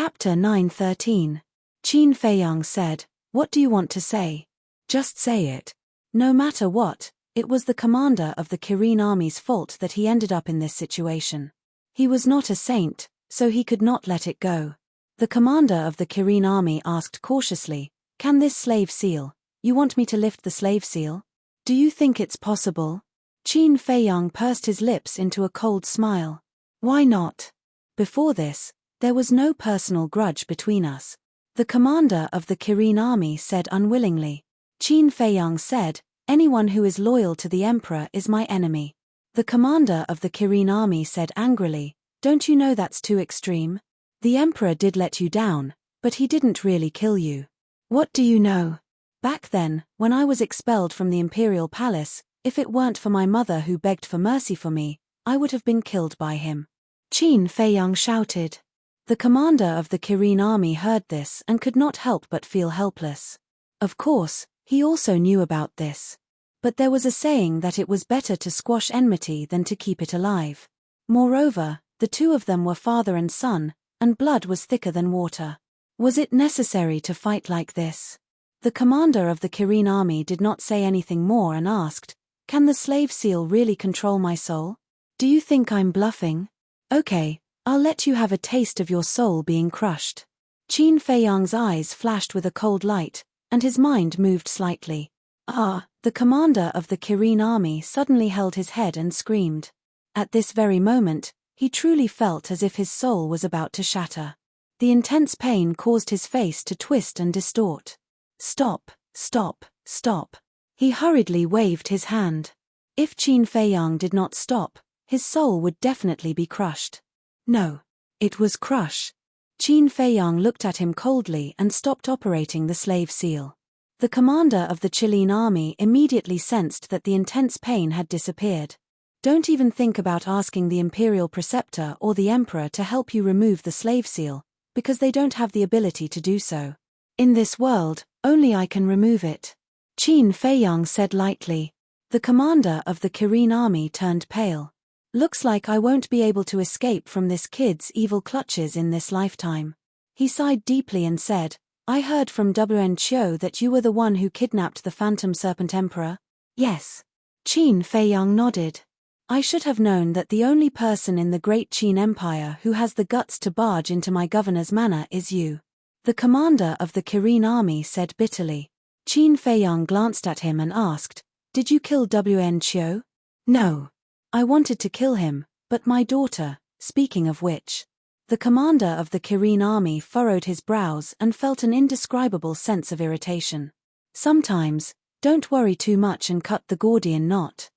Chapter 9:13. Qin Feiyang said, "What do you want to say? Just say it." No matter what, it was the commander of the Kirin army's fault that he ended up in this situation. He was not a saint, so he could not let it go. The commander of the Kirin army asked cautiously, "Can this slave seal? You want me to lift the slave seal? Do you think it's possible?" Qin Feiyang pursed his lips into a cold smile. "Why not? Before this, there was no personal grudge between us." The commander of the Kirin army said unwillingly. Qin Feiyang said, "Anyone who is loyal to the emperor is my enemy." The commander of the Kirin army said angrily, "Don't you know that's too extreme? The emperor did let you down, but he didn't really kill you. What do you know? Back then, when I was expelled from the imperial palace, if it weren't for my mother who begged for mercy for me, I would have been killed by him." Qin Feiyang shouted. The commander of the Kirin army heard this and could not help but feel helpless. Of course, he also knew about this. But there was a saying that it was better to squash enmity than to keep it alive. Moreover, the two of them were father and son, and blood was thicker than water. Was it necessary to fight like this? The commander of the Kirin army did not say anything more and asked, "Can the slave seal really control my soul? Do you think I'm bluffing? Okay, I'll let you have a taste of your soul being crushed." Qin Feiyang's eyes flashed with a cold light, and his mind moved slightly. The commander of the Kirin army suddenly held his head and screamed. At this very moment, he truly felt as if his soul was about to shatter. The intense pain caused his face to twist and distort. "Stop, stop, stop." He hurriedly waved his hand. If Qin Feiyang did not stop, his soul would definitely be crushed. No. It was crush. Qin Feiyang looked at him coldly and stopped operating the slave seal. The commander of the Chilean army immediately sensed that the intense pain had disappeared. Don't even think about asking the imperial preceptor or the emperor to help you remove the slave seal, because they don't have the ability to do so. In this world, only I can remove it. Qin Feiyang said lightly. The commander of the Kirin army turned pale. "Looks like I won't be able to escape from this kid's evil clutches in this lifetime." He sighed deeply and said, "I heard from Wen Qiu that you were the one who kidnapped the Phantom Serpent Emperor?" "Yes." Qin Feiyang nodded. "I should have known that the only person in the Great Qin Empire who has the guts to barge into my governor's manor is you." The commander of the Kirin army said bitterly. Qin Feiyang glanced at him and asked, "Did you kill Wen Qiu?" "No. I wanted to kill him, but my daughter, speaking of which." The commander of the Kirin army furrowed his brows and felt an indescribable sense of irritation. "Sometimes, don't worry too much and cut the Gordian knot,"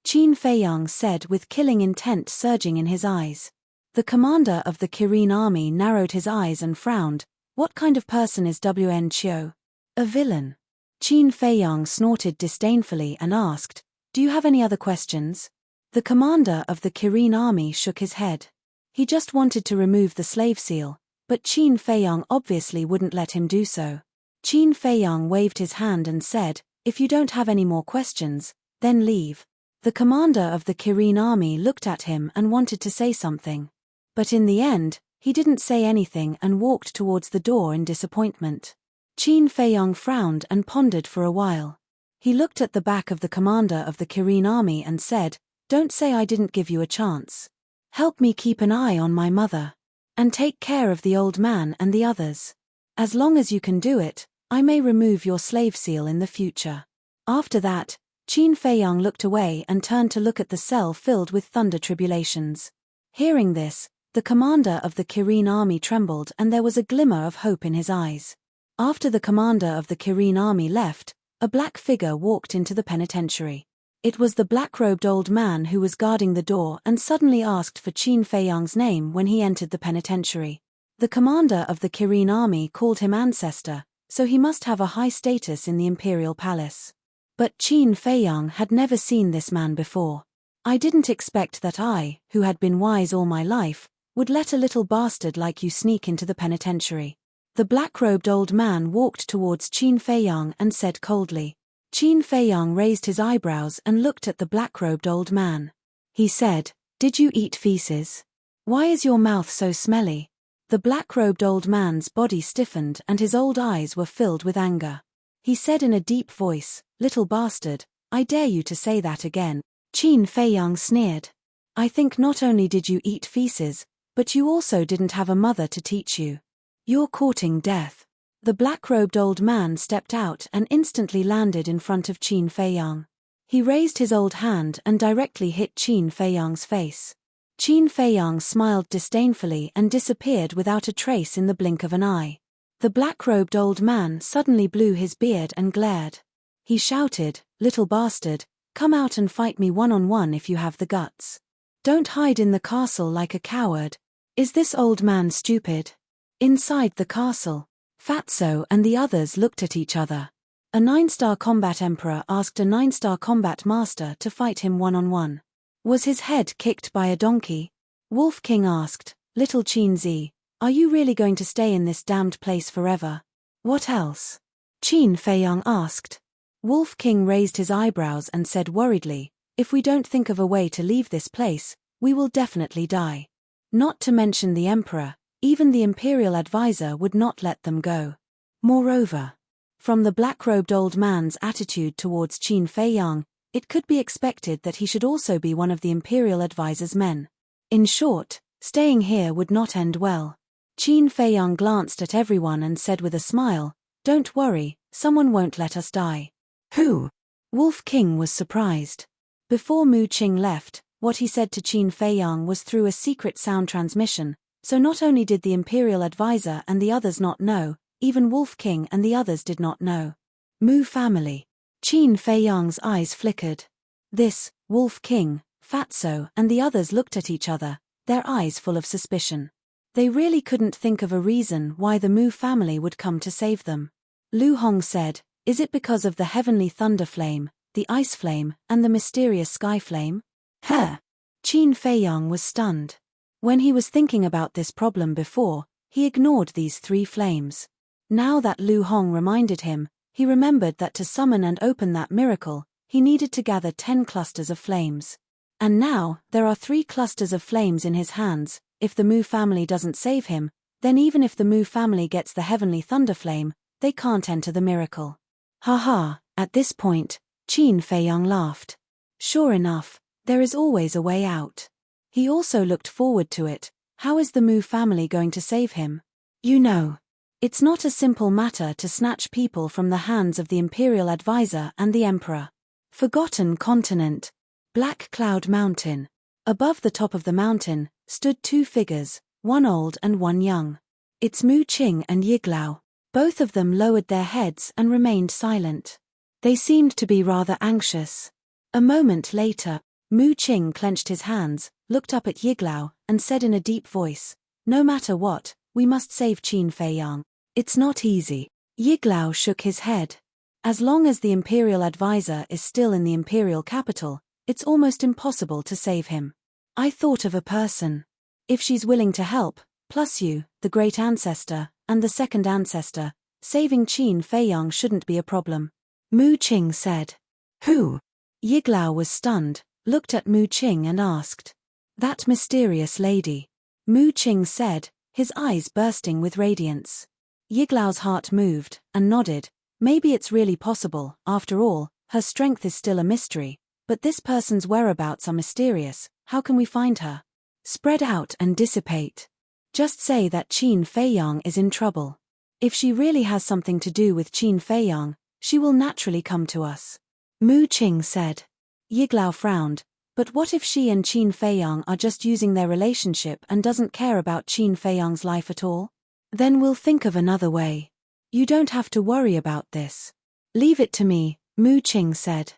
Qin Feiyang said with killing intent surging in his eyes. The commander of the Kirin army narrowed his eyes and frowned. "What kind of person is Wen Qiu?" "A villain." Qin Feiyang snorted disdainfully and asked, "Do you have any other questions?" The commander of the Kirin army shook his head. He just wanted to remove the slave seal, but Qin Feiyang obviously wouldn't let him do so. Qin Feiyang waved his hand and said, "If you don't have any more questions, then leave." The commander of the Kirin army looked at him and wanted to say something. But in the end, he didn't say anything and walked towards the door in disappointment. Qin Feiyang frowned and pondered for a while. He looked at the back of the commander of the Kirin army and said, "Don't say I didn't give you a chance. Help me keep an eye on my mother. And take care of the old man and the others. As long as you can do it, I may remove your slave seal in the future." After that, Qin Feiyang looked away and turned to look at the cell filled with thunder tribulations. Hearing this, the commander of the Kirin army trembled and there was a glimmer of hope in his eyes. After the commander of the Kirin army left, a black figure walked into the penitentiary. It was the black-robed old man who was guarding the door and suddenly asked for Qin Feiyang's name when he entered the penitentiary. The commander of the Kirin army called him ancestor, so he must have a high status in the imperial palace. But Qin Feiyang had never seen this man before. "I didn't expect that I, who had been wise all my life, would let a little bastard like you sneak into the penitentiary." The black-robed old man walked towards Qin Feiyang and said coldly. Qin Feiyang raised his eyebrows and looked at the black-robed old man. He said, "Did you eat feces? Why is your mouth so smelly?" The black-robed old man's body stiffened and his old eyes were filled with anger. He said in a deep voice, "Little bastard, I dare you to say that again." Qin Feiyang sneered. "I think not only did you eat feces, but you also didn't have a mother to teach you. You're courting death." The black-robed old man stepped out and instantly landed in front of Qin Feiyang. He raised his old hand and directly hit Qin Feiyang's face. Qin Feiyang smiled disdainfully and disappeared without a trace in the blink of an eye. The black-robed old man suddenly blew his beard and glared. He shouted, "Little bastard, come out and fight me one-on-one if you have the guts. Don't hide in the castle like a coward. Is this old man stupid?" Inside the castle, Fatso and the others looked at each other. A 9-star combat emperor asked a 9-star combat master to fight him one-on-one. Was his head kicked by a donkey? Wolf King asked, "Little Qin Zi, are you really going to stay in this damned place forever?" "What else?" Qin Feiyang asked. Wolf King raised his eyebrows and said worriedly, "If we don't think of a way to leave this place, we will definitely die. Not to mention the emperor, even the imperial advisor would not let them go. Moreover, from the black-robed old man's attitude towards Qin Feiyang, it could be expected that he should also be one of the imperial advisor's men. In short, staying here would not end well." Qin Feiyang glanced at everyone and said with a smile, "Don't worry, someone won't let us die." "Who?" Wolf King was surprised. Before Mu Qing left, what he said to Qin Feiyang was through a secret sound transmission, so not only did the imperial advisor and the others not know, even Wolf King and the others did not know. Mu family. Qin Feiyang's eyes flickered. This, Wolf King, Fatso and the others looked at each other, their eyes full of suspicion. They really couldn't think of a reason why the Mu family would come to save them. Lu Hong said, "Is it because of the heavenly thunder flame, the ice flame, and the mysterious sky flame?" Huh! Qin Feiyang was stunned. When he was thinking about this problem before, he ignored these 3 flames. Now that Lu Hong reminded him, he remembered that to summon and open that miracle, he needed to gather 10 clusters of flames. And now, there are 3 clusters of flames in his hands. If the Mu family doesn't save him, then even if the Mu family gets the heavenly thunder flame, they can't enter the miracle. Haha, at this point, Qin Feiyang laughed. Sure enough, there is always a way out. He also looked forward to it. How is the Mu family going to save him? You know, it's not a simple matter to snatch people from the hands of the imperial advisor and the emperor. Forgotten continent. Black Cloud Mountain. Above the top of the mountain stood 2 figures, one old and one young. It's Mu Qing and Yiglao. Both of them lowered their heads and remained silent. They seemed to be rather anxious. A moment later, Mu Qing clenched his hands, looked up at Yiglao, and said in a deep voice, "No matter what, we must save Qin Feiyang. It's not easy." Yiglao shook his head. As long as the imperial advisor is still in the imperial capital, it's almost impossible to save him. I thought of a person. If she's willing to help, plus you, the great ancestor, and the second ancestor, saving Qin Feiyang shouldn't be a problem. Mu Qing said. Who? Yiglao was stunned, looked at Mu Qing and asked. That mysterious lady. Mu Qing said, his eyes bursting with radiance. Yiglao's heart moved, and nodded. Maybe it's really possible, after all, her strength is still a mystery, but this person's whereabouts are mysterious. How can we find her? Spread out and dissipate. Just say that Qin Feiyang is in trouble. If she really has something to do with Qin Feiyang, she will naturally come to us. Mu Qing said. Yiglao frowned. But what if she and Qin Feiyang are just using their relationship and doesn't care about Qin Feiyang's life at all? Then we'll think of another way. You don't have to worry about this. Leave it to me, Mu Qing said.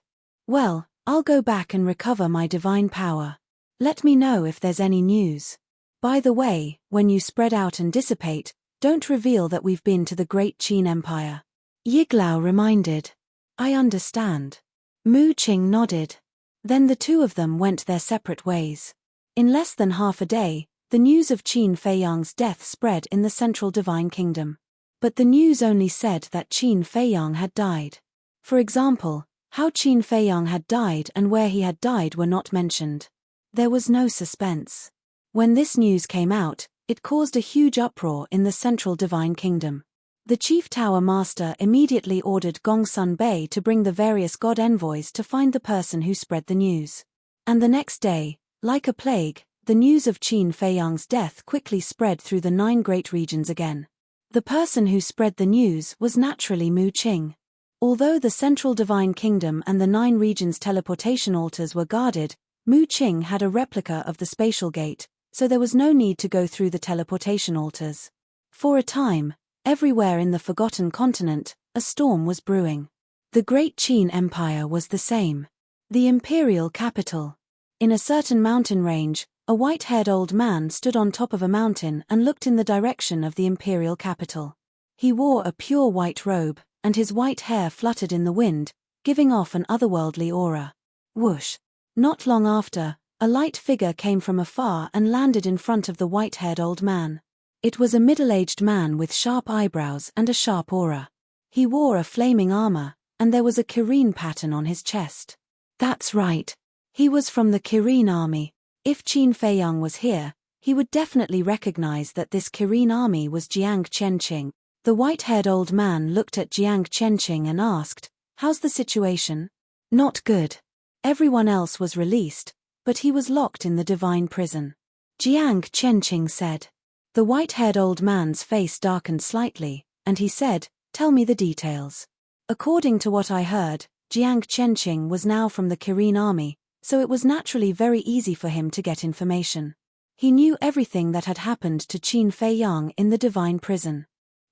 Well, I'll go back and recover my divine power. Let me know if there's any news. By the way, when you spread out and dissipate, don't reveal that we've been to the great Qin Empire. Yiglao reminded. I understand. Mu Qing nodded. Then the two of them went their separate ways. In less than half a day, the news of Qin Feiyang's death spread in the central divine kingdom. But the news only said that Qin Feiyang had died. For example, how Qin Feiyang had died and where he had died were not mentioned. There was no suspense. When this news came out, It caused a huge uproar in the central divine kingdom. The chief tower master immediately ordered Gongsun Bey to bring the various god envoys to find the person who spread the news. And the next day, like a plague, the news of Qin Feiyang's death quickly spread through the 9 great regions again. The person who spread the news was naturally Mu Qing. Although the central divine kingdom and the 9 regions' teleportation altars were guarded, Mu Qing had a replica of the spatial gate, so there was no need to go through the teleportation altars. For a time, everywhere in the Forgotten Continent, a storm was brewing. The Great Qin Empire was the same. The imperial capital. In a certain mountain range, a white-haired old man stood on top of a mountain and looked in the direction of the imperial capital. He wore a pure white robe, and his white hair fluttered in the wind, giving off an otherworldly aura. Whoosh! Not long after, a light figure came from afar and landed in front of the white-haired old man. It was a middle-aged man with sharp eyebrows and a sharp aura. He wore a flaming armor, and there was a Kirin pattern on his chest. That's right. He was from the Kirin army. If Qin Feiyang was here, he would definitely recognize that this Kirin army was Jiang Qianqing. The white-haired old man looked at Jiang Qianqing and asked, "How's the situation?" "Not good. Everyone else was released, but he was locked in the divine prison," Jiang Qianqing said. The white-haired old man's face darkened slightly, and he said, "Tell me the details." According to what I heard, Jiang Qianqing was now from the Kirin army, so it was naturally very easy for him to get information. He knew everything that had happened to Qin Feiyang in the divine prison.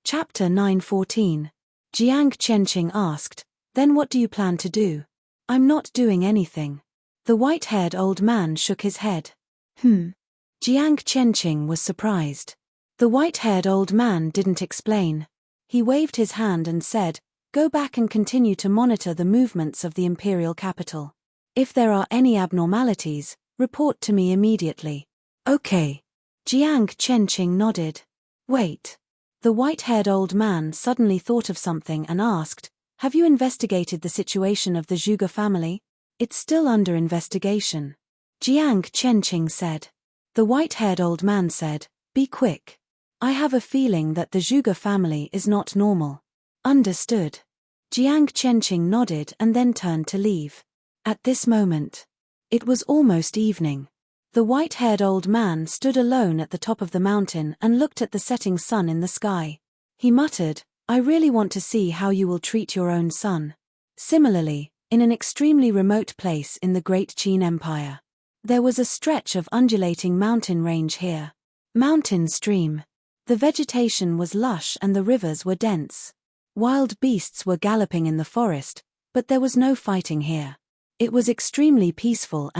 Chapter 9:14. Jiang Qianqing asked, "Then what do you plan to do?" "I'm not doing anything." The white-haired old man shook his head. Jiang Qianqing was surprised. The white-haired old man didn't explain. He waved his hand and said, "Go back and continue to monitor the movements of the imperial capital. If there are any abnormalities, report to me immediately." "Okay." Jiang Qianqing nodded. "Wait." The white-haired old man suddenly thought of something and asked, "Have you investigated the situation of the Zhuge family?" "It's still under investigation," Jiang Qianqing said. The white-haired old man said, "Be quick. I have a feeling that the Zhuge family is not normal." "Understood." Jiang Qianqing nodded and then turned to leave. At this moment, it was almost evening. The white-haired old man stood alone at the top of the mountain and looked at the setting sun in the sky. He muttered, "I really want to see how you will treat your own son." Similarly, in an extremely remote place in the Great Qin Empire, there was a stretch of undulating mountain range here. Mountain stream. The vegetation was lush and the rivers were dense. Wild beasts were galloping in the forest, but there was no fighting here. It was extremely peaceful.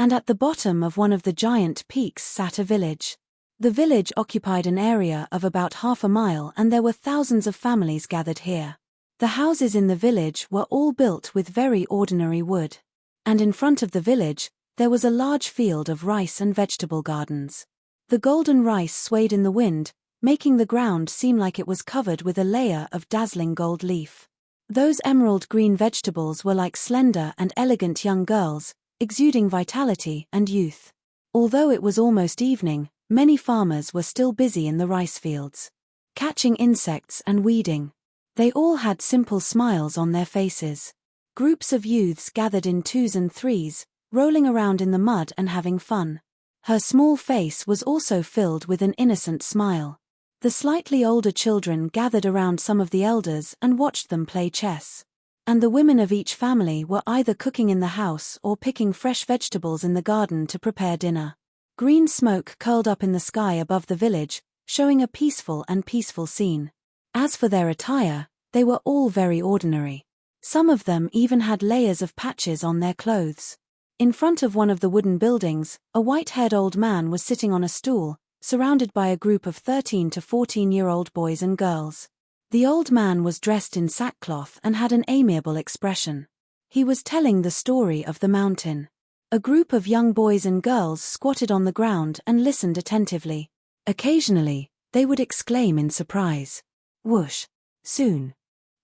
And at the bottom of one of the giant peaks sat a village. The village occupied an area of about half a mile and there were thousands of families gathered here. The houses in the village were all built with very ordinary wood. And in front of the village, there was a large field of rice and vegetable gardens. The golden rice swayed in the wind, making the ground seem like it was covered with a layer of dazzling gold leaf. Those emerald green vegetables were like slender and elegant young girls, exuding vitality and youth. Although it was almost evening, many farmers were still busy in the rice fields, catching insects and weeding. They all had simple smiles on their faces. Groups of youths gathered in 2s and 3s, rolling around in the mud and having fun. Her small face was also filled with an innocent smile. The slightly older children gathered around some of the elders and watched them play chess. And the women of each family were either cooking in the house or picking fresh vegetables in the garden to prepare dinner. Green smoke curled up in the sky above the village, showing a peaceful scene. As for their attire, they were all very ordinary. Some of them even had layers of patches on their clothes. In front of one of the wooden buildings, a white-haired old man was sitting on a stool, surrounded by a group of 13 to 14-year-old boys and girls. The old man was dressed in sackcloth and had an amiable expression. He was telling the story of the mountain. A group of young boys and girls squatted on the ground and listened attentively. Occasionally, they would exclaim in surprise, "Whoosh!" Soon,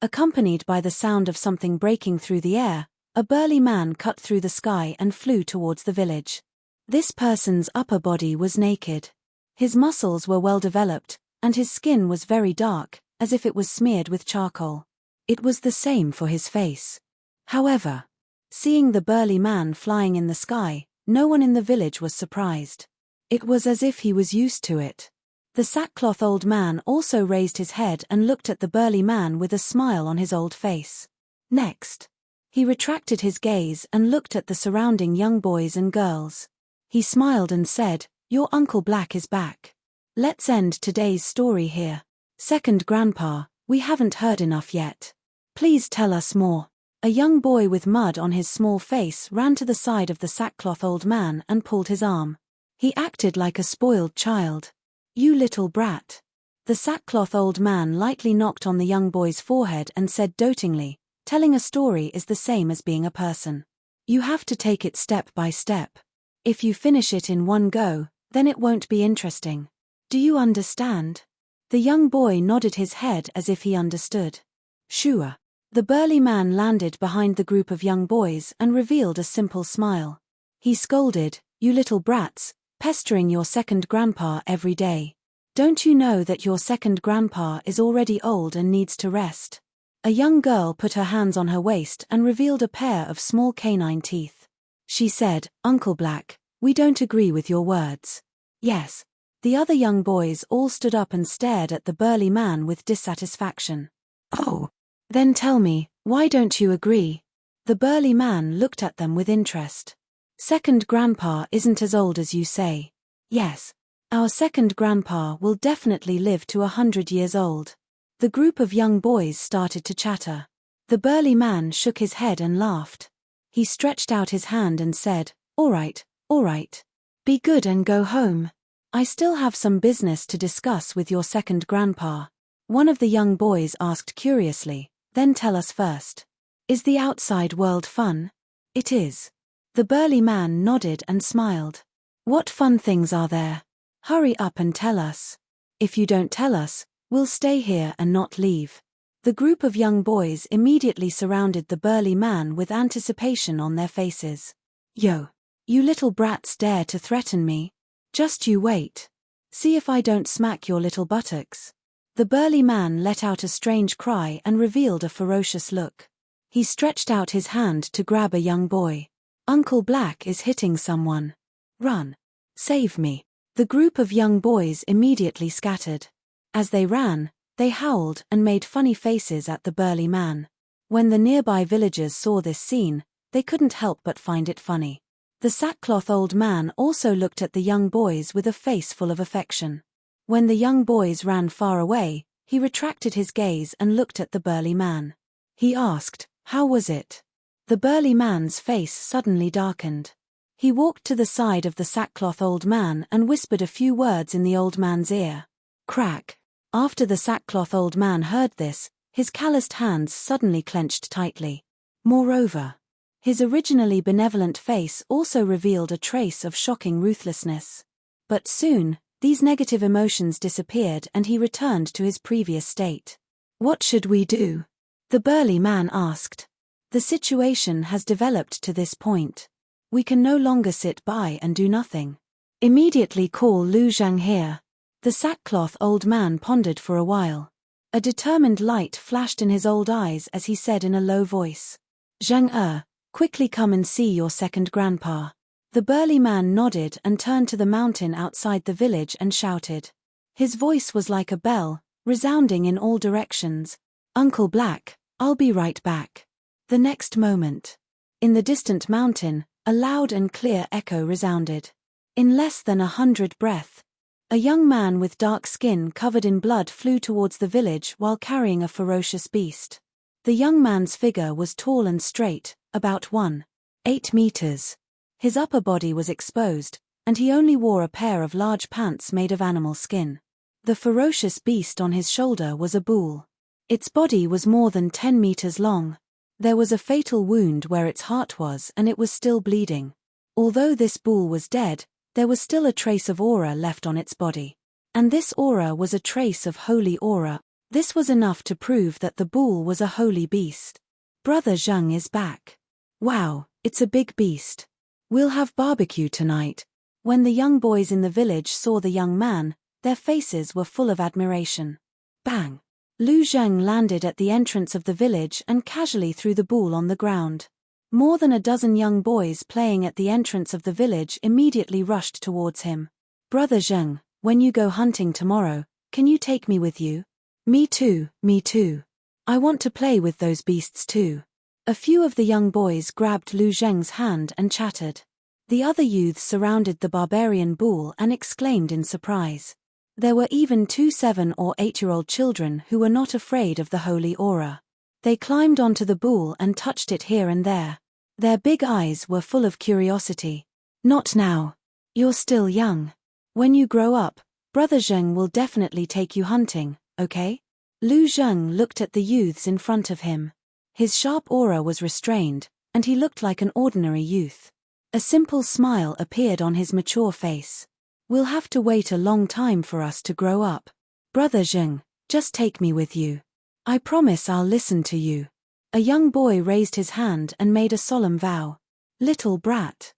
accompanied by the sound of something breaking through the air, a burly man cut through the sky and flew towards the village. This person's upper body was naked. His muscles were well developed, and his skin was very dark, as if it was smeared with charcoal. It was the same for his face. However, seeing the burly man flying in the sky, no one in the village was surprised. It was as if he was used to it. The sackcloth old man also raised his head and looked at the burly man with a smile on his old face. Next, he retracted his gaze and looked at the surrounding young boys and girls. He smiled and said, "Your Uncle Black is back. Let's end today's story here. Second Grandpa, we haven't heard enough yet. Please tell us more." A young boy with mud on his small face ran to the side of the sackcloth old man and pulled his arm. He acted like a spoiled child. "You little brat." The sackcloth old man lightly knocked on the young boy's forehead and said dotingly, "Telling a story is the same as being a person. You have to take it step by step. If you finish it in one go, then it won't be interesting. Do you understand?" The young boy nodded his head as if he understood. "Sure." The burly man landed behind the group of young boys and revealed a simple smile. He scolded, "You little brats, pestering your second grandpa every day. Don't you know that your second grandpa is already old and needs to rest?" A young girl put her hands on her waist and revealed a pair of small canine teeth. She said, "Uncle Black, we don't agree with your words." "Yes." The other young boys all stood up and stared at the burly man with dissatisfaction. "Oh. Then tell me, why don't you agree?" The burly man looked at them with interest. "Second grandpa isn't as old as you say." "Yes. Our second grandpa will definitely live to 100 years old." The group of young boys started to chatter. The burly man shook his head and laughed. He stretched out his hand and said, all right. Be good and go home. I still have some business to discuss with your second grandpa." One of the young boys asked curiously, "Then tell us first. Is the outside world fun?" "It is." The burly man nodded and smiled. "What fun things are there? Hurry up and tell us. If you don't tell us, we'll stay here and not leave." The group of young boys immediately surrounded the burly man with anticipation on their faces. "Yo, you little brats dare to threaten me? Just you wait. See if I don't smack your little buttocks." The burly man let out a strange cry and revealed a ferocious look. He stretched out his hand to grab a young boy. "Uncle Black is hitting someone. Run. Save me." The group of young boys immediately scattered. As they ran, they howled and made funny faces at the burly man. When the nearby villagers saw this scene, they couldn't help but find it funny. The sackcloth old man also looked at the young boys with a face full of affection. When the young boys ran far away, he retracted his gaze and looked at the burly man. He asked, "How was it?" The burly man's face suddenly darkened. He walked to the side of the sackcloth old man and whispered a few words in the old man's ear. Crack. After the sackcloth old man heard this, his calloused hands suddenly clenched tightly. Moreover, his originally benevolent face also revealed a trace of shocking ruthlessness. But soon, these negative emotions disappeared and he returned to his previous state. "What should we do?" the burly man asked. "The situation has developed to this point. We can no longer sit by and do nothing. Immediately call Lu Zhang here." The sackcloth old man pondered for a while. A determined light flashed in his old eyes as he said in a low voice, "Zhang quickly come and see your second grandpa." The burly man nodded and turned to the mountain outside the village and shouted. His voice was like a bell, resounding in all directions. "Uncle Black, I'll be right back." The next moment, in the distant mountain, a loud and clear echo resounded. In less than 100 breaths, a young man with dark skin covered in blood flew towards the village while carrying a ferocious beast. The young man's figure was tall and straight, about 1.8 meters. His upper body was exposed, and he only wore a pair of large pants made of animal skin. The ferocious beast on his shoulder was a bull. Its body was more than 10 meters long. There was a fatal wound where its heart was and it was still bleeding. Although this bull was dead, there was still a trace of aura left on its body. And this aura was a trace of holy aura. This was enough to prove that the bull was a holy beast. "Brother Zhang is back. Wow, it's a big beast. We'll have barbecue tonight. When the young boys in the village saw the young man, their faces were full of admiration. Bang! Lu Zheng landed at the entrance of the village and casually threw the ball on the ground. More than a dozen young boys playing at the entrance of the village immediately rushed towards him. Brother Zheng, when you go hunting tomorrow, can you take me with you? Me too, me too. I want to play with those beasts too. A few of the young boys grabbed Lu Zheng's hand and chattered. The other youths surrounded the barbarian bull and exclaimed in surprise. There were even 2 7- or 8-year-old children who were not afraid of the holy aura. They climbed onto the bull and touched it here and there. Their big eyes were full of curiosity. Not now. You're still young. When you grow up, Brother Zheng will definitely take you hunting, okay? Lu Zheng looked at the youths in front of him. His sharp aura was restrained, and he looked like an ordinary youth. A simple smile appeared on his mature face. We'll have to wait a long time for us to grow up. Brother Zheng, just take me with you. I promise I'll listen to you. A young boy raised his hand and made a solemn vow. Little brat.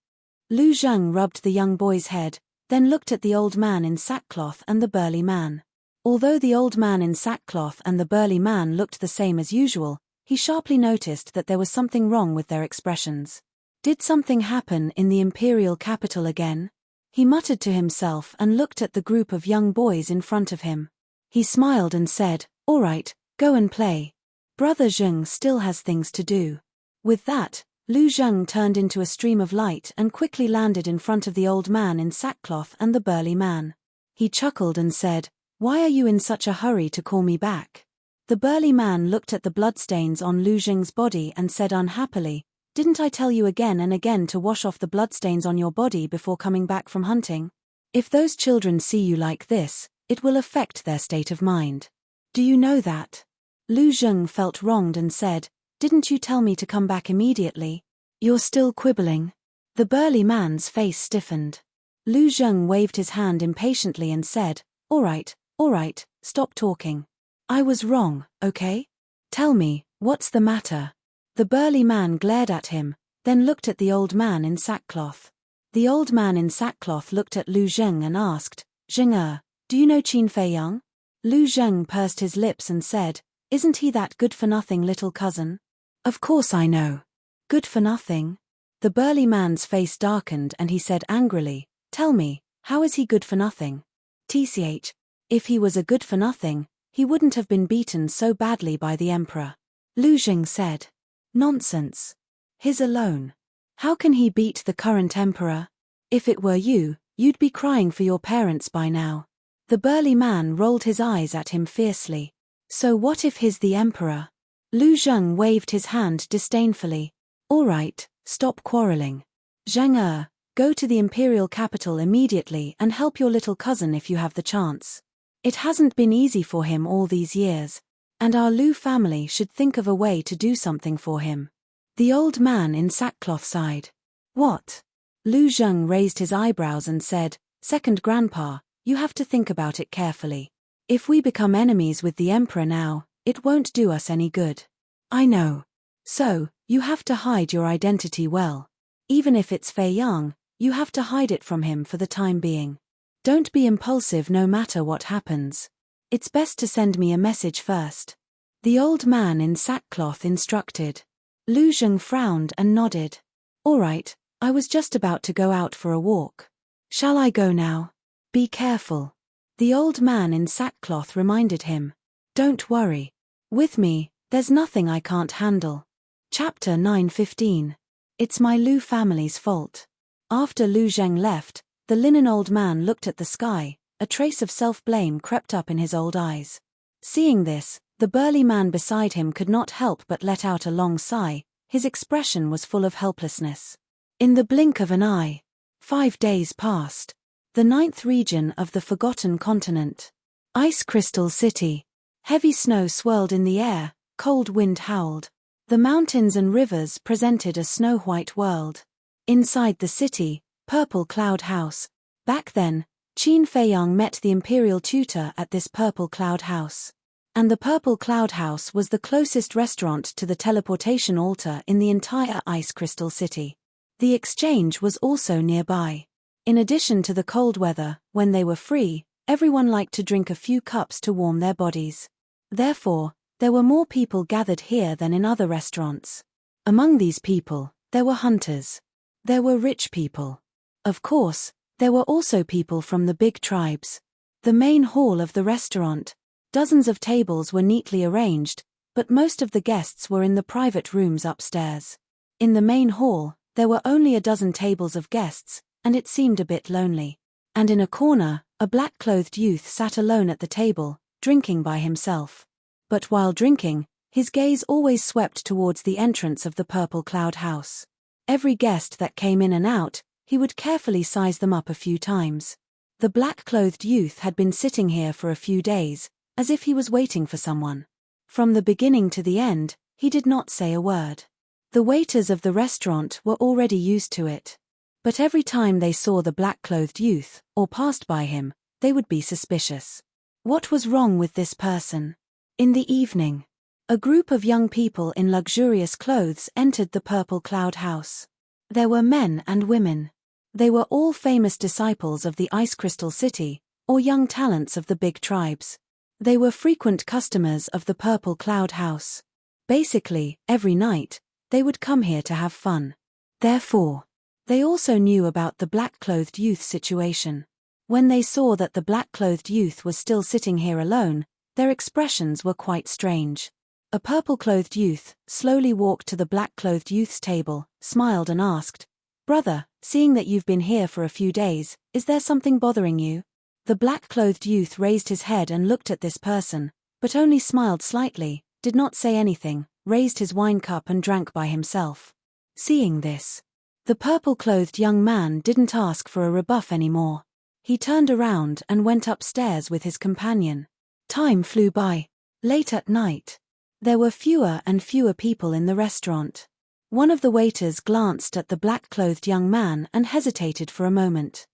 Lu Zheng rubbed the young boy's head, then looked at the old man in sackcloth and the burly man. Although the old man in sackcloth and the burly man looked the same as usual, he sharply noticed that there was something wrong with their expressions. Did something happen in the imperial capital again? He muttered to himself and looked at the group of young boys in front of him. He smiled and said, "All right, go and play. Brother Zheng still has things to do." With that, Lu Zheng turned into a stream of light and quickly landed in front of the old man in sackcloth and the burly man. He chuckled and said, "Why are you in such a hurry to call me back?" The burly man looked at the bloodstains on Lu Zheng's body and said unhappily, "Didn't I tell you again and again to wash off the bloodstains on your body before coming back from hunting? If those children see you like this, it will affect their state of mind. Do you know that?" Lu Zheng felt wronged and said, "Didn't you tell me to come back immediately? You're still quibbling." The burly man's face stiffened. Lu Zheng waved his hand impatiently and said, all right, stop talking. I was wrong, okay? Tell me, what's the matter?" The burly man glared at him, then looked at the old man in sackcloth. The old man in sackcloth looked at Lu Zheng and asked, "Zheng, do you know Qin Feiyang?" Lu Zheng pursed his lips and said, "Isn't he that good-for-nothing little cousin?" "Of course I know. Good for nothing?" The burly man's face darkened and he said angrily, "Tell me, how is he good for nothing? Tch, if he was a good for nothing, he wouldn't have been beaten so badly by the emperor." Lu Zheng said, "Nonsense. His alone. How can he beat the current emperor? If it were you, you'd be crying for your parents by now." The burly man rolled his eyes at him fiercely. "So what if he's the emperor?" Lu Zheng waved his hand disdainfully. "All right, stop quarreling. Zheng, go to the imperial capital immediately and help your little cousin if you have the chance. It hasn't been easy for him all these years, and our Lu family should think of a way to do something for him." The old man in sackcloth sighed. "What?" Lu Zheng raised his eyebrows and said, "Second grandpa, you have to think about it carefully. If we become enemies with the emperor now, it won't do us any good." "I know. So, you have to hide your identity well. Even if it's Fei Yang, you have to hide it from him for the time being. Don't be impulsive no matter what happens. It's best to send me a message first." The old man in sackcloth instructed. Lu Zheng frowned and nodded. "All right, I was just about to go out for a walk. Shall I go now? Be careful." The old man in sackcloth reminded him. "Don't worry. With me, there's nothing I can't handle." Chapter 9:15. It's my Lu family's fault. After Lu Zheng left, the linen old man looked at the sky. A trace of self-blame crept up in his old eyes. Seeing this, the burly man beside him could not help but let out a long sigh. His expression was full of helplessness. In the blink of an eye, 5 days passed. The 9th region of the Forgotten Continent. Ice Crystal City. Heavy snow swirled in the air, cold wind howled. The mountains and rivers presented a snow-white world. Inside the city, Purple Cloud House. Back then, Qin Feiyang met the imperial tutor at this Purple Cloud House. And the Purple Cloud House was the closest restaurant to the teleportation altar in the entire Ice Crystal City. The exchange was also nearby. In addition to the cold weather, when they were free, everyone liked to drink a few cups to warm their bodies. Therefore, there were more people gathered here than in other restaurants. Among these people, there were hunters. There were rich people. Of course, there were also people from the big tribes. The main hall of the restaurant, dozens of tables were neatly arranged, but most of the guests were in the private rooms upstairs. In the main hall, there were only a dozen tables of guests, and it seemed a bit lonely. And in a corner, a black-clothed youth sat alone at the table, drinking by himself. But while drinking, his gaze always swept towards the entrance of the Purple Cloud House. Every guest that came in and out, he would carefully size them up a few times. The black-clothed youth had been sitting here for a few days, as if he was waiting for someone. From the beginning to the end, he did not say a word. The waiters of the restaurant were already used to it. But every time they saw the black-clothed youth, or passed by him, they would be suspicious. What was wrong with this person? In the evening, a group of young people in luxurious clothes entered the Purple Cloud House. There were men and women. They were all famous disciples of the Ice Crystal City, or young talents of the big tribes. They were frequent customers of the Purple Cloud House. Basically, every night, they would come here to have fun. Therefore, they also knew about the black-clothed youth situation. When they saw that the black-clothed youth was still sitting here alone, their expressions were quite strange. A purple-clothed youth slowly walked to the black-clothed youth's table, smiled and asked, "Brother, seeing that you've been here for a few days, is there something bothering you?" The black-clothed youth raised his head and looked at this person, but only smiled slightly, did not say anything, raised his wine cup and drank by himself. Seeing this, the purple-clothed young man didn't ask for a rebuff anymore. He turned around and went upstairs with his companion. Time flew by. Late at night, there were fewer and fewer people in the restaurant. One of the waiters glanced at the black-clothed young man and hesitated for a moment.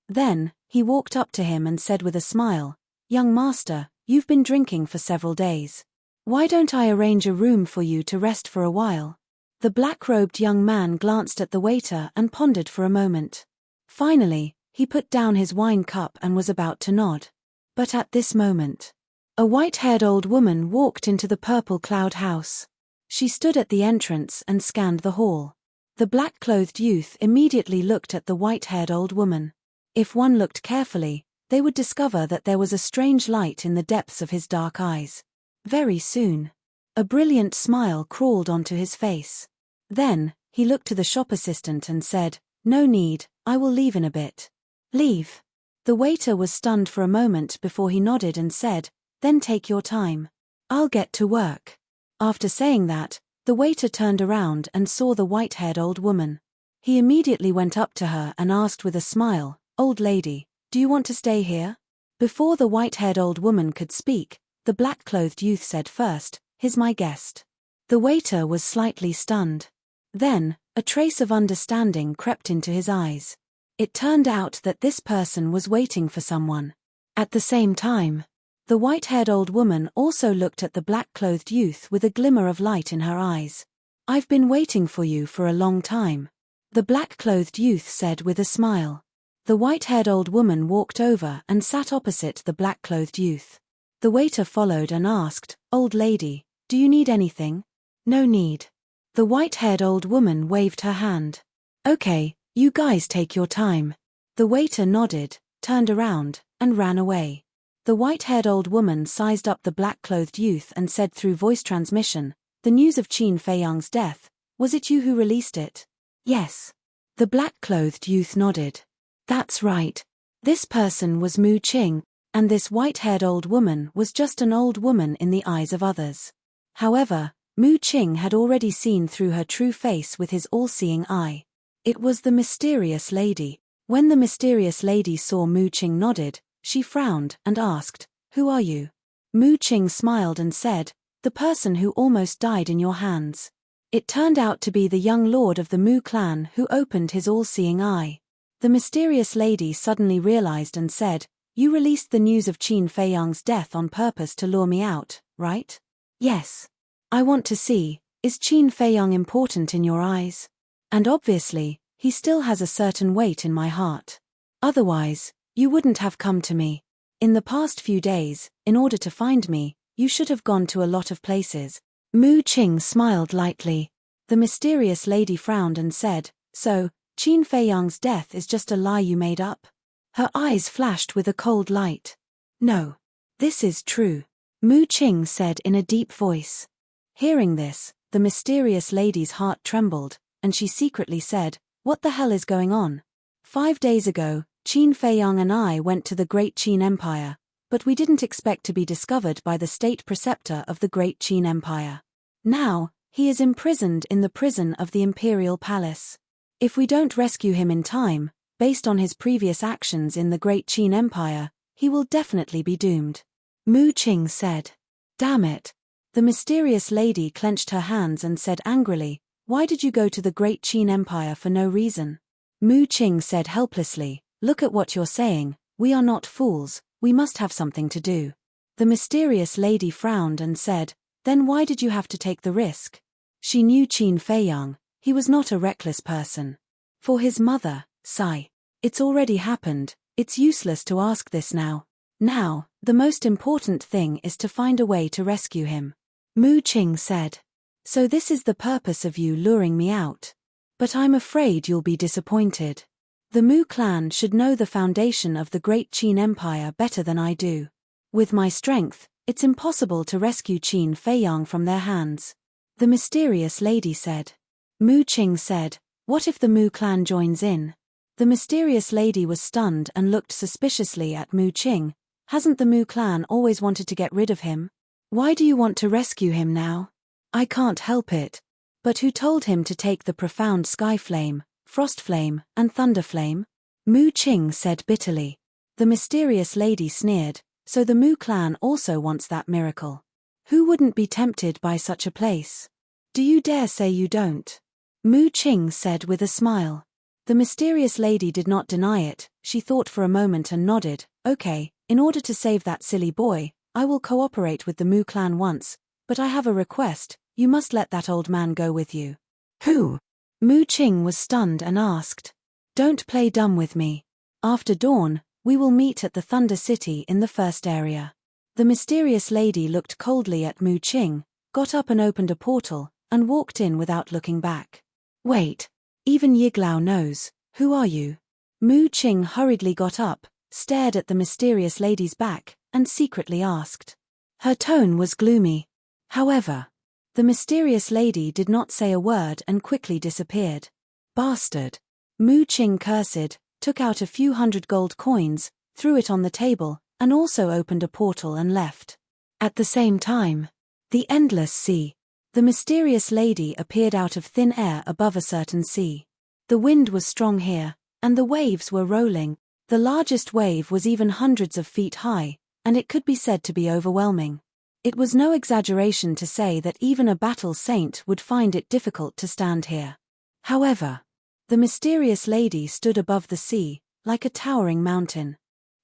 Then, he walked up to him and said with a smile, "Young master, you've been drinking for several days. Why don't I arrange a room for you to rest for a while?" The black-robed young man glanced at the waiter and pondered for a moment. Finally, he put down his wine cup and was about to nod. But at this moment, a white-haired old woman walked into the Purple Cloud House. She stood at the entrance and scanned the hall. The black-clothed youth immediately looked at the white-haired old woman. If one looked carefully, they would discover that there was a strange light in the depths of his dark eyes. Very soon, a brilliant smile crawled onto his face. Then, he looked to the shop assistant and said, "No need, I will leave in a bit." "Leave?" The waiter was stunned for a moment before he nodded and said, "Then take your time. I'll get to work." After saying that, the waiter turned around and saw the white-haired old woman. He immediately went up to her and asked with a smile, "Old lady, do you want to stay here?" Before the white-haired old woman could speak, the black-clothed youth said first, "He's my guest." The waiter was slightly stunned. Then, a trace of understanding crept into his eyes. It turned out that this person was waiting for someone. At the same time, the white-haired old woman also looked at the black-clothed youth with a glimmer of light in her eyes. "I've been waiting for you for a long time," the black-clothed youth said with a smile. The white-haired old woman walked over and sat opposite the black-clothed youth. The waiter followed and asked, "Old lady, do you need anything?" "No need." The white-haired old woman waved her hand. "Okay, you guys take your time." The waiter nodded, turned around, and ran away. The white-haired old woman sized up the black-clothed youth and said through voice transmission, "The news of Qin Feiyang's death, was it you who released it?" "Yes." The black-clothed youth nodded. "That's right. This person was Mu Qing, and this white-haired old woman was just an old woman in the eyes of others." However, Mu Qing had already seen through her true face with his all-seeing eye. It was the mysterious lady. When the mysterious lady saw Mu Qing nodded, she frowned and asked, "Who are you?" Mu Qing smiled and said, "The person who almost died in your hands." It turned out to be the young lord of the Mu clan who opened his all-seeing eye. The mysterious lady suddenly realized and said, "You released the news of Qin Feiyang's death on purpose to lure me out, right?" "Yes. I want to see, is Qin Feiyang important in your eyes? And obviously, he still has a certain weight in my heart." Otherwise, you wouldn't have come to me. In the past few days, in order to find me, you should have gone to a lot of places. Mu Qing smiled lightly. The mysterious lady frowned and said, So, Qin Feiyang's death is just a lie you made up? Her eyes flashed with a cold light. No. This is true. Mu Qing said in a deep voice. Hearing this, the mysterious lady's heart trembled, and she secretly said, What the hell is going on? 5 days ago, Qin Feiyang and I went to the Great Qin Empire, but we didn't expect to be discovered by the state preceptor of the Great Qin Empire. Now, he is imprisoned in the prison of the Imperial Palace. If we don't rescue him in time, based on his previous actions in the Great Qin Empire, he will definitely be doomed. Mu Qing said. Damn it. The mysterious lady clenched her hands and said angrily, Why did you go to the Great Qin Empire for no reason? Mu Qing said helplessly, Look at what you're saying, we are not fools, we must have something to do. The mysterious lady frowned and said, Then why did you have to take the risk? She knew Qin Feiyang, he was not a reckless person. For his mother, sigh. It's already happened, it's useless to ask this now. Now, the most important thing is to find a way to rescue him. Mu Qing said. So this is the purpose of you luring me out. But I'm afraid you'll be disappointed. The Mu clan should know the foundation of the Great Qin Empire better than I do. With my strength, it's impossible to rescue Qin Feiyang from their hands. The mysterious lady said. Mu Qing said, What if the Mu clan joins in? The mysterious lady was stunned and looked suspiciously at Mu Qing. Hasn't the Mu clan always wanted to get rid of him? Why do you want to rescue him now? I can't help it. But who told him to take the profound sky flame, frost flame, and thunder flame? Mu Qing said bitterly. The mysterious lady sneered, So the Mu clan also wants that miracle. Who wouldn't be tempted by such a place? Do you dare say you don't? Mu Qing said with a smile. The mysterious lady did not deny it, she thought for a moment and nodded, Okay, in order to save that silly boy, I will cooperate with the Mu clan once, but I have a request, you must let that old man go with you. Who? Mu Qing was stunned and asked. Don't play dumb with me. After dawn, we will meet at the Thunder City in the first area. The mysterious lady looked coldly at Mu Qing, got up and opened a portal, and walked in without looking back. Wait. Even Yiglao knows. Who are you? Mu Qing hurriedly got up, stared at the mysterious lady's back, and secretly asked. Her tone was gloomy. However, the mysterious lady did not say a word and quickly disappeared. Bastard. Mu Qing cursed, took out a few hundred gold coins, threw it on the table, and also opened a portal and left. At the same time, the endless sea. The mysterious lady appeared out of thin air above a certain sea. The wind was strong here, and the waves were rolling. The largest wave was even hundreds of feet high, and it could be said to be overwhelming. It was no exaggeration to say that even a battle saint would find it difficult to stand here. However, the mysterious lady stood above the sea, like a towering mountain.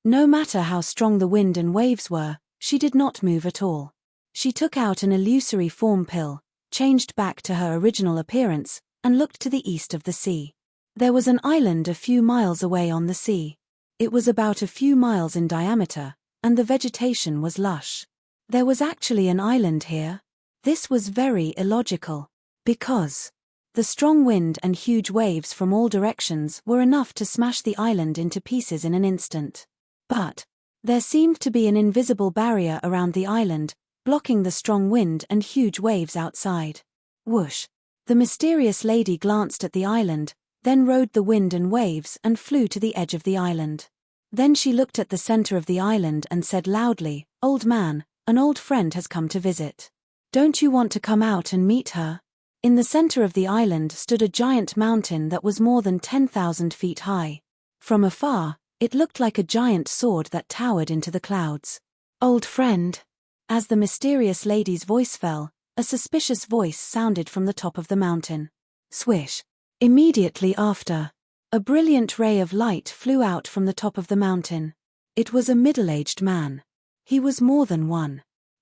No matter how strong the wind and waves were, she did not move at all. She took out an illusory form pill, changed back to her original appearance, and looked to the east of the sea. There was an island a few miles away on the sea. It was about a few miles in diameter, and the vegetation was lush. There was actually an island here. This was very illogical. Because the strong wind and huge waves from all directions were enough to smash the island into pieces in an instant. But there seemed to be an invisible barrier around the island, blocking the strong wind and huge waves outside. Whoosh! The mysterious lady glanced at the island, then rode the wind and waves and flew to the edge of the island. Then she looked at the center of the island and said loudly, Old man, an old friend has come to visit. Don't you want to come out and meet her? In the center of the island stood a giant mountain that was more than 10,000 feet high. From afar, it looked like a giant sword that towered into the clouds. Old friend. As the mysterious lady's voice fell, a suspicious voice sounded from the top of the mountain. Swish. Immediately after, a brilliant ray of light flew out from the top of the mountain. It was a middle-aged man. He was more than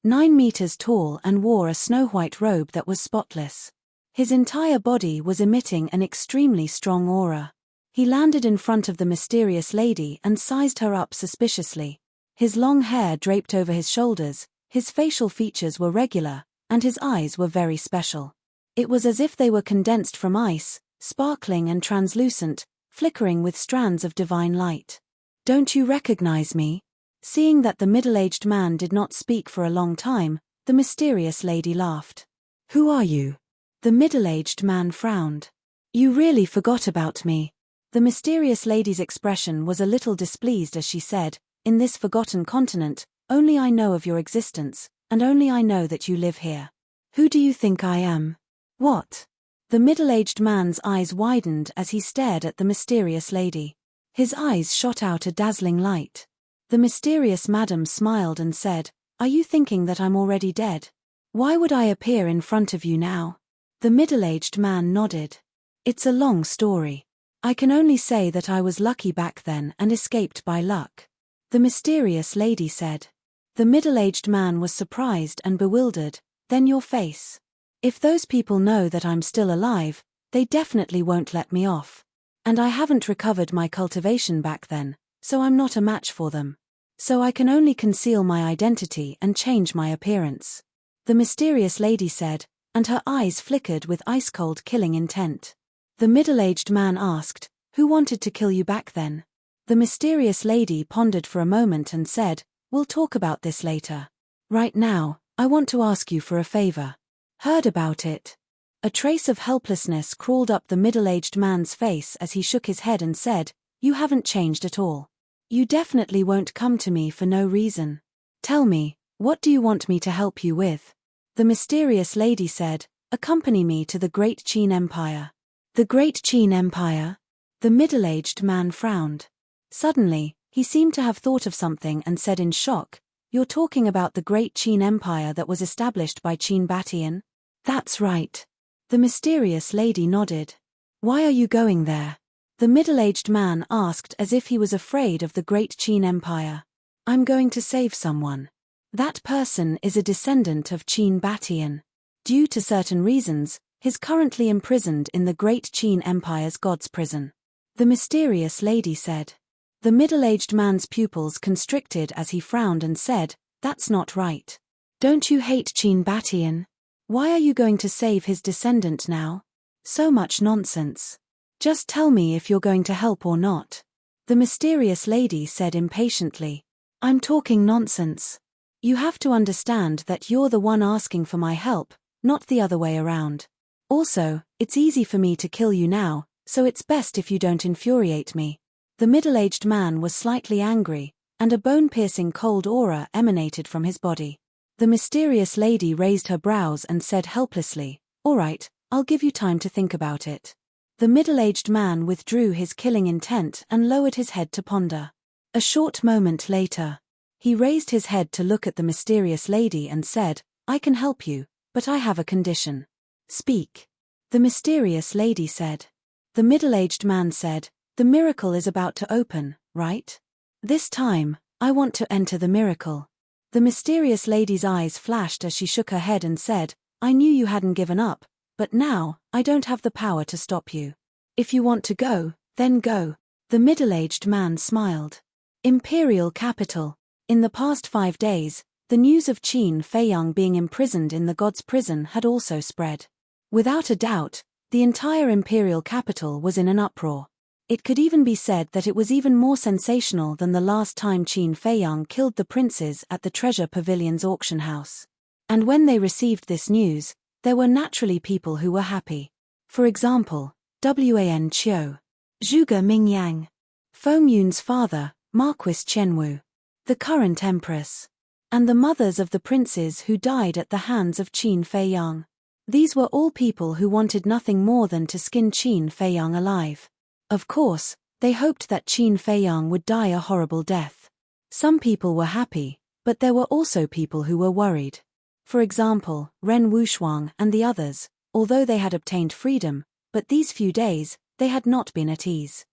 9 meters tall and wore a snow-white robe that was spotless. His entire body was emitting an extremely strong aura. He landed in front of the mysterious lady and sized her up suspiciously. His long hair draped over his shoulders, his facial features were regular, and his eyes were very special. It was as if they were condensed from ice, sparkling and translucent, flickering with strands of divine light. "Don't you recognize me?" Seeing that the middle-aged man did not speak for a long time, the mysterious lady laughed. "Who are you?" The middle-aged man frowned. "You really forgot about me." The mysterious lady's expression was a little displeased as she said, "In this forgotten continent, only I know of your existence, and only I know that you live here. Who do you think I am?" "What?" The middle-aged man's eyes widened as he stared at the mysterious lady. His eyes shot out a dazzling light. The mysterious madam smiled and said, "Are you thinking that I'm already dead? Why would I appear in front of you now?" The middle-aged man nodded. "It's a long story. I can only say that I was lucky back then and escaped by luck," the mysterious lady said. The middle-aged man was surprised and bewildered. "Then your face. If those people know that I'm still alive, they definitely won't let me off. And I haven't recovered my cultivation back then, so I'm not a match for them. So I can only conceal my identity and change my appearance," the mysterious lady said, and her eyes flickered with ice-cold killing intent. The middle-aged man asked, "Who wanted to kill you back then?" The mysterious lady pondered for a moment and said, "We'll talk about this later. Right now, I want to ask you for a favor." "Heard about it." A trace of helplessness crawled up the middle-aged man's face as he shook his head and said, "You haven't changed at all. You definitely won't come to me for no reason. Tell me, what do you want me to help you with?" The mysterious lady said, "Accompany me to the Great Qin Empire." "The Great Qin Empire?" The middle-aged man frowned. Suddenly, he seemed to have thought of something and said in shock, "You're talking about the Great Qin Empire that was established by Qin Batian?" "That's right." The mysterious lady nodded. "Why are you going there?" the middle-aged man asked as if he was afraid of the Great Qin Empire. "I'm going to save someone. That person is a descendant of Qin Batian. Due to certain reasons, he's currently imprisoned in the Great Qin Empire's God's prison," the mysterious lady said. The middle-aged man's pupils constricted as he frowned and said, "That's not right. Don't you hate Qin Batian? Why are you going to save his descendant now? So much nonsense. Just tell me if you're going to help or not," the mysterious lady said impatiently. "I'm talking nonsense. You have to understand that you're the one asking for my help, not the other way around. Also, it's easy for me to kill you now, so it's best if you don't infuriate me." The middle-aged man was slightly angry, and a bone-piercing cold aura emanated from his body. The mysterious lady raised her brows and said helplessly, "All right, I'll give you time to think about it." The middle-aged man withdrew his killing intent and lowered his head to ponder. A short moment later, he raised his head to look at the mysterious lady and said, "I can help you, but I have a condition." "Speak," the mysterious lady said. The middle-aged man said, "The miracle is about to open, right? This time, I want to enter the miracle." The mysterious lady's eyes flashed as she shook her head and said, "I knew you hadn't given up, but now, I don't have the power to stop you. If you want to go, then go." The middle-aged man smiled. Imperial capital. In the past 5 days, the news of Qin Feiyang being imprisoned in the God's prison had also spread. Without a doubt, the entire imperial capital was in an uproar. It could even be said that it was even more sensational than the last time Qin Feiyang killed the princes at the Treasure Pavilion's auction house. And when they received this news, there were naturally people who were happy. For example, Wan Qiu, Zhuge Mingyang, Feng Yun's father, Marquis Qianwu, the current empress, and the mothers of the princes who died at the hands of Qin Feiyang. These were all people who wanted nothing more than to skin Qin Feiyang alive. Of course, they hoped that Qin Feiyang would die a horrible death. Some people were happy, but there were also people who were worried. For example, Ren Wushuang and the others, although they had obtained freedom, but these few days, they had not been at ease.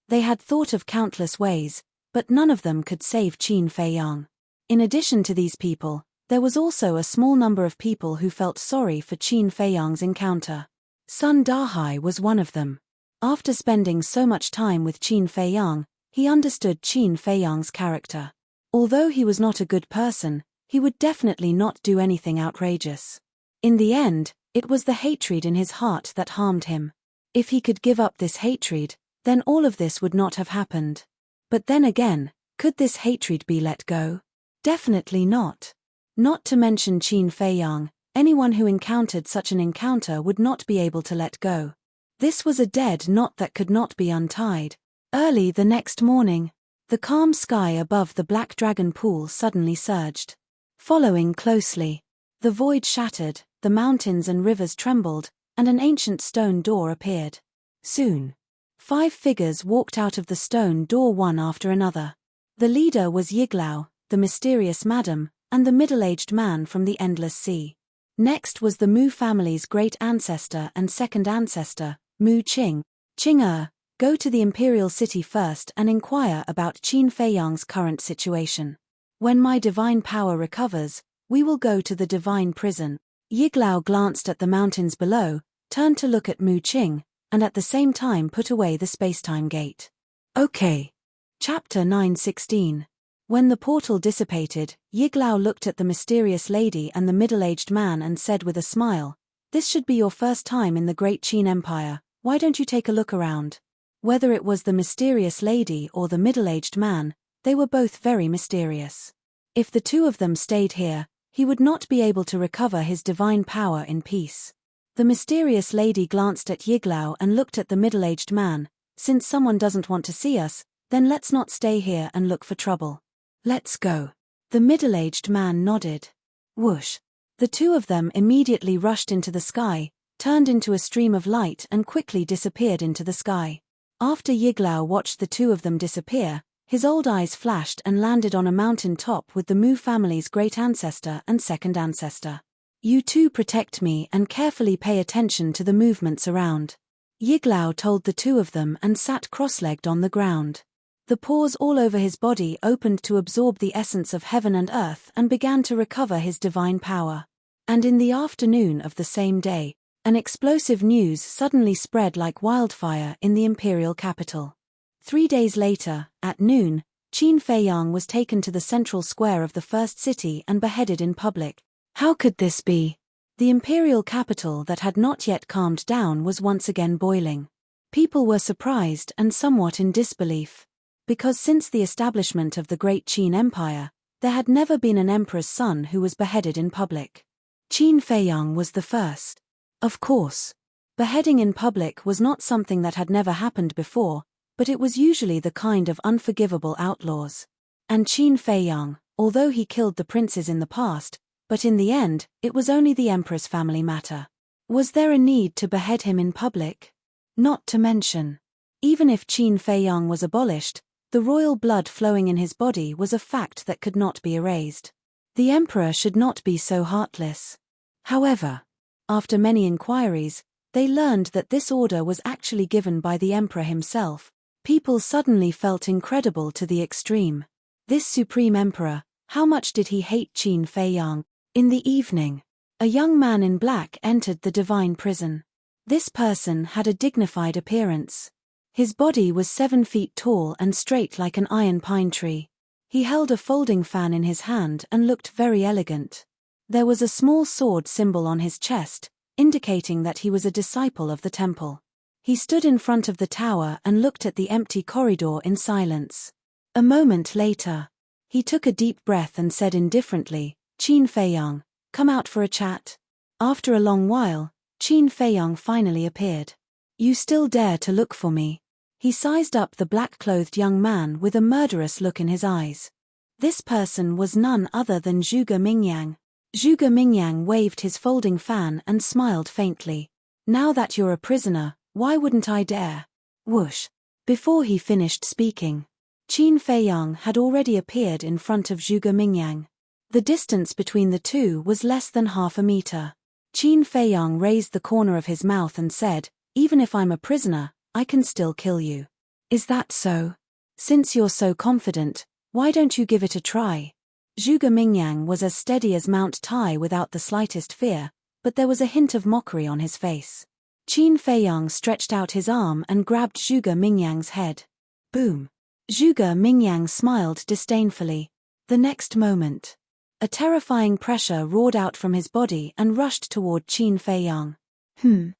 They had thought of countless ways, but none of them could save Qin Feiyang. In addition to these people, there was also a small number of people who felt sorry for Qin Feiyang's encounter. Sun Dahai was one of them. After spending so much time with Qin Feiyang, he understood Qin Feiyang's character. Although he was not a good person, he would definitely not do anything outrageous. In the end, it was the hatred in his heart that harmed him. If he could give up this hatred, then all of this would not have happened. But then again, could this hatred be let go? Definitely not. Not to mention Qin Feiyang, anyone who encountered such an encounter would not be able to let go. This was a dead knot that could not be untied. Early the next morning, the calm sky above the Black Dragon Pool suddenly surged. Following closely, the void shattered, the mountains and rivers trembled, and an ancient stone door appeared. Soon, 5 figures walked out of the stone door one after another. The leader was Yiglao, the mysterious madam, and the middle-aged man from the Endless Sea. Next was the Mu family's great ancestor and second ancestor, Mu Qing. Qing, go to the imperial city first and inquire about Qin Feiyang's current situation. When my divine power recovers, we will go to the divine prison. Yiglao glanced at the mountains below, turned to look at Mu Qing, and at the same time put away the spacetime gate. Okay. Chapter 9:16. When the portal dissipated, Yiglao looked at the mysterious lady and the middle-aged man and said with a smile, "This should be your first time in the great Qin Empire, why don't you take a look around?" Whether it was the mysterious lady or the middle-aged man, they were both very mysterious. If the two of them stayed here, he would not be able to recover his divine power in peace. The mysterious lady glanced at Yiglao and looked at the middle-aged man. "Since someone doesn't want to see us, then let's not stay here and look for trouble. Let's go." The middle-aged man nodded. Whoosh! The two of them immediately rushed into the sky, turned into a stream of light and quickly disappeared into the sky. After Yiglao watched the two of them disappear, his old eyes flashed and landed on a mountain top with the Mu family's great ancestor and second ancestor. "You two protect me and carefully pay attention to the movements around." Yiglao told the two of them and sat cross-legged on the ground. The pores all over his body opened to absorb the essence of heaven and earth and began to recover his divine power. And in the afternoon of the same day, an explosive news suddenly spread like wildfire in the imperial capital. 3 days later, at noon, Qin Feiyang was taken to the central square of the first city and beheaded in public. How could this be? The imperial capital that had not yet calmed down was once again boiling. People were surprised and somewhat in disbelief. Because since the establishment of the Great Qin Empire, there had never been an emperor's son who was beheaded in public. Qin Feiyang was the first. Of course, beheading in public was not something that had never happened before, but it was usually the kind of unforgivable outlaws. And Qin Feiyang, although he killed the princes in the past, but in the end, it was only the emperor's family matter. Was there a need to behead him in public? Not to mention, even if Qin Feiyang was abolished, the royal blood flowing in his body was a fact that could not be erased. The emperor should not be so heartless. However, after many inquiries, they learned that this order was actually given by the emperor himself. People suddenly felt incredible to the extreme. This supreme emperor, how much did he hate Qin Feiyang? In the evening, a young man in black entered the divine prison. This person had a dignified appearance. His body was 7 feet tall and straight like an iron pine tree. He held a folding fan in his hand and looked very elegant. There was a small sword symbol on his chest, indicating that he was a disciple of the temple. He stood in front of the tower and looked at the empty corridor in silence. A moment later, he took a deep breath and said indifferently, "Qin Feiyang, come out for a chat." After a long while, Qin Feiyang finally appeared. "You still dare to look for me?" He sized up the black-clothed young man with a murderous look in his eyes. This person was none other than Zhuge Mingyang. Zhuge Mingyang waved his folding fan and smiled faintly. "Now that you're a prisoner, why wouldn't I dare?" Whoosh! Before he finished speaking, Qin Feiyang had already appeared in front of Zhuge Mingyang. The distance between the two was less than half a meter. Qin Feiyang raised the corner of his mouth and said, "Even if I'm a prisoner, I can still kill you. Is that so? Since you're so confident, why don't you give it a try?" Zhuge Mingyang was as steady as Mount Tai without the slightest fear, but there was a hint of mockery on his face. Qin Feiyang stretched out his arm and grabbed Zhuge Mingyang's head. Boom! Zhuge Mingyang smiled disdainfully. The next moment, a terrifying pressure roared out from his body and rushed toward Qin Feiyang. Qin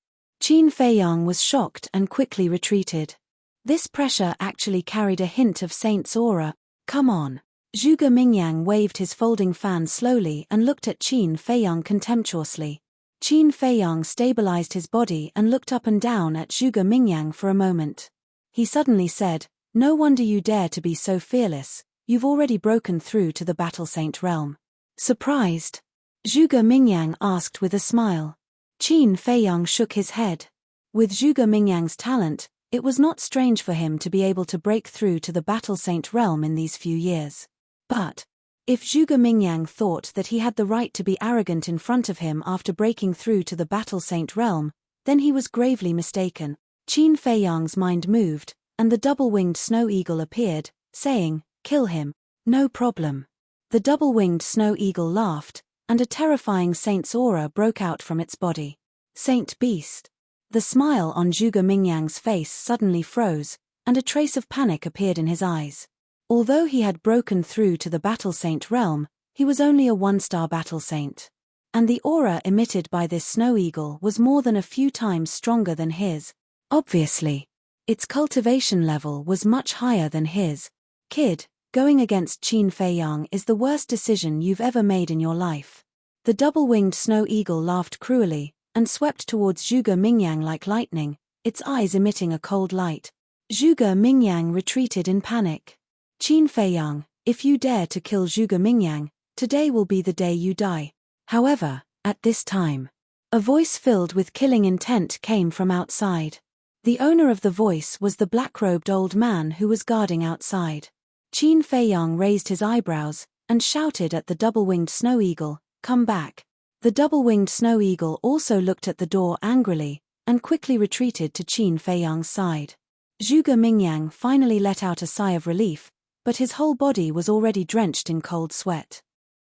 Feiyang was shocked and quickly retreated. This pressure actually carried a hint of Saint's aura. Come on. Zhuge Mingyang waved his folding fan slowly and looked at Qin Feiyang contemptuously. Qin Feiyang stabilized his body and looked up and down at Zhuge Mingyang for a moment. He suddenly said, "No wonder you dare to be so fearless, you've already broken through to the Battle Saint realm." Surprised? Zhuge Mingyang asked with a smile. Qin Feiyang shook his head. With Zhuge Mingyang's talent, it was not strange for him to be able to break through to the Battle Saint realm in these few years. But if Zhuge Mingyang thought that he had the right to be arrogant in front of him after breaking through to the Battle Saint realm, then he was gravely mistaken. Qin Feiyang's mind moved, and the double-winged snow eagle appeared, saying, "Kill him. No problem." The double-winged snow eagle laughed, and a terrifying saint's aura broke out from its body. Saint Beast. The smile on Zhuge Mingyang's face suddenly froze, and a trace of panic appeared in his eyes. Although he had broken through to the Battle Saint realm, he was only a one-star Battle Saint. And the aura emitted by this snow eagle was more than a few times stronger than his. Obviously, its cultivation level was much higher than his. Kid, going against Qin Feiyang is the worst decision you've ever made in your life. The double-winged snow eagle laughed cruelly, and swept towards Zhuge Mingyang like lightning, its eyes emitting a cold light. Zhuge Mingyang retreated in panic. Qin Feiyang, if you dare to kill Zhuge Mingyang, today will be the day you die. However, at this time, a voice filled with killing intent came from outside. The owner of the voice was the black-robed old man who was guarding outside. Qin Feiyang raised his eyebrows, and shouted at the double-winged snow eagle, "Come back." The double-winged snow eagle also looked at the door angrily, and quickly retreated to Qin Feiyang's side. Zhuge Mingyang finally let out a sigh of relief, but his whole body was already drenched in cold sweat.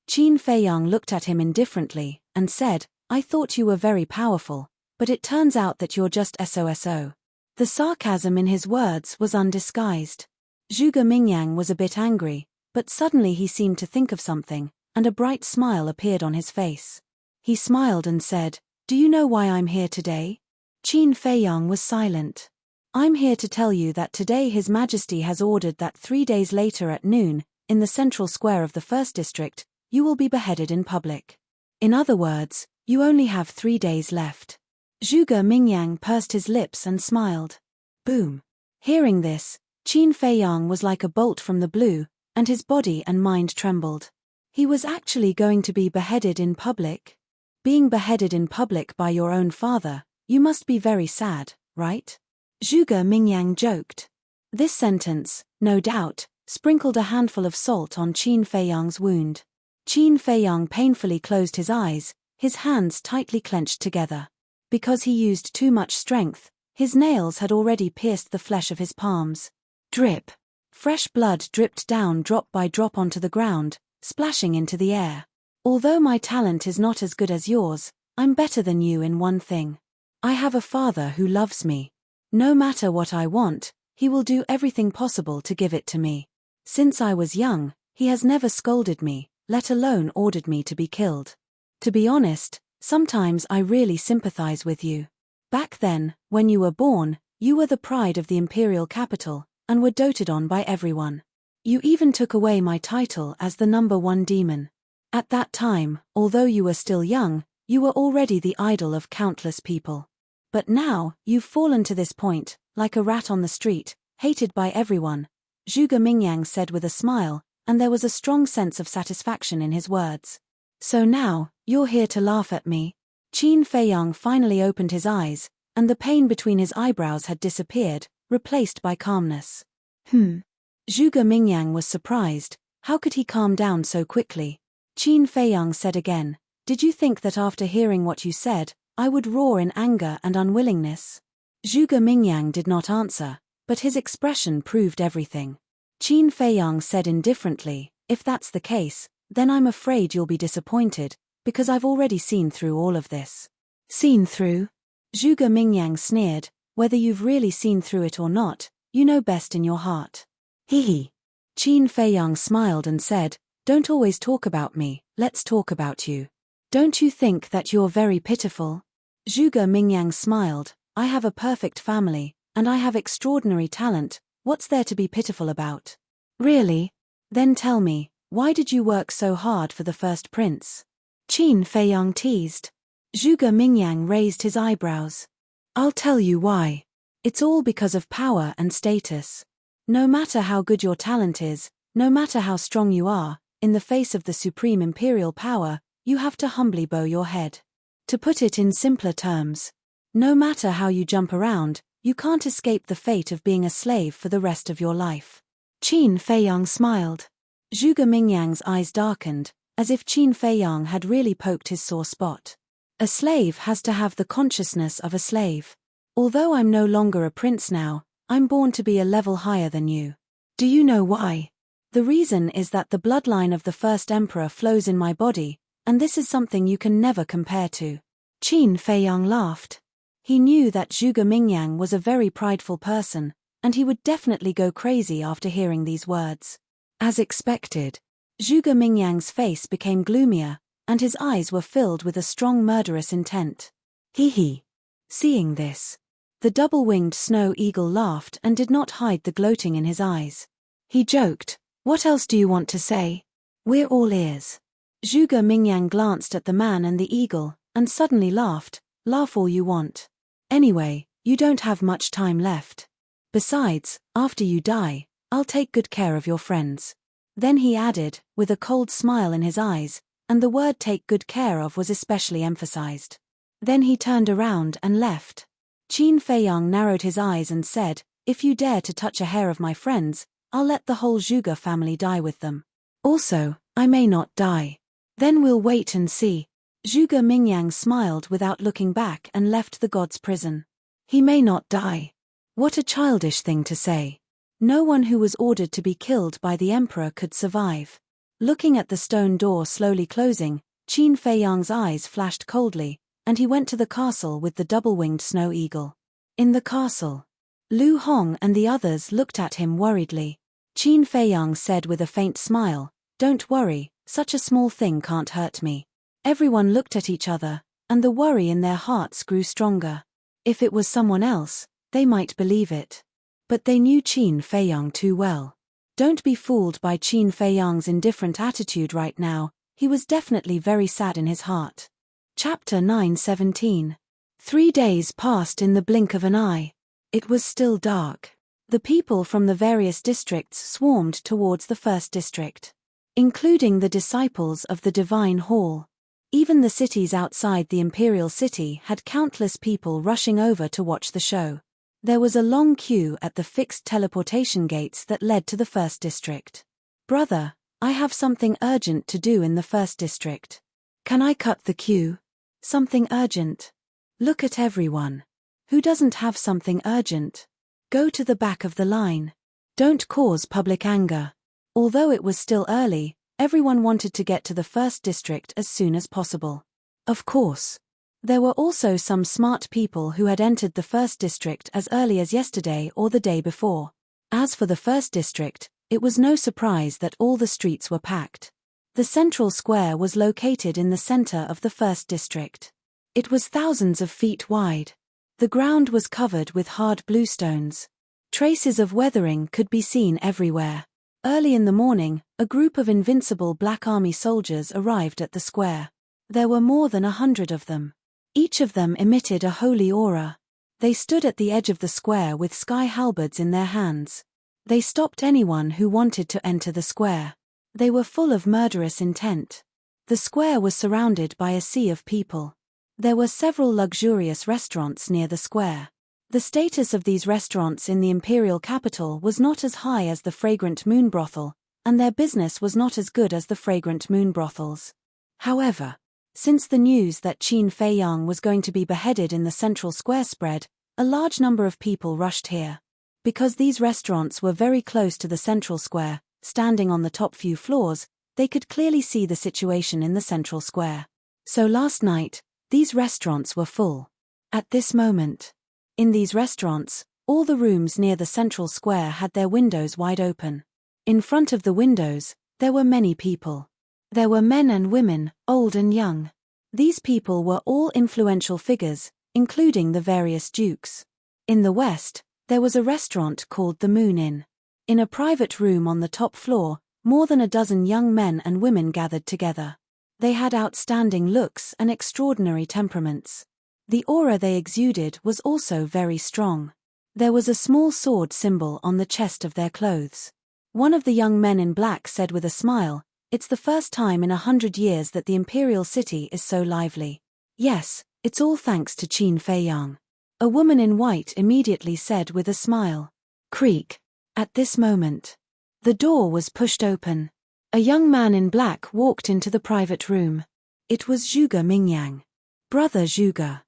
Qin Feiyang looked at him indifferently, and said, "I thought you were very powerful, but it turns out that you're just SOSO. The sarcasm in his words was undisguised. Zhuge Mingyang was a bit angry, but suddenly he seemed to think of something, and a bright smile appeared on his face. He smiled and said, "Do you know why I'm here today?" Qin Feiyang was silent. "I'm here to tell you that today His Majesty has ordered that 3 days later at noon, in the central square of the First District, you will be beheaded in public. In other words, you only have 3 days left." Zhuge Mingyang pursed his lips and smiled. Boom. Hearing this, Qin Feiyang was like a bolt from the blue, and his body and mind trembled. He was actually going to be beheaded in public? Being beheaded in public by your own father, you must be very sad, right? Zhuge Mingyang joked. This sentence, no doubt, sprinkled a handful of salt on Qin Feiyang's wound. Qin Feiyang painfully closed his eyes, his hands tightly clenched together. Because he used too much strength, his nails had already pierced the flesh of his palms. Drip. Fresh blood dripped down drop by drop onto the ground, splashing into the air. Although my talent is not as good as yours, I'm better than you in one thing. I have a father who loves me. No matter what I want, he will do everything possible to give it to me. Since I was young, he has never scolded me, let alone ordered me to be killed. To be honest, sometimes I really sympathize with you. Back then, when you were born, you were the pride of the imperial capital, and were doted on by everyone. You even took away my title as the #1 demon. At that time, although you were still young, you were already the idol of countless people. But now, you've fallen to this point, like a rat on the street, hated by everyone, Zhuge Mingyang said with a smile, and there was a strong sense of satisfaction in his words. So now, you're here to laugh at me? Qin Feiyang finally opened his eyes, and the pain between his eyebrows had disappeared, replaced by calmness. Zhuge Mingyang was surprised. How could he calm down so quickly? Qin Feiyang said again, "Did you think that after hearing what you said, I would roar in anger and unwillingness?" Zhuge Mingyang did not answer, but his expression proved everything. Qin Feiyang said indifferently, "If that's the case, then I'm afraid you'll be disappointed, because I've already seen through all of this." Seen through? Zhuge Mingyang sneered, whether you've really seen through it or not, you know best in your heart. Hee. Qin Feiyang smiled and said, don't always talk about me, let's talk about you. Don't you think that you're very pitiful? Zhuge Mingyang smiled, I have a perfect family, and I have extraordinary talent, what's there to be pitiful about? Really? Then tell me, why did you work so hard for the first prince? Qin Feiyang teased. Zhuge Mingyang raised his eyebrows. I'll tell you why. It's all because of power and status. No matter how good your talent is, no matter how strong you are, in the face of the supreme imperial power, you have to humbly bow your head. To put it in simpler terms, no matter how you jump around, you can't escape the fate of being a slave for the rest of your life. Qin Feiyang smiled. Zhuge Mingyang's eyes darkened, as if Qin Feiyang had really poked his sore spot. A slave has to have the consciousness of a slave. Although I'm no longer a prince now, I'm born to be a level higher than you. Do you know why? The reason is that the bloodline of the first emperor flows in my body, and this is something you can never compare to. Qin Feiyang laughed. He knew that Zhuge Mingyang was a very prideful person, and he would definitely go crazy after hearing these words. As expected, Zhuge Mingyang's face became gloomier, and his eyes were filled with a strong murderous intent. Hee. Seeing this, the double-winged snow eagle laughed and did not hide the gloating in his eyes. He joked, what else do you want to say? We're all ears. Zhuge Mingyang glanced at the man and the eagle, and suddenly laughed, laugh all you want. Anyway, you don't have much time left. Besides, after you die, I'll take good care of your friends. Then he added, with a cold smile in his eyes, and the word take good care of was especially emphasized. Then he turned around and left. Qin Feiyang narrowed his eyes and said, if you dare to touch a hair of my friends, I'll let the whole Zhuge family die with them. Also, I may not die. Then we'll wait and see. Zhuge Mingyang smiled without looking back and left the god's prison. He may not die. What a childish thing to say. No one who was ordered to be killed by the emperor could survive. Looking at the stone door slowly closing, Qin Feiyang's eyes flashed coldly, and he went to the castle with the double-winged snow eagle. In the castle, Lu Hong and the others looked at him worriedly. Qin Feiyang said with a faint smile, don't worry, such a small thing can't hurt me. Everyone looked at each other, and the worry in their hearts grew stronger. If it was someone else, they might believe it. But they knew Qin Feiyang too well. Don't be fooled by Qin Feiyang's indifferent attitude right now, he was definitely very sad in his heart. Chapter 9:17. 3 days passed in the blink of an eye. It was still dark. The people from the various districts swarmed towards the first district, including the disciples of the Divine Hall. Even the cities outside the Imperial City had countless people rushing over to watch the show. There was a long queue at the fixed teleportation gates that led to the first district. Brother, I have something urgent to do in the first district. Can I cut the queue? Something urgent? Look at everyone. Who doesn't have something urgent? Go to the back of the line. Don't cause public anger. Although it was still early, everyone wanted to get to the first district as soon as possible. Of course. There were also some smart people who had entered the first district as early as yesterday or the day before. As for the first district, it was no surprise that all the streets were packed. The central square was located in the center of the first district. It was thousands of feet wide. The ground was covered with hard bluestones. Traces of weathering could be seen everywhere. Early in the morning, a group of invincible Black Army soldiers arrived at the square. There were more than 100 of them. Each of them emitted a holy aura. They stood at the edge of the square with sky halberds in their hands. They stopped anyone who wanted to enter the square. They were full of murderous intent. The square was surrounded by a sea of people. There were several luxurious restaurants near the square. The status of these restaurants in the imperial capital was not as high as the Fragrant Moon Brothel, and their business was not as good as the Fragrant Moon Brothels. However, since the news that Qin Feiyang was going to be beheaded in the central square spread, a large number of people rushed here. Because these restaurants were very close to the central square, standing on the top few floors, they could clearly see the situation in the central square. So last night, these restaurants were full. At this moment, in these restaurants, all the rooms near the central square had their windows wide open. In front of the windows, there were many people. There were men and women, old and young. These people were all influential figures, including the various dukes. In the west, there was a restaurant called the Moon Inn. In a private room on the top floor, more than a dozen young men and women gathered together. They had outstanding looks and extraordinary temperaments. The aura they exuded was also very strong. There was a small sword symbol on the chest of their clothes. One of the young men in black said with a smile, "It's the first time in 100 years that the imperial city is so lively." "Yes, it's all thanks to Qin Feiyang." A woman in white immediately said with a smile. Creak. At this moment, the door was pushed open. A young man in black walked into the private room. It was Zhuge Mingyang. "Brother Zhuge."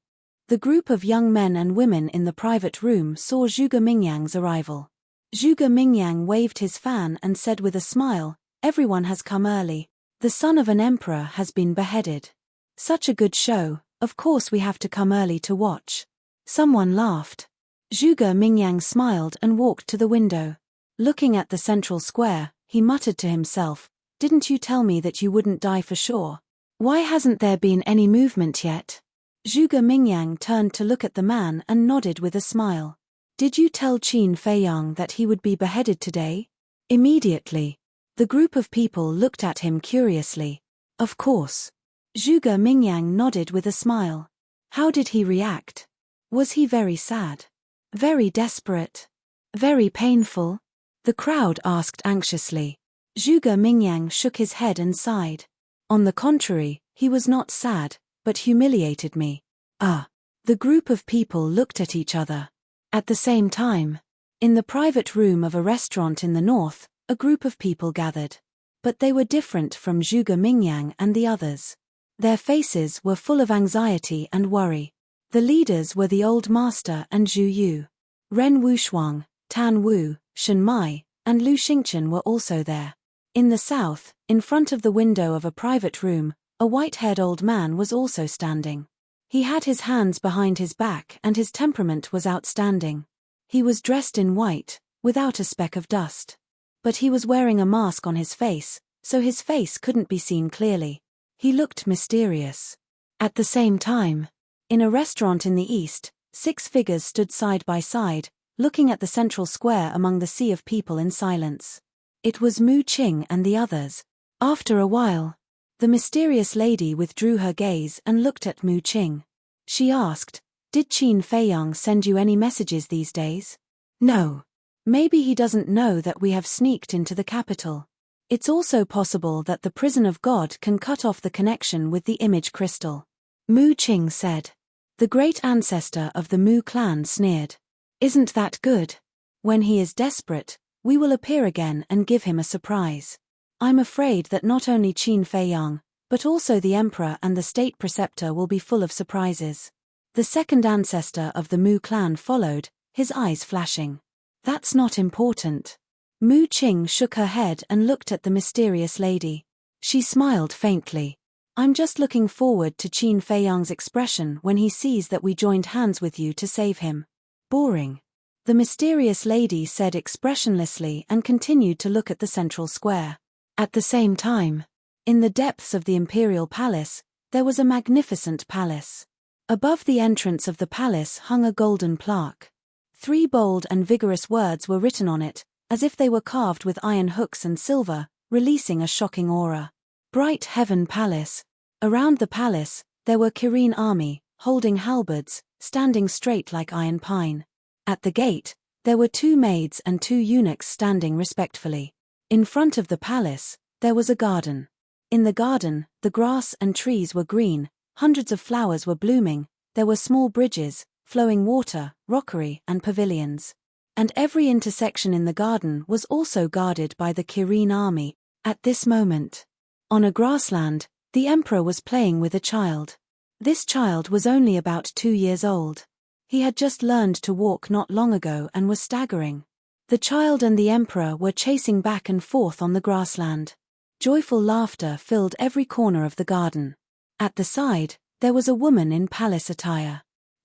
The group of young men and women in the private room saw Zhuge Mingyang's arrival. Zhuge Mingyang waved his fan and said with a smile, "Everyone has come early. The son of an emperor has been beheaded. Such a good show, of course we have to come early to watch." Someone laughed. Zhuge Mingyang smiled and walked to the window. Looking at the central square, he muttered to himself, "Didn't you tell me that you wouldn't die for sure? Why hasn't there been any movement yet?" Zhuge Mingyang turned to look at the man and nodded with a smile. "Did you tell Qin Feiyang that he would be beheaded today?" Immediately, the group of people looked at him curiously. "Of course." Zhuge Mingyang nodded with a smile. "How did he react? Was he very sad? Very desperate? Very painful?" The crowd asked anxiously. Zhuge Mingyang shook his head and sighed. "On the contrary, he was not sad, but humiliated me." "Ah." The group of people looked at each other. At the same time, in the private room of a restaurant in the north, a group of people gathered. But they were different from Zhuge Mingyang and the others. Their faces were full of anxiety and worry. The leaders were the Old Master and Zhu Yu. Ren Wushuang, Tan Wu, Shen Mai, and Lu Xingchen were also there. In the south, in front of the window of a private room, a white-haired old man was also standing. He had his hands behind his back and his temperament was outstanding. He was dressed in white, without a speck of dust. But he was wearing a mask on his face, so his face couldn't be seen clearly. He looked mysterious. At the same time, in a restaurant in the east, 6 figures stood side by side, looking at the central square among the sea of people in silence. It was Mu Qing and the others. After a while, the mysterious lady withdrew her gaze and looked at Mu Qing. She asked, "Did Qin Feiyang send you any messages these days?" "No. Maybe he doesn't know that we have sneaked into the capital. It's also possible that the prison of God can cut off the connection with the image crystal." Mu Qing said. The great ancestor of the Mu clan sneered. "Isn't that good? When he is desperate, we will appear again and give him a surprise. I'm afraid that not only Qin Feiyang, but also the emperor and the state preceptor will be full of surprises." The second ancestor of the Mu clan followed, his eyes flashing. "That's not important." Mu Qing shook her head and looked at the mysterious lady. She smiled faintly. "I'm just looking forward to Qin Feiyang's expression when he sees that we joined hands with you to save him." "Boring." The mysterious lady said expressionlessly and continued to look at the central square. At the same time, in the depths of the imperial palace, there was a magnificent palace. Above the entrance of the palace hung a golden plaque. 3 bold and vigorous words were written on it, as if they were carved with iron hooks and silver, releasing a shocking aura. Bright Heaven Palace. Around the palace, there were Kirin army, holding halberds, standing straight like iron pine. At the gate, there were 2 maids and 2 eunuchs standing respectfully. In front of the palace, there was a garden. In the garden, the grass and trees were green, hundreds of flowers were blooming, there were small bridges, flowing water, rockery, and pavilions. And every intersection in the garden was also guarded by the Kirin army. At this moment, on a grassland, the emperor was playing with a child. This child was only about 2 years old. He had just learned to walk not long ago and was staggering. The child and the emperor were chasing back and forth on the grassland. Joyful laughter filled every corner of the garden. At the side, there was a woman in palace attire.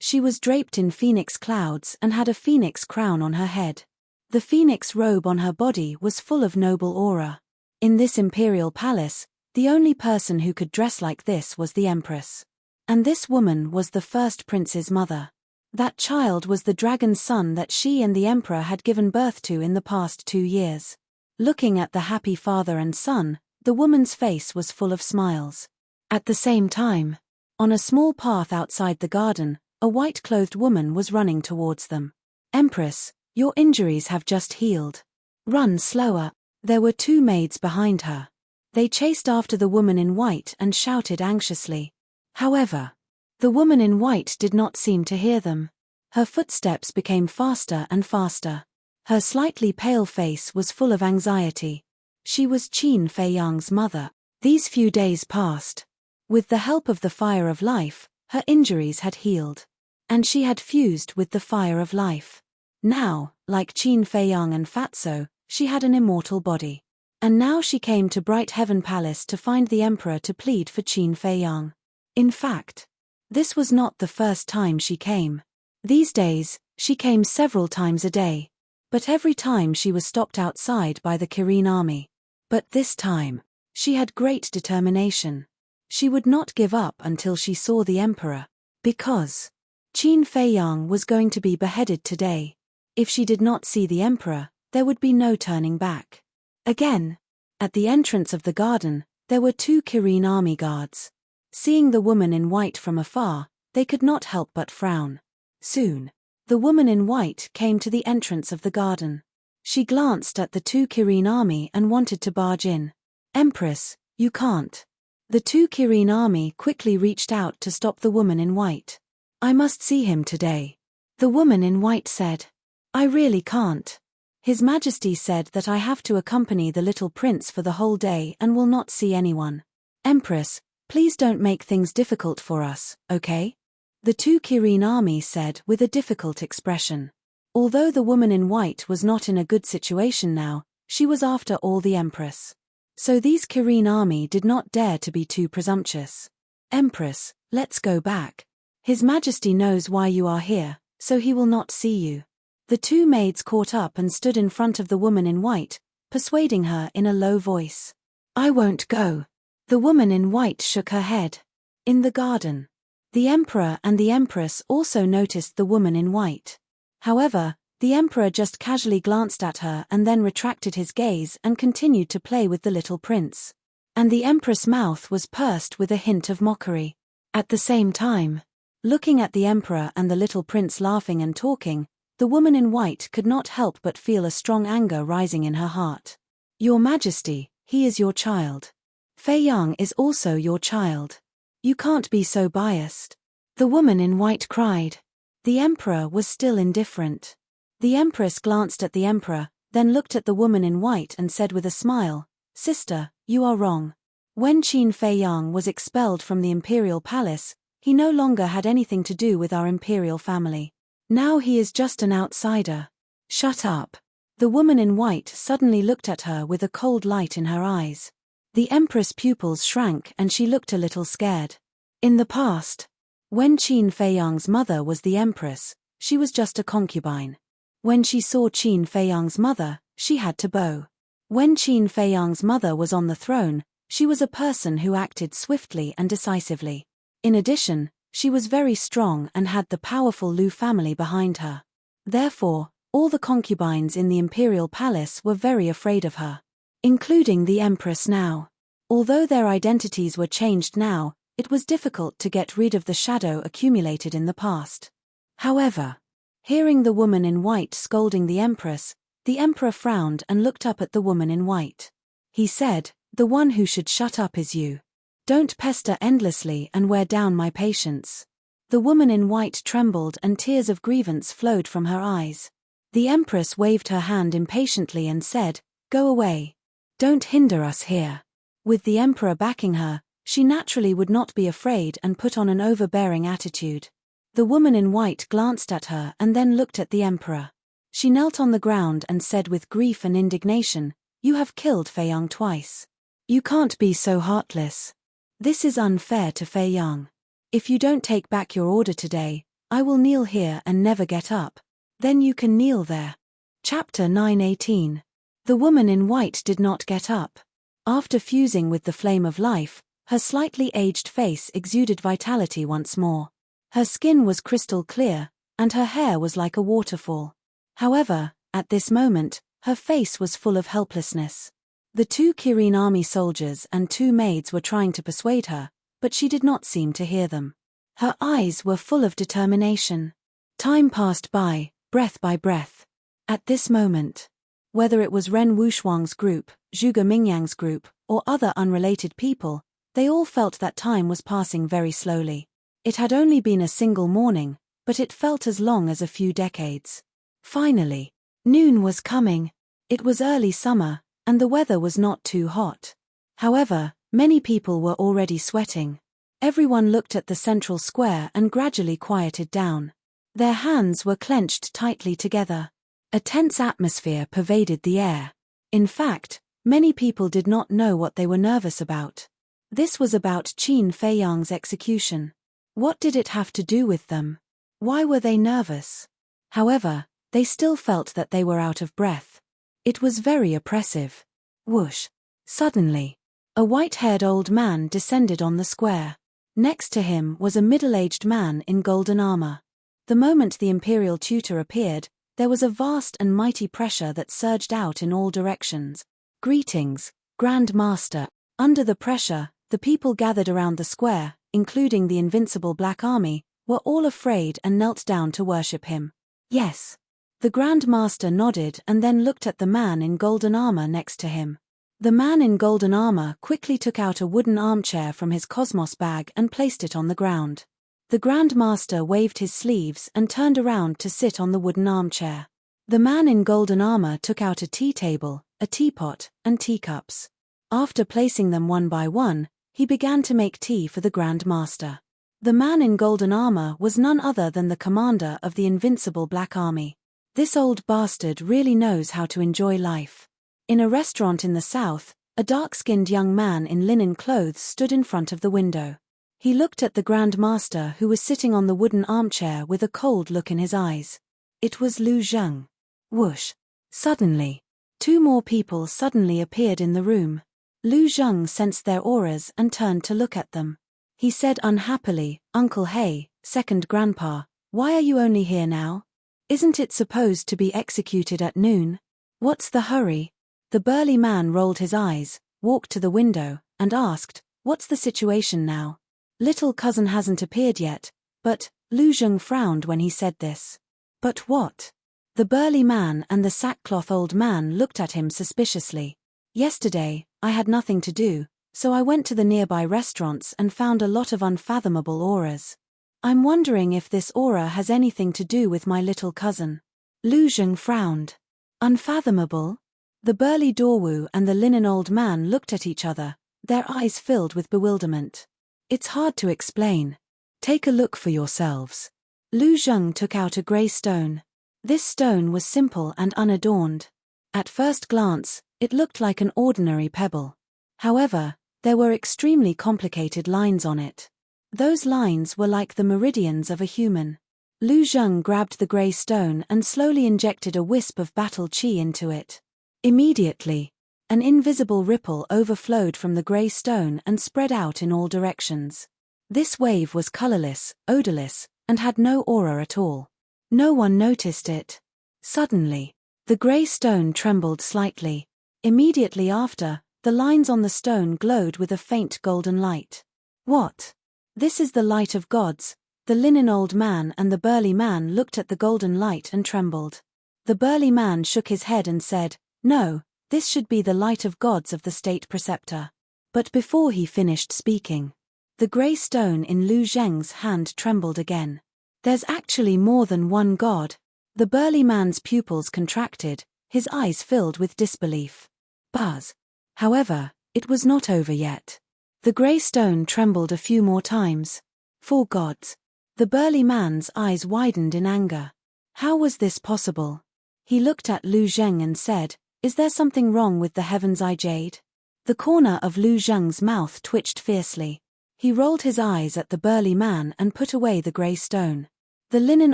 She was draped in phoenix clouds and had a phoenix crown on her head. The phoenix robe on her body was full of noble aura. In this imperial palace, the only person who could dress like this was the Empress. And this woman was the first prince's mother. That child was the dragon's son that she and the emperor had given birth to in the past 2 years. Looking at the happy father and son, the woman's face was full of smiles. At the same time, on a small path outside the garden, a white-clothed woman was running towards them. "Empress, your injuries have just healed. Run slower." There were 2 maids behind her. They chased after the woman in white and shouted anxiously. However, the woman in white did not seem to hear them. Her footsteps became faster and faster. Her slightly pale face was full of anxiety. She was Qin Feiyang's mother. These few days passed. With the help of the fire of life, her injuries had healed. And she had fused with the fire of life. Now, like Qin Feiyang and Fatso, she had an immortal body. And now she came to Bright Heaven Palace to find the emperor to plead for Qin Feiyang. In fact, this was not the first time she came. These days, she came several times a day. But every time she was stopped outside by the Kirin army. But this time, she had great determination. She would not give up until she saw the emperor. Because Qin Feiyang was going to be beheaded today. If she did not see the emperor, there would be no turning back. Again, at the entrance of the garden, there were 2 Kirin army guards. Seeing the woman in white from afar, they could not help but frown. Soon, the woman in white came to the entrance of the garden. She glanced at the 2 Kirin army and wanted to barge in. "Empress, you can't." The 2 Kirin army quickly reached out to stop the woman in white. "I must see him today." The woman in white said. "I really can't. His Majesty said that I have to accompany the little prince for the whole day and will not see anyone. Empress, please don't make things difficult for us, okay?" The 2 Kirin army said with a difficult expression. Although the woman in white was not in a good situation now, she was after all the empress. So these Kirin army did not dare to be too presumptuous. "Empress, let's go back. His Majesty knows why you are here, so he will not see you." The 2 maids caught up and stood in front of the woman in white, persuading her in a low voice. "I won't go." The woman in white shook her head. In the garden, the emperor and the empress also noticed the woman in white. However, the emperor just casually glanced at her and then retracted his gaze and continued to play with the little prince. And the empress' mouth was pursed with a hint of mockery. At the same time, looking at the emperor and the little prince laughing and talking, the woman in white could not help but feel a strong anger rising in her heart. "Your Majesty, he is your child. Feiyang is also your child. You can't be so biased." The woman in white cried. The emperor was still indifferent. The empress glanced at the emperor, then looked at the woman in white and said with a smile, "Sister, you are wrong. When Qin Feiyang was expelled from the imperial palace, he no longer had anything to do with our imperial family. Now he is just an outsider." "Shut up." The woman in white suddenly looked at her with a cold light in her eyes. The empress' pupils shrank and she looked a little scared. In the past, when Qin Feiyang's mother was the empress, she was just a concubine. When she saw Qin Feiyang's mother, she had to bow. When Qin Feiyang's mother was on the throne, she was a person who acted swiftly and decisively. In addition, she was very strong and had the powerful Lu family behind her. Therefore, all the concubines in the imperial palace were very afraid of her, including the empress now. Although their identities were changed now, it was difficult to get rid of the shadow accumulated in the past. However, hearing the woman in white scolding the empress, the emperor frowned and looked up at the woman in white. He said, "The one who should shut up is you. Don't pester endlessly and wear down my patience." The woman in white trembled and tears of grievance flowed from her eyes. The empress waved her hand impatiently and said, "Go away. Don't hinder us here." With the emperor backing her, she naturally would not be afraid and put on an overbearing attitude. The woman in white glanced at her and then looked at the emperor. She knelt on the ground and said with grief and indignation, "You have killed Feiyang twice. You can't be so heartless. This is unfair to Feiyang. If you don't take back your order today, I will kneel here and never get up. Then you can kneel there. Chapter 9:18. The woman in white did not get up. After fusing with the flame of life, her slightly aged face exuded vitality once more. Her skin was crystal clear, and her hair was like a waterfall. However, at this moment, her face was full of helplessness. The 2 Kirin army soldiers and 2 maids were trying to persuade her, but she did not seem to hear them. Her eyes were full of determination. Time passed by, breath by breath. At this moment, whether it was Ren Wushuang's group, Zhuge Mingyang's group, or other unrelated people, they all felt that time was passing very slowly. It had only been a single morning, but it felt as long as a few decades. Finally, noon was coming. It was early summer, and the weather was not too hot. However, many people were already sweating. Everyone looked at the central square and gradually quieted down. Their hands were clenched tightly together. A tense atmosphere pervaded the air. In fact, many people did not know what they were nervous about. This was about Qin Feiyang's execution. What did it have to do with them? Why were they nervous? However, they still felt that they were out of breath. It was very oppressive. Whoosh! Suddenly, a white-haired old man descended on the square. Next to him was a middle-aged man in golden armor. The moment the imperial tutor appeared, there was a vast and mighty pressure that surged out in all directions. Greetings, Grand Master. Under the pressure, the people gathered around the square, including the invincible Black Army, were all afraid and knelt down to worship him. Yes. The Grand Master nodded and then looked at the man in golden armor next to him. The man in golden armor quickly took out a wooden armchair from his cosmos bag and placed it on the ground. The Grand Master waved his sleeves and turned around to sit on the wooden armchair. The man in golden armor took out a tea table, a teapot, and teacups. After placing them one by one, he began to make tea for the Grand Master. The man in golden armor was none other than the commander of the invincible Black Army. This old bastard really knows how to enjoy life. In a restaurant in the south, a dark-skinned young man in linen clothes stood in front of the window. He looked at the Grand Master who was sitting on the wooden armchair with a cold look in his eyes. It was Lu Zheng. Whoosh! Suddenly, 2 more people suddenly appeared in the room. Lu Zheng sensed their auras and turned to look at them. He said unhappily, "Uncle Hey, second grandpa, why are you only here now? Isn't it supposed to be executed at noon? What's the hurry?" The burly man rolled his eyes, walked to the window, and asked, "What's the situation now? Little cousin hasn't appeared yet," but Lu Zheng frowned when he said this. "But what?" The burly man and the sackcloth old man looked at him suspiciously. "Yesterday, I had nothing to do, so I went to the nearby restaurants and found a lot of unfathomable auras. I'm wondering if this aura has anything to do with my little cousin." Lu Zheng frowned. "Unfathomable?" The burly Dorwu and the linen old man looked at each other, their eyes filled with bewilderment. "It's hard to explain. Take a look for yourselves." Lu Zheng took out a grey stone. This stone was simple and unadorned. At first glance, it looked like an ordinary pebble. However, there were extremely complicated lines on it. Those lines were like the meridians of a human. Lu Zheng grabbed the grey stone and slowly injected a wisp of battle qi into it. Immediately, an invisible ripple overflowed from the grey stone and spread out in all directions. This wave was colorless, odorless, and had no aura at all. No one noticed it. Suddenly, the grey stone trembled slightly. Immediately after, the lines on the stone glowed with a faint golden light. "What? This is the light of gods." The linen old man and the burly man looked at the golden light and trembled. The burly man shook his head and said, "No, this should be the light of gods of the state preceptor." But before he finished speaking, the grey stone in Lu Zheng's hand trembled again. "There's actually more than one god." The burly man's pupils contracted, his eyes filled with disbelief. Buzz. However, it was not over yet. The grey stone trembled a few more times. 4 gods. The burly man's eyes widened in anger. How was this possible? He looked at Lu Zheng and said, "Is there something wrong with the Heaven's Eye Jade?" The corner of Lu Zheng's mouth twitched fiercely. He rolled his eyes at the burly man and put away the grey stone. The linen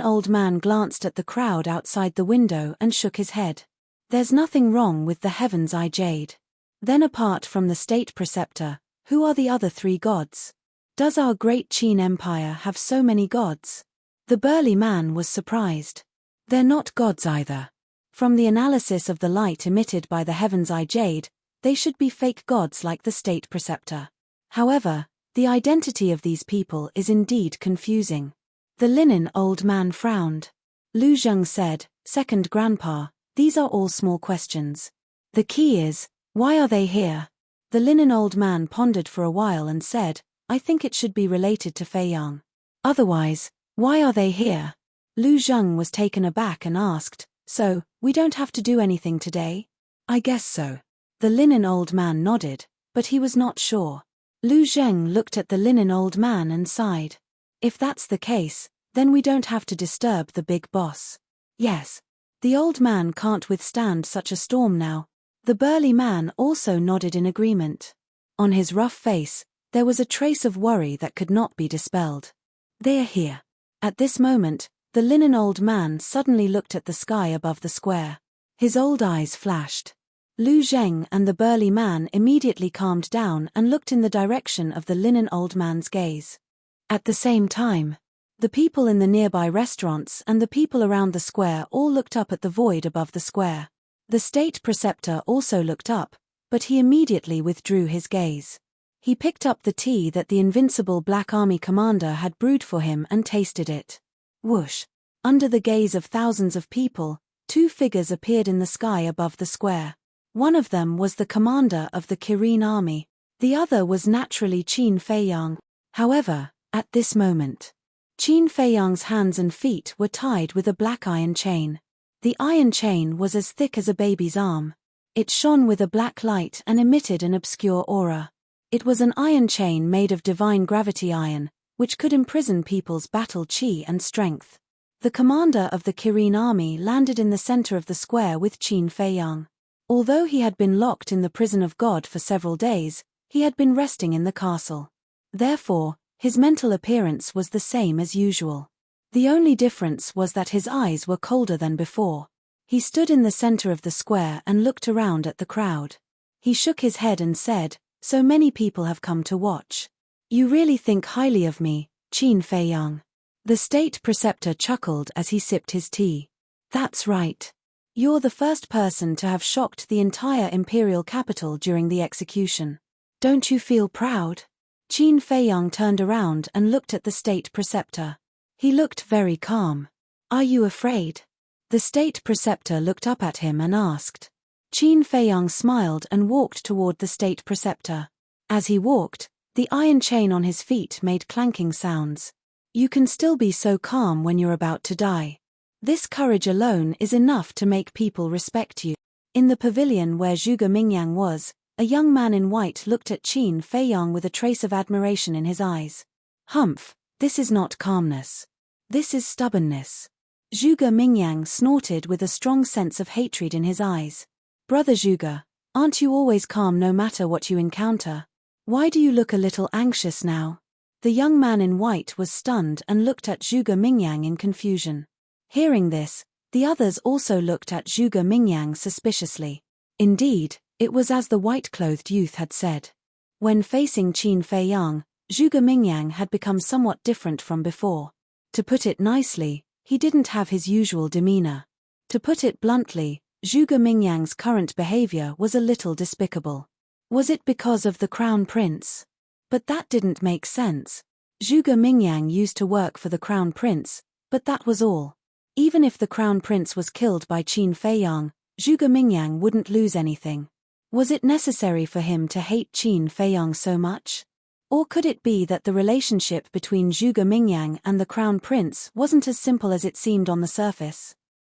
old man glanced at the crowd outside the window and shook his head. There's nothing wrong with the heavens, I jade. Then apart from the state preceptor, who are the other three gods? Does our great Qin empire have so many gods? The burly man was surprised. They're not gods either. From the analysis of the light emitted by the heavens, I jade, they should be fake gods like the state preceptor. However, the identity of these people is indeed confusing. The linen old man frowned. Lu Zheng said, "Second grandpa, these are all small questions. The key is, why are they here?" The linen old man pondered for a while and said, "I think it should be related to Fei Yang. Otherwise, why are they here?" Lu Zheng was taken aback and asked, "So, we don't have to do anything today?" "I guess so." The linen old man nodded, but he was not sure. Lu Zheng looked at the linen old man and sighed. "If that's the case, then we don't have to disturb the big boss." "Yes. The old man can't withstand such a storm now." The burly man also nodded in agreement. On his rough face, there was a trace of worry that could not be dispelled. "They are here." At this moment, the linen old man suddenly looked at the sky above the square. His old eyes flashed. Lu Zheng and the burly man immediately calmed down and looked in the direction of the linen old man's gaze. At the same time, the people in the nearby restaurants and the people around the square all looked up at the void above the square. The state preceptor also looked up, but he immediately withdrew his gaze. He picked up the tea that the invincible Black Army commander had brewed for him and tasted it. Whoosh! Under the gaze of thousands of people, two figures appeared in the sky above the square. One of them was the commander of the Kirin army. The other was naturally Qin Fei Yang. However, at this moment, Qin Fei Yang's hands and feet were tied with a black iron chain. The iron chain was as thick as a baby's arm. It shone with a black light and emitted an obscure aura. It was an iron chain made of divine gravity iron, which could imprison people's battle chi and strength. The commander of the Kirin army landed in the center of the square with Qin Fei Yang. Although he had been locked in the prison of God for several days, he had been resting in the castle. Therefore, his mental appearance was the same as usual. The only difference was that his eyes were colder than before. He stood in the center of the square and looked around at the crowd. He shook his head and said, "So many people have come to watch. You really think highly of me, Qin Fei Yang." The state preceptor chuckled as he sipped his tea. "That's right. You're the first person to have shocked the entire imperial capital during the execution. Don't you feel proud?" Qin Fei Yang turned around and looked at the state preceptor. He looked very calm. "Are you afraid?" The state preceptor looked up at him and asked. Qin Fei Yang smiled and walked toward the state preceptor. As he walked, the iron chain on his feet made clanking sounds. "You can still be so calm when you're about to die. This courage alone is enough to make people respect you." In the pavilion where Zhuge Mingyang was, a young man in white looked at Qin Fei Yang with a trace of admiration in his eyes. "Humph, this is not calmness. This is stubbornness." Zhuge Mingyang snorted with a strong sense of hatred in his eyes. "Brother Zhuge, aren't you always calm no matter what you encounter? Why do you look a little anxious now?" The young man in white was stunned and looked at Zhuge Mingyang in confusion. Hearing this, the others also looked at Zhuge Mingyang suspiciously. Indeed, it was as the white-clothed youth had said. When facing Qin Fei Yang, Zhuge Mingyang had become somewhat different from before. To put it nicely, he didn't have his usual demeanor. To put it bluntly, Zhuge Mingyang's current behavior was a little despicable. Was it because of the crown prince? But that didn't make sense. Zhuge Mingyang used to work for the crown prince, but that was all. Even if the crown prince was killed by Qin Fei Yang, Zhuge Mingyang wouldn't lose anything. Was it necessary for him to hate Qin Fei Yang so much? Or could it be that the relationship between Zhuge Mingyang and the crown prince wasn't as simple as it seemed on the surface?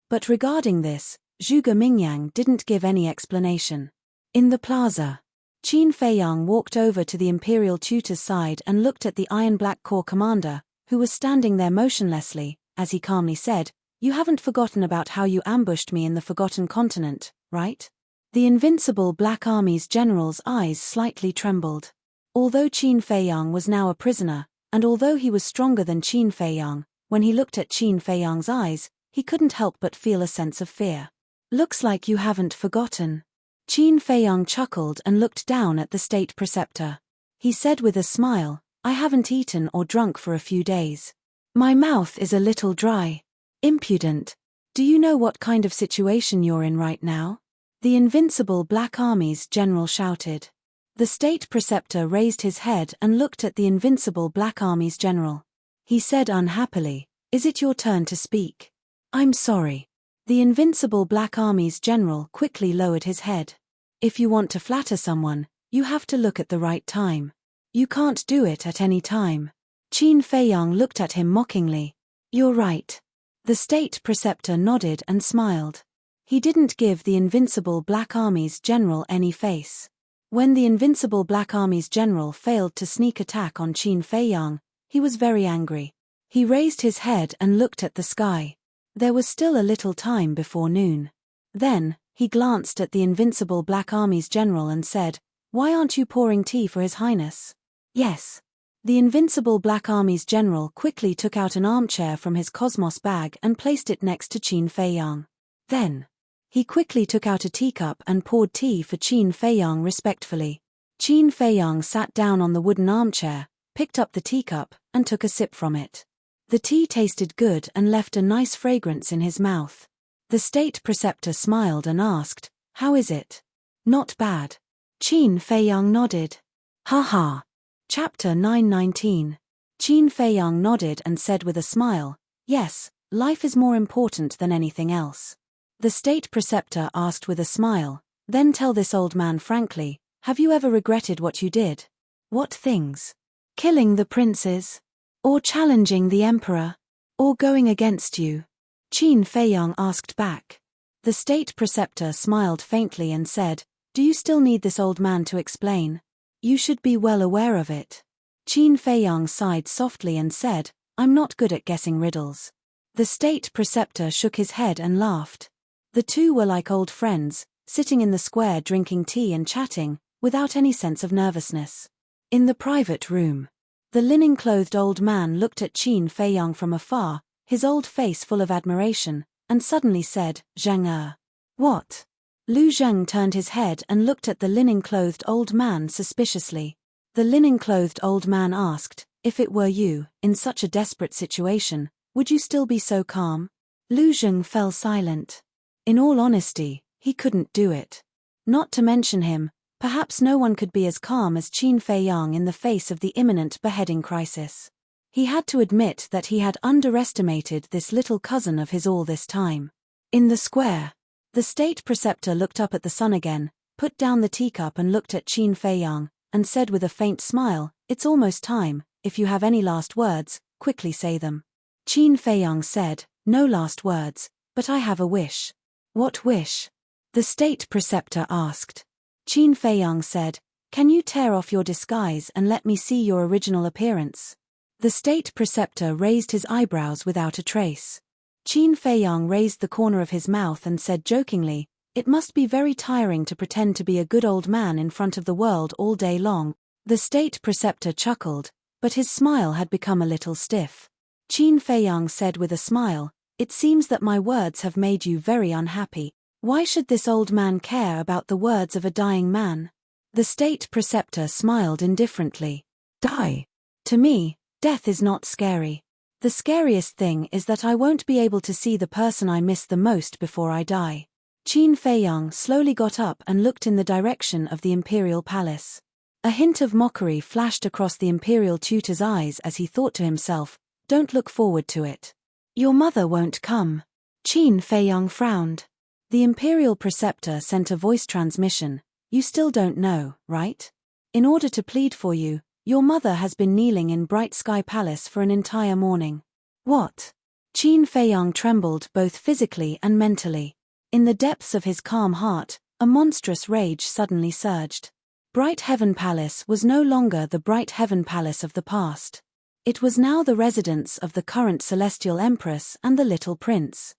But regarding this, Zhuge Mingyang didn't give any explanation. In the plaza, Qin Fei Yang walked over to the imperial tutor's side and looked at the Iron Black Corps commander, who was standing there motionlessly, as he calmly said, "You haven't forgotten about how you ambushed me in the Forgotten Continent, right?" The invincible Black Army's general's eyes slightly trembled. Although Qin Fei Yang was now a prisoner, and although he was stronger than Qin Fei Yang, When he looked at Qin Feiyang's eyes, he couldn't help but feel a sense of fear. "Looks like you haven't forgotten." Qin Feiyang chuckled and looked down at the state preceptor. He said with a smile, "I haven't eaten or drunk for a few days. My mouth is a little dry." "Impudent. Do you know what kind of situation you're in right now?" The invincible Black Army's general shouted. The state preceptor raised his head and looked at the invincible Black Army's general. He said unhappily, "Is it your turn to speak?" "I'm sorry." The invincible Black Army's general quickly lowered his head. "If you want to flatter someone, you have to look at the right time. You can't do it at any time." Qin Feiyang looked at him mockingly. "You're right." The state preceptor nodded and smiled. He didn't give the invincible Black Army's general any face. When the invincible Black Army's general failed to sneak attack on Qin Feiyang, he was very angry. He raised his head and looked at the sky. There was still a little time before noon. Then, he glanced at the invincible Black Army's general and said, "Why aren't you pouring tea for His Highness?" "Yes." The invincible Black Army's general quickly took out an armchair from his cosmos bag and placed it next to Qin Feiyang. Then, he quickly took out a teacup and poured tea for Qin Feiyang respectfully. Qin Feiyang sat down on the wooden armchair, picked up the teacup, and took a sip from it. The tea tasted good and left a nice fragrance in his mouth. The state preceptor smiled and asked, "How is it?" "Not bad." Qin Feiyang nodded. "Ha ha." Chapter 919. Qin Feiyang nodded and said with a smile, "Yes, life is more important than anything else." The state preceptor asked with a smile, "Then tell this old man frankly, have you ever regretted what you did?" "What things?" "Killing the princes? Or challenging the emperor? Or going against you?" Qin Feiyang asked back. The state preceptor smiled faintly and said, "Do you still need this old man to explain? You should be well aware of it." Qin Feiyang sighed softly and said, "I'm not good at guessing riddles." The state preceptor shook his head and laughed. The two were like old friends, sitting in the square drinking tea and chatting, without any sense of nervousness. In the private room, the linen-clothed old man looked at Qin Feiyang from afar, his old face full of admiration, and suddenly said, "Zheng." "What?" Lu Zheng turned his head and looked at the linen-clothed old man suspiciously. The linen-clothed old man asked, "If it were you, in such a desperate situation, would you still be so calm?" Lu Zheng fell silent. In all honesty, he couldn't do it. Not to mention him, perhaps no one could be as calm as Qin Feiyang in the face of the imminent beheading crisis. He had to admit that he had underestimated this little cousin of his all this time. In the square, the state preceptor looked up at the sun again, put down the teacup and looked at Qin Feiyang, and said with a faint smile, "It's almost time. If you have any last words, quickly say them." Qin Feiyang said, "No last words, but I have a wish." "What wish?" the state preceptor asked. Qin Feiyang said, "Can you tear off your disguise and let me see your original appearance?" The state preceptor raised his eyebrows without a trace. Qin Feiyang raised the corner of his mouth and said jokingly, "It must be very tiring to pretend to be a good old man in front of the world all day long." The state preceptor chuckled, but his smile had become a little stiff. Qin Feiyang said with a smile, "It seems that my words have made you very unhappy. Why should this old man care about the words of a dying man?" The state preceptor smiled indifferently. "Die. To me, death is not scary. The scariest thing is that I won't be able to see the person I miss the most before I die." Qin Feiyang slowly got up and looked in the direction of the imperial palace. A hint of mockery flashed across the imperial tutor's eyes as he thought to himself, "Don't look forward to it. Your mother won't come." Qin Feiyang frowned. The imperial preceptor sent a voice transmission, "You still don't know, right? In order to plead for you, your mother has been kneeling in Bright Sky Palace for an entire morning." "What?" Qin Feiyang trembled both physically and mentally. In the depths of his calm heart, a monstrous rage suddenly surged. Bright Heaven Palace was no longer the Bright Heaven Palace of the past. It was now the residence of the current Celestial Empress and the little prince.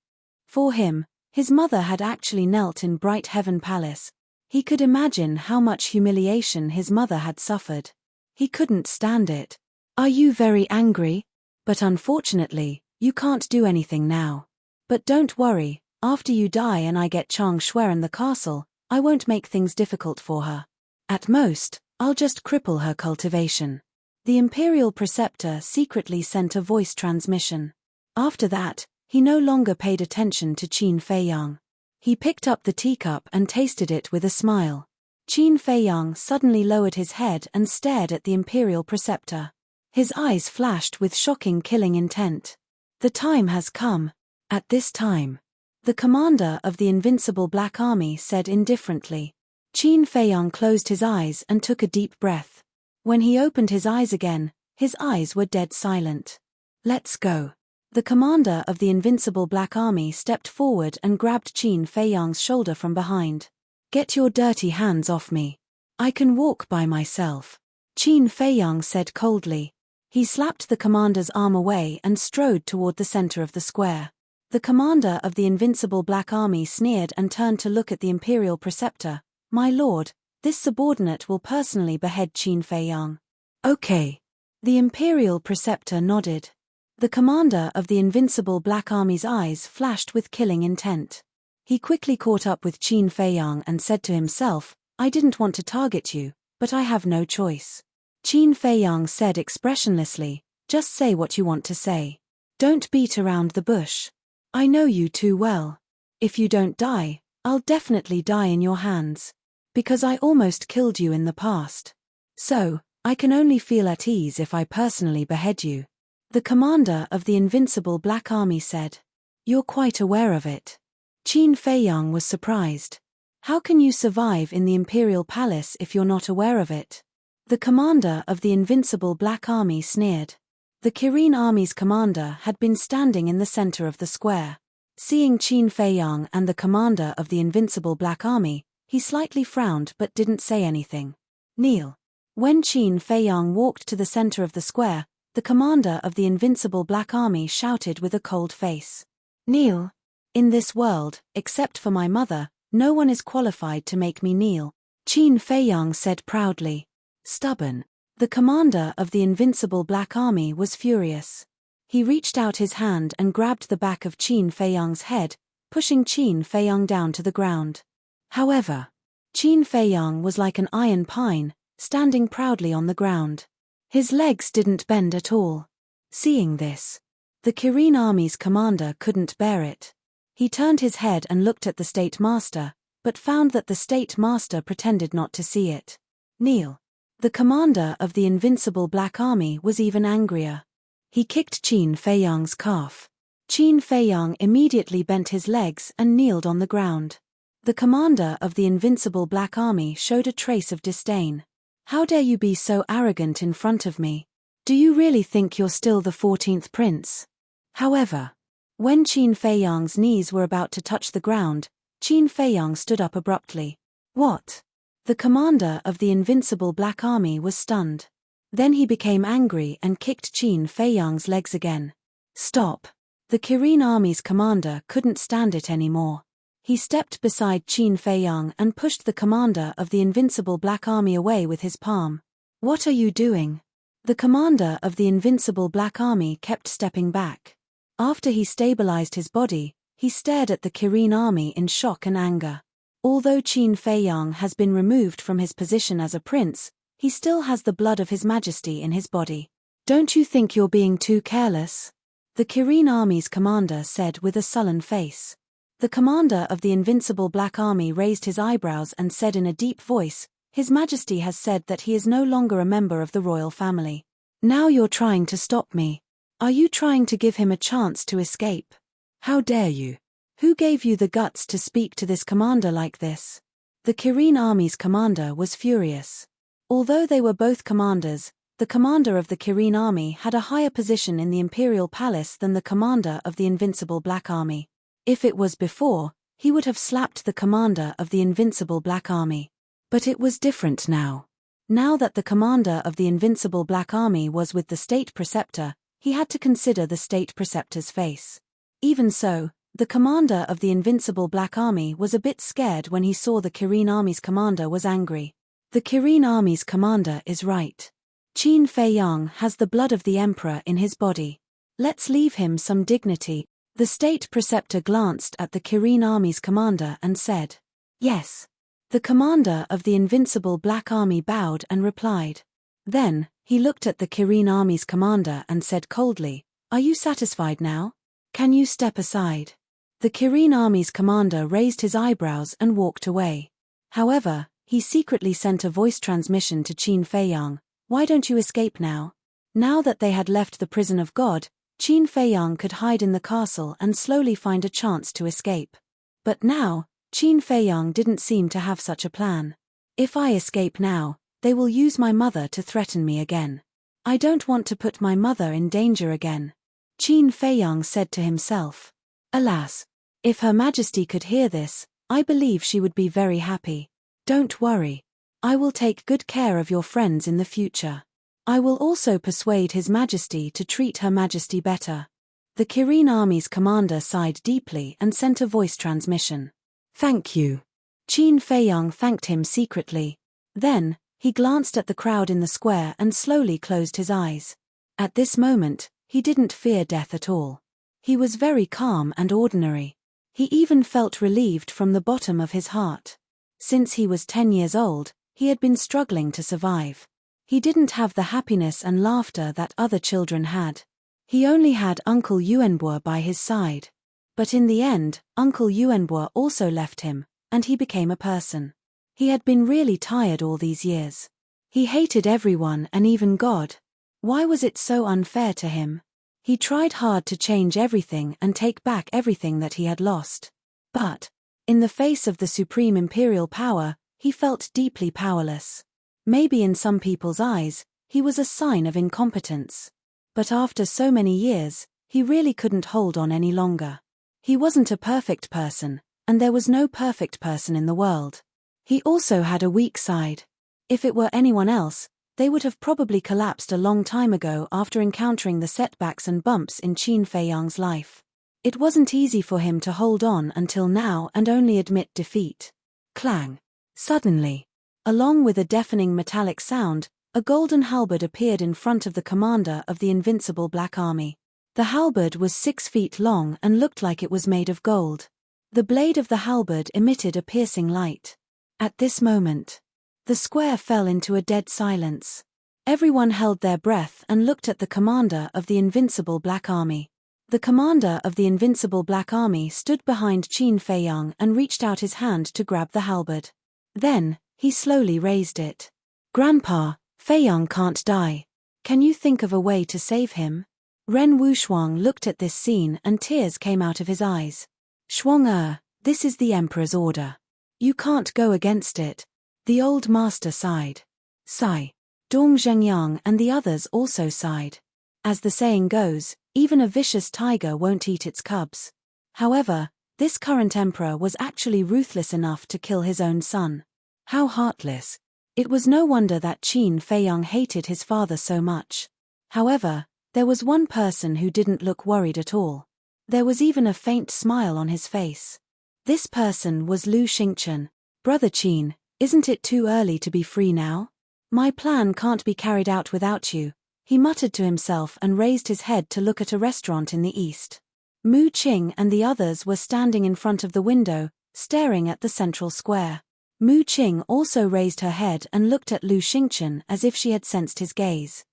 For him, his mother had actually knelt in Bright Heaven Palace. He could imagine how much humiliation his mother had suffered. He couldn't stand it. "Are you very angry?" But unfortunately, You can't do anything now. But don't worry, after you die and I get Chang Xueren the castle, I won't make things difficult for her. At most, I'll just cripple her cultivation." The Imperial Preceptor secretly sent a voice transmission. After that, he no longer paid attention to Qin Feiyang. He picked up the teacup and tasted it with a smile. Qin Feiyang suddenly lowered his head and stared at the Imperial Preceptor. His eyes flashed with shocking killing intent. "The time has come." At this time, the commander of the Invincible Black Army said indifferently. Qin Feiyang closed his eyes and took a deep breath. When he opened his eyes again, his eyes were dead silent. "Let's go." The commander of the Invincible Black Army stepped forward and grabbed Qin Feiyang's shoulder from behind. "Get your dirty hands off me. I can walk by myself," Qin Feiyang said coldly. He slapped the commander's arm away and strode toward the center of the square. The commander of the Invincible Black Army sneered and turned to look at the Imperial Preceptor. "My lord, this subordinate will personally behead Qin Feiyang." "Okay." The Imperial Preceptor nodded. The commander of the Invincible Black Army's eyes flashed with killing intent. He quickly caught up with Qin Feiyang and said to himself, "I didn't want to target you, but I have no choice." Qin Feiyang said expressionlessly, "Just say what you want to say. Don't beat around the bush. I know you too well. If you don't die, I'll definitely die in your hands. Because I almost killed you in the past. So, I can only feel at ease if I personally behead you." The commander of the Invincible Black Army said. "You're quite aware of it." Qin Feiyang was surprised. "How can you survive in the Imperial Palace if you're not aware of it?" The commander of the Invincible Black Army sneered. The Kirin Army's commander had been standing in the center of the square. Seeing Qin Feiyang and the commander of the Invincible Black Army, he slightly frowned but didn't say anything. "Kneel." When Qin Feiyang walked to the center of the square, the commander of the Invincible Black Army shouted with a cold face. "Kneel. In this world, except for my mother, no one is qualified to make me kneel," Qin Feiyang said proudly. "Stubborn." The commander of the Invincible Black Army was furious. He reached out his hand and grabbed the back of Qin Feiyang's head, pushing Qin Feiyang down to the ground. However, Qin Feiyang was like an iron pine, standing proudly on the ground. His legs didn't bend at all. Seeing this, the Kirin Army's commander couldn't bear it. He turned his head and looked at the State Master, but found that the State Master pretended not to see it. "Kneel." The commander of the Invincible Black Army was even angrier. He kicked Qin Feiyang's calf. Qin Feiyang immediately bent his legs and kneeled on the ground. The commander of the Invincible Black Army showed a trace of disdain. "How dare you be so arrogant in front of me? Do you really think you're still the 14th prince?" However, when Qin Feiyang's knees were about to touch the ground, Qin Feiyang stood up abruptly. "What?" The commander of the Invincible Black Army was stunned. Then he became angry and kicked Qin Feiyang's legs again. "Stop." The Kirin Army's commander couldn't stand it anymore. He stepped beside Qin Feiyang and pushed the commander of the Invincible Black Army away with his palm. "What are you doing?" The commander of the Invincible Black Army kept stepping back. After he stabilized his body, he stared at the Kirin Army in shock and anger. Although Qin Feiyang has been removed from his position as a prince, he still has the blood of His Majesty in his body. "Don't you think you're being too careless?" The Kirin Army's commander said with a sullen face. The commander of the Invincible Black Army raised his eyebrows and said in a deep voice, "His Majesty has said that he is no longer a member of the royal family. Now you're trying to stop me. Are you trying to give him a chance to escape? How dare you? Who gave you the guts to speak to this commander like this?" The Kirin Army's commander was furious. Although they were both commanders, the commander of the Kirin Army had a higher position in the Imperial Palace than the commander of the Invincible Black Army. If it was before, he would have slapped the commander of the Invincible Black Army. But it was different now. Now that the commander of the Invincible Black Army was with the State Preceptor, he had to consider the State Preceptor's face. Even so, the commander of the Invincible Black Army was a bit scared when he saw the Kirin Army's commander was angry. The Kirin Army's commander is right. Qin Feiyang has the blood of the Emperor in his body. Let's leave him some dignity. The state preceptor glanced at the Kirin army's commander and said, "Yes." The commander of the invincible Black Army bowed and replied. Then, he looked at the Kirin army's commander and said coldly, "Are you satisfied now? Can you step aside?" The Kirin army's commander raised his eyebrows and walked away. However, he secretly sent a voice transmission to Qin Feiyang, "Why don't you escape now?" Now that they had left the prison of God, Qin Feiyang could hide in the castle and slowly find a chance to escape. But now, Qin Feiyang didn't seem to have such a plan. "If I escape now, they will use my mother to threaten me again. I don't want to put my mother in danger again," Qin Feiyang said to himself. Alas! If Her Majesty could hear this, I believe she would be very happy. "Don't worry. I will take good care of your friends in the future. I will also persuade His Majesty to treat Her Majesty better." The Kirin army's commander sighed deeply and sent a voice transmission. "Thank you." Qin Feiyang thanked him secretly. Then, he glanced at the crowd in the square and slowly closed his eyes. At this moment, he didn't fear death at all. He was very calm and ordinary. He even felt relieved from the bottom of his heart. Since he was 10 years old, he had been struggling to survive. He didn't have the happiness and laughter that other children had. He only had Uncle Yuanbo by his side. But in the end, Uncle Yuanbo also left him, and he became a person. He had been really tired all these years. He hated everyone and even God. Why was it so unfair to him? He tried hard to change everything and take back everything that he had lost. But, in the face of the supreme imperial power, he felt deeply powerless. Maybe in some people's eyes, he was a sign of incompetence. But after so many years, he really couldn't hold on any longer. He wasn't a perfect person, and there was no perfect person in the world. He also had a weak side. If it were anyone else, they would have probably collapsed a long time ago after encountering the setbacks and bumps in Qin Feiyang's life. It wasn't easy for him to hold on until now and only admit defeat. Clang! Suddenly, along with a deafening metallic sound, a golden halberd appeared in front of the commander of the invincible Black Army. The halberd was 6 feet long and looked like it was made of gold. The blade of the halberd emitted a piercing light. At this moment, the square fell into a dead silence. Everyone held their breath and looked at the commander of the invincible Black Army. The commander of the invincible Black Army stood behind Qin Feiyang and reached out his hand to grab the halberd. Then, he slowly raised it. "Grandpa, Feiyang can't die. Can you think of a way to save him?" Ren Wuxuang looked at this scene and tears came out of his eyes. "Xuang this is the Emperor's order. You can't go against it." The old master sighed. Sigh. Dong Zhengyang and the others also sighed. As the saying goes, even a vicious tiger won't eat its cubs. However, this current emperor was actually ruthless enough to kill his own son. How heartless. It was no wonder that Qin Feiyang hated his father so much. However, there was one person who didn't look worried at all. There was even a faint smile on his face. This person was Lu Xingchen. "Brother Qin, isn't it too early to be free now? My plan can't be carried out without you," he muttered to himself and raised his head to look at a restaurant in the east. Mu Qing and the others were standing in front of the window, staring at the central square. Mu Qing also raised her head and looked at Lu Xingchen as if she had sensed his gaze.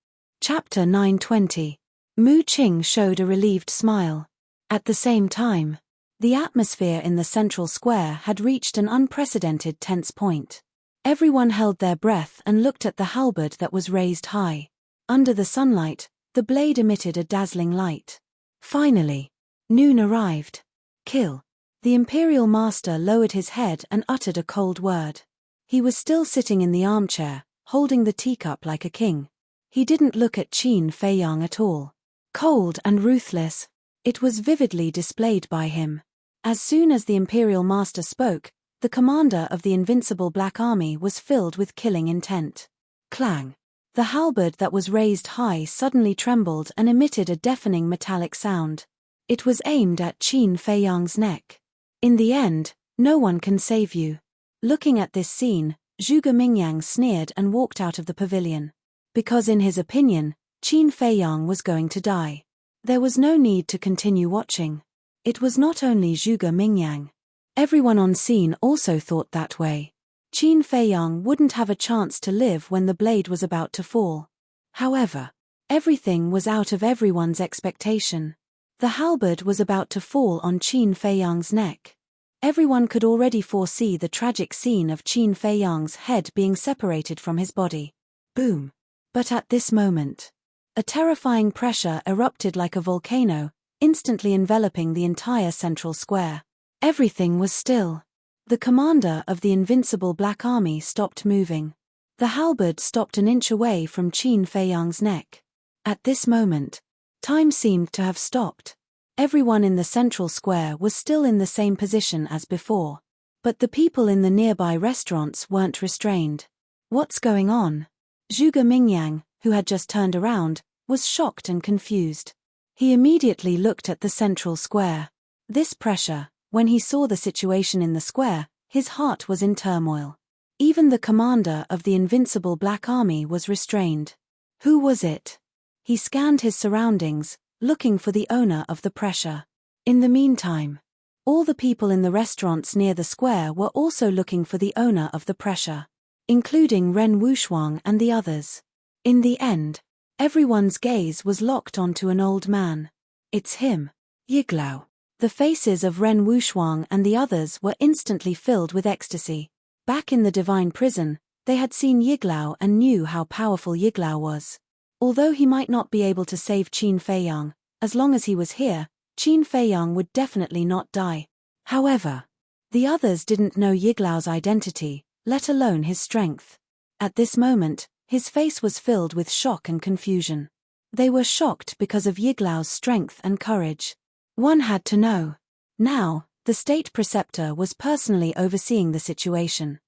Chapter 920. Mu Qing showed a relieved smile. At the same time, the atmosphere in the central square had reached an unprecedented tense point. Everyone held their breath and looked at the halberd that was raised high. Under the sunlight, the blade emitted a dazzling light. Finally, noon arrived. "Kill." The imperial master lowered his head and uttered a cold word. He was still sitting in the armchair, holding the teacup like a king. He didn't look at Qin Feiyang at all. Cold and ruthless. It was vividly displayed by him. As soon as the imperial master spoke, the commander of the invincible Black Army was filled with killing intent. Clang! The halberd that was raised high suddenly trembled and emitted a deafening metallic sound. It was aimed at Qin Feiyang's neck. "In the end, no one can save you." Looking at this scene, Zhuge Mingyang sneered and walked out of the pavilion. Because in his opinion, Qin Feiyang was going to die. There was no need to continue watching. It was not only Zhuge Mingyang. Everyone on scene also thought that way. Qin Feiyang wouldn't have a chance to live when the blade was about to fall. However, everything was out of everyone's expectation. The halberd was about to fall on Qin Feiyang's neck. Everyone could already foresee the tragic scene of Qin Feiyang's head being separated from his body. Boom! But at this moment, a terrifying pressure erupted like a volcano, instantly enveloping the entire central square. Everything was still. The commander of the invincible Black Army stopped moving. The halberd stopped an inch away from Qin Feiyang's neck. At this moment, time seemed to have stopped. Everyone in the central square was still in the same position as before. But the people in the nearby restaurants weren't restrained. What's going on? Zhuge Mingyang, who had just turned around, was shocked and confused. He immediately looked at the central square. This pressure, when he saw the situation in the square, his heart was in turmoil. Even the commander of the invincible Black Army was restrained. Who was it? He scanned his surroundings, looking for the owner of the pressure. In the meantime, all the people in the restaurants near the square were also looking for the owner of the pressure, including Ren Wuxuang and the others. In the end, everyone's gaze was locked onto an old man. It's him, Yiglao. The faces of Ren Wuxuang and the others were instantly filled with ecstasy. Back in the divine prison, they had seen Yiglao and knew how powerful Yiglao was. Although he might not be able to save Qin Feiyang, as long as he was here, Qin Feiyang would definitely not die. However, the others didn't know Yiglao's identity, let alone his strength. At this moment, his face was filled with shock and confusion. They were shocked because of Yiglao's strength and courage. One had to know. Now, the state preceptor was personally overseeing the situation.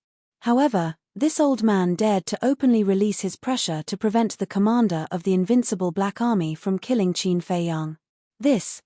However, this old man dared to openly release his pressure to prevent the commander of the invincible Black Army from killing Qin Feiyang. This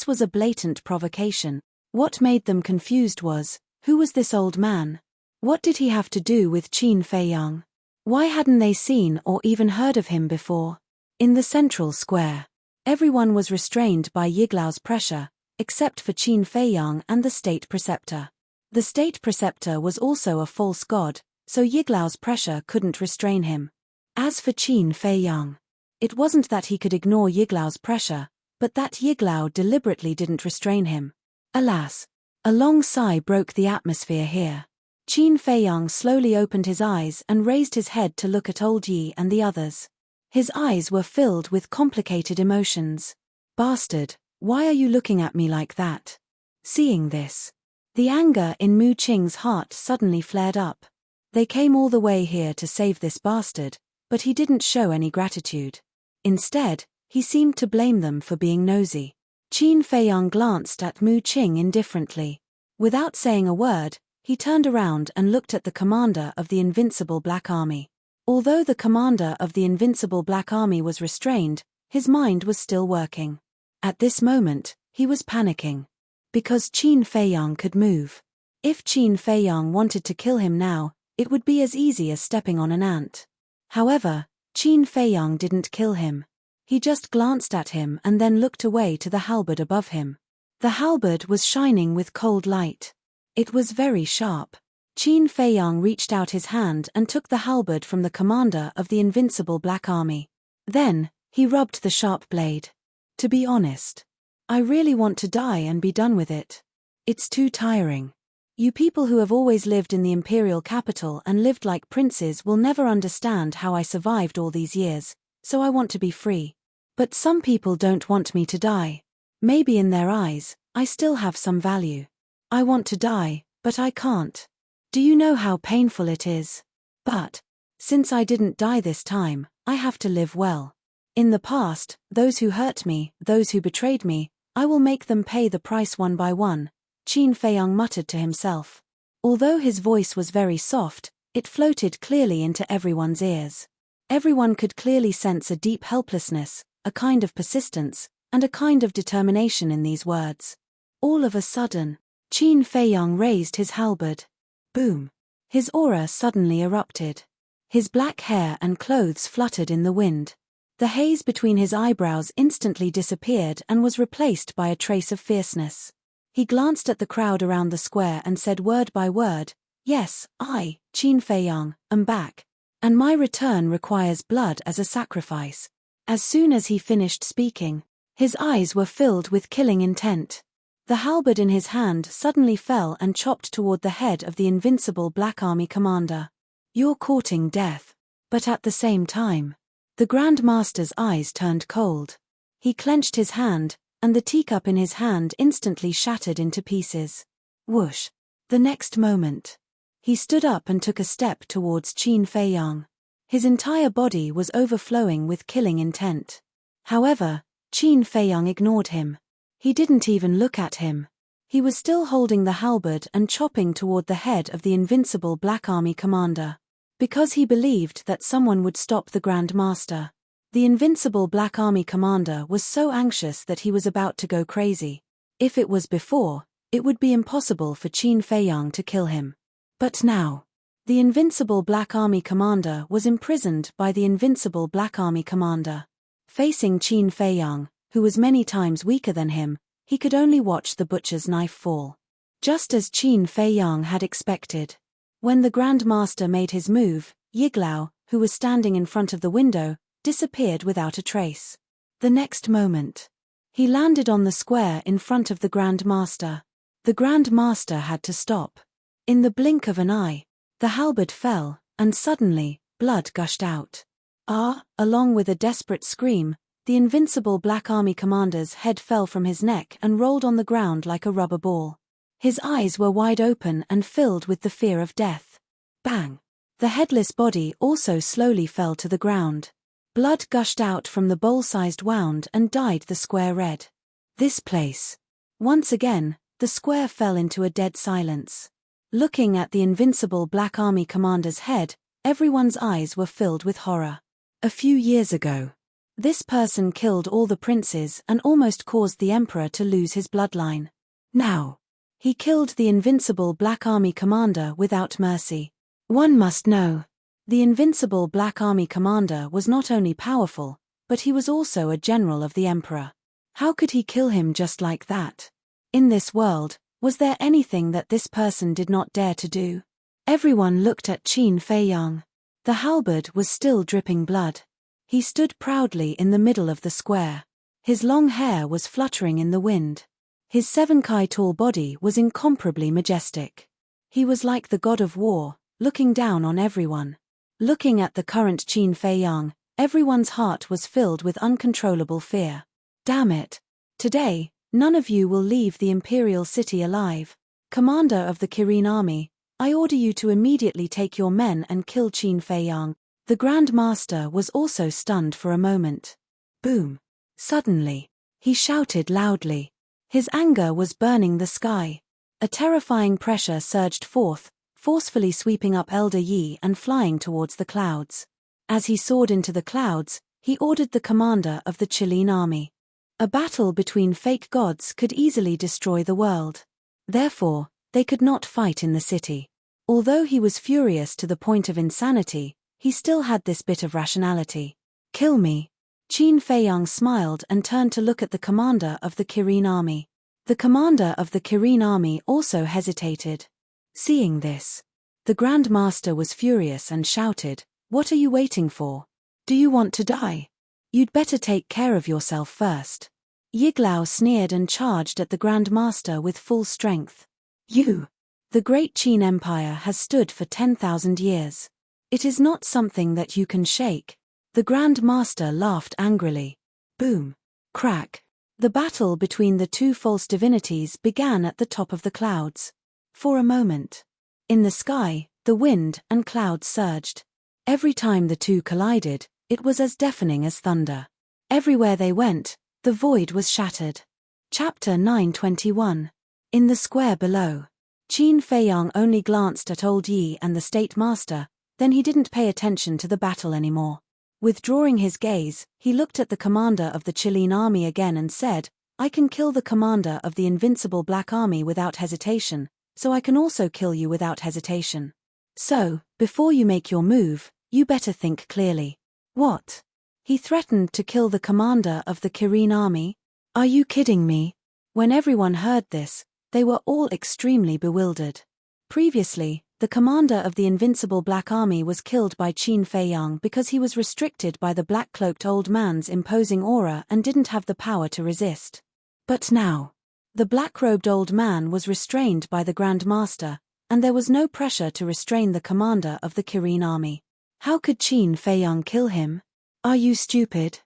was a blatant provocation. What made them confused was, who was this old man? What did he have to do with Qin Feiyang? Why hadn't they seen or even heard of him before? In the central square, everyone was restrained by Yiglao's pressure, except for Qin Feiyang and the state preceptor. The state preceptor was also a false god, so Yiglao's pressure couldn't restrain him. As for Qin Feiyang, it wasn't that he could ignore Yiglao's pressure, but that Yiglao deliberately didn't restrain him. Alas! A long sigh broke the atmosphere here. Qin Feiyang slowly opened his eyes and raised his head to look at old Yi and the others. His eyes were filled with complicated emotions. Bastard, why are you looking at me like that? Seeing this, the anger in Mu Qing's heart suddenly flared up. They came all the way here to save this bastard, but he didn't show any gratitude. Instead, he seemed to blame them for being nosy. Qin Feiyang glanced at Mu Qing indifferently. Without saying a word, he turned around and looked at the commander of the invincible Black Army. Although the commander of the invincible Black Army was restrained, his mind was still working. At this moment, he was panicking. Because Qin Feiyang could move. If Qin Feiyang wanted to kill him now, it would be as easy as stepping on an ant. However, Qin Feiyang didn't kill him. He just glanced at him and then looked away to the halberd above him. The halberd was shining with cold light. It was very sharp. Qin Feiyang reached out his hand and took the halberd from the commander of the invincible Black Army. Then, he rubbed the sharp blade. To be honest, I really want to die and be done with it. It's too tiring. You people who have always lived in the imperial capital and lived like princes will never understand how I survived all these years, so I want to be free. But some people don't want me to die. Maybe in their eyes, I still have some value. I want to die, but I can't. Do you know how painful it is? But, since I didn't die this time, I have to live well. In the past, those who hurt me, those who betrayed me, I will make them pay the price one by one, Qin Feiyang muttered to himself. Although his voice was very soft, it floated clearly into everyone's ears. Everyone could clearly sense a deep helplessness, a kind of persistence, and a kind of determination in these words. All of a sudden, Qin Feiyang raised his halberd. Boom! His aura suddenly erupted. His black hair and clothes fluttered in the wind. The haze between his eyebrows instantly disappeared and was replaced by a trace of fierceness. He glanced at the crowd around the square and said word by word, "Yes, I, Qin Feiyang, am back. And my return requires blood as a sacrifice." As soon as he finished speaking, his eyes were filled with killing intent. The halberd in his hand suddenly fell and chopped toward the head of the invincible Black Army commander. "You're courting death." But at the same time, the Grand Master's eyes turned cold. He clenched his hand, and the teacup in his hand instantly shattered into pieces. Whoosh! The next moment, he stood up and took a step towards Qin Feiyang. His entire body was overflowing with killing intent. However, Qin Feiyang ignored him. He didn't even look at him. He was still holding the halberd and chopping toward the head of the invincible Black Army commander. Because he believed that someone would stop the Grand Master. The invincible Black Army commander was so anxious that he was about to go crazy. If it was before, it would be impossible for Qin Feiyang to kill him. But now, the invincible Black Army commander was imprisoned by the invincible Black Army commander. Facing Qin Feiyang, who was many times weaker than him, he could only watch the butcher's knife fall. Just as Qin Feiyang had expected. When the Grand Master made his move, Yiglao, who was standing in front of the window, disappeared without a trace. The next moment, he landed on the square in front of the Grand Master. The Grand Master had to stop. In the blink of an eye, the halberd fell, and suddenly, blood gushed out. Along with a desperate scream, the invincible Black Army commander's head fell from his neck and rolled on the ground like a rubber ball. His eyes were wide open and filled with the fear of death. Bang! The headless body also slowly fell to the ground. Blood gushed out from the bowl-sized wound and dyed the square red. This place. Once again, the square fell into a dead silence. Looking at the invincible Black Army commander's head, everyone's eyes were filled with horror. A few years ago, this person killed all the princes and almost caused the emperor to lose his bloodline. Now, he killed the invincible Black Army commander without mercy. One must know. The invincible Black Army commander was not only powerful, but he was also a general of the emperor. How could he kill him just like that? In this world, was there anything that this person did not dare to do? Everyone looked at Qin Feiyang. The halberd was still dripping blood. He stood proudly in the middle of the square. His long hair was fluttering in the wind. His 7 kai tall body was incomparably majestic. He was like the god of war, looking down on everyone. Looking at the current Qin Feiyang, everyone's heart was filled with uncontrollable fear. Damn it! Today, none of you will leave the imperial city alive. Commander of the Kirin army, I order you to immediately take your men and kill Qin Feiyang. The Grand Master was also stunned for a moment. Boom! Suddenly, he shouted loudly. His anger was burning the sky. A terrifying pressure surged forth, forcefully sweeping up Elder Yi and flying towards the clouds. As he soared into the clouds, he ordered the commander of the Qilin army. A battle between fake gods could easily destroy the world. Therefore, they could not fight in the city. Although he was furious to the point of insanity, he still had this bit of rationality. Kill me. Qin Feiyang smiled and turned to look at the commander of the Kirin army. The commander of the Kirin army also hesitated. Seeing this, the Grand Master was furious and shouted, "What are you waiting for? Do you want to die? You'd better take care of yourself first." Yiglao sneered and charged at the Grand Master with full strength. "You! The great Qin Empire has stood for 10,000 years. It is not something that you can shake." The Grand Master laughed angrily. Boom! Crack! The battle between the two false divinities began at the top of the clouds. For a moment. In the sky, the wind and clouds surged. Every time the two collided, it was as deafening as thunder. Everywhere they went, the void was shattered. Chapter 921. In the square below. Qin Feiyang only glanced at Old Yi and the State Master, then he didn't pay attention to the battle anymore. Withdrawing his gaze, he looked at the commander of the Qilin army again and said, "I can kill the commander of the invincible Black Army without hesitation, so I can also kill you without hesitation. So, before you make your move, you better think clearly." "What?" He threatened to kill the commander of the Kirin army? Are you kidding me? When everyone heard this, they were all extremely bewildered. Previously, the commander of the invincible Black Army was killed by Qin Feiyang because he was restricted by the black-cloaked old man's imposing aura and didn't have the power to resist. But now, the black-robed old man was restrained by the Grand Master, and there was no pressure to restrain the commander of the Kirin army. How could Qin Feiyang kill him? Are you stupid?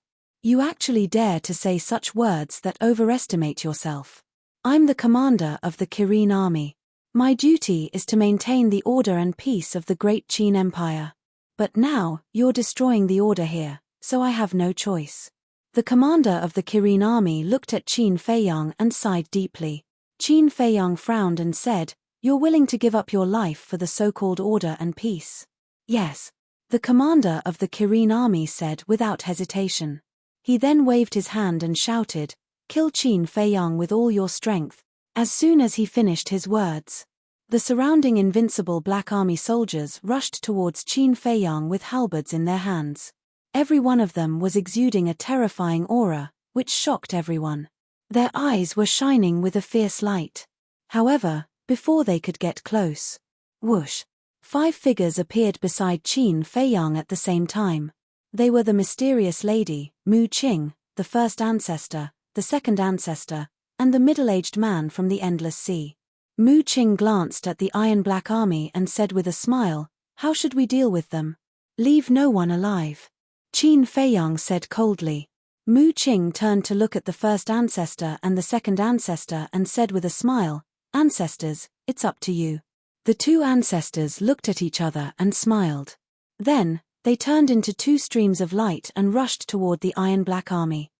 You actually dare to say such words that overestimate yourself. I'm the commander of the Kirin army. My duty is to maintain the order and peace of the great Qin Empire. But now, you're destroying the order here, so I have no choice. The commander of the Kirin army looked at Qin Feiyang and sighed deeply. Qin Feiyang frowned and said, "You're willing to give up your life for the so-called order and peace?" "Yes," the commander of the Kirin army said without hesitation. He then waved his hand and shouted, "Kill Qin Feiyang with all your strength." As soon as he finished his words, the surrounding invincible Black Army soldiers rushed towards Qin Feiyang with halberds in their hands. Every one of them was exuding a terrifying aura, which shocked everyone. Their eyes were shining with a fierce light. However, before they could get close, whoosh, 5 figures appeared beside Qin Feiyang at the same time. They were the mysterious lady, Mu Qing, the first ancestor, the second ancestor, and the middle-aged man from the Endless Sea. Mu Qing glanced at the Iron Black Army and said with a smile, "How should we deal with them? Leave no one alive." Qin Feiyang said coldly. Mu Qing turned to look at the first ancestor and the second ancestor and said with a smile, "Ancestors, it's up to you." The 2 ancestors looked at each other and smiled. Then, they turned into 2 streams of light and rushed toward the Iron Black Army.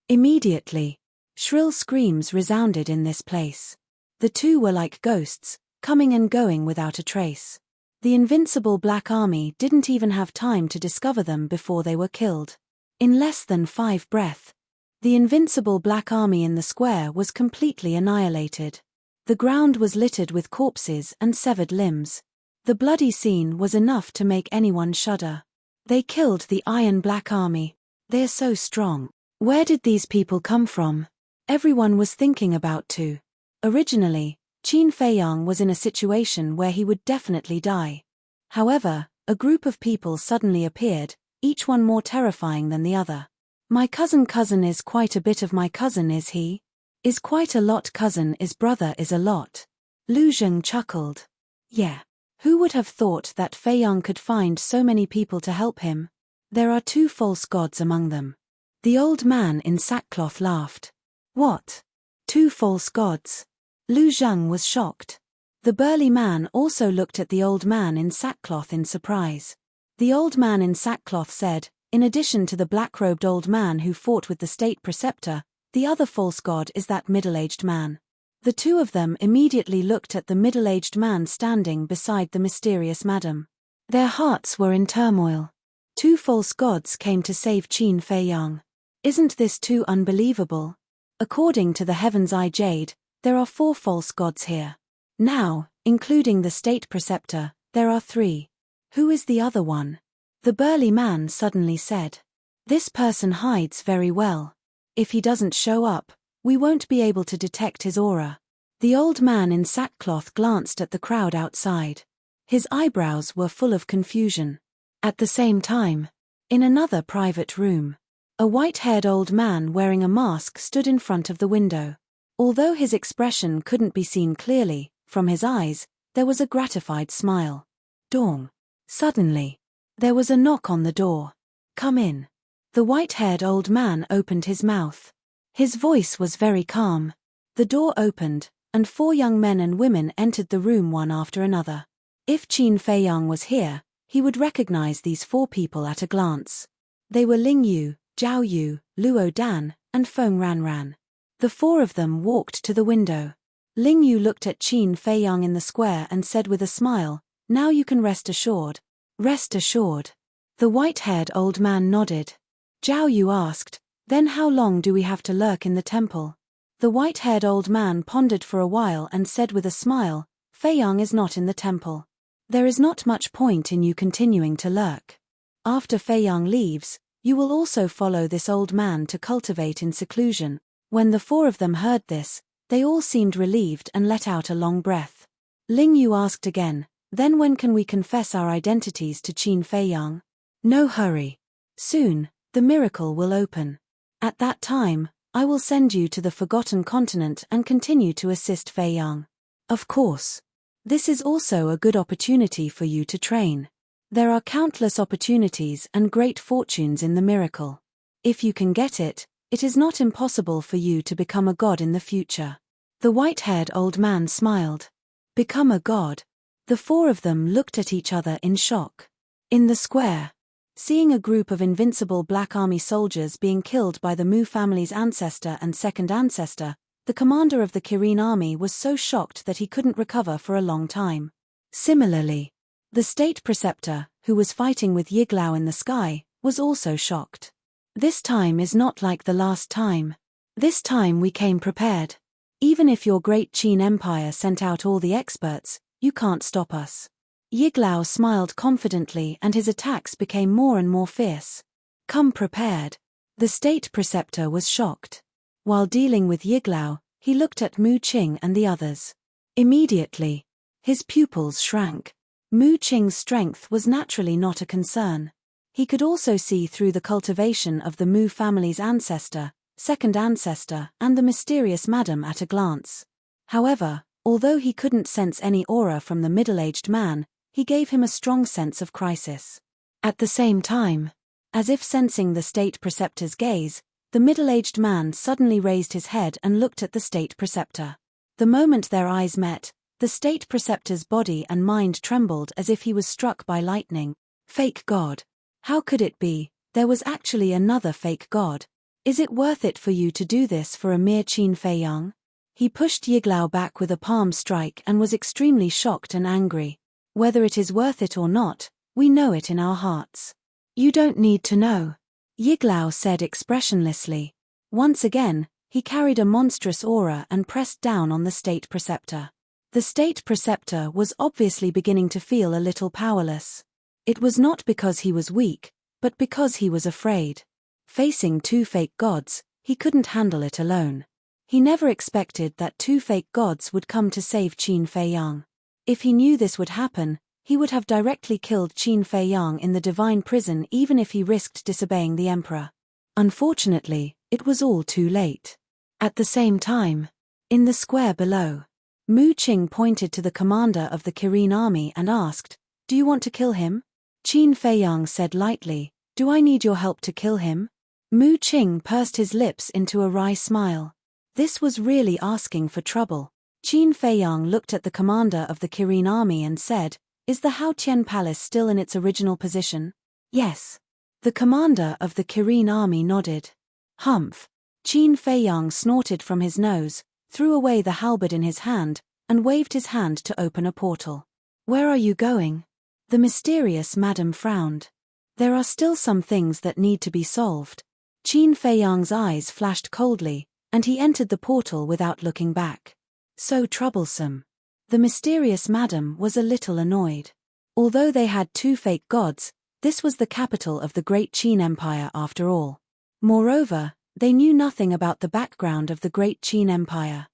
Immediately, shrill screams resounded in this place. The 2 were like ghosts, coming and going without a trace. The invincible Black Army didn't even have time to discover them before they were killed. In less than 5 breaths, the invincible Black Army in the square was completely annihilated. The ground was littered with corpses and severed limbs. The bloody scene was enough to make anyone shudder. They killed the Iron Black Army. They're so strong. Where did these people come from? Everyone was thinking about too. Originally, Qin Feiyang was in a situation where he would definitely die. However, a group of people suddenly appeared, each one more terrifying than the other. My cousin is quite a bit of my cousin, is he? Is quite a lot cousin is brother is a lot. Lu Zheng chuckled. Yeah. Who would have thought that Feiyang could find so many people to help him? There are 2 false gods among them. The old man in sackcloth laughed. What? 2 false gods? Lu Zheng was shocked. The burly man also looked at the old man in sackcloth in surprise. The old man in sackcloth said, "In addition to the black-robed old man who fought with the state preceptor, the other false god is that middle-aged man." The 2 of them immediately looked at the middle-aged man standing beside the mysterious madam. Their hearts were in turmoil. 2 false gods came to save Qin Feiyang. Isn't this too unbelievable? According to the Heaven's Eye Jade, there are 4 false gods here. Now, including the state preceptor, there are 3. Who is the other one? The burly man suddenly said. This person hides very well. If he doesn't show up, we won't be able to detect his aura. The old man in sackcloth glanced at the crowd outside. His eyebrows were full of confusion. At the same time, in another private room, a white-haired old man wearing a mask stood in front of the window. Although his expression couldn't be seen clearly, from his eyes, there was a gratified smile. Dong. Suddenly, there was a knock on the door. "Come in." The white-haired old man opened his mouth. His voice was very calm. The door opened, and 4 young men and women entered the room one after another. If Qin Feiyang was here, he would recognize these 4 people at a glance. They were Ling Yu, Zhao Yu, Luo Dan, and Feng Ranran. The 4 of them walked to the window. Ling Yu looked at Qin Feiyang in the square and said with a smile, "Now you can rest assured." Rest assured. The white-haired old man nodded. Zhao Yu asked, "Then how long do we have to lurk in the temple?" The white-haired old man pondered for a while and said with a smile, "Feiyang is not in the temple. There is not much point in you continuing to lurk. After Feiyang leaves, You will also follow this old man to cultivate in seclusion." When the four of them heard this, they all seemed relieved and let out a long breath. Ling Yu asked again, "Then when can we confess our identities to Qin Feiyang?" "No hurry. Soon, the miracle will open. At that time, I will send you to the Forgotten Continent and continue to assist Feiyang. Of course. This is also a good opportunity for you to train. There are countless opportunities and great fortunes in the miracle. If you can get it, it is not impossible for you to become a god in the future." The white-haired old man smiled. Become a god? The four of them looked at each other in shock. In the square, seeing a group of invincible Black Army soldiers being killed by the Mu family's ancestor and second ancestor, the commander of the Kirin army was so shocked that he couldn't recover for a long time. Similarly, the state preceptor, who was fighting with Yiglao in the sky, was also shocked. "This time is not like the last time. This time we came prepared. Even if your great Qin Empire sent out all the experts, you can't stop us." Yiglao smiled confidently and his attacks became more and more fierce. "Come prepared." The state preceptor was shocked. While dealing with Yiglao, he looked at Mu Qing and the others. Immediately, his pupils shrank. Mu Qing's strength was naturally not a concern. He could also see through the cultivation of the Mu family's ancestor, second ancestor, and the mysterious madam at a glance. However, although he couldn't sense any aura from the middle-aged man, he gave him a strong sense of crisis. At the same time, as if sensing the state preceptor's gaze, the middle-aged man suddenly raised his head and looked at the state preceptor. The moment their eyes met, the state preceptor's body and mind trembled as if he was struck by lightning. Fake god. How could it be? There was actually another fake god. Is it worth it for you to do this for a mere Qin Feiyang? He pushed Yiglao back with a palm strike and was extremely shocked and angry. Whether it is worth it or not, we know it in our hearts. You don't need to know. Yiglao said expressionlessly. Once again, he carried a monstrous aura and pressed down on the state preceptor. The state preceptor was obviously beginning to feel a little powerless. It was not because he was weak, but because he was afraid. Facing two fake gods, he couldn't handle it alone. He never expected that two fake gods would come to save Qin Feiyang. If he knew this would happen, he would have directly killed Qin Feiyang in the divine prison even if he risked disobeying the emperor. Unfortunately, it was all too late. At the same time, in the square below, Mu Qing pointed to the commander of the Kirin army and asked, "Do you want to kill him?" Qin Feiyang said lightly, "Do I need your help to kill him?" Mu Qing pursed his lips into a wry smile. This was really asking for trouble. Qin Feiyang looked at the commander of the Kirin army and said, "Is the Haotian palace still in its original position?" "Yes." The commander of the Kirin army nodded. "Humph." Qin Feiyang snorted from his nose, threw away the halberd in his hand, and waved his hand to open a portal. "Where are you going?" The mysterious madam frowned. "There are still some things that need to be solved." Qin Feiyang's eyes flashed coldly, and he entered the portal without looking back. So troublesome. The mysterious madam was a little annoyed. Although they had two fake gods, this was the capital of the great Qin Empire after all. Moreover, they knew nothing about the background of the great Qin Empire.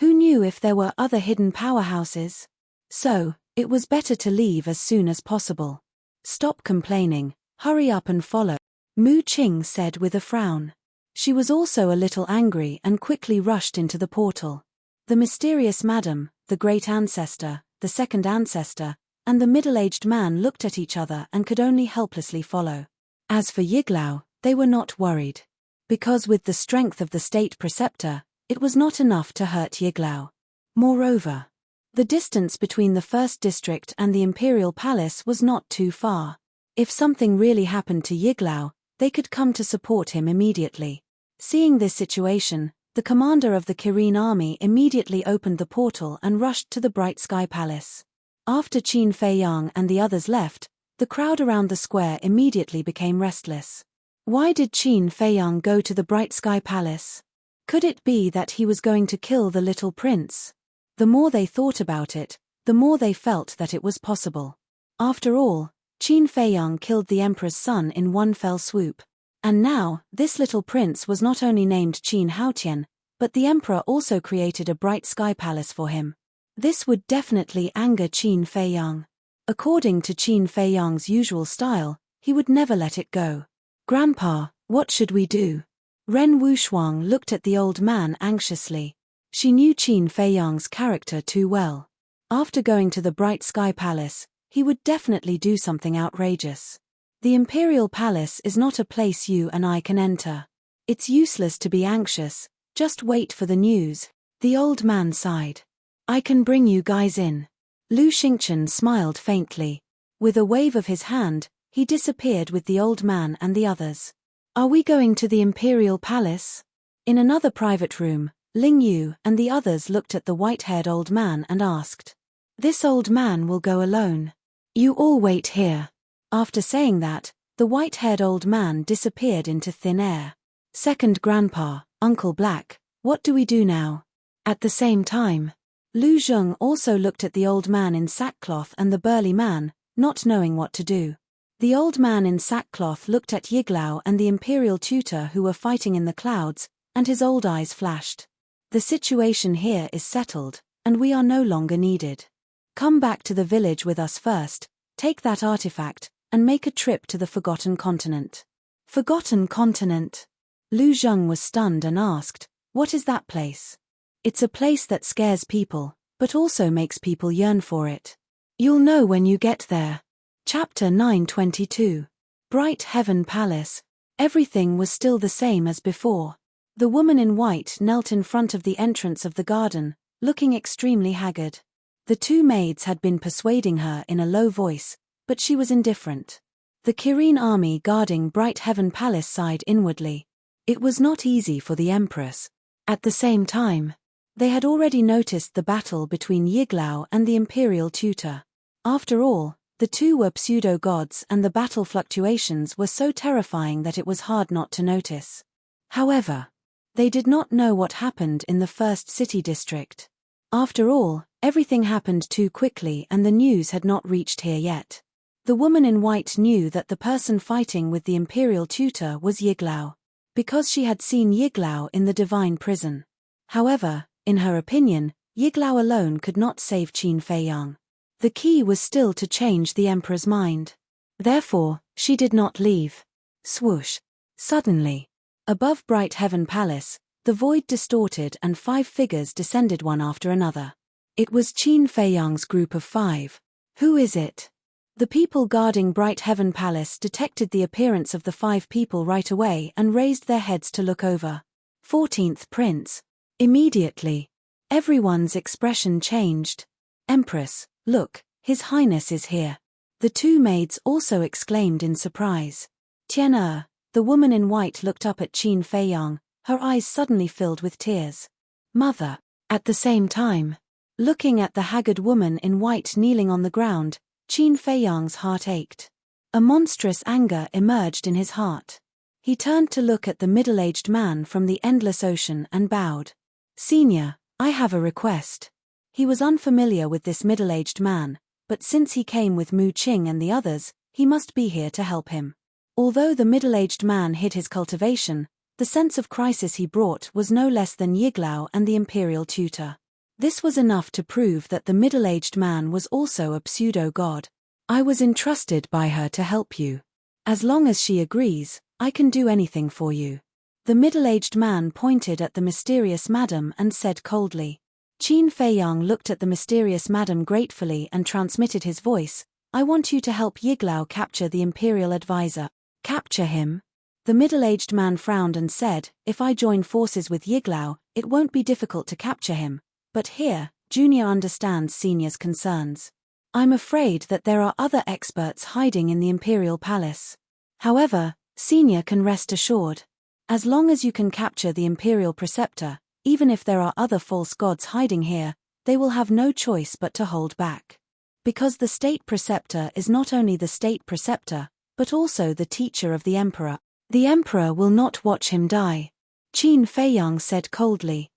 Who knew if there were other hidden powerhouses? So, it was better to leave as soon as possible. "Stop complaining, hurry up and follow," Mu Qing said with a frown. She was also a little angry and quickly rushed into the portal. The mysterious madam, the great ancestor, the second ancestor, and the middle-aged man looked at each other and could only helplessly follow. As for Yiglao, they were not worried. Because with the strength of the state preceptor, it was not enough to hurt Yiglao. Moreover, the distance between the first district and the imperial palace was not too far. If something really happened to Yiglao, they could come to support him immediately. Seeing this situation, the commander of the Kirin army immediately opened the portal and rushed to the Bright Sky Palace. After Qin Feiyang and the others left, the crowd around the square immediately became restless. Why did Qin Feiyang go to the Bright Sky Palace? Could it be that he was going to kill the little prince? The more they thought about it, the more they felt that it was possible. After all, Qin Feiyang killed the emperor's son in one fell swoop. And now, this little prince was not only named Qin Haotian, but the emperor also created a bright sky palace for him. This would definitely anger Qin Feiyang. According to Qin Feiyang's usual style, he would never let it go. "Grandpa, what should we do?" Ren Wuxuang looked at the old man anxiously. She knew Qin Feiyang's character too well. After going to the bright sky palace, he would definitely do something outrageous. The imperial palace is not a place you and I can enter. It's useless to be anxious, just wait for the news. The old man sighed. "I can bring you guys in." Lu Xingchen smiled faintly. With a wave of his hand, he disappeared with the old man and the others. "Are we going to the imperial palace?" In another private room, Ling Yu and the others looked at the white-haired old man and asked. "This old man will go alone. You all wait here." After saying that, the white-haired old man disappeared into thin air. "Second grandpa, Uncle Black, what do we do now?" At the same time, Lu Zheng also looked at the old man in sackcloth and the burly man, not knowing what to do. The old man in sackcloth looked at Yiglao and the imperial tutor who were fighting in the clouds, and his old eyes flashed. "The situation here is settled, and we are no longer needed. Come back to the village with us first, take that artifact, and make a trip to the Forgotten Continent." Forgotten Continent? Lu Zheng was stunned and asked, "What is that place?" "It's a place that scares people, but also makes people yearn for it. You'll know when you get there." Chapter 922. Bright Heaven Palace. Everything was still the same as before. The woman in white knelt in front of the entrance of the garden, looking extremely haggard. The two maids had been persuading her in a low voice, but she was indifferent. The Kirin army guarding Bright Heaven Palace sighed inwardly. It was not easy for the Empress. At the same time, they had already noticed the battle between Yiglao and the imperial tutor. After all, the two were pseudo-gods and the battle fluctuations were so terrifying that it was hard not to notice. However, they did not know what happened in the first city district. After all, everything happened too quickly and the news had not reached here yet. The woman in white knew that the person fighting with the imperial tutor was Yiglao, because she had seen Yiglao in the divine prison. However, in her opinion, Yiglao alone could not save Qin Feiyang. The key was still to change the emperor's mind. Therefore, she did not leave. Swoosh. Suddenly, above Bright Heaven Palace, the void distorted and 5 figures descended one after another. It was Qin Feiyang's group of 5. Who is it? The people guarding Bright Heaven Palace detected the appearance of the 5 people right away and raised their heads to look over. 14th Prince. Immediately, everyone's expression changed. "Empress, look, His Highness is here." The two maids also exclaimed in surprise. Tian the woman in white looked up at Qin Feiyang, her eyes suddenly filled with tears. "Mother." At the same time, looking at the haggard woman in white kneeling on the ground, Qin Feiyang's heart ached. A monstrous anger emerged in his heart. He turned to look at the middle-aged man from the endless ocean and bowed. "Senior, I have a request." He was unfamiliar with this middle-aged man, but since he came with Mu Qing and the others, he must be here to help him. Although the middle-aged man hid his cultivation, the sense of crisis he brought was no less than Yiglao and the imperial tutor. This was enough to prove that the middle-aged man was also a pseudo-god. "I was entrusted by her to help you. As long as she agrees, I can do anything for you." The middle-aged man pointed at the mysterious madam and said coldly. Qin Feiyang looked at the mysterious madam gratefully and transmitted his voice. "I want you to help Yiglao capture the imperial advisor." "Capture him?" The middle-aged man frowned and said, "If I join forces with Yiglao, it won't be difficult to capture him. But here, Junior understands Senior's concerns. I'm afraid that there are other experts hiding in the imperial palace. However, Senior can rest assured. As long as you can capture the imperial preceptor, even if there are other false gods hiding here, they will have no choice but to hold back. Because the state preceptor is not only the state preceptor, but also the teacher of the emperor. The emperor will not watch him die." Qin Feiyang said coldly.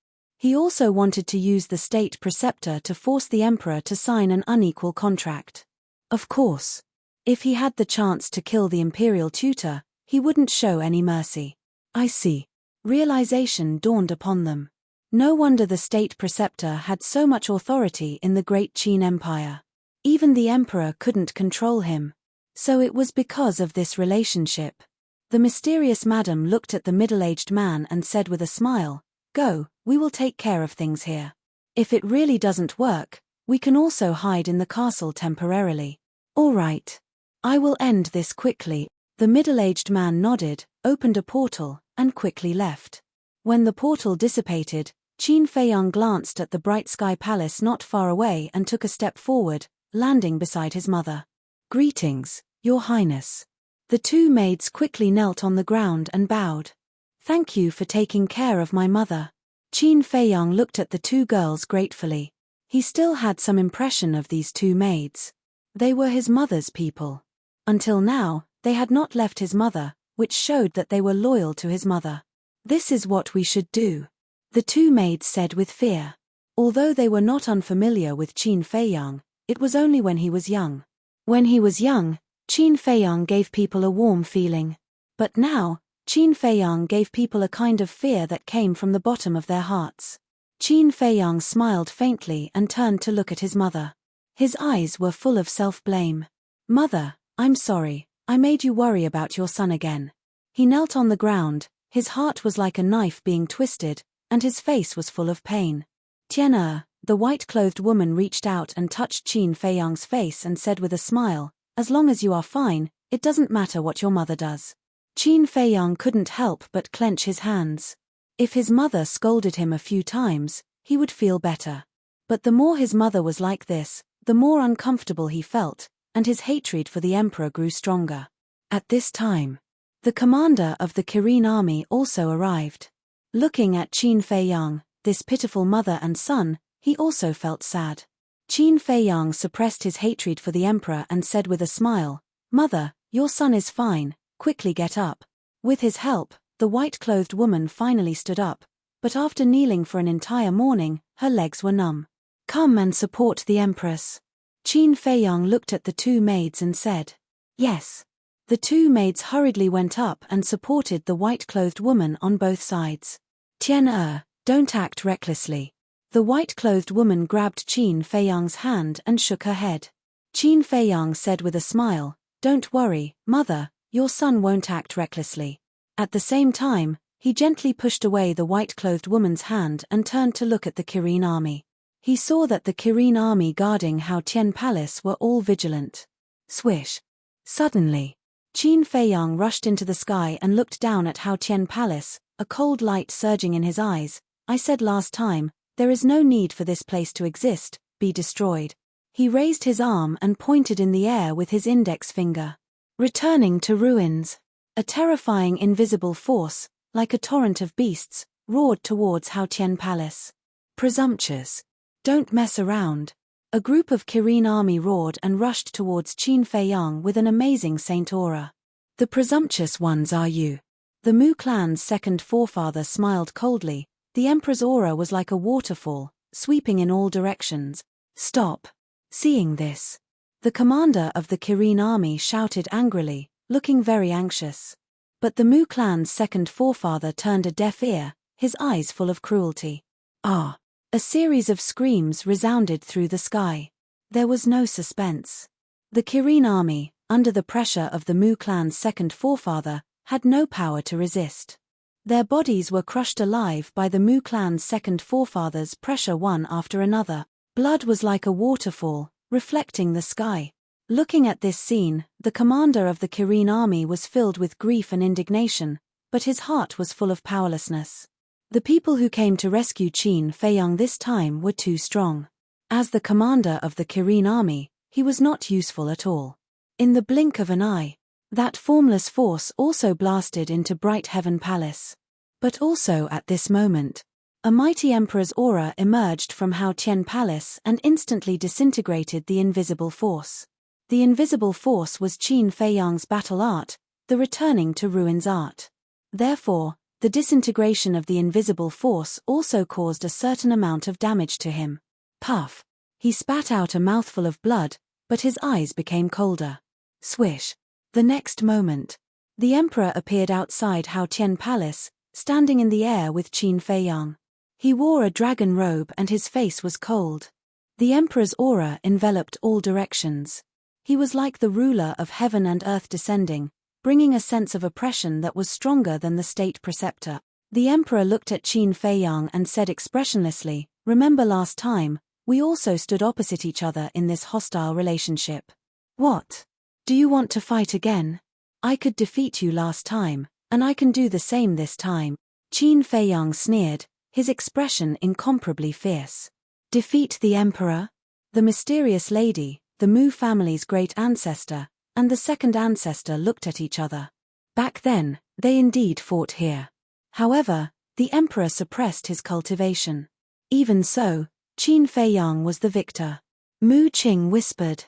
He also wanted to use the state preceptor to force the emperor to sign an unequal contract. Of course, if he had the chance to kill the imperial tutor, he wouldn't show any mercy. I see. Realization dawned upon them. No wonder the state preceptor had so much authority in the great Qin Empire. Even the emperor couldn't control him. So it was because of this relationship. The mysterious madam looked at the middle-aged man and said with a smile, "Go, we will take care of things here. If it really doesn't work, we can also hide in the castle temporarily." "All right. I will end this quickly." The middle-aged man nodded, opened a portal, and quickly left. When the portal dissipated, Qin Feiyang glanced at the bright sky palace not far away and took a step forward, landing beside his mother. "Greetings, Your Highness." The two maids quickly knelt on the ground and bowed. "Thank you for taking care of my mother." Qin Feiyang looked at the two girls gratefully. He still had some impression of these two maids. They were his mother's people. Until now, they had not left his mother, which showed that they were loyal to his mother. "This is what we should do," the two maids said with fear. Although they were not unfamiliar with Qin Feiyang, it was only when he was young. When he was young, Qin Feiyang gave people a warm feeling. But now, Qin Feiyang gave people a kind of fear that came from the bottom of their hearts. Qin Feiyang smiled faintly and turned to look at his mother. His eyes were full of self-blame. "Mother, I'm sorry, I made you worry about your son again." He knelt on the ground, his heart was like a knife being twisted, and his face was full of pain. "Tian'er," the white-clothed woman reached out and touched Qin Feiyang's face and said with a smile, "As long as you are fine, it doesn't matter what your mother does." Qin Feiyang couldn't help but clench his hands. If his mother scolded him a few times, he would feel better. But the more his mother was like this, the more uncomfortable he felt, and his hatred for the emperor grew stronger. At this time, the commander of the Kirin army also arrived. Looking at Qin Feiyang, this pitiful mother and son, he also felt sad. Qin Feiyang suppressed his hatred for the emperor and said with a smile, "Mother, your son is fine, quickly get up." With his help, the white-clothed woman finally stood up, but after kneeling for an entire morning, her legs were numb. "Come and support the empress." Qin Feiyang looked at the two maids and said, "Yes." The two maids hurriedly went up and supported the white-clothed woman on both sides. "Tian'er, don't act recklessly." The white-clothed woman grabbed Qin Feiyang's hand and shook her head. Qin Feiyang said with a smile, "Don't worry, mother, your son won't act recklessly." At the same time, he gently pushed away the white-clothed woman's hand and turned to look at the Kirin army. He saw that the Kirin army guarding Hao Tian Palace were all vigilant. Swish! Suddenly, Qin Feiyang rushed into the sky and looked down at Hao Tian Palace, a cold light surging in his eyes. "I said last time, there is no need for this place to exist, be destroyed." He raised his arm and pointed in the air with his index finger. Returning to ruins, a terrifying invisible force, like a torrent of beasts, roared towards Hao Tian Palace. "Presumptuous! Don't mess around." A group of Kirin army roared and rushed towards Qin Feiyang with an amazing saint aura. "The presumptuous ones are you." The Mu clan's second forefather smiled coldly. The emperor's aura was like a waterfall, sweeping in all directions. "Stop." Seeing this, the commander of the Kirin army shouted angrily, looking very anxious. But the Mu clan's second forefather turned a deaf ear, his eyes full of cruelty. "Ah!" A series of screams resounded through the sky. There was no suspense. The Kirin army, under the pressure of the Mu clan's second forefather, had no power to resist. Their bodies were crushed alive by the Mu clan's second forefather's pressure one after another. Blood was like a waterfall, reflecting the sky. Looking at this scene, the commander of the Kirin army was filled with grief and indignation, but his heart was full of powerlessness. The people who came to rescue Qin Feiyang this time were too strong. As the commander of the Kirin army, he was not useful at all. In the blink of an eye, that formless force also blasted into Bright Heaven Palace. But also at this moment, a mighty emperor's aura emerged from Hao Tian Palace and instantly disintegrated the invisible force. The invisible force was Qin Feiyang's battle art, the returning to ruins art. Therefore, the disintegration of the invisible force also caused a certain amount of damage to him. Puff! He spat out a mouthful of blood, but his eyes became colder. Swish! The next moment, The emperor appeared outside Hao Tian Palace, standing in the air with Qin Feiyang. He wore a dragon robe and his face was cold. The emperor's aura enveloped all directions. He was like the ruler of heaven and earth descending, bringing a sense of oppression that was stronger than the state preceptor. The emperor looked at Qin Feiyang and said expressionlessly, "Remember last time, we also stood opposite each other in this hostile relationship. What? Do you want to fight again? I could defeat you last time, and I can do the same this time." Qin Feiyang sneered, his expression incomparably fierce. Defeat the emperor? The mysterious lady, the Mu family's great ancestor, and the second ancestor looked at each other. Back then, they indeed fought here. However, the emperor suppressed his cultivation. Even so, Qin Feiyang was the victor. Mu Qing whispered.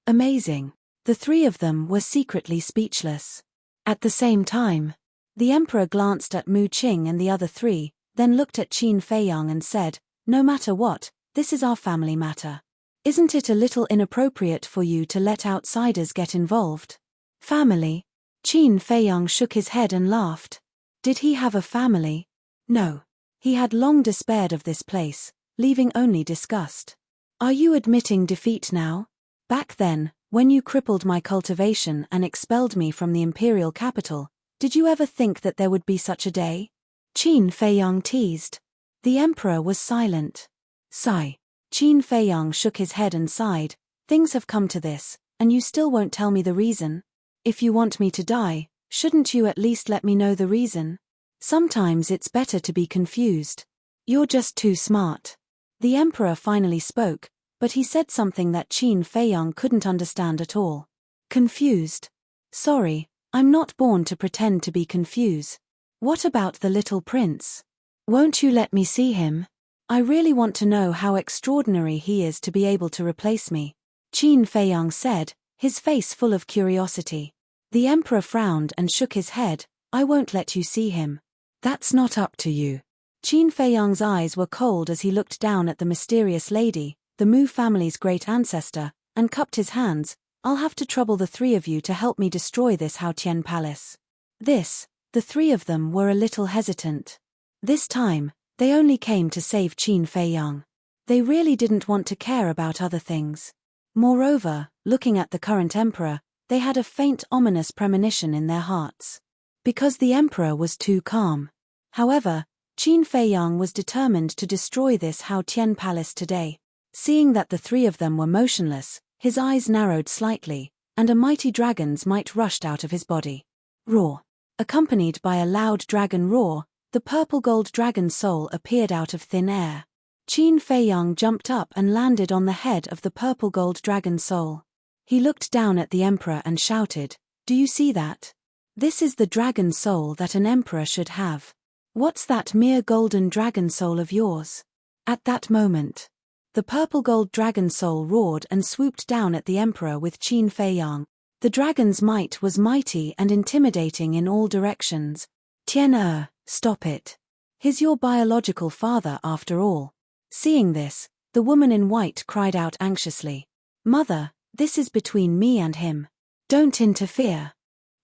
Amazing. The three of them were secretly speechless. At the same time, the emperor glanced at Mu Qing and the other three, then looked at Qin Feiyang and said, "No matter what, this is our family matter. Isn't it a little inappropriate for you to let outsiders get involved?" Family? Qin Feiyang shook his head and laughed. Did he have a family? No. He had long despaired of this place, leaving only disgust. Are you admitting defeat now? Back then, when you crippled my cultivation and expelled me from the imperial capital, did you ever think that there would be such a day? Qin Feiyang teased. The emperor was silent. Sigh. Qin Feiyang shook his head and sighed. Things have come to this, and you still won't tell me the reason? If you want me to die, shouldn't you at least let me know the reason? Sometimes it's better to be confused. You're just too smart. The emperor finally spoke, but he said something that Qin Feiyang couldn't understand at all. Confused? Sorry, I'm not born to pretend to be confused. What about the little prince? Won't you let me see him? I really want to know how extraordinary he is to be able to replace me. Qin Feiyang said, his face full of curiosity. The emperor frowned and shook his head. I won't let you see him. That's not up to you. Qin Feiyang's eyes were cold as he looked down at the mysterious lady, the Mu family's great ancestor, and cupped his hands. I'll have to trouble the three of you to help me destroy this Hao Tian Palace. The three of them were a little hesitant. This time, they only came to save Qin Feiyang. They really didn't want to care about other things. Moreover, looking at the current emperor, they had a faint ominous premonition in their hearts. Because the emperor was too calm. However, Qin Feiyang was determined to destroy this Hao Tian Palace today. Seeing that the three of them were motionless, his eyes narrowed slightly, and a mighty dragon's might rushed out of his body. Roar. Accompanied by a loud dragon roar, the purple gold dragon soul appeared out of thin air. Qin Feiyang jumped up and landed on the head of the purple gold dragon soul. He looked down at the emperor and shouted, "Do you see that? This is the dragon soul that an emperor should have. What's that mere golden dragon soul of yours?" At that moment, the purple gold dragon soul roared and swooped down at the emperor with Qin Feiyang. The dragon's might was mighty and intimidating in all directions. Tian stop it. He's your biological father after all. Seeing this, the woman in white cried out anxiously. Mother, this is between me and him. Don't interfere.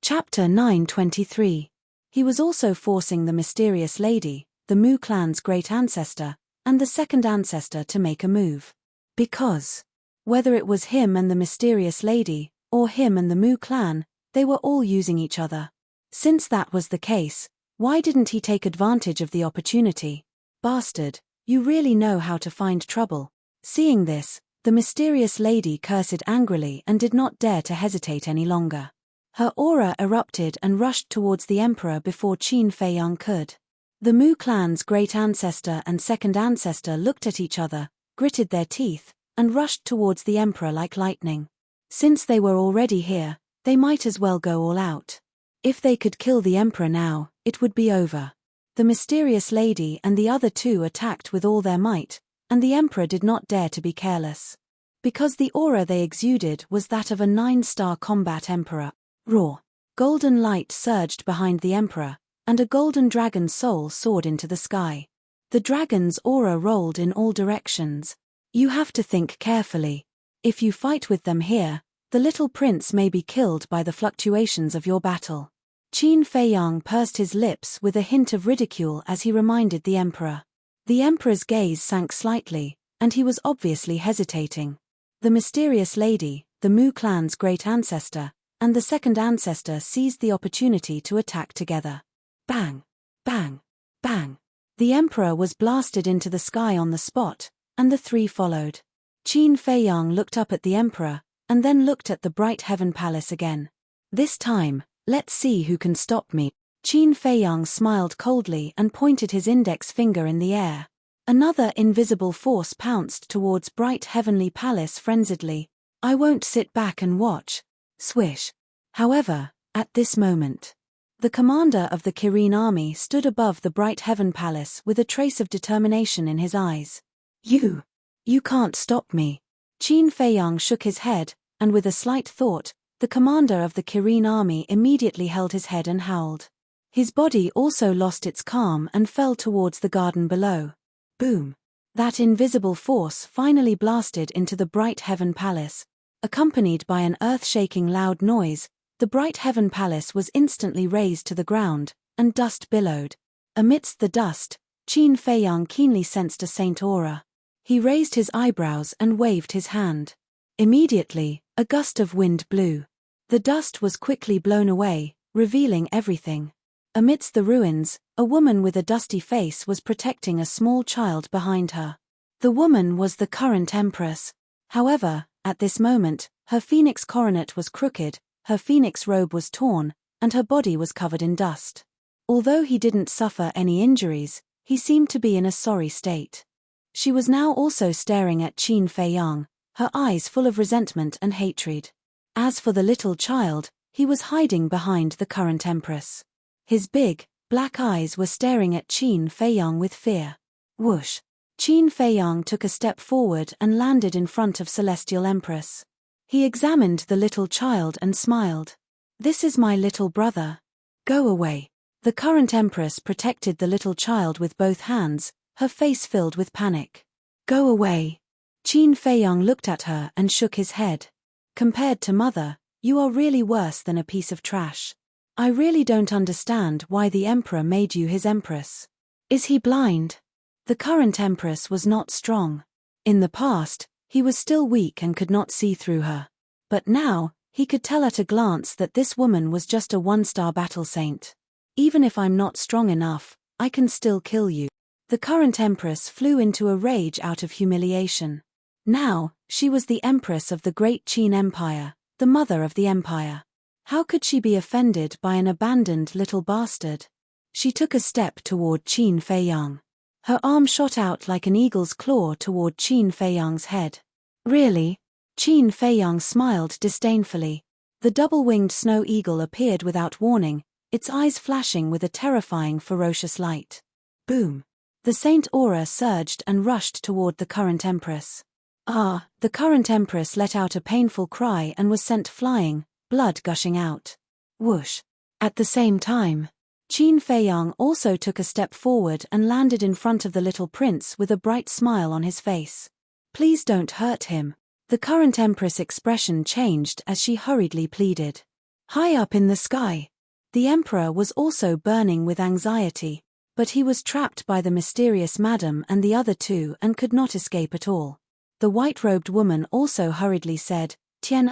Chapter 923. He was also forcing the mysterious lady, the Mu clan's great ancestor, and the second ancestor to make a move. Because, whether it was him and the mysterious lady, or him and the Mu clan, they were all using each other. Since that was the case, why didn't he take advantage of the opportunity? Bastard, you really know how to find trouble. Seeing this, the mysterious lady cursed angrily and did not dare to hesitate any longer. Her aura erupted and rushed towards the emperor before Qin Feiyang could. The Mu clan's great ancestor and second ancestor looked at each other, gritted their teeth, and rushed towards the emperor like lightning. Since they were already here, they might as well go all out. If they could kill the emperor now, it would be over. The mysterious lady and the other two attacked with all their might, and the emperor did not dare to be careless. Because the aura they exuded was that of a 9-star combat emperor. Roar. Golden light surged behind the emperor, and a golden dragon soul soared into the sky. The dragon's aura rolled in all directions. You have to think carefully. If you fight with them here, the little prince may be killed by the fluctuations of your battle. Qin Feiyang pursed his lips with a hint of ridicule as he reminded the emperor. The emperor's gaze sank slightly, and he was obviously hesitating. The mysterious lady, the Mu clan's great ancestor, and the second ancestor seized the opportunity to attack together. Bang! Bang! Bang! The emperor was blasted into the sky on the spot, and the three followed. Qin Feiyang looked up at the emperor, and then looked at the bright heaven palace again. This time, let's see who can stop me. Qin Feiyang smiled coldly and pointed his index finger in the air. Another invisible force pounced towards bright heavenly palace frenziedly. I won't sit back and watch. Swish. However, at this moment, the commander of the Kirin army stood above the bright heaven palace with a trace of determination in his eyes. You can't stop me. Qin Feiyang shook his head, and with a slight thought, the commander of the Kirin army immediately held his head and howled. His body also lost its calm and fell towards the garden below. Boom! That invisible force finally blasted into the bright heaven palace. Accompanied by an earth-shaking loud noise, the bright heaven palace was instantly razed to the ground, and dust billowed. Amidst the dust, Qin Feiyang keenly sensed a saint aura. He raised his eyebrows and waved his hand. Immediately, a gust of wind blew. The dust was quickly blown away, revealing everything. Amidst the ruins, a woman with a dusty face was protecting a small child behind her. The woman was the current empress. However, at this moment, her phoenix coronet was crooked, her phoenix robe was torn, and her body was covered in dust. Although he didn't suffer any injuries, he seemed to be in a sorry state. She was now also staring at Qin Feiyang, her eyes full of resentment and hatred. As for the little child, he was hiding behind the current empress. His big, black eyes were staring at Qin Feiyang with fear. Whoosh! Qin Feiyang took a step forward and landed in front of Celestial Empress. He examined the little child and smiled. This is my little brother. Go away. The current empress protected the little child with both hands, her face filled with panic. Go away. Qin Feiyang looked at her and shook his head. Compared to mother, you are really worse than a piece of trash. I really don't understand why the emperor made you his empress. Is he blind? The current empress was not strong. In the past, he was still weak and could not see through her. But now, he could tell at a glance that this woman was just a one-star battle saint. Even if I'm not strong enough, I can still kill you. The current empress flew into a rage out of humiliation. Now, she was the empress of the great Qin Empire, the mother of the empire. How could she be offended by an abandoned little bastard? She took a step toward Qin Feiyang. Her arm shot out like an eagle's claw toward Qin Feiyang's head. Really? Qin Feiyang smiled disdainfully. The double-winged snow eagle appeared without warning, its eyes flashing with a terrifying ferocious light. Boom! The saint aura surged and rushed toward the current empress. Ah! The current empress let out a painful cry and was sent flying, blood gushing out. Whoosh! At the same time, Qin Feiyang also took a step forward and landed in front of the little prince with a bright smile on his face. Please don't hurt him. The current empress' expression changed as she hurriedly pleaded. High up in the sky, the emperor was also burning with anxiety, but he was trapped by the mysterious madam and the other two and could not escape at all. The white-robed woman also hurriedly said, Tian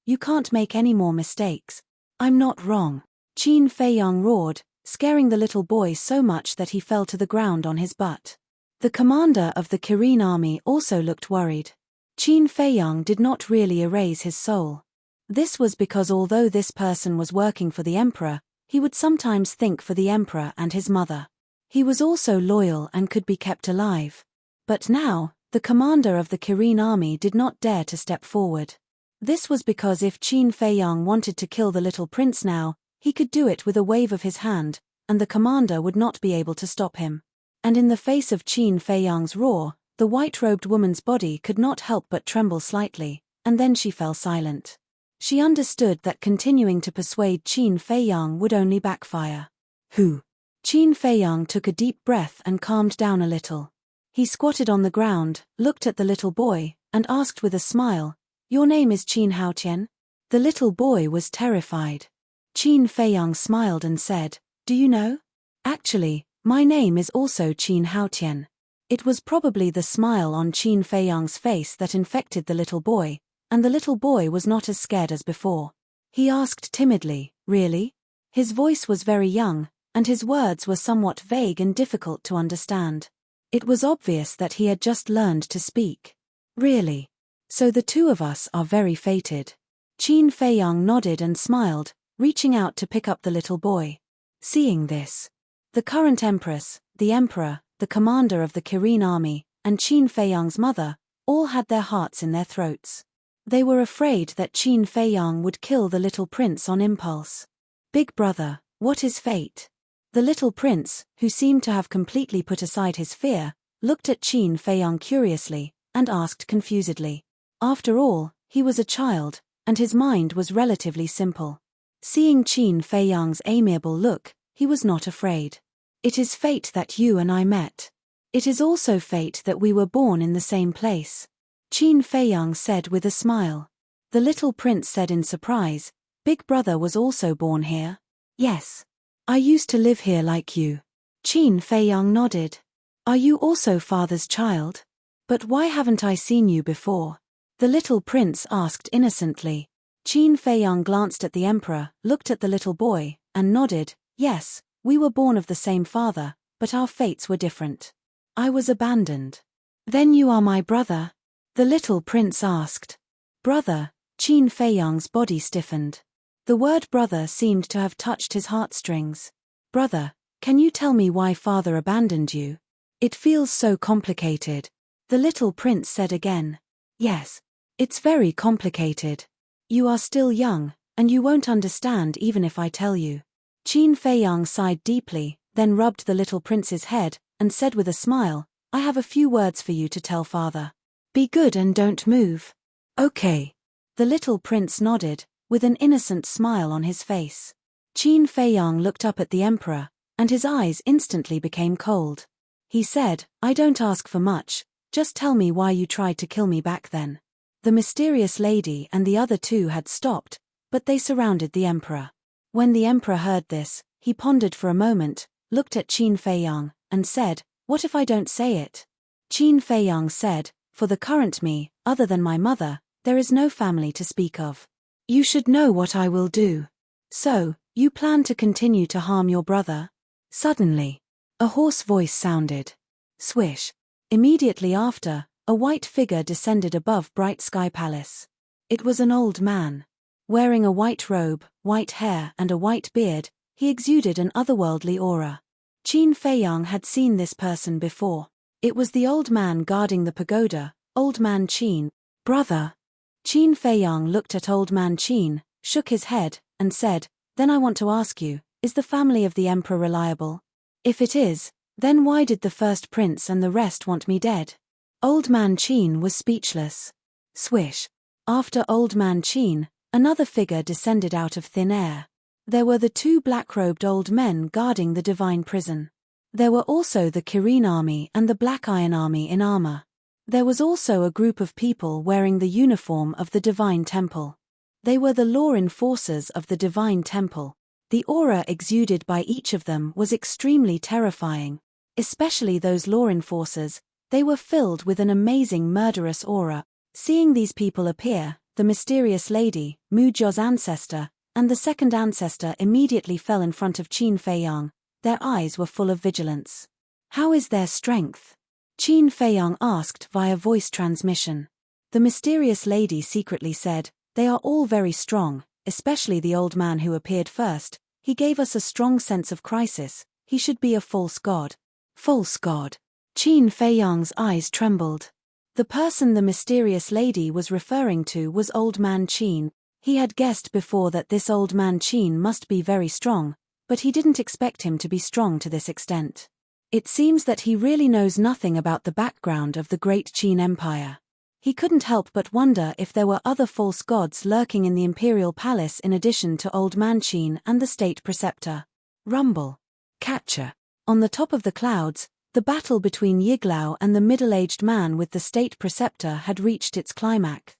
you can't make any more mistakes. I'm not wrong. Qin Feiyang roared, scaring the little boy so much that he fell to the ground on his butt. The commander of the Kirin army also looked worried. Qin Feiyang did not really erase his soul. This was because although this person was working for the emperor, he would sometimes think for the emperor and his mother. He was also loyal and could be kept alive. But now, the commander of the Kirin army did not dare to step forward. This was because if Qin Feiyang wanted to kill the little prince now, he could do it with a wave of his hand, and the commander would not be able to stop him. And in the face of Qin Feiyang's roar, the white-robed woman's body could not help but tremble slightly, and then she fell silent. She understood that continuing to persuade Qin Feiyang would only backfire. Who? Qin Feiyang took a deep breath and calmed down a little. He squatted on the ground, looked at the little boy, and asked with a smile, Your name is Qin Haotian? The little boy was terrified. Qin Feiyang smiled and said, "Do you know? Actually, my name is also Qin Haotian." It was probably the smile on Qin Feiyang's face that infected the little boy, and the little boy was not as scared as before. He asked timidly, "Really?" His voice was very young, and his words were somewhat vague and difficult to understand. It was obvious that he had just learned to speak. "Really? So the two of us are very fated." Qin Feiyang nodded and smiled, reaching out to pick up the little boy. Seeing this, the current empress, the emperor, the commander of the Kirin army, and Qin Feiyang's mother, all had their hearts in their throats. They were afraid that Qin Feiyang would kill the little prince on impulse. "Big brother, what is fate?" The little prince, who seemed to have completely put aside his fear, looked at Qin Feiyang curiously, and asked confusedly. After all, he was a child, and his mind was relatively simple. Seeing Qin Feiyang's amiable look, he was not afraid. "It is fate that you and I met. It is also fate that we were born in the same place," Qin Feiyang said with a smile. The little prince said in surprise, "Big brother was also born here?" "Yes. I used to live here like you." Qin Feiyang nodded. "Are you also father's child? But why haven't I seen you before?" The little prince asked innocently. Qin Feiyang glanced at the emperor, looked at the little boy, and nodded. "Yes, we were born of the same father, but our fates were different. I was abandoned." "Then you are my brother?" the little prince asked. "Brother?" Qin Feiyang's body stiffened. The word brother seemed to have touched his heartstrings. "Brother, can you tell me why father abandoned you? It feels so complicated," the little prince said again. "Yes. It's very complicated. You are still young, and you won't understand even if I tell you." Qin Feiyang sighed deeply, then rubbed the little prince's head, and said with a smile, "I have a few words for you to tell father. Be good and don't move." "Okay." The little prince nodded, with an innocent smile on his face. Qin Feiyang looked up at the emperor, and his eyes instantly became cold. He said, "I don't ask for much, just tell me why you tried to kill me back then." The mysterious lady and the other two had stopped, but they surrounded the emperor. When the emperor heard this, he pondered for a moment, looked at Qin Feiyang, and said, "What if I don't say it?" Qin Feiyang said, "For the current me, other than my mother, there is no family to speak of. You should know what I will do. So, you plan to continue to harm your brother?" Suddenly, a hoarse voice sounded. Swish. Immediately after, a white figure descended above Bright Sky Palace. It was an old man. Wearing a white robe, white hair and a white beard, he exuded an otherworldly aura. Qin Feiyang had seen this person before. It was the old man guarding the pagoda, Old Man Qin. "Brother." Qin Feiyang looked at Old Man Qin, shook his head, and said, "Then I want to ask you, is the family of the emperor reliable? If it is, then why did the first prince and the rest want me dead?" Old Man Qin was speechless. Swish. After Old Man Qin, another figure descended out of thin air. There were the two black-robed old men guarding the divine prison. There were also the Kirin army and the Black Iron army in armor. There was also a group of people wearing the uniform of the divine temple. They were the law enforcers of the divine temple. The aura exuded by each of them was extremely terrifying. Especially those law enforcers, they were filled with an amazing murderous aura. Seeing these people appear, the mysterious lady, Mu Zhou's ancestor, and the second ancestor immediately fell in front of Qin Feiyang. Their eyes were full of vigilance. "How is their strength?" Qin Feiyang asked via voice transmission. The mysterious lady secretly said, "They are all very strong, especially the old man who appeared first. He gave us a strong sense of crisis. He should be a false god." False god. Qin Feiyang's eyes trembled. The person the mysterious lady was referring to was Old Man Qin. He had guessed before that this Old Man Qin must be very strong, but he didn't expect him to be strong to this extent. It seems that he really knows nothing about the background of the great Qin Empire. He couldn't help but wonder if there were other false gods lurking in the imperial palace in addition to Old Man Qin and the state preceptor. Rumble. Catcher. On the top of the clouds, the battle between Yiglao and the middle-aged man with the state preceptor had reached its climax.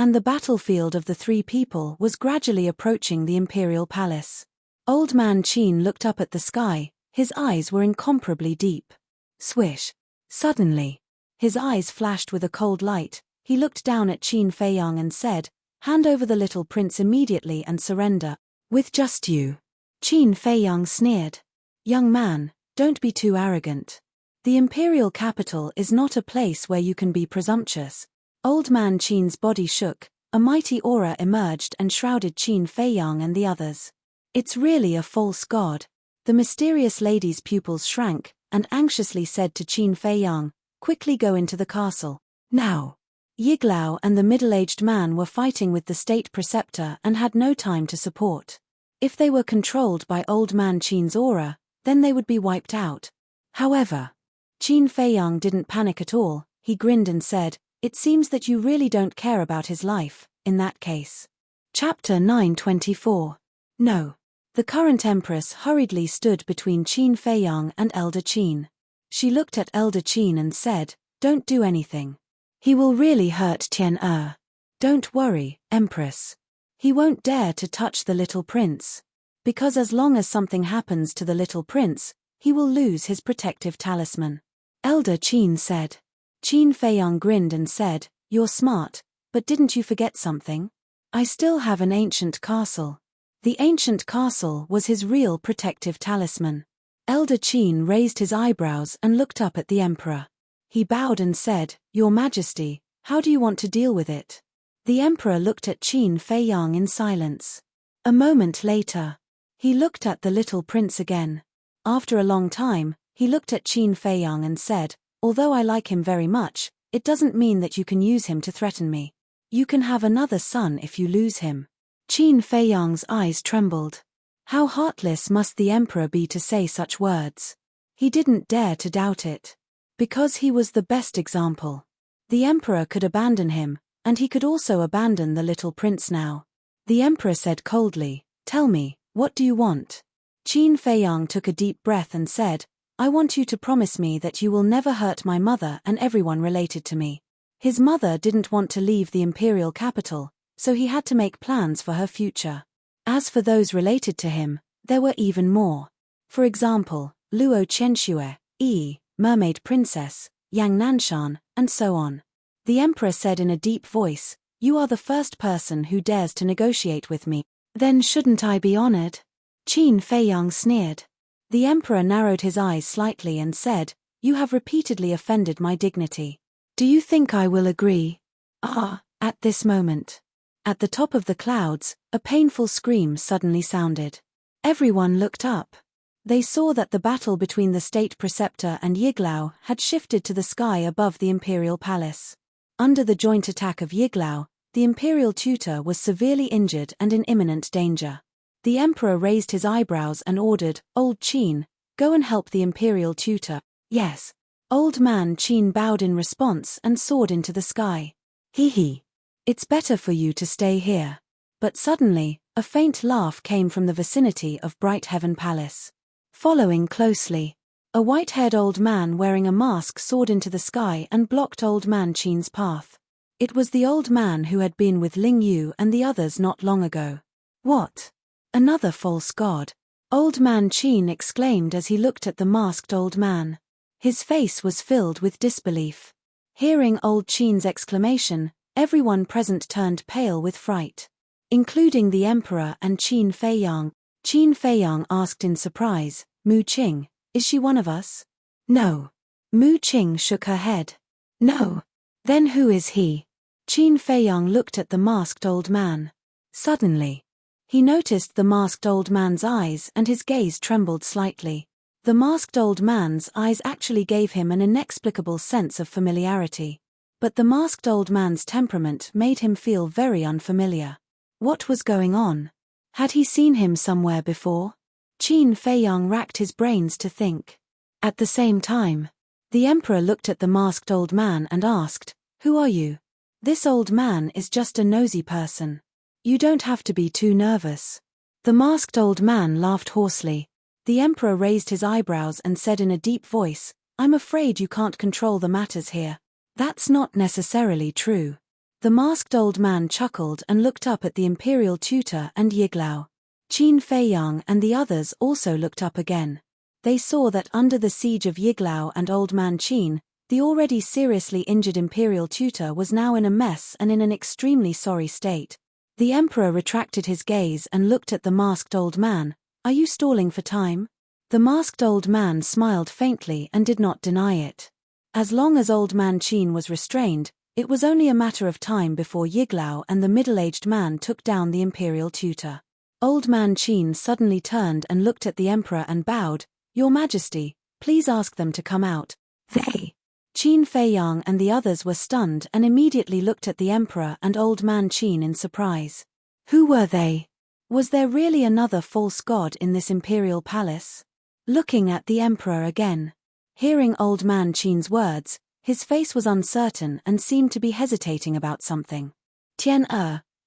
and the battlefield of the three people was gradually approaching the imperial palace. Old Man Qin looked up at the sky, his eyes were incomparably deep. Swish. Suddenly, his eyes flashed with a cold light. He looked down at Qin Feiyang and said, "Hand over the little prince immediately and surrender, with just you." Qin Feiyang sneered. "Young man, don't be too arrogant. The imperial capital is not a place where you can be presumptuous." Old Man Qin's body shook, a mighty aura emerged and shrouded Qin Feiyang and the others. "It's really a false god." The mysterious lady's pupils shrank, and anxiously said to Qin Feiyang, "Quickly go into the castle, now." Yiglao and the middle-aged man were fighting with the state preceptor and had no time to support. If they were controlled by Old Man Qin's aura, then they would be wiped out. However, Qin Feiyang didn't panic at all. He grinned and said, "It seems that you really don't care about his life, in that case." Chapter 924. No. The current empress hurriedly stood between Qin Feiyang and Elder Qin. She looked at Elder Qin and said, "Don't do anything. He will really hurt Tian-Er. Don't worry, Empress. He won't dare to touch the little prince. Because as long as something happens to the little prince, he will lose his protective talisman." Elder Qin said. Qin Feiyang grinned and said, "You're smart, but didn't you forget something? I still have an ancient castle." The ancient castle was his real protective talisman. Elder Qin raised his eyebrows and looked up at the emperor. He bowed and said, "Your Majesty, how do you want to deal with it?" The emperor looked at Qin Feiyang in silence. A moment later, he looked at the little prince again. After a long time, he looked at Qin Feiyang and said, "Although I like him very much, it doesn't mean that you can use him to threaten me. You can have another son if you lose him." Qin Feiyang's eyes trembled. How heartless must the emperor be to say such words? He didn't dare to doubt it. Because he was the best example. The emperor could abandon him, and he could also abandon the little prince now. The emperor said coldly, "Tell me, what do you want?" Qin Feiyang took a deep breath and said, "I want you to promise me that you will never hurt my mother and everyone related to me." His mother didn't want to leave the imperial capital, so he had to make plans for her future. As for those related to him, there were even more. For example, Luo Qianxue, Mermaid Princess, Yang Nanshan, and so on. The emperor said in a deep voice, "You are the first person who dares to negotiate with me. Then shouldn't I be honored?" Qin Feiyang sneered. The emperor narrowed his eyes slightly and said, "You have repeatedly offended my dignity. Do you think I will agree?" At this moment. At the top of the clouds, a painful scream suddenly sounded. Everyone looked up. They saw that the battle between the state preceptor and Yiglao had shifted to the sky above the imperial palace. Under the joint attack of Yiglao, the imperial tutor was severely injured and in imminent danger. The emperor raised his eyebrows and ordered, "Old Qin, go and help the imperial tutor." "Yes." Old Man Qin bowed in response and soared into the sky. "Hee. It's better for you to stay here." But suddenly, a faint laugh came from the vicinity of Bright Heaven Palace. Following closely, a white-haired old man wearing a mask soared into the sky and blocked Old Man Qin's path. It was the old man who had been with Ling Yu and the others not long ago. "What? Another false god?" Old Man Qin exclaimed as he looked at the masked old man. His face was filled with disbelief. Hearing Old Qin's exclamation, everyone present turned pale with fright, including the emperor and Qin Feiyang. Qin Feiyang asked in surprise, "Mu Qing, is she one of us?" "No." Mu Qing shook her head. "No. Then who is he?" Qin Feiyang looked at the masked old man. Suddenly, he noticed the masked old man's eyes and his gaze trembled slightly. The masked old man's eyes actually gave him an inexplicable sense of familiarity. But the masked old man's temperament made him feel very unfamiliar. What was going on? Had he seen him somewhere before? Qin Feiyang racked his brains to think. At the same time, the emperor looked at the masked old man and asked, "Who are you?" "This old man is just a nosy person. You don't have to be too nervous." The masked old man laughed hoarsely. The emperor raised his eyebrows and said in a deep voice, "I'm afraid you can't control the matters here." "That's not necessarily true. The masked old man chuckled and looked up at the imperial tutor and Yiglao. Qin Feiyang and the others also looked up again. They saw that under the siege of Yiglao and old man Qin, the already seriously injured imperial tutor was now in a mess and in an extremely sorry state. The emperor retracted his gaze and looked at the masked old man. "Are you stalling for time?" The masked old man smiled faintly and did not deny it. As long as old man Qin was restrained, it was only a matter of time before Yiglao and the middle-aged man took down the imperial tutor. Old man Qin suddenly turned and looked at the emperor and bowed. "Your Majesty, please ask them to come out." They. Qin Feiyang and the others were stunned and immediately looked at the emperor and old man Qin in surprise. Who were they? Was there really another false god in this imperial palace? Looking at the emperor again. Hearing old man Qin's words, his face was uncertain and seemed to be hesitating about something. "Tian,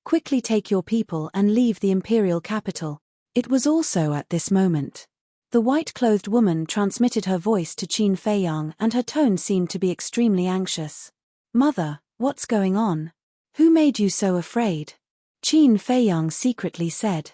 quickly take your people and leave the imperial capital." It was also at this moment. The white-clothed woman transmitted her voice to Qin Feiyang and her tone seemed to be extremely anxious. "Mother, what's going on? Who made you so afraid?" Qin Feiyang secretly said.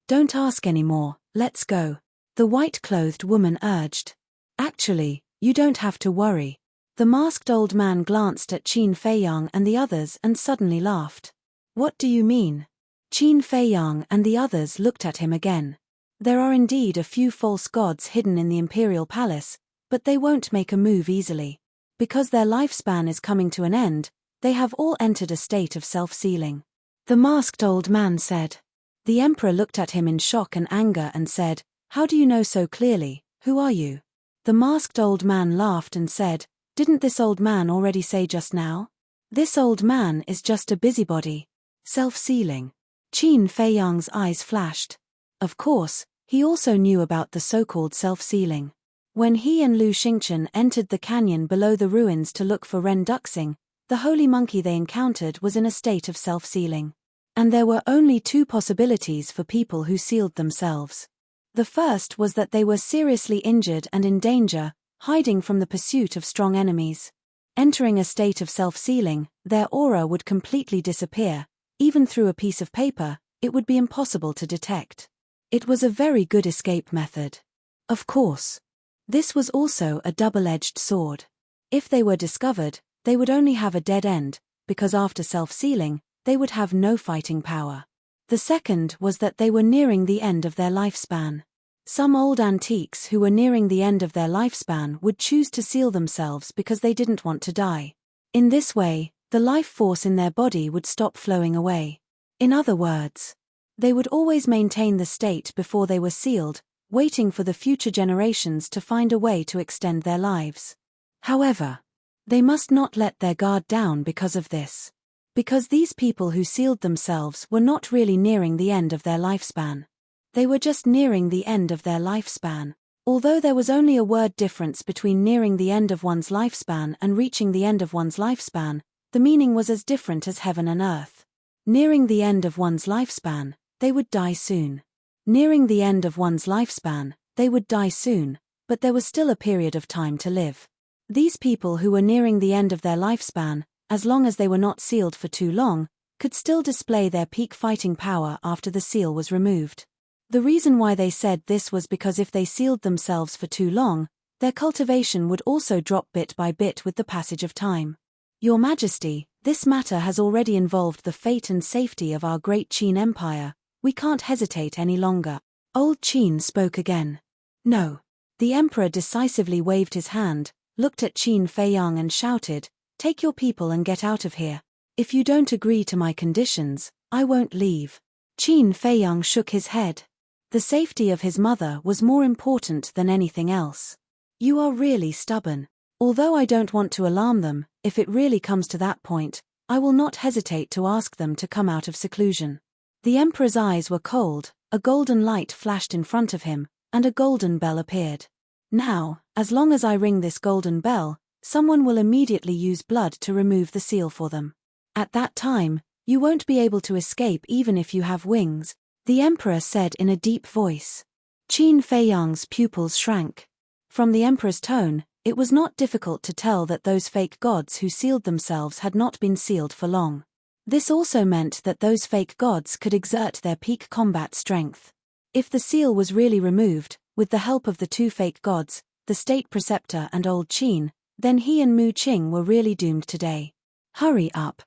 "Don't ask anymore, let's go," the white-clothed woman urged. "Actually, you don't have to worry." The masked old man glanced at Qin Feiyang and the others and suddenly laughed. "What do you mean?" Qin Feiyang and the others looked at him again. There are indeed a few false gods hidden in the imperial palace, but they won't make a move easily. Because their lifespan is coming to an end, they have all entered a state of self-sealing. The masked old man said. The emperor looked at him in shock and anger and said, "How do you know so clearly? Who are you?" The masked old man laughed and said, "Didn't this old man already say just now? This old man is just a busybody. Self-sealing." Qin Feiyang's eyes flashed. Of course, he also knew about the so-called self-sealing. When he and Lu Xingchen entered the canyon below the ruins to look for Ren Duxing, the holy monkey they encountered was in a state of self-sealing. And there were only two possibilities for people who sealed themselves. The first was that they were seriously injured and in danger, hiding from the pursuit of strong enemies. Entering a state of self-sealing, their aura would completely disappear. Even through a piece of paper, it would be impossible to detect. It was a very good escape method. Of course. This was also a double-edged sword. If they were discovered, they would only have a dead end, because after self-sealing, they would have no fighting power. The second was that they were nearing the end of their lifespan. Some old antiques who were nearing the end of their lifespan would choose to seal themselves because they didn't want to die. In this way, the life force in their body would stop flowing away. In other words, they would always maintain the state before they were sealed, waiting for the future generations to find a way to extend their lives. However, they must not let their guard down because of this. Because these people who sealed themselves were not really nearing the end of their lifespan. They were just nearing the end of their lifespan. Although there was only a word difference between nearing the end of one's lifespan and reaching the end of one's lifespan, the meaning was as different as heaven and earth. Nearing the end of one's lifespan, they would die soon. Nearing the end of one's lifespan, they would die soon, but there was still a period of time to live. These people who were nearing the end of their lifespan, as long as they were not sealed for too long, could still display their peak fighting power after the seal was removed. The reason why they said this was because if they sealed themselves for too long, their cultivation would also drop bit by bit with the passage of time. Your Majesty, this matter has already involved the fate and safety of our great Qin Empire. We can't hesitate any longer. Old Qin spoke again. No. The emperor decisively waved his hand, looked at Qin Feiyang and shouted, "Take your people and get out of here. If you don't agree to my conditions, I won't leave." Qin Feiyang shook his head. The safety of his mother was more important than anything else. "You are really stubborn. Although I don't want to alarm them, if it really comes to that point, I will not hesitate to ask them to come out of seclusion." The emperor's eyes were cold, a golden light flashed in front of him, and a golden bell appeared. "Now, as long as I ring this golden bell, someone will immediately use blood to remove the seal for them. At that time, you won't be able to escape even if you have wings," the emperor said in a deep voice. Qin Feiyang's pupils shrank. From the emperor's tone, it was not difficult to tell that those fake gods who sealed themselves had not been sealed for long. This also meant that those fake gods could exert their peak combat strength. If the seal was really removed, with the help of the two fake gods, the State Preceptor and Old Qin, then he and Mu Qing were really doomed today. Hurry up.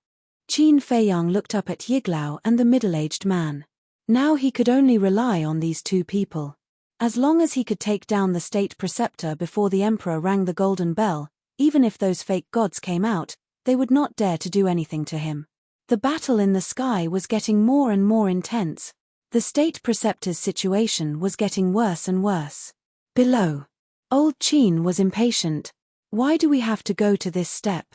Qin Feiyang looked up at Yiglao and the middle-aged man. Now he could only rely on these two people. As long as he could take down the State Preceptor before the Emperor rang the golden bell, even if those fake gods came out, they would not dare to do anything to him. The battle in the sky was getting more and more intense. The State Preceptor's situation was getting worse and worse. Below. Old Qin was impatient. Why do we have to go to this step?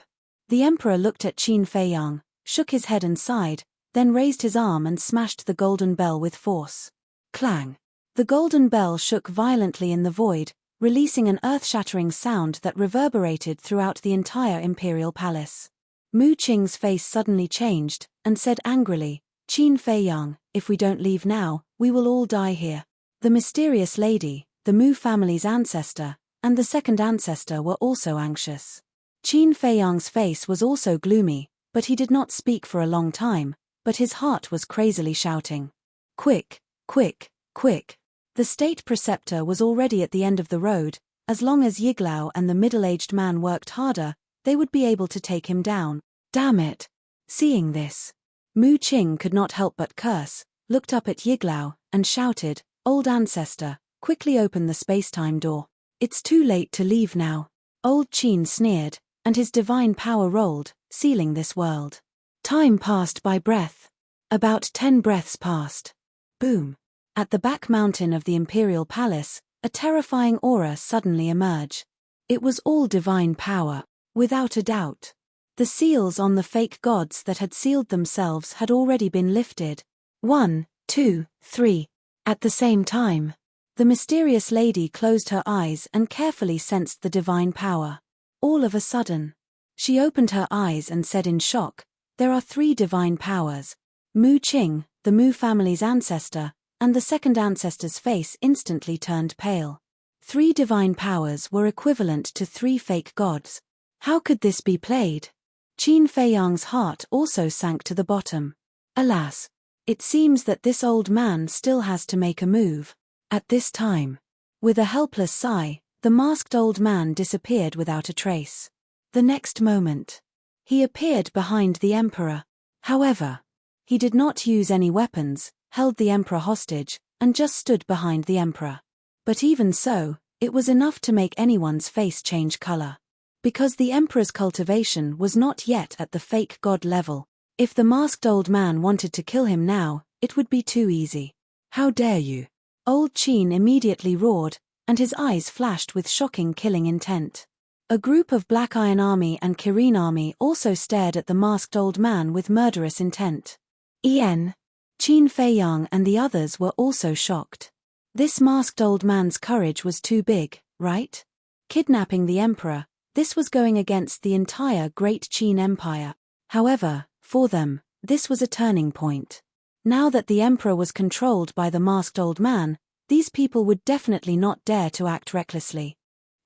The Emperor looked at Qin Feiyang, shook his head and sighed, then raised his arm and smashed the golden bell with force. Clang. The golden bell shook violently in the void, releasing an earth-shattering sound that reverberated throughout the entire imperial palace. Mu Qing's face suddenly changed, and said angrily, Qin Feiyang, if we don't leave now, we will all die here. The mysterious lady, the Mu family's ancestor, and the second ancestor were also anxious. Qin Feiyang's face was also gloomy, but he did not speak for a long time, but his heart was crazily shouting. Quick, quick, quick. The State Preceptor was already at the end of the road. As long as Yiglao and the middle-aged man worked harder, they would be able to take him down. Damn it! Seeing this, Mu Qing could not help but curse, looked up at Yiglao, and shouted, Old ancestor, quickly open the space-time door. It's too late to leave now. Old Qin sneered, and his divine power rolled, sealing this world. Time passed by breath. About 10 breaths passed. Boom. At the back mountain of the imperial palace, a terrifying aura suddenly emerged. It was all divine power, without a doubt. The seals on the fake gods that had sealed themselves had already been lifted. 1, 2, 3. At the same time, the mysterious lady closed her eyes and carefully sensed the divine power. All of a sudden, she opened her eyes and said in shock, there are 3 divine powers. Mu Qing, the Mu family's ancestor, and the second ancestor's face instantly turned pale. 3 divine powers were equivalent to 3 fake gods. How could this be played? Qin Feiyang's heart also sank to the bottom. Alas, it seems that this old man still has to make a move. At this time, with a helpless sigh, the masked old man disappeared without a trace. The next moment, he appeared behind the Emperor. However, he did not use any weapons, held the Emperor hostage, and just stood behind the Emperor. But even so, it was enough to make anyone's face change color. Because the Emperor's cultivation was not yet at the fake god level, if the masked old man wanted to kill him now, it would be too easy. How dare you? Old Qin immediately roared, and his eyes flashed with shocking killing intent. A group of Black Iron Army and Kirin Army also stared at the masked old man with murderous intent. Qin Feiyang and the others were also shocked. This masked old man's courage was too big, right? Kidnapping the Emperor, this was going against the entire Great Qin Empire. However, for them, this was a turning point. Now that the Emperor was controlled by the masked old man, these people would definitely not dare to act recklessly.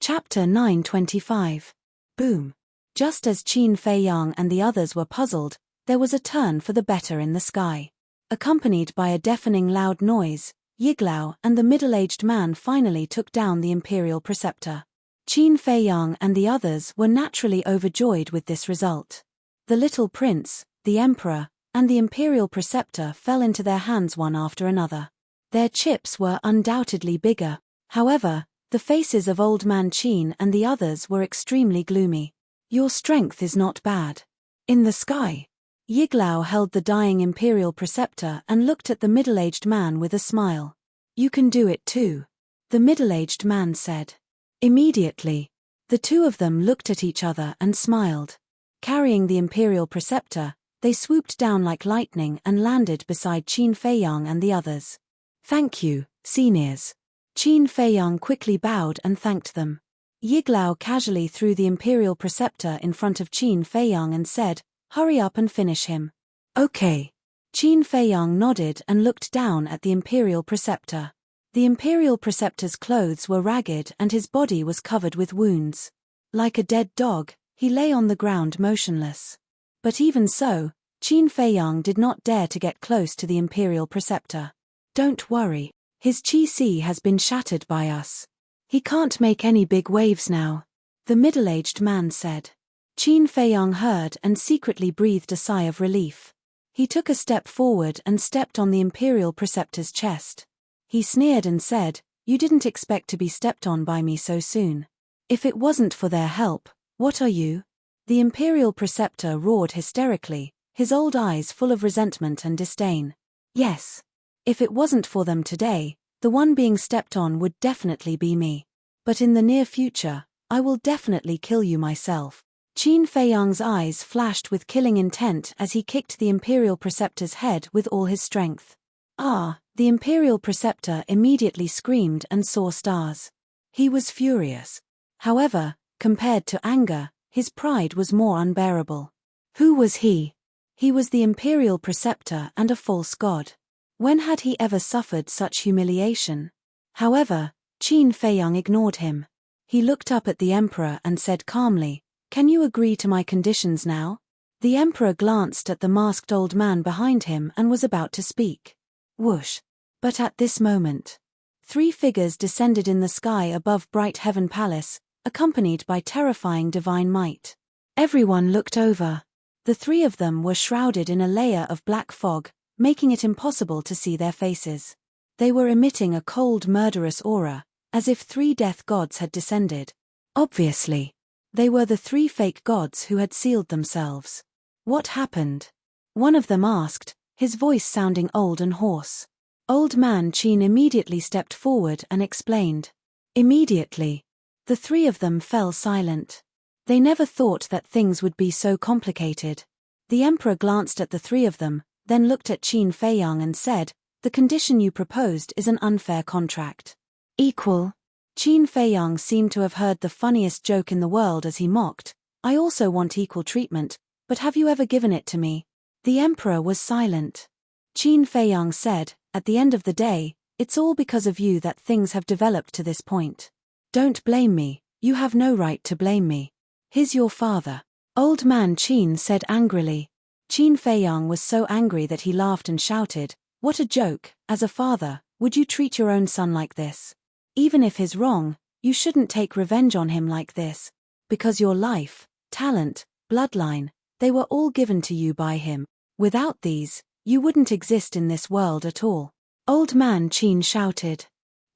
Chapter 925. Boom. Just as Qin Feiyang and the others were puzzled, there was a turn for the better in the sky. Accompanied by a deafening loud noise, Yiglao and the middle-aged man finally took down the Imperial Preceptor. Qin Feiyang and the others were naturally overjoyed with this result. The little prince, the Emperor, and the Imperial Preceptor fell into their hands one after another. Their chips were undoubtedly bigger. However, the faces of Old Man Qin and the others were extremely gloomy. Your strength is not bad. In the sky, Yiglao held the dying Imperial Preceptor and looked at the middle-aged man with a smile. You can do it too, the middle-aged man said. Immediately, the two of them looked at each other and smiled. Carrying the Imperial Preceptor, they swooped down like lightning and landed beside Qin Feiyang and the others. Thank you, seniors. Qin Feiyang quickly bowed and thanked them. Yiglao casually threw the Imperial Preceptor in front of Qin Feiyang and said, hurry up and finish him. Okay. Qin Feiyang nodded and looked down at the Imperial Preceptor. The Imperial Preceptor's clothes were ragged and his body was covered with wounds. Like a dead dog, he lay on the ground motionless. But even so, Qin Feiyang did not dare to get close to the Imperial Preceptor. Don't worry. His Qi has been shattered by us. He can't make any big waves now, the middle-aged man said. Qin Feiyang heard and secretly breathed a sigh of relief. He took a step forward and stepped on the Imperial Preceptor's chest. He sneered and said, "You didn't expect to be stepped on by me so soon. If it wasn't for their help, what are you?" The Imperial Preceptor roared hysterically, his old eyes full of resentment and disdain. "Yes. If it wasn't for them today, the one being stepped on would definitely be me. But in the near future, I will definitely kill you myself." Qin Feiyang's eyes flashed with killing intent as he kicked the Imperial Preceptor's head with all his strength. "Ah!" The Imperial Preceptor immediately screamed and saw stars. He was furious. However, compared to anger, his pride was more unbearable. Who was he? He was the Imperial Preceptor and a false god. When had he ever suffered such humiliation? However, Qin Feiyang ignored him. He looked up at the Emperor and said calmly, "Can you agree to my conditions now?" The Emperor glanced at the masked old man behind him and was about to speak. Whoosh! But at this moment, 3 figures descended in the sky above Bright Heaven Palace, accompanied by terrifying divine might. Everyone looked over. The 3 of them were shrouded in a layer of black fog, making it impossible to see their faces. They were emitting a cold, murderous aura, as if 3 death gods had descended. Obviously, they were the 3 fake gods who had sealed themselves. What happened? One of them asked, his voice sounding old and hoarse. Old man Qin immediately stepped forward and explained. Immediately, the 3 of them fell silent. They never thought that things would be so complicated. The Emperor glanced at the 3 of them, then looked at Qin Feiyang and said, "The condition you proposed is an unfair contract." Equal? Qin Feiyang seemed to have heard the funniest joke in the world as he mocked, "I also want equal treatment, but have you ever given it to me?" The Emperor was silent. Qin Feiyang said, "At the end of the day, it's all because of you that things have developed to this point. Don't blame me, you have no right to blame me. He's your father." Old man Qin said angrily. Qin Feiyang was so angry that he laughed and shouted, "What a joke! As a father, would you treat your own son like this? Even if he's wrong, you shouldn't take revenge on him like this. Because your life, talent, bloodline, they were all given to you by him. Without these, you wouldn't exist in this world at all." Old man Qin shouted.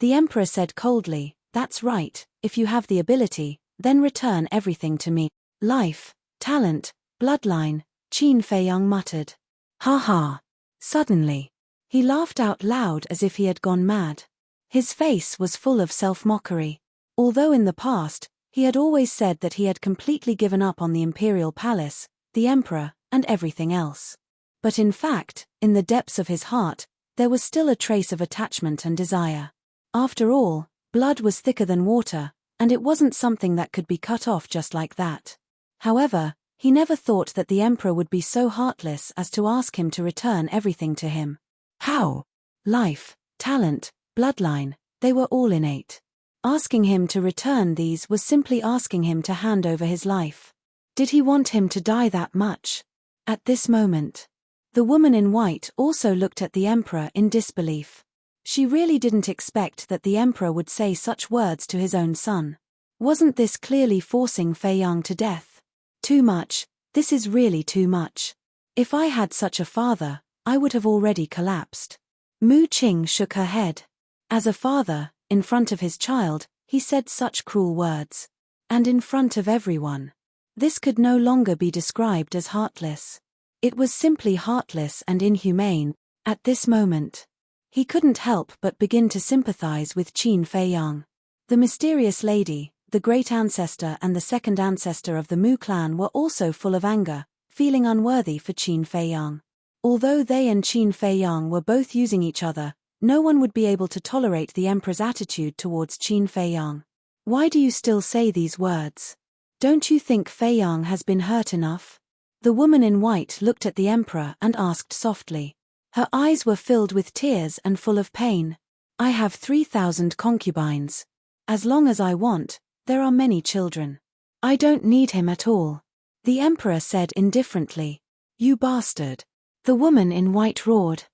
The Emperor said coldly, "That's right, if you have the ability, then return everything to me." Life, talent, bloodline, Qin Feiyang muttered. "Ha ha." Suddenly, he laughed out loud as if he had gone mad. His face was full of self-mockery. Although in the past, he had always said that he had completely given up on the Imperial Palace, the Emperor, and everything else. But in fact, in the depths of his heart, there was still a trace of attachment and desire. After all, blood was thicker than water, and it wasn't something that could be cut off just like that. However, he never thought that the Emperor would be so heartless as to ask him to return everything to him. How? Life, talent, bloodline, they were all innate. Asking him to return these was simply asking him to hand over his life. Did he want him to die that much? At this moment, the woman in white also looked at the Emperor in disbelief. She really didn't expect that the Emperor would say such words to his own son. Wasn't this clearly forcing Feiyang to death? Too much, this is really too much. If I had such a father, I would have already collapsed. Mu Qing shook her head. As a father, in front of his child, he said such cruel words. And in front of everyone. This could no longer be described as heartless. It was simply heartless and inhumane. At this moment, he couldn't help but begin to sympathize with Qin Feiyang. The mysterious lady, the great ancestor and the second ancestor of the Mu clan were also full of anger, feeling unworthy for Qin Feiyang. Although they and Qin Feiyang were both using each other, no one would be able to tolerate the Emperor's attitude towards Qin Feiyang. Why do you still say these words? Don't you think Feiyang has been hurt enough? The woman in white looked at the Emperor and asked softly. Her eyes were filled with tears and full of pain. I have 3,000 concubines. As long as I want, there are many children. I don't need him at all. The Emperor said indifferently. You bastard! The woman in white roared.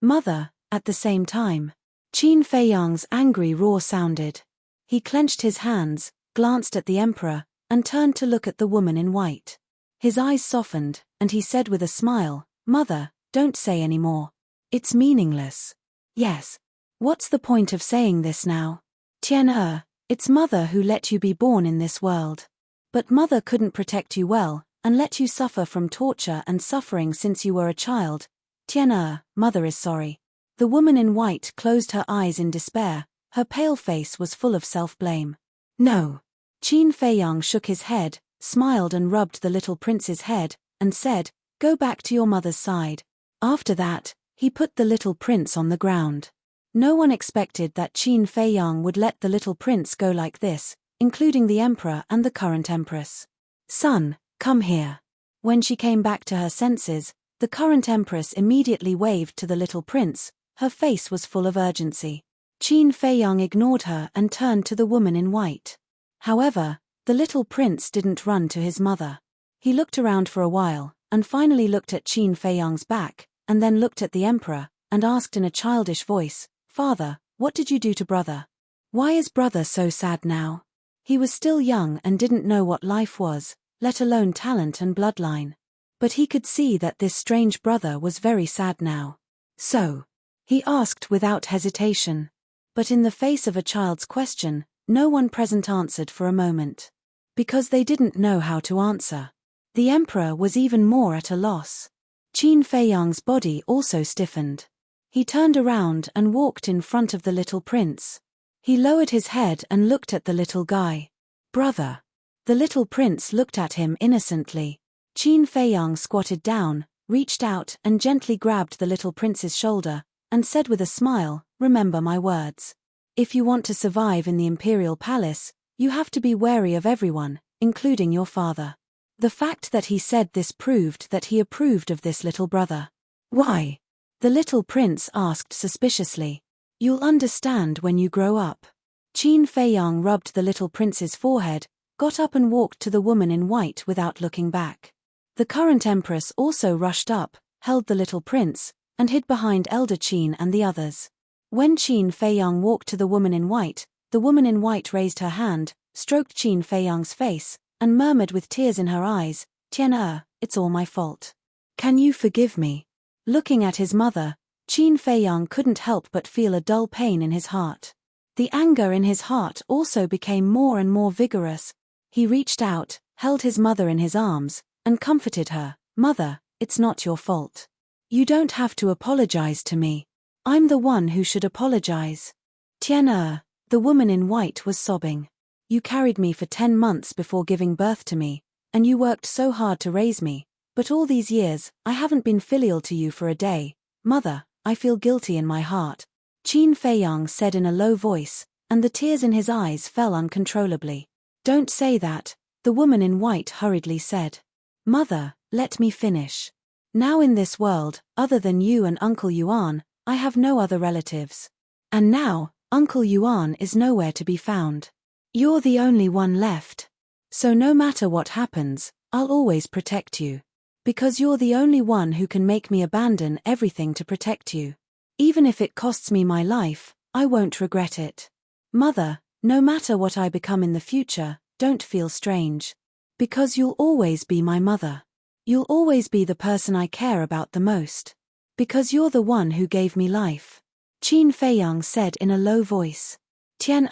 Mother, at the same time. Qin Feiyang's angry roar sounded. He clenched his hands, glanced at the emperor, and turned to look at the woman in white. His eyes softened, and he said with a smile, Mother, don't say any more. It's meaningless. Yes. What's the point of saying this now? Tian, it's Mother who let you be born in this world. But Mother couldn't protect you well, and let you suffer from torture and suffering since you were a child. Tian, Mother is sorry. The woman in white closed her eyes in despair. Her pale face was full of self-blame. No. Qin Feiyang shook his head, smiled and rubbed the little prince's head, and said, Go back to your mother's side. After that, he put the little prince on the ground. No one expected that Qin Feiyang would let the little prince go like this, including the emperor and the current empress. Son, come here. When she came back to her senses, the current empress immediately waved to the little prince. Her face was full of urgency. Qin Feiyang ignored her and turned to the woman in white. However, the little prince didn't run to his mother. He looked around for a while, and finally looked at Qin Feiyang's back, and then looked at the emperor, and asked in a childish voice, Father, what did you do to brother? Why is brother so sad now? He was still young and didn't know what life was, let alone talent and bloodline. But he could see that this strange brother was very sad now. So, he asked without hesitation. But in the face of a child's question, no one present answered for a moment. Because they didn't know how to answer. The emperor was even more at a loss. Qin Feiyang's body also stiffened. He turned around and walked in front of the little prince. He lowered his head and looked at the little guy. Brother. The little prince looked at him innocently. Qin Feiyang squatted down, reached out and gently grabbed the little prince's shoulder, and said with a smile, Remember my words. If you want to survive in the imperial palace, you have to be wary of everyone, including your father. The fact that he said this proved that he approved of this little brother. Why? The little prince asked suspiciously. You'll understand when you grow up. Qin Feiyang rubbed the little prince's forehead, got up and walked to the woman in white without looking back. The current empress also rushed up, held the little prince, and hid behind Elder Qin and the others. When Qin Feiyang walked to the woman in white, the woman in white raised her hand, stroked Qin Feiyang's face, and murmured with tears in her eyes, Tian, it's all my fault. Can you forgive me? Looking at his mother, Qin Feiyang couldn't help but feel a dull pain in his heart. The anger in his heart also became more and more vigorous. He reached out, held his mother in his arms, and comforted her. Mother, it's not your fault. You don't have to apologize to me. I'm the one who should apologize. Tian, the woman in white was sobbing. You carried me for 10 months before giving birth to me, and you worked so hard to raise me, but all these years, I haven't been filial to you for a day. Mother, I feel guilty in my heart. Qin Feiyang said in a low voice, and the tears in his eyes fell uncontrollably. Don't say that, the woman in white hurriedly said. Mother, let me finish. Now in this world, other than you and Uncle Yuan, I have no other relatives. And now, Uncle Yuan is nowhere to be found. You're the only one left. So no matter what happens, I'll always protect you. Because you're the only one who can make me abandon everything to protect you. Even if it costs me my life, I won't regret it. Mother, no matter what I become in the future, don't feel strange. Because you'll always be my mother. You'll always be the person I care about the most. Because you're the one who gave me life. Qin Feiyang said in a low voice. Tian,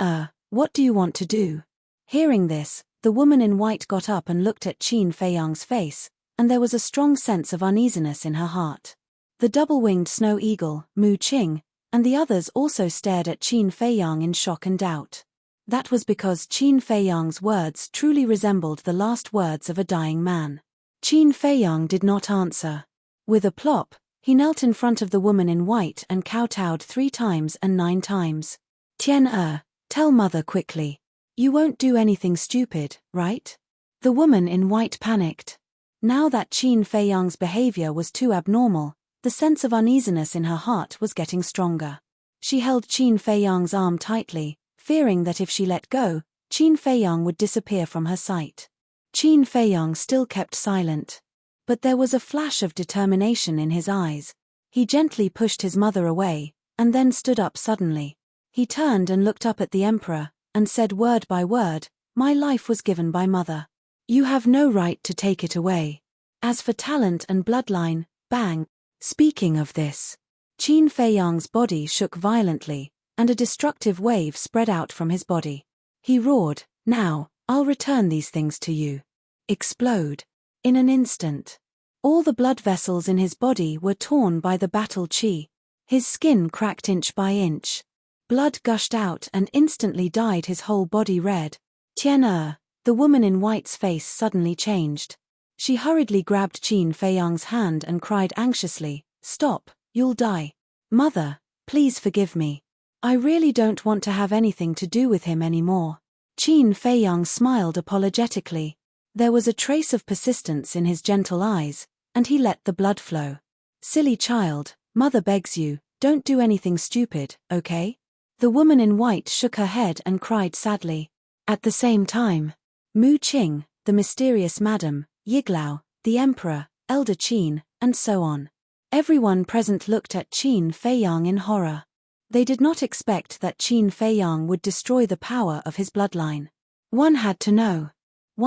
what do you want to do? Hearing this, the woman in white got up and looked at Qin Feiyang's face, and there was a strong sense of uneasiness in her heart. The double-winged snow eagle, Mu Qing, and the others also stared at Qin Feiyang in shock and doubt. That was because Qin Feiyang's words truly resembled the last words of a dying man. Qin Feiyang did not answer. With a plop, he knelt in front of the woman in white and kowtowed 3 times and 9 times. Tian, tell mother quickly. You won't do anything stupid, right? The woman in white panicked. Now that Qin Feiyang's behavior was too abnormal, the sense of uneasiness in her heart was getting stronger. She held Qin Feiyang's arm tightly, fearing that if she let go, Qin Feiyang would disappear from her sight. Qin Feiyang still kept silent. but there was a flash of determination in his eyes. He gently pushed his mother away, and then stood up suddenly. He turned and looked up at the emperor, and said word by word, "My life was given by mother. You have no right to take it away. As for talent and bloodline, bang." Speaking of this, Qin Feiyang's body shook violently, and a destructive wave spread out from his body. He roared, "Now, I'll return these things to you." Explode. In an instant, all the blood vessels in his body were torn by the battle qi. His skin cracked inch by inch. Blood gushed out and instantly dyed his whole body red. Tian the woman in white's face suddenly changed. She hurriedly grabbed Qin Feiyang's hand and cried anxiously, "Stop, you'll die. Mother, please forgive me. I really don't want to have anything to do with him anymore." Qin Feiyang smiled apologetically. There was a trace of persistence in his gentle eyes, and he let the blood flow. "Silly child, mother begs you, don't do anything stupid, okay?" The woman in white shook her head and cried sadly. At the same time, Mu Qing, the mysterious madam, Yiglao, the emperor, Elder Qin, and so on. Everyone present looked at Qin Feiyang in horror. They did not expect that Qin Feiyang would destroy the power of his bloodline. One had to know.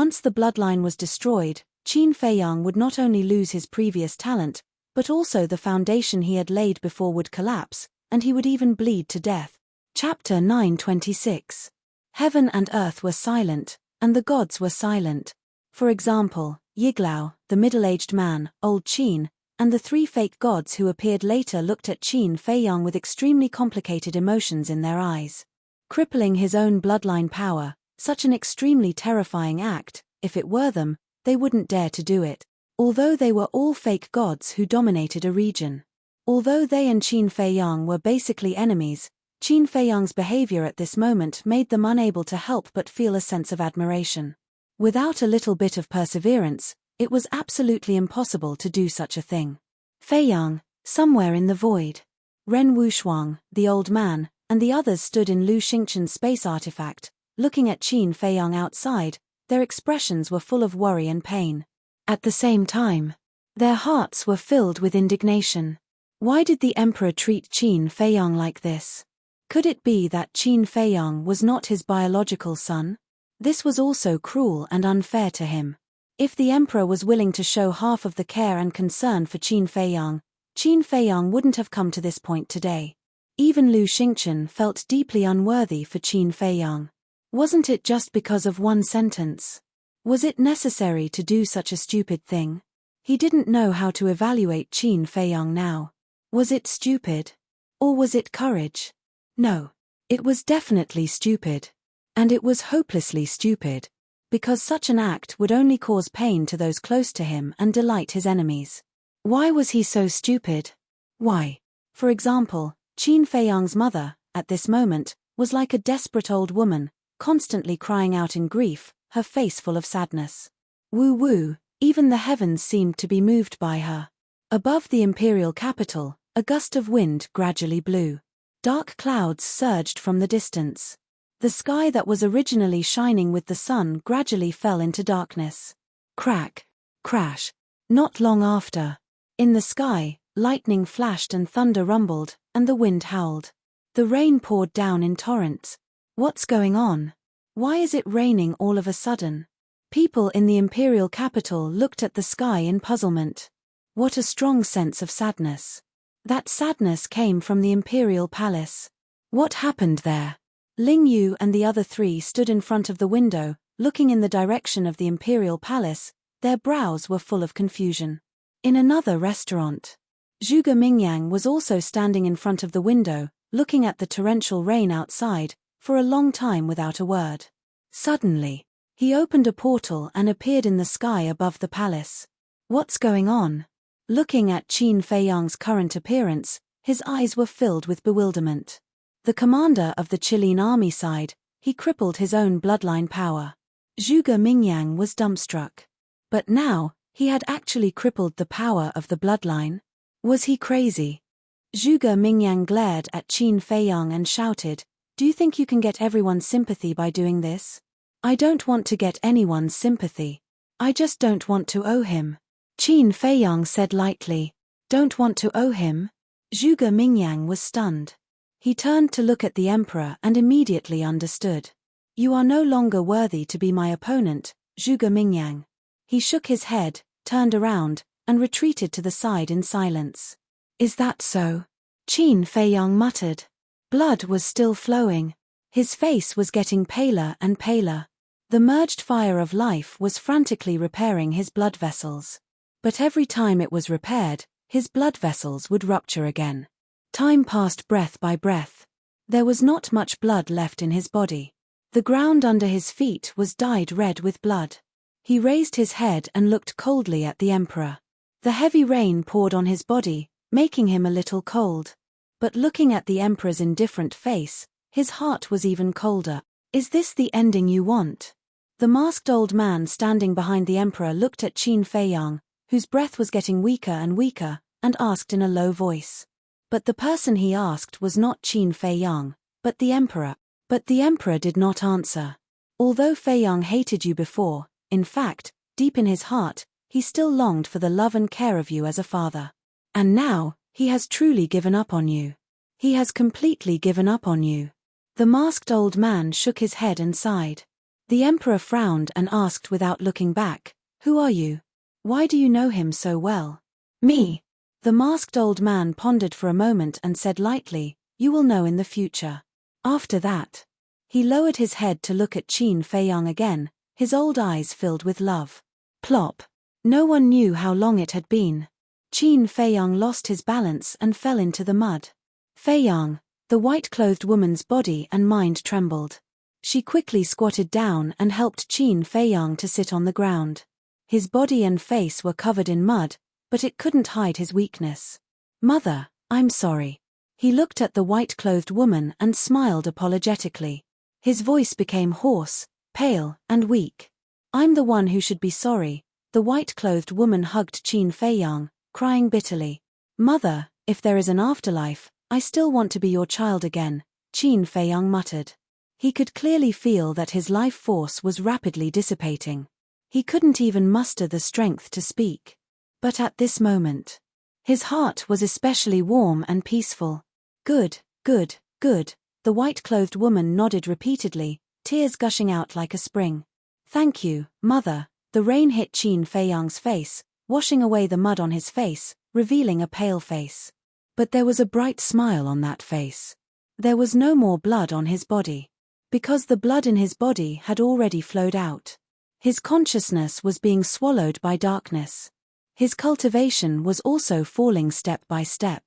Once the bloodline was destroyed, Qin Feiyang would not only lose his previous talent, but also the foundation he had laid before would collapse, and he would even bleed to death. Chapter 926. Heaven and earth were silent, and the gods were silent. For example, Yiglao, the middle-aged man, Old Qin, and the three fake gods who appeared later looked at Qin Feiyang with extremely complicated emotions in their eyes. Crippling his own bloodline power, such an extremely terrifying act, if it were them, they wouldn't dare to do it. Although they were all fake gods who dominated a region. Although they and Qin Feiyang were basically enemies, Qin Feiyang's behavior at this moment made them unable to help but feel a sense of admiration. Without a little bit of perseverance, it was absolutely impossible to do such a thing. Feiyang, somewhere in the void. Ren Wushuang, the old man, and the others stood in Lu Xingchen's space artifact, looking at Qin Feiyang outside. Their expressions were full of worry and pain. At the same time, their hearts were filled with indignation. Why did the emperor treat Qin Feiyang like this? Could it be that Qin Feiyang was not his biological son? This was also cruel and unfair to him. If the emperor was willing to show half of the care and concern for Qin Feiyang wouldn't have come to this point today. Even Lu Xingchen felt deeply unworthy for Qin Feiyang. Wasn't it just because of one sentence? Was it necessary to do such a stupid thing? He didn't know how to evaluate Qin Feiyang now. Was it stupid? Or was it courage? No. It was definitely stupid. And it was hopelessly stupid. Because such an act would only cause pain to those close to him and delight his enemies. Why was he so stupid? Why? For example, Qin Feiyang's mother, at this moment, was like a desperate old woman, constantly crying out in grief, her face full of sadness. Woo, even the heavens seemed to be moved by her. Above the imperial capital, a gust of wind gradually blew. Dark clouds surged from the distance. The sky that was originally shining with the sun gradually fell into darkness. Crack, crash. Not long after. In the sky, lightning flashed and thunder rumbled, and the wind howled. The rain poured down in torrents. What's going on? Why is it raining all of a sudden? People in the imperial capital looked at the sky in puzzlement. What a strong sense of sadness. That sadness came from the imperial palace. What happened there? Ling Yu and the other three stood in front of the window, looking in the direction of the imperial palace. Their brows were full of confusion. In another restaurant, Zhuge Mingyang was also standing in front of the window, looking at the torrential rain outside, for a long time without a word. Suddenly, he opened a portal and appeared in the sky above the palace. What's going on? Looking at Qin Feiyang's current appearance, his eyes were filled with bewilderment. The commander of the Chilean army sighed. He crippled his own bloodline power. Zhuge Mingyang was dumbstruck. But now, he had actually crippled the power of the bloodline. Was he crazy? Zhuge Mingyang glared at Qin Feiyang and shouted, "Do you think you can get everyone's sympathy by doing this?" "I don't want to get anyone's sympathy. I just don't want to owe him." Qin Feiyang said lightly. Don't want to owe him? Zhuge Mingyang was stunned. He turned to look at the emperor and immediately understood. You are no longer worthy to be my opponent, Zhuge Mingyang. He shook his head, turned around, and retreated to the side in silence. Is that so? Qin Feiyang muttered. Blood was still flowing. His face was getting paler and paler. The merged fire of life was frantically repairing his blood vessels. But every time it was repaired, his blood vessels would rupture again. Time passed breath by breath. There was not much blood left in his body. The ground under his feet was dyed red with blood. He raised his head and looked coldly at the emperor. The heavy rain poured on his body, making him a little cold. But looking at the emperor's indifferent face, his heart was even colder. Is this the ending you want? The masked old man standing behind the emperor looked at Qin Feiyang, whose breath was getting weaker and weaker, and asked in a low voice. But the person he asked was not Qin Feiyang, but the emperor. But the emperor did not answer. Although Feiyang hated you before, in fact, deep in his heart, he still longed for the love and care of you as a father. And now, he has truly given up on you. He has completely given up on you. The masked old man shook his head and sighed. The emperor frowned and asked without looking back, Who are you? Why do you know him so well? Me. The masked old man pondered for a moment and said lightly, You will know in the future. After that, he lowered his head to look at Qin Feiyang again, his old eyes filled with love. Plop. No one knew how long it had been. Qin Feiyang lost his balance and fell into the mud. Feiyang, the white-clothed woman's body and mind trembled. She quickly squatted down and helped Qin Feiyang to sit on the ground. His body and face were covered in mud, but it couldn't hide his weakness. Mother, I'm sorry. He looked at the white-clothed woman and smiled apologetically. His voice became hoarse, pale, and weak. I'm the one who should be sorry. The white-clothed woman hugged Qin Feiyang, crying bitterly. Mother, if there is an afterlife, I still want to be your child again, Qin Feiyang muttered. He could clearly feel that his life force was rapidly dissipating. He couldn't even muster the strength to speak. But at this moment, his heart was especially warm and peaceful. Good, good, good, the white-clothed woman nodded repeatedly, tears gushing out like a spring. Thank you, mother. The rain hit Qin Feiyang's face, washing away the mud on his face, revealing a pale face. But there was a bright smile on that face. There was no more blood on his body. Because the blood in his body had already flowed out. His consciousness was being swallowed by darkness. His cultivation was also falling step by step.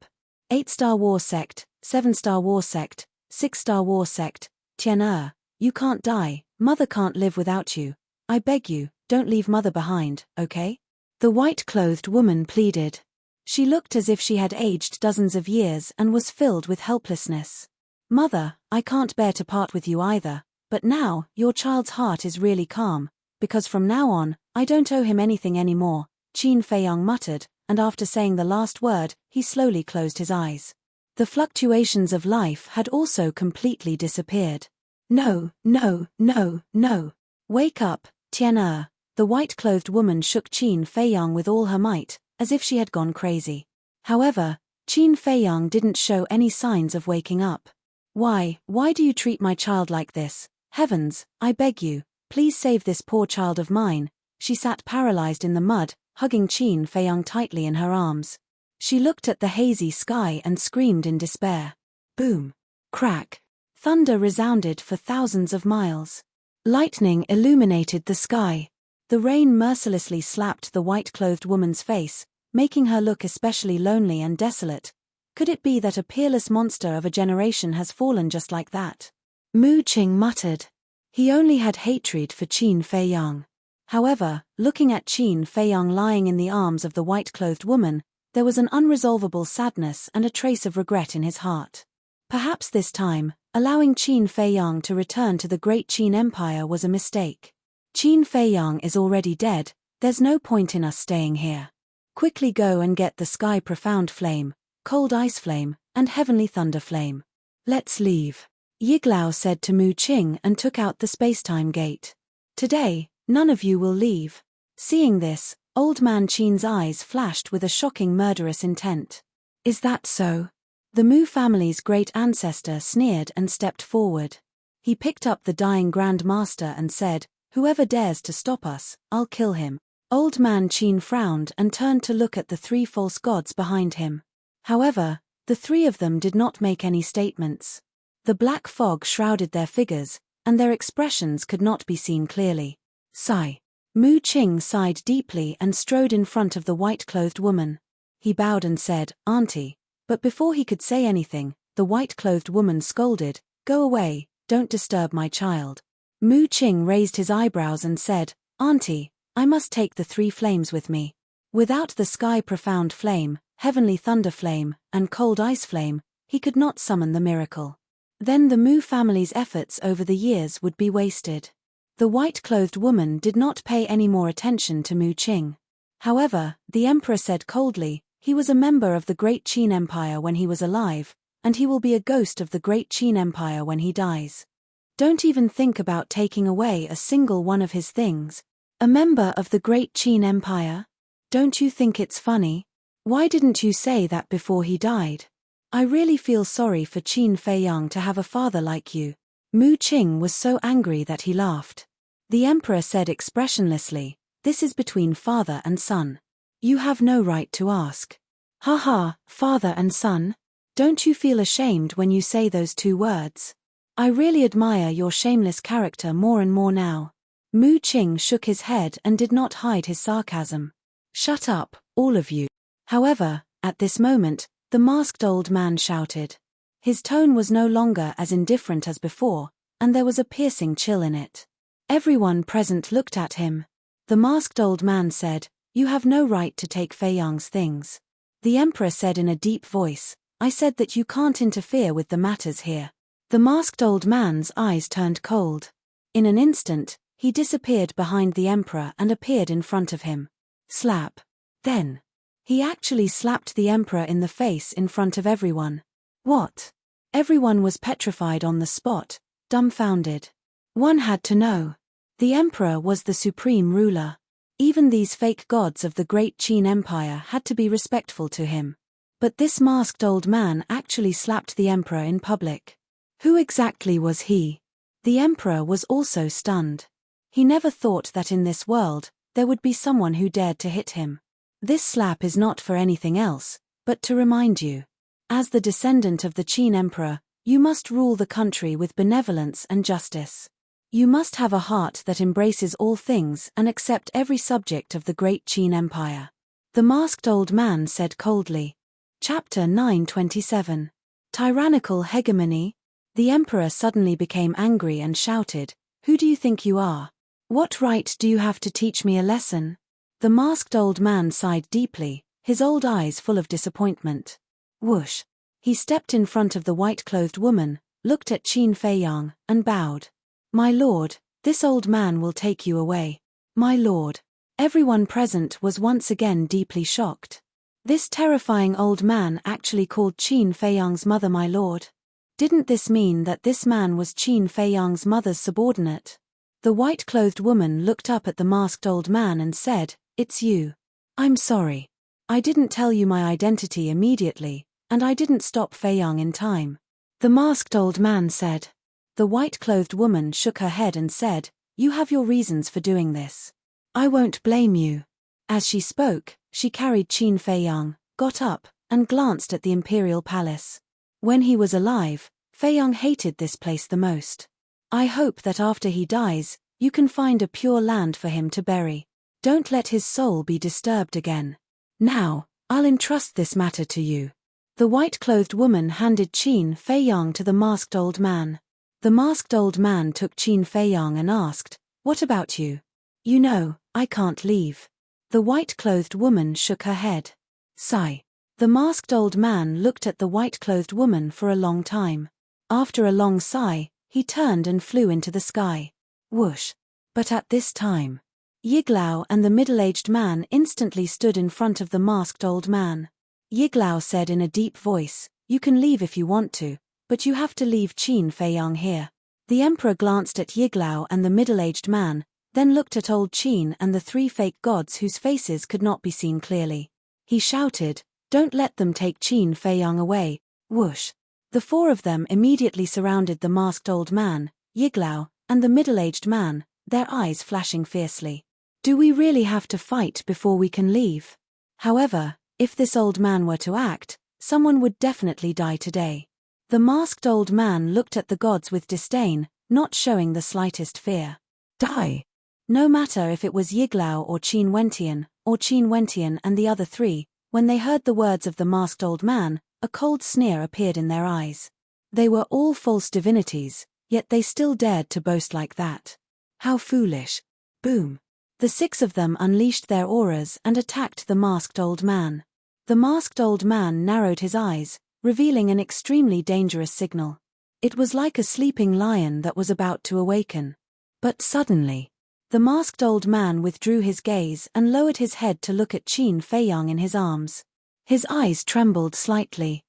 8-star war sect, 7-star war sect, 6-star war sect, Tian you can't die, mother can't live without you. I beg you, don't leave mother behind, okay? The white-clothed woman pleaded. She looked as if she had aged dozens of years and was filled with helplessness. Mother, I can't bear to part with you either, but now, your child's heart is really calm, because from now on, I don't owe him anything anymore, Qin Feiyang muttered, and after saying the last word, he slowly closed his eyes. The fluctuations of life had also completely disappeared. No, no, no, no. Wake up, Tian. The white-clothed woman shook Qin Feiyang with all her might, as if she had gone crazy. However, Qin Feiyang didn't show any signs of waking up. Why do you treat my child like this? Heavens, I beg you, please save this poor child of mine. She sat paralyzed in the mud, hugging Qin Feiyang tightly in her arms. She looked at the hazy sky and screamed in despair. Boom! Crack! Thunder resounded for thousands of miles. Lightning illuminated the sky. The rain mercilessly slapped the white-clothed woman's face, making her look especially lonely and desolate. Could it be that a peerless monster of a generation has fallen just like that? Mu Qing muttered. He only had hatred for Qin Feiyang. However, looking at Qin Feiyang lying in the arms of the white-clothed woman, there was an unresolvable sadness and a trace of regret in his heart. Perhaps this time, allowing Qin Feiyang to return to the great Qin Empire was a mistake. Qin Feiyang is already dead, there's no point in us staying here. Quickly go and get the sky profound flame, cold ice flame, and heavenly thunder flame. Let's leave. Yiglao said to Mu Qing and took out the spacetime gate. Today, none of you will leave. Seeing this, Old Man Qin's eyes flashed with a shocking murderous intent. Is that so? The Mu family's great ancestor sneered and stepped forward. He picked up the dying Grand Master and said, "Whoever dares to stop us, I'll kill him." Old Man Qin frowned and turned to look at the three false gods behind him. However, the three of them did not make any statements. The black fog shrouded their figures, and their expressions could not be seen clearly. Sigh. Mu Qing sighed deeply and strode in front of the white-clothed woman. He bowed and said, "Auntie." But before he could say anything, the white-clothed woman scolded, "Go away, don't disturb my child." Mu Qing raised his eyebrows and said, "Auntie, I must take the three flames with me. Without the sky profound flame, heavenly thunder flame, and cold ice flame, he could not summon the miracle. Then the Mu family's efforts over the years would be wasted." The white-clothed woman did not pay any more attention to Mu Qing. However, the emperor said coldly, "He was a member of the Great Qin Empire when he was alive, and he will be a ghost of the Great Qin Empire when he dies. Don't even think about taking away a single one of his things. A member of the Great Qin Empire? Don't you think it's funny? Why didn't you say that before he died? I really feel sorry for Qin Feiyang to have a father like you." Mu Qing was so angry that he laughed. The emperor said expressionlessly, "This is between father and son. You have no right to ask." "Ha ha, father and son? Don't you feel ashamed when you say those two words? I really admire your shameless character more and more now." Mu Qing shook his head and did not hide his sarcasm. "Shut up, all of you." However, at this moment, the masked old man shouted. His tone was no longer as indifferent as before, and there was a piercing chill in it. Everyone present looked at him. The masked old man said, "You have no right to take Feiyang's things." The emperor said in a deep voice, "I said that you can't interfere with the matters here." The masked old man's eyes turned cold. In an instant, he disappeared behind the emperor and appeared in front of him. Slap. Then, he actually slapped the emperor in the face in front of everyone. What? Everyone was petrified on the spot, dumbfounded. One had to know. The emperor was the supreme ruler. Even these fake gods of the Great Qin Empire had to be respectful to him. But this masked old man actually slapped the emperor in public. Who exactly was he? The emperor was also stunned. He never thought that in this world, there would be someone who dared to hit him. This slap is not for anything else, but to remind you. As the descendant of the Qin Emperor, you must rule the country with benevolence and justice. You must have a heart that embraces all things and accept every subject of the Great Qin Empire. The masked old man said coldly. Chapter 927. Tyrannical Hegemony. The emperor suddenly became angry and shouted, "Who do you think you are? What right do you have to teach me a lesson?" The masked old man sighed deeply, his old eyes full of disappointment. Whoosh. He stepped in front of the white-clothed woman, looked at Qin Feiyang, and bowed. "My lord, this old man will take you away." "My lord." Everyone present was once again deeply shocked. This terrifying old man actually called Qin Feiyang's mother my lord. Didn't this mean that this man was Qin Feiyang's mother's subordinate? The white-clothed woman looked up at the masked old man and said, "It's you. I'm sorry. I didn't tell you my identity immediately, and I didn't stop Feiyang in time." The masked old man said. The white-clothed woman shook her head and said, "You have your reasons for doing this. I won't blame you." As she spoke, she carried Qin Feiyang, got up, and glanced at the imperial palace. When he was alive, Feiyang hated this place the most. "I hope that after he dies, you can find a pure land for him to bury. Don't let his soul be disturbed again. Now, I'll entrust this matter to you." The white-clothed woman handed Qin Feiyang to the masked old man. The masked old man took Qin Feiyang and asked, "What about you?" "You know, I can't leave." The white-clothed woman shook her head. Sigh. The masked old man looked at the white-clothed woman for a long time. After a long sigh, he turned and flew into the sky. Whoosh. But at this time, Yiglao and the middle-aged man instantly stood in front of the masked old man. Yiglao said in a deep voice, "You can leave if you want to, but you have to leave Qin Feiyang here." The emperor glanced at Yiglao and the middle-aged man, then looked at old Qin and the three fake gods whose faces could not be seen clearly. He shouted, "Don't let them take Qin Feiyang away." Whoosh! The four of them immediately surrounded the masked old man, Yiglao, and the middle-aged man, their eyes flashing fiercely. "Do we really have to fight before we can leave?" However, if this old man were to act, someone would definitely die today. The masked old man looked at the gods with disdain, not showing the slightest fear. "Die!" No matter if it was Yiglao or Qin Wentian and the other three, when they heard the words of the masked old man, a cold sneer appeared in their eyes. They were all false divinities, yet they still dared to boast like that. How foolish. Boom. The six of them unleashed their auras and attacked the masked old man. The masked old man narrowed his eyes, revealing an extremely dangerous signal. It was like a sleeping lion that was about to awaken. But suddenly, the masked old man withdrew his gaze and lowered his head to look at Qin Feiyang in his arms. His eyes trembled slightly.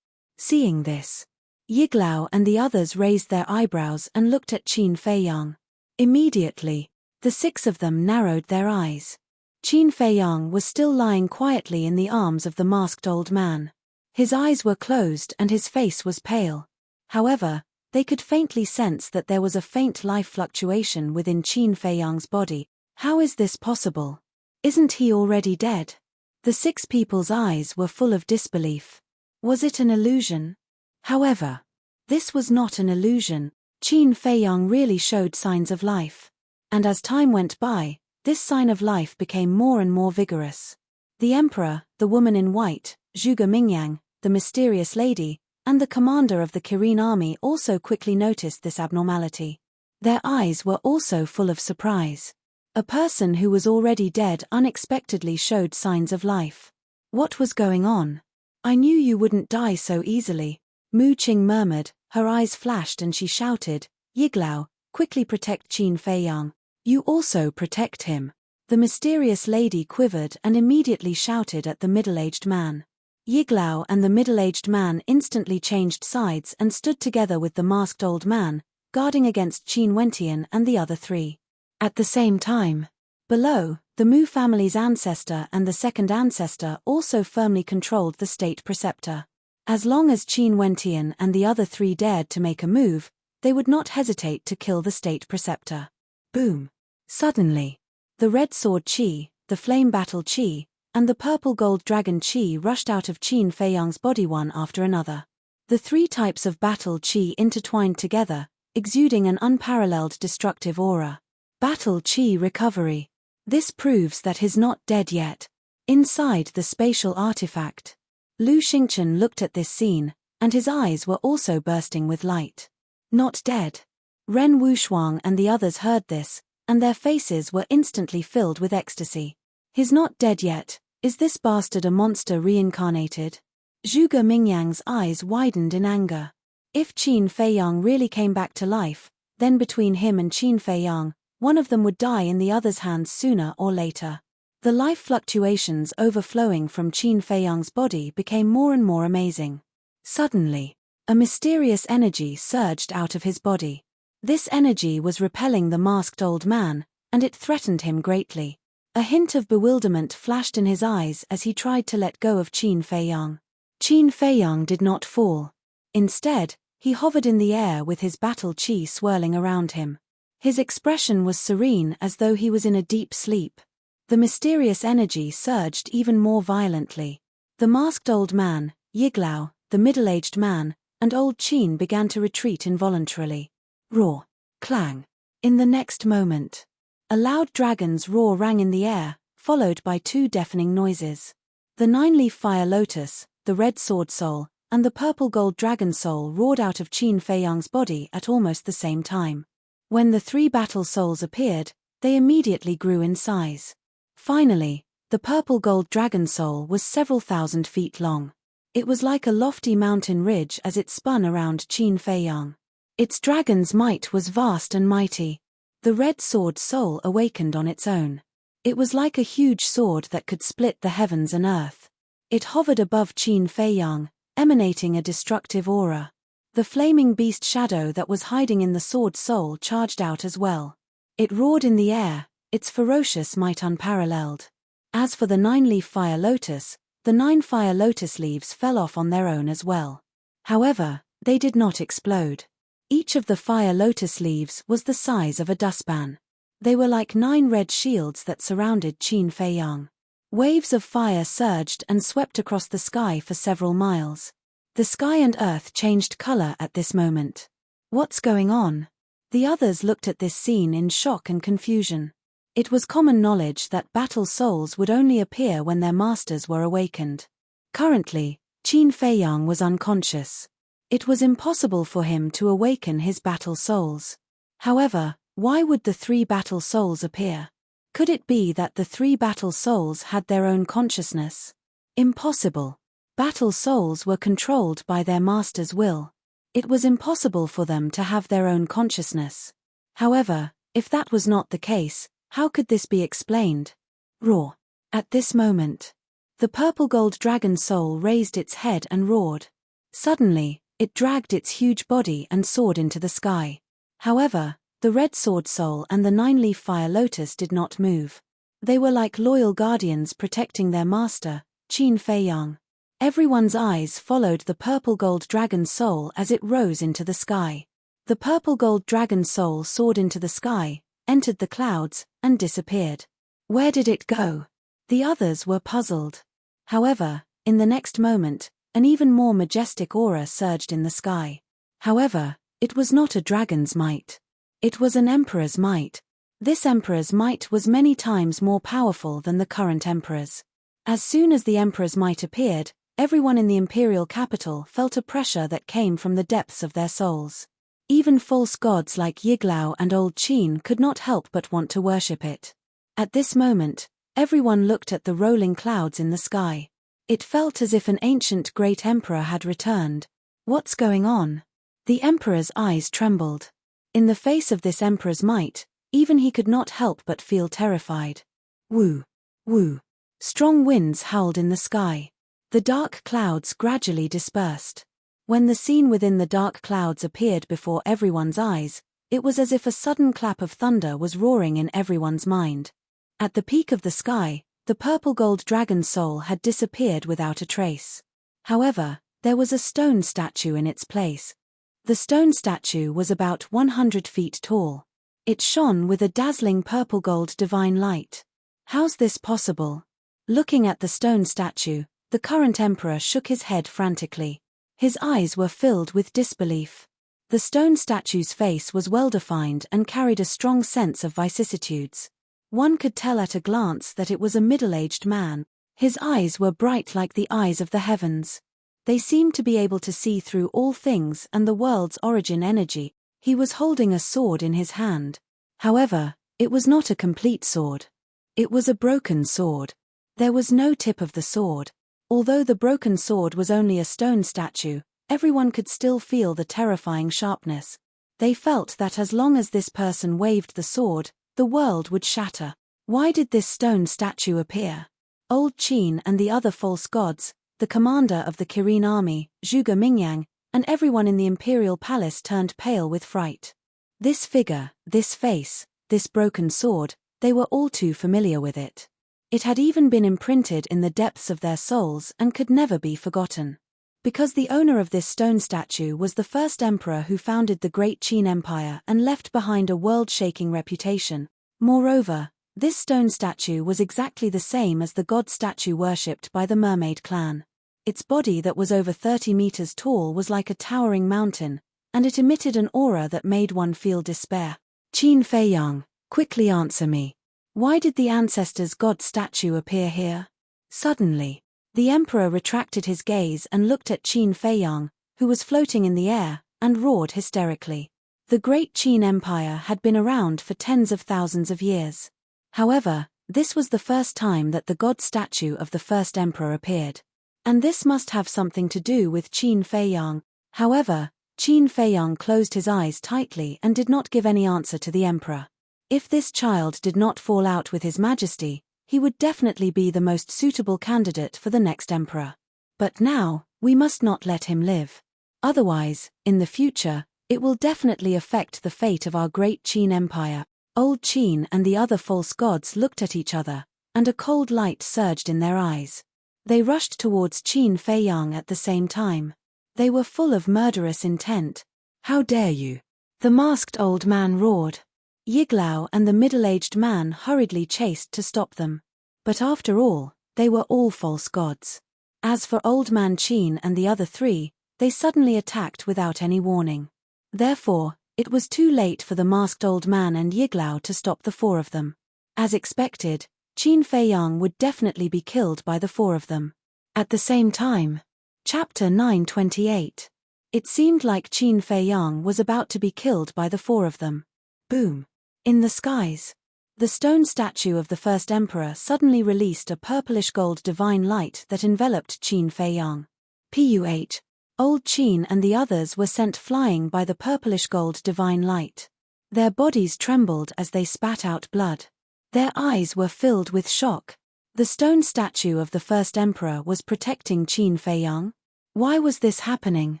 Seeing this, Yiglao and the others raised their eyebrows and looked at Qin Feiyang. Immediately, the six of them narrowed their eyes. Qin Feiyang was still lying quietly in the arms of the masked old man. His eyes were closed and his face was pale. However, they could faintly sense that there was a faint life fluctuation within Qin Feiyang's body. How is this possible? Isn't he already dead? The six people's eyes were full of disbelief. Was it an illusion? However, this was not an illusion. Qin Feiyang really showed signs of life. And as time went by, this sign of life became more and more vigorous. The emperor, the woman in white, Zhuge Mingyang, the mysterious lady, and the commander of the Kirin army also quickly noticed this abnormality. Their eyes were also full of surprise. A person who was already dead unexpectedly showed signs of life. What was going on? "I knew you wouldn't die so easily," Mu Qing murmured, her eyes flashed and she shouted, "Yiglao, quickly protect Qin Feiyang. You also protect him." The mysterious lady quivered and immediately shouted at the middle-aged man. Yiglao and the middle-aged man instantly changed sides and stood together with the masked old man, guarding against Qin Wentian and the other three. At the same time, below, the Mu family's ancestor and the second ancestor also firmly controlled the state preceptor. As long as Qin Wentian and the other three dared to make a move, they would not hesitate to kill the state preceptor. Boom. Suddenly, the red sword Qi, the flame battle Qi, and the purple gold dragon Qi rushed out of Qin Feiyang's body one after another. The three types of battle Qi intertwined together, exuding an unparalleled destructive aura. Battle Qi recovery. This proves that he's not dead yet. Inside the spatial artifact, Lu Xingchen looked at this scene, and his eyes were also bursting with light. Not dead. Ren Wushuang and the others heard this, and their faces were instantly filled with ecstasy. He's not dead yet. Is this bastard a monster reincarnated? Zhuge Mingyang's eyes widened in anger. If Qin Feiyang really came back to life, then between him and Qin Feiyang, one of them would die in the other's hands sooner or later. The life fluctuations overflowing from Qin Feiyang's body became more and more amazing. Suddenly, a mysterious energy surged out of his body. This energy was repelling the masked old man, and it threatened him greatly. A hint of bewilderment flashed in his eyes as he tried to let go of Qin Feiyang. Qin Feiyang did not fall. Instead, he hovered in the air with his battle Qi swirling around him. His expression was serene as though he was in a deep sleep. The mysterious energy surged even more violently. The masked old man, Yiglao, the middle-aged man, and old Qin began to retreat involuntarily. Roar. Clang. In the next moment, a loud dragon's roar rang in the air, followed by two deafening noises. The nine-leaf fire lotus, the red sword soul, and the purple gold dragon soul roared out of Qin Feiyang's body at almost the same time. When the three battle souls appeared, they immediately grew in size. Finally, the purple gold dragon soul was several thousand feet long. It was like a lofty mountain ridge as it spun around Qin Feiyang. Its dragon's might was vast and mighty. The red sword soul awakened on its own. It was like a huge sword that could split the heavens and earth. It hovered above Qin Feiyang, emanating a destructive aura. The flaming beast shadow that was hiding in the sword soul charged out as well. It roared in the air, its ferocious might unparalleled. As for the 9-leaf fire lotus, the 9 fire lotus leaves fell off on their own as well. However, they did not explode. Each of the fire lotus leaves was the size of a dustpan. They were like 9 red shields that surrounded Qin Fei Yang. Waves of fire surged and swept across the sky for several miles. The sky and earth changed color at this moment. What's going on? The others looked at this scene in shock and confusion. It was common knowledge that battle souls would only appear when their masters were awakened. Currently, Qin Fei Yang was unconscious. It was impossible for him to awaken his battle souls. However, why would the 3 battle souls appear? Could it be that the 3 battle souls had their own consciousness? Impossible. Battle souls were controlled by their master's will. It was impossible for them to have their own consciousness. However, if that was not the case, how could this be explained? Roar. At this moment, the purple gold dragon soul raised its head and roared. Suddenly, it dragged its huge body and soared into the sky. However, the red sword soul and the 9-leaf fire lotus did not move. They were like loyal guardians protecting their master, Qin Fei Yang. Everyone's eyes followed the purple gold dragon soul as it rose into the sky. The purple gold dragon soul soared into the sky, entered the clouds, and disappeared. Where did it go? The others were puzzled. However, in the next moment, an even more majestic aura surged in the sky. However, it was not a dragon's might. It was an emperor's might. This emperor's might was many times more powerful than the current emperor's. As soon as the emperor's might appeared, everyone in the imperial capital felt a pressure that came from the depths of their souls. Even false gods like Yiglao and Old Qin could not help but want to worship it. At this moment, everyone looked at the rolling clouds in the sky. It felt as if an ancient great emperor had returned. What's going on? The emperor's eyes trembled. In the face of this emperor's might, even he could not help but feel terrified. Woo! Woo! Strong winds howled in the sky. The dark clouds gradually dispersed. When the scene within the dark clouds appeared before everyone's eyes, it was as if a sudden clap of thunder was roaring in everyone's mind. At the peak of the sky, the purple gold dragon soul had disappeared without a trace. However, there was a stone statue in its place. The stone statue was about 100 feet tall. It shone with a dazzling purple gold divine light. How's this possible? Looking at the stone statue, the current emperor shook his head frantically. His eyes were filled with disbelief. The stone statue's face was well-defined and carried a strong sense of vicissitudes. One could tell at a glance that it was a middle-aged man. His eyes were bright like the eyes of the heavens. They seemed to be able to see through all things and the world's origin energy. He was holding a sword in his hand. However, it was not a complete sword. It was a broken sword. There was no tip of the sword. Although the broken sword was only a stone statue, everyone could still feel the terrifying sharpness. They felt that as long as this person waved the sword, the world would shatter. Why did this stone statue appear? Old Qin and the other false gods, the commander of the Kirin army, Zhuge Mingyang, and everyone in the imperial palace turned pale with fright. This figure, this face, this broken sword, they were all too familiar with it. It had even been imprinted in the depths of their souls and could never be forgotten. Because the owner of this stone statue was the first emperor who founded the Great Qin Empire and left behind a world-shaking reputation. Moreover, this stone statue was exactly the same as the god statue worshipped by the mermaid clan. Its body that was over 30 meters tall was like a towering mountain, and it emitted an aura that made one feel despair. Qin Fei Yang, quickly answer me. Why did the ancestors' god statue appear here? Suddenly, the emperor retracted his gaze and looked at Qin Fei Yang, who was floating in the air, and roared hysterically. The Great Qin Empire had been around for tens of thousands of years. However, this was the first time that the god statue of the first emperor appeared. And this must have something to do with Qin Fei Yang. However, Qin Fei Yang closed his eyes tightly and did not give any answer to the emperor. If this child did not fall out with His Majesty, he would definitely be the most suitable candidate for the next emperor. But now, we must not let him live. Otherwise, in the future, it will definitely affect the fate of our Great Qin Empire. Old Qin and the other false gods looked at each other, and a cold light surged in their eyes. They rushed towards Qin Feiyang at the same time. They were full of murderous intent. "How dare you!" the masked old man roared. Yiglao and the middle-aged man hurriedly chased to stop them. But after all, they were all false gods. As for Old Man Qin and the other three, they suddenly attacked without any warning. Therefore, it was too late for the masked old man and Yiglao to stop the four of them. As expected, Qin Feiyang would definitely be killed by the four of them. At the same time. Chapter 928. It seemed like Qin Feiyang was about to be killed by the four of them. Boom. In the skies. The stone statue of the first emperor suddenly released a purplish gold divine light that enveloped Qin Feiyang. Puh. Old Qin and the others were sent flying by the purplish gold divine light. Their bodies trembled as they spat out blood. Their eyes were filled with shock. The stone statue of the first emperor was protecting Qin Feiyang. Why was this happening?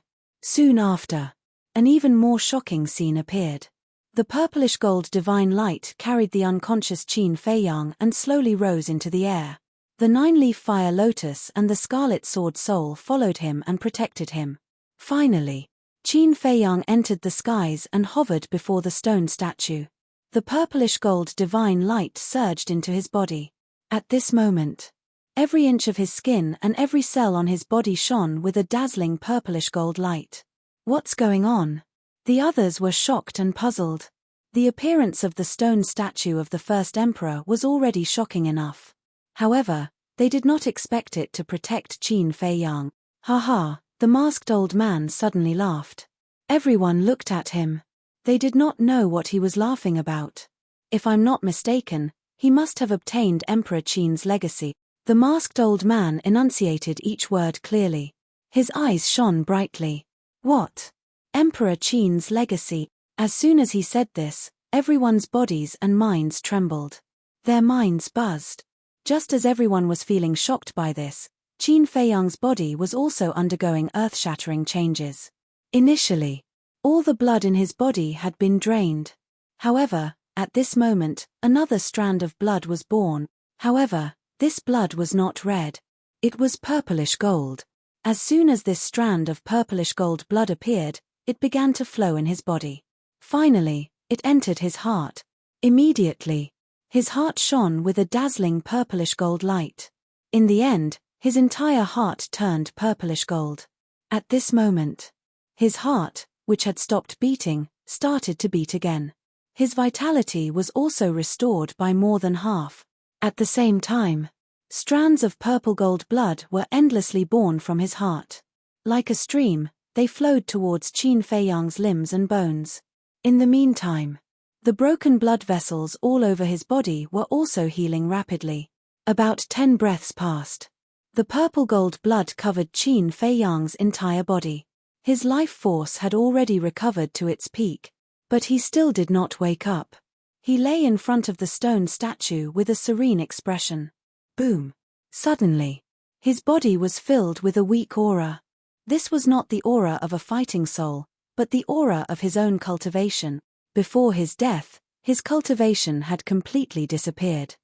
Soon after, an even more shocking scene appeared. The purplish gold divine light carried the unconscious Qin Feiyang and slowly rose into the air. The nine-leaf fire lotus and the scarlet sword soul followed him and protected him. Finally, Qin Feiyang entered the skies and hovered before the stone statue. The purplish gold divine light surged into his body. At this moment, every inch of his skin and every cell on his body shone with a dazzling purplish gold light. What's going on? The others were shocked and puzzled. The appearance of the stone statue of the first emperor was already shocking enough. However, they did not expect it to protect Qin Feiyang. Ha, the masked old man suddenly laughed. Everyone looked at him. They did not know what he was laughing about. If I'm not mistaken, he must have obtained Emperor Qin's legacy. The masked old man enunciated each word clearly. His eyes shone brightly. What? Emperor Qin's legacy. As soon as he said this, everyone's bodies and minds trembled. Their minds buzzed. Just as everyone was feeling shocked by this, Qin Feiyang's body was also undergoing earth-shattering changes. Initially, all the blood in his body had been drained. However, at this moment, another strand of blood was born. However, this blood was not red. It was purplish gold. As soon as this strand of purplish gold blood appeared, it began to flow in his body. Finally, it entered his heart. Immediately, his heart shone with a dazzling purplish gold light. In the end, his entire heart turned purplish gold. At this moment, his heart, which had stopped beating, started to beat again. His vitality was also restored by more than half. At the same time, strands of purple gold blood were endlessly born from his heart. Like a stream, they flowed towards Qin Feiyang's limbs and bones. In the meantime, the broken blood vessels all over his body were also healing rapidly. About 10 breaths passed. The purple gold blood covered Qin Feiyang's entire body. His life force had already recovered to its peak, but he still did not wake up. He lay in front of the stone statue with a serene expression. Boom. Suddenly, his body was filled with a weak aura. This was not the aura of a fighting soul, but the aura of his own cultivation. Before his death, his cultivation had completely disappeared.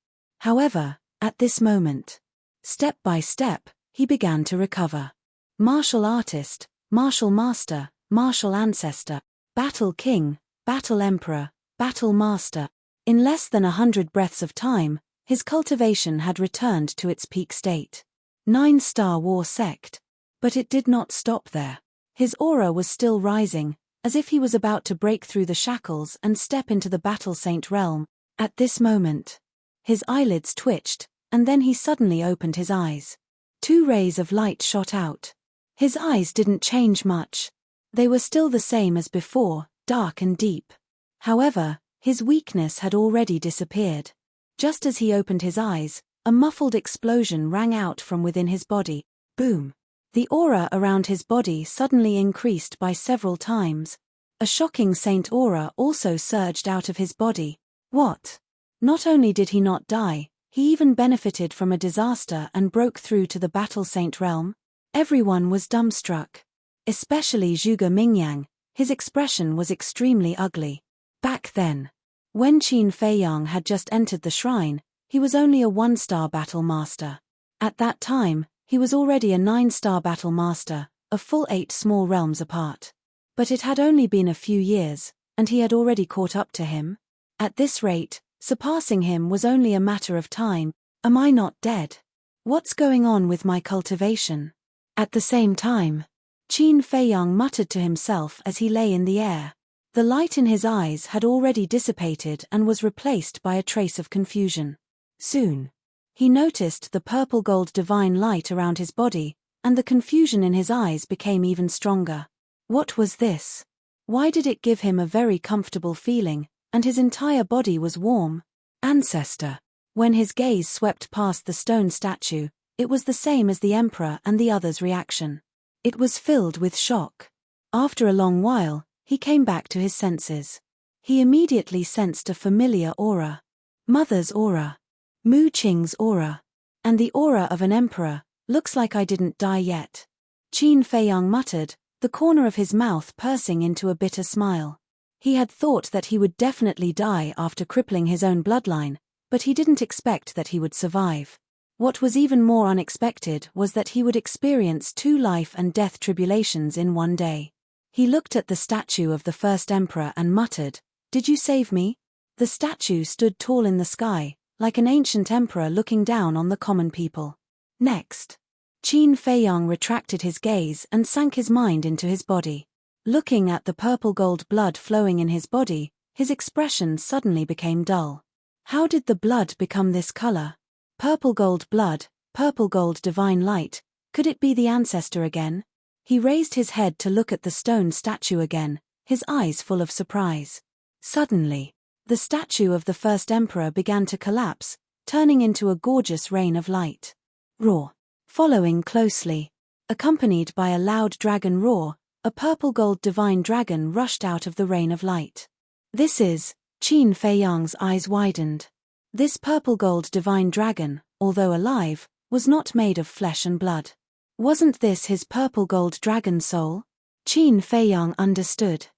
However, at this moment, step by step, he began to recover. Martial artist, martial master, martial ancestor, battle king, battle emperor, battle master. In less than 100 breaths of time, his cultivation had returned to its peak state. 9-star war sect. But it did not stop there. His aura was still rising, as if he was about to break through the shackles and step into the battle saint realm. At this moment, his eyelids twitched, and then he suddenly opened his eyes. 2 rays of light shot out. His eyes didn't change much. They were still the same as before, dark and deep. However, his weakness had already disappeared. Just as he opened his eyes, a muffled explosion rang out from within his body. Boom. The aura around his body suddenly increased by several times. A shocking saint aura also surged out of his body. What? Not only did he not die, he even benefited from a disaster and broke through to the battle saint realm. Everyone was dumbstruck. Especially Zhuge Mingyang. His expression was extremely ugly. Back then, When Qin Feiyang had just entered the shrine, he was only a 1-star battle master. At that time, he was already a 9-star battle master, a full 8 small realms apart. But it had only been a few years, and he had already caught up to him. At this rate, surpassing him was only a matter of time. Am I not dead? What's going on with my cultivation? At the same time, Qin Feiyang muttered to himself as he lay in the air. The light in his eyes had already dissipated and was replaced by a trace of confusion. Soon, he noticed the purple-gold divine light around his body, and the confusion in his eyes became even stronger. What was this? Why did it give him a very comfortable feeling, and his entire body was warm? Ancestor. When his gaze swept past the stone statue, it was the same as the emperor and the others' reaction. It was filled with shock. After a long while, he came back to his senses. He immediately sensed a familiar aura. Mother's aura. Mu Qing's aura. And the aura of an emperor. Looks like I didn't die yet. Qin Feiyang muttered, the corner of his mouth pursing into a bitter smile. He had thought that he would definitely die after crippling his own bloodline, but he didn't expect that he would survive. What was even more unexpected was that he would experience 2 life and death tribulations in one day. He looked at the statue of the first emperor and muttered, "Did you save me?" The statue stood tall in the sky, like an ancient emperor looking down on the common people. Next, Qin Feiyang retracted his gaze and sank his mind into his body. Looking at the purple-gold blood flowing in his body, his expression suddenly became dull. How did the blood become this color? Purple-gold blood, purple-gold divine light, could it be the ancestor again? He raised his head to look at the stone statue again, his eyes full of surprise. Suddenly, the statue of the first emperor began to collapse, turning into a gorgeous rain of light. Roar. Following closely, accompanied by a loud dragon roar, a purple-gold divine dragon rushed out of the rain of light. This is, Qin Feiyang's eyes widened. This purple-gold divine dragon, although alive, was not made of flesh and blood. Wasn't this his purple-gold dragon soul? Qin Feiyang understood.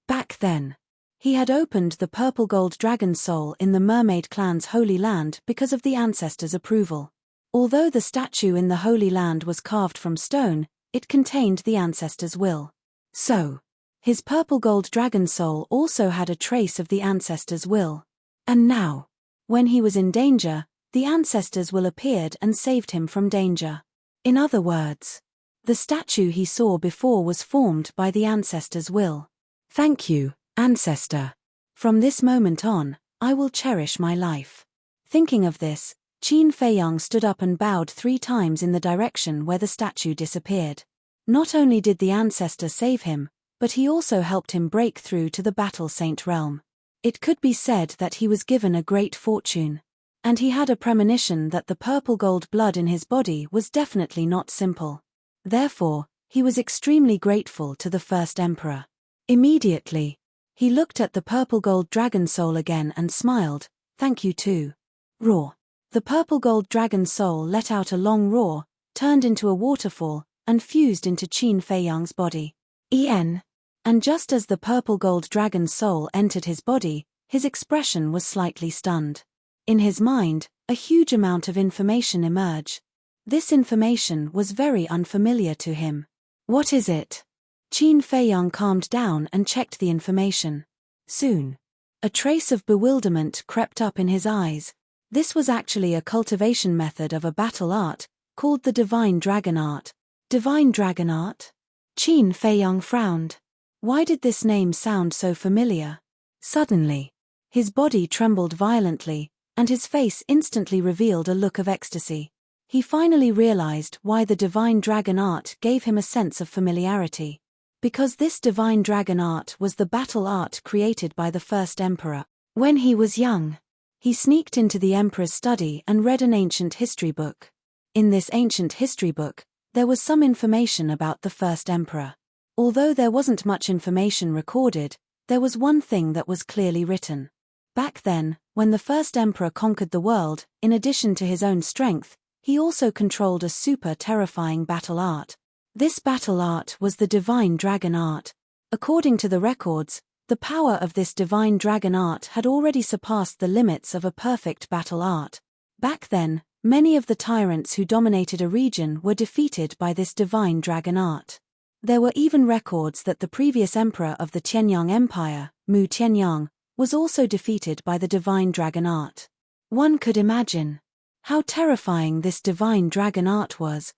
Back then, he had opened the purple-gold dragon soul in the Mermaid clan's Holy Land because of the ancestors' approval. Although the statue in the Holy Land was carved from stone, it contained the ancestors' will. So, his purple-gold dragon soul also had a trace of the ancestors' will. And now, when he was in danger, the ancestors' will appeared and saved him from danger. In other words, the statue he saw before was formed by the ancestors' will. Thank you, ancestor. From this moment on, I will cherish my life. Thinking of this, Qin Feiyang stood up and bowed 3 times in the direction where the statue disappeared. Not only did the ancestor save him, but he also helped him break through to the Battle Saint realm. It could be said that he was given a great fortune. And he had a premonition that the purple-gold blood in his body was definitely not simple. Therefore, he was extremely grateful to the first emperor. Immediately, he looked at the purple-gold dragon soul again and smiled, "Thank you too." Roar. The purple-gold dragon soul let out a long roar, turned into a waterfall, and fused into Qin Feiyang's body. And just as the purple-gold dragon soul entered his body, his expression was slightly stunned. In his mind, a huge amount of information emerged. This information was very unfamiliar to him. What is it? Qin Feiyang calmed down and checked the information. Soon, a trace of bewilderment crept up in his eyes. This was actually a cultivation method of a battle art, called the Divine Dragon Art. Divine Dragon Art? Qin Feiyang frowned. Why did this name sound so familiar? Suddenly, his body trembled violently, and his face instantly revealed a look of ecstasy. He finally realized why the Divine Dragon Art gave him a sense of familiarity. Because this Divine Dragon Art was the battle art created by the first emperor. When he was young, he sneaked into the emperor's study and read an ancient history book. In this ancient history book, there was some information about the first emperor. Although there wasn't much information recorded, there was one thing that was clearly written. Back then, when the first emperor conquered the world, in addition to his own strength, he also controlled a super terrifying battle art. This battle art was the Divine Dragon Art. According to the records, The power of this divine dragon art had already surpassed the limits of a perfect battle art. Back then, many of the tyrants who dominated a region were defeated by this divine dragon art. There were even records that the previous emperor of the Qianyang Empire, Mu Qianyang, was also defeated by the divine dragon art. One could imagine how terrifying this divine dragon art was.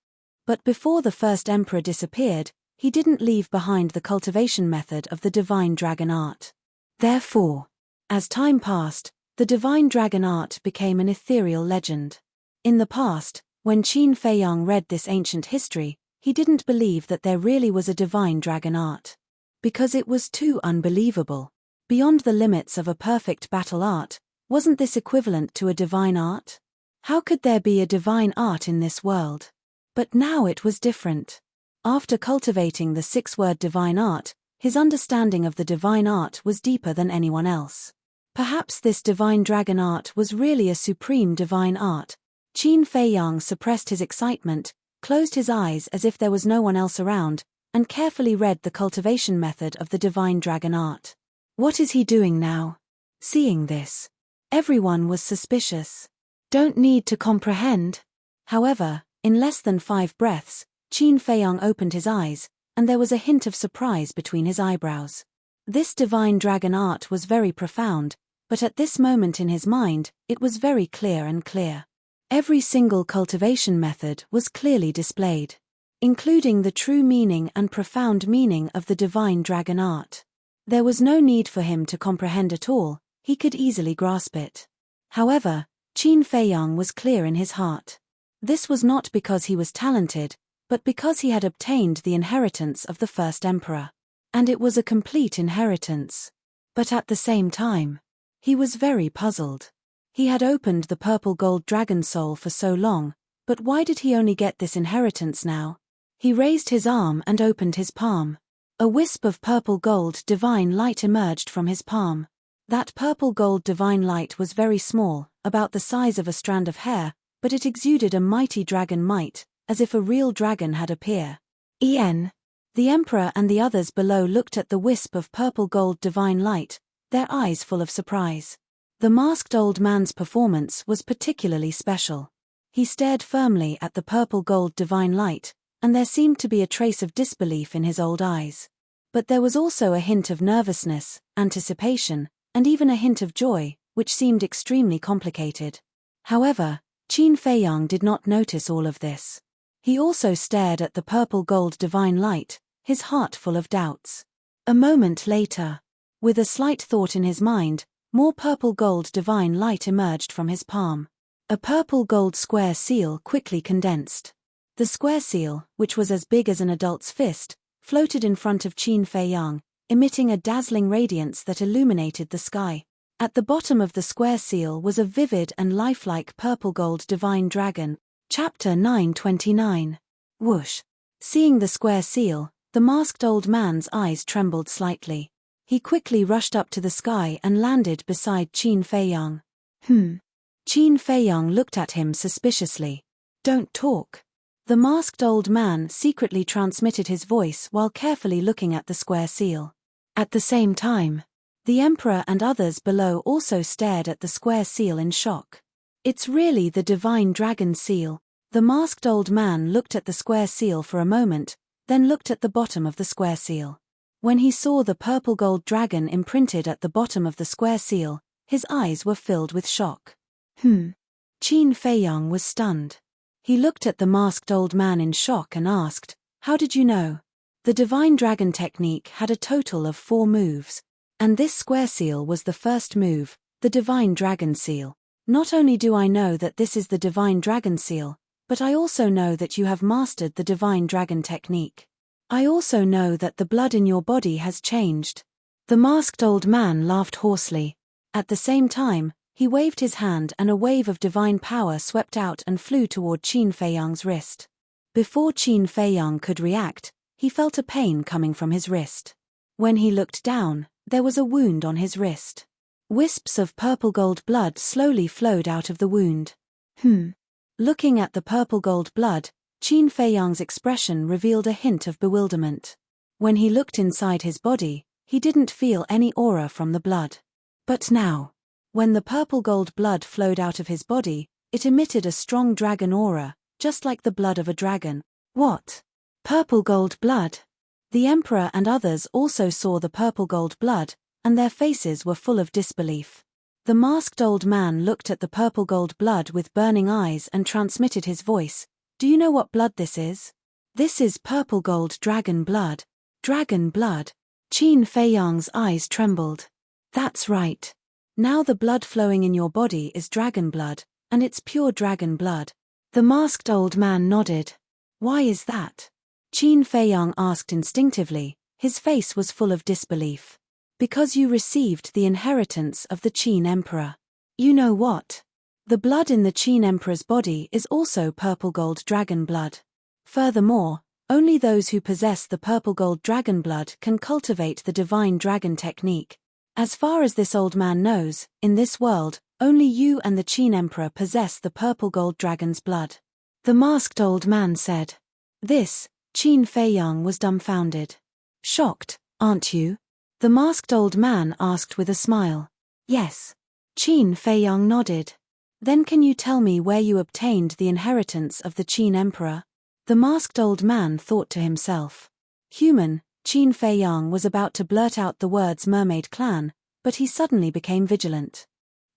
But before the first emperor disappeared, he didn't leave behind the cultivation method of the divine dragon art. Therefore, as time passed, the divine dragon art became an ethereal legend. In the past, when Qin Feiyang read this ancient history, he didn't believe that there really was a divine dragon art. Because it was too unbelievable. Beyond the limits of a perfect battle art, wasn't this equivalent to a divine art? How could there be a divine art in this world? But now it was different. After cultivating the 6-word divine art, his understanding of the divine art was deeper than anyone else. Perhaps this divine dragon art was really a supreme divine art. Qin Feiyang suppressed his excitement, closed his eyes as if there was no one else around, and carefully read the cultivation method of the divine dragon art. What is he doing now? Seeing this, everyone was suspicious. Don't need to comprehend. However, in less than 5 breaths, Qin Feiyang opened his eyes, and there was a hint of surprise between his eyebrows. This divine dragon art was very profound, but at this moment in his mind, it was very clear and clear. Every single cultivation method was clearly displayed, including the true meaning and profound meaning of the divine dragon art. There was no need for him to comprehend at all, he could easily grasp it. However, Qin Feiyang was clear in his heart. This was not because he was talented, but because he had obtained the inheritance of the first emperor. And it was a complete inheritance. But at the same time, he was very puzzled. He had opened the purple gold dragon soul for so long, but why did he only get this inheritance now? He raised his arm and opened his palm. A wisp of purple gold divine light emerged from his palm. That purple gold divine light was very small, about the size of a strand of hair, but it exuded a mighty dragon might, as if a real dragon had appeared. The emperor and the others below looked at the wisp of purple gold divine light, their eyes full of surprise. The masked old man's performance was particularly special. He stared firmly at the purple gold divine light, and there seemed to be a trace of disbelief in his old eyes. But there was also a hint of nervousness, anticipation, and even a hint of joy, which seemed extremely complicated. However, Qin Feiyang did not notice all of this. He also stared at the purple gold divine light, his heart full of doubts. A moment later, with a slight thought in his mind, more purple gold divine light emerged from his palm. A purple gold square seal quickly condensed. The square seal, which was as big as an adult's fist, floated in front of Qin Feiyang, emitting a dazzling radiance that illuminated the sky. At the bottom of the square seal was a vivid and lifelike purple gold divine dragon. Chapter 929. Whoosh. Seeing the square seal, the masked old man's eyes trembled slightly. He quickly rushed up to the sky and landed beside Qin Feiyang. Qin Feiyang looked at him suspiciously. Don't talk. The masked old man secretly transmitted his voice while carefully looking at the square seal. At the same time, the emperor and others below also stared at the square seal in shock. It's really the divine dragon seal. The masked old man looked at the square seal for a moment, then looked at the bottom of the square seal. When he saw the purple gold dragon imprinted at the bottom of the square seal, his eyes were filled with shock. Qin Feiyang was stunned. He looked at the masked old man in shock and asked, "How did you know?" The divine dragon technique had a total of 4 moves. And this square seal was the first move, the divine dragon seal. Not only do I know that this is the divine dragon seal, but I also know that you have mastered the divine dragon technique. I also know that the blood in your body has changed. The masked old man laughed hoarsely. At the same time, he waved his hand and a wave of divine power swept out and flew toward Qin Feiyang's wrist. Before Qin Feiyang could react, he felt a pain coming from his wrist. When he looked down, there was a wound on his wrist. Wisps of purple gold blood slowly flowed out of the wound. Looking at the purple gold blood, Qin Feiyang's expression revealed a hint of bewilderment. When he looked inside his body, He didn't feel any aura from the blood. But now, when the purple gold blood flowed out of his body, it emitted a strong dragon aura, just like the blood of a dragon. What? Purple gold blood? The emperor and others also saw the purple gold blood, and their faces were full of disbelief. The masked old man looked at the purple gold blood with burning eyes and transmitted his voice. Do you know what blood this is? This is purple gold dragon blood. Dragon blood. Qin Feiyang's eyes trembled. That's right. Now the blood flowing in your body is dragon blood, and it's pure dragon blood. The masked old man nodded. Why is that? Qin Feiyang asked instinctively. His face was full of disbelief. Because you received the inheritance of the Qin Emperor. You know what? The blood in the Qin Emperor's body is also purple gold dragon blood. Furthermore, only those who possess the purple gold dragon blood can cultivate the divine dragon technique. As far as this old man knows, in this world, only you and the Qin Emperor possess the purple gold dragon's blood. The masked old man said. This, Qin Feiyang was dumbfounded. Shocked, aren't you? The masked old man asked with a smile. Yes. Qin Feiyang nodded. Then can you tell me where you obtained the inheritance of the Qin Emperor? The masked old man thought to himself. Human, Qin Feiyang was about to blurt out the words mermaid clan, but he suddenly became vigilant.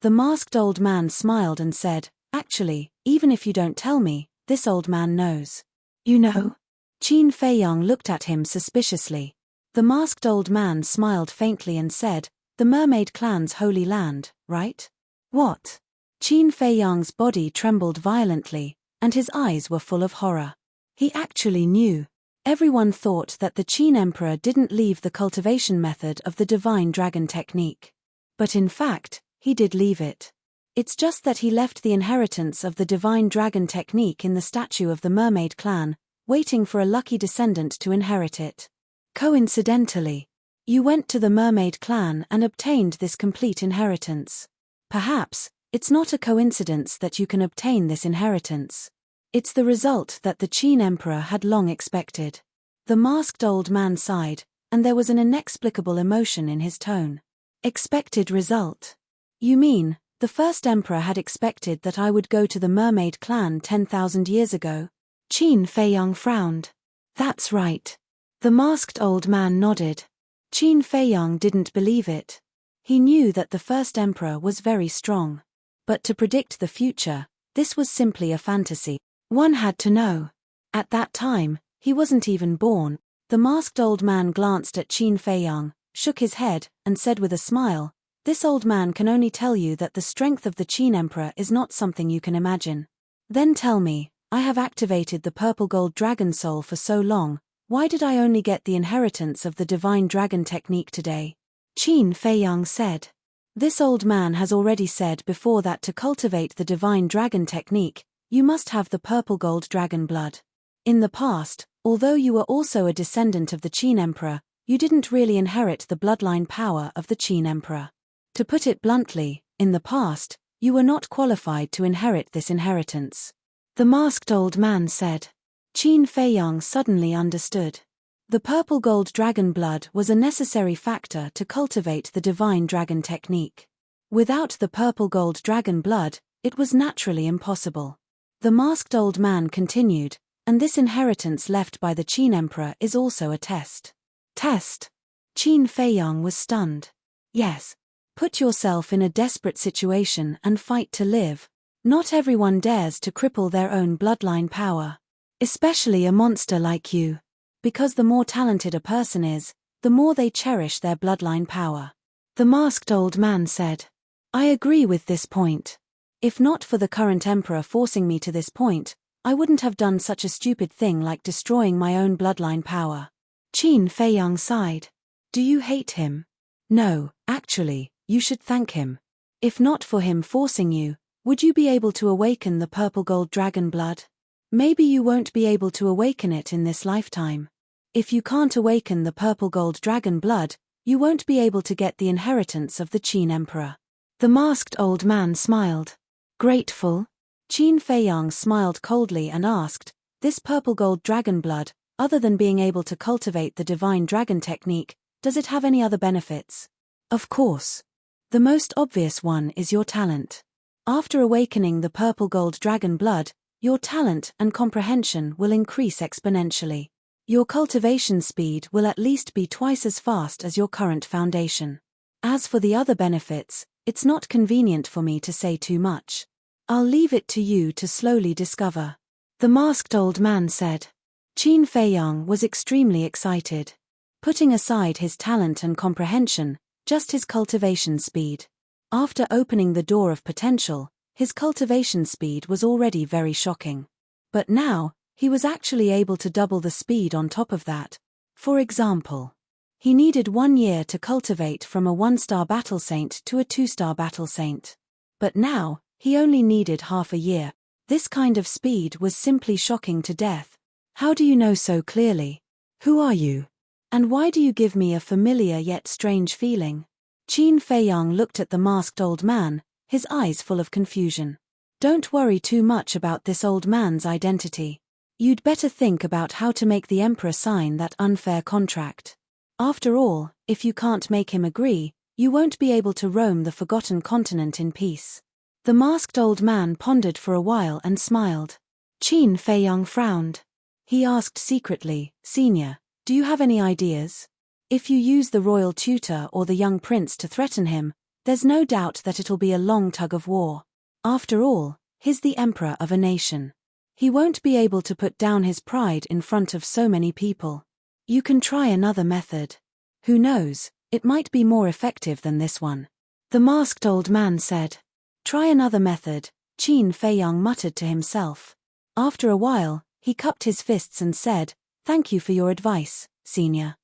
The masked old man smiled and said, actually, even if you don't tell me, this old man knows. You know? Qin Feiyang looked at him suspiciously. The masked old man smiled faintly and said, the mermaid clan's holy land, right? What? Qin Feiyang's body trembled violently, and his eyes were full of horror. He actually knew. Everyone thought that the Qin Emperor didn't leave the cultivation method of the divine dragon technique. But in fact, he did leave it. It's just that he left the inheritance of the divine dragon technique in the statue of the mermaid clan, waiting for a lucky descendant to inherit it. Coincidentally, you went to the mermaid clan and obtained this complete inheritance. Perhaps, it's not a coincidence that you can obtain this inheritance. It's the result that the Qin Emperor had long expected. The masked old man sighed, and there was an inexplicable emotion in his tone. Expected result? You mean, the first emperor had expected that I would go to the mermaid clan 10,000 years ago? Qin Feiyang frowned. That's right. The masked old man nodded. Qin Feiyang didn't believe it. He knew that the first emperor was very strong. But to predict the future, this was simply a fantasy. One had to know. At that time, he wasn't even born. The masked old man glanced at Qin Feiyang, shook his head, and said with a smile, this old man can only tell you that the strength of the Qin Emperor is not something you can imagine. Then tell me, I have activated the purple gold dragon soul for so long, why did I only get the inheritance of the divine dragon technique today? Qin Feiyang said. This old man has already said before that to cultivate the divine dragon technique, you must have the purple gold dragon blood. In the past, although you were also a descendant of the Qin Emperor, you didn't really inherit the bloodline power of the Qin Emperor. To put it bluntly, in the past, you were not qualified to inherit this inheritance. The masked old man said. Qin Feiyang suddenly understood. The purple gold dragon blood was a necessary factor to cultivate the divine dragon technique. Without the purple gold dragon blood, it was naturally impossible. The masked old man continued, and this inheritance left by the Qin Emperor is also a test. Test? Qin Feiyang was stunned. Yes. Put yourself in a desperate situation and fight to live. Not everyone dares to cripple their own bloodline power. Especially a monster like you. Because the more talented a person is, the more they cherish their bloodline power. The masked old man said. I agree with this point. If not for the current emperor forcing me to this point, I wouldn't have done such a stupid thing like destroying my own bloodline power. Qin Feiyang sighed. Do you hate him? No, actually, you should thank him. If not for him forcing you, would you be able to awaken the purple gold dragon blood? Maybe you won't be able to awaken it in this lifetime. If you can't awaken the purple gold dragon blood, you won't be able to get the inheritance of the Qin Emperor. The masked old man smiled. Grateful? Qin Feiyang smiled coldly and asked, this purple gold dragon blood, other than being able to cultivate the divine dragon technique, Does it have any other benefits? Of course. The most obvious one is your talent. After awakening the purple gold dragon blood, your talent and comprehension will increase exponentially. Your cultivation speed will at least be twice as fast as your current foundation. As for the other benefits, it's not convenient for me to say too much. I'll leave it to you to slowly discover. The masked old man said. Qin Feiyang was extremely excited. Putting aside his talent and comprehension, just his cultivation speed. After opening the door of potential, his cultivation speed was already very shocking. But now, he was actually able to double the speed on top of that. For example, he needed 1 year to cultivate from a 1-star battle saint to a 2-star battle saint. But now, he only needed half a year. This kind of speed was simply shocking to death. How do you know so clearly? Who are you? And why do you give me a familiar yet strange feeling? Qin Feiyang looked at the masked old man, his eyes full of confusion. Don't worry too much about this old man's identity. You'd better think about how to make the emperor sign that unfair contract. After all, if you can't make him agree, you won't be able to roam the forgotten continent in peace. The masked old man pondered for a while and smiled. Qin Feiyang frowned. He asked secretly, Senior, do you have any ideas? If you use the royal tutor or the young prince to threaten him, there's no doubt that it'll be a long tug of war. After all, he's the emperor of a nation. He won't be able to put down his pride in front of so many people. You can try another method. Who knows, it might be more effective than this one. The masked old man said. Try another method, Qin Feiyang muttered to himself. After a while, he cupped his fists and said, Thank you for your advice, Senior.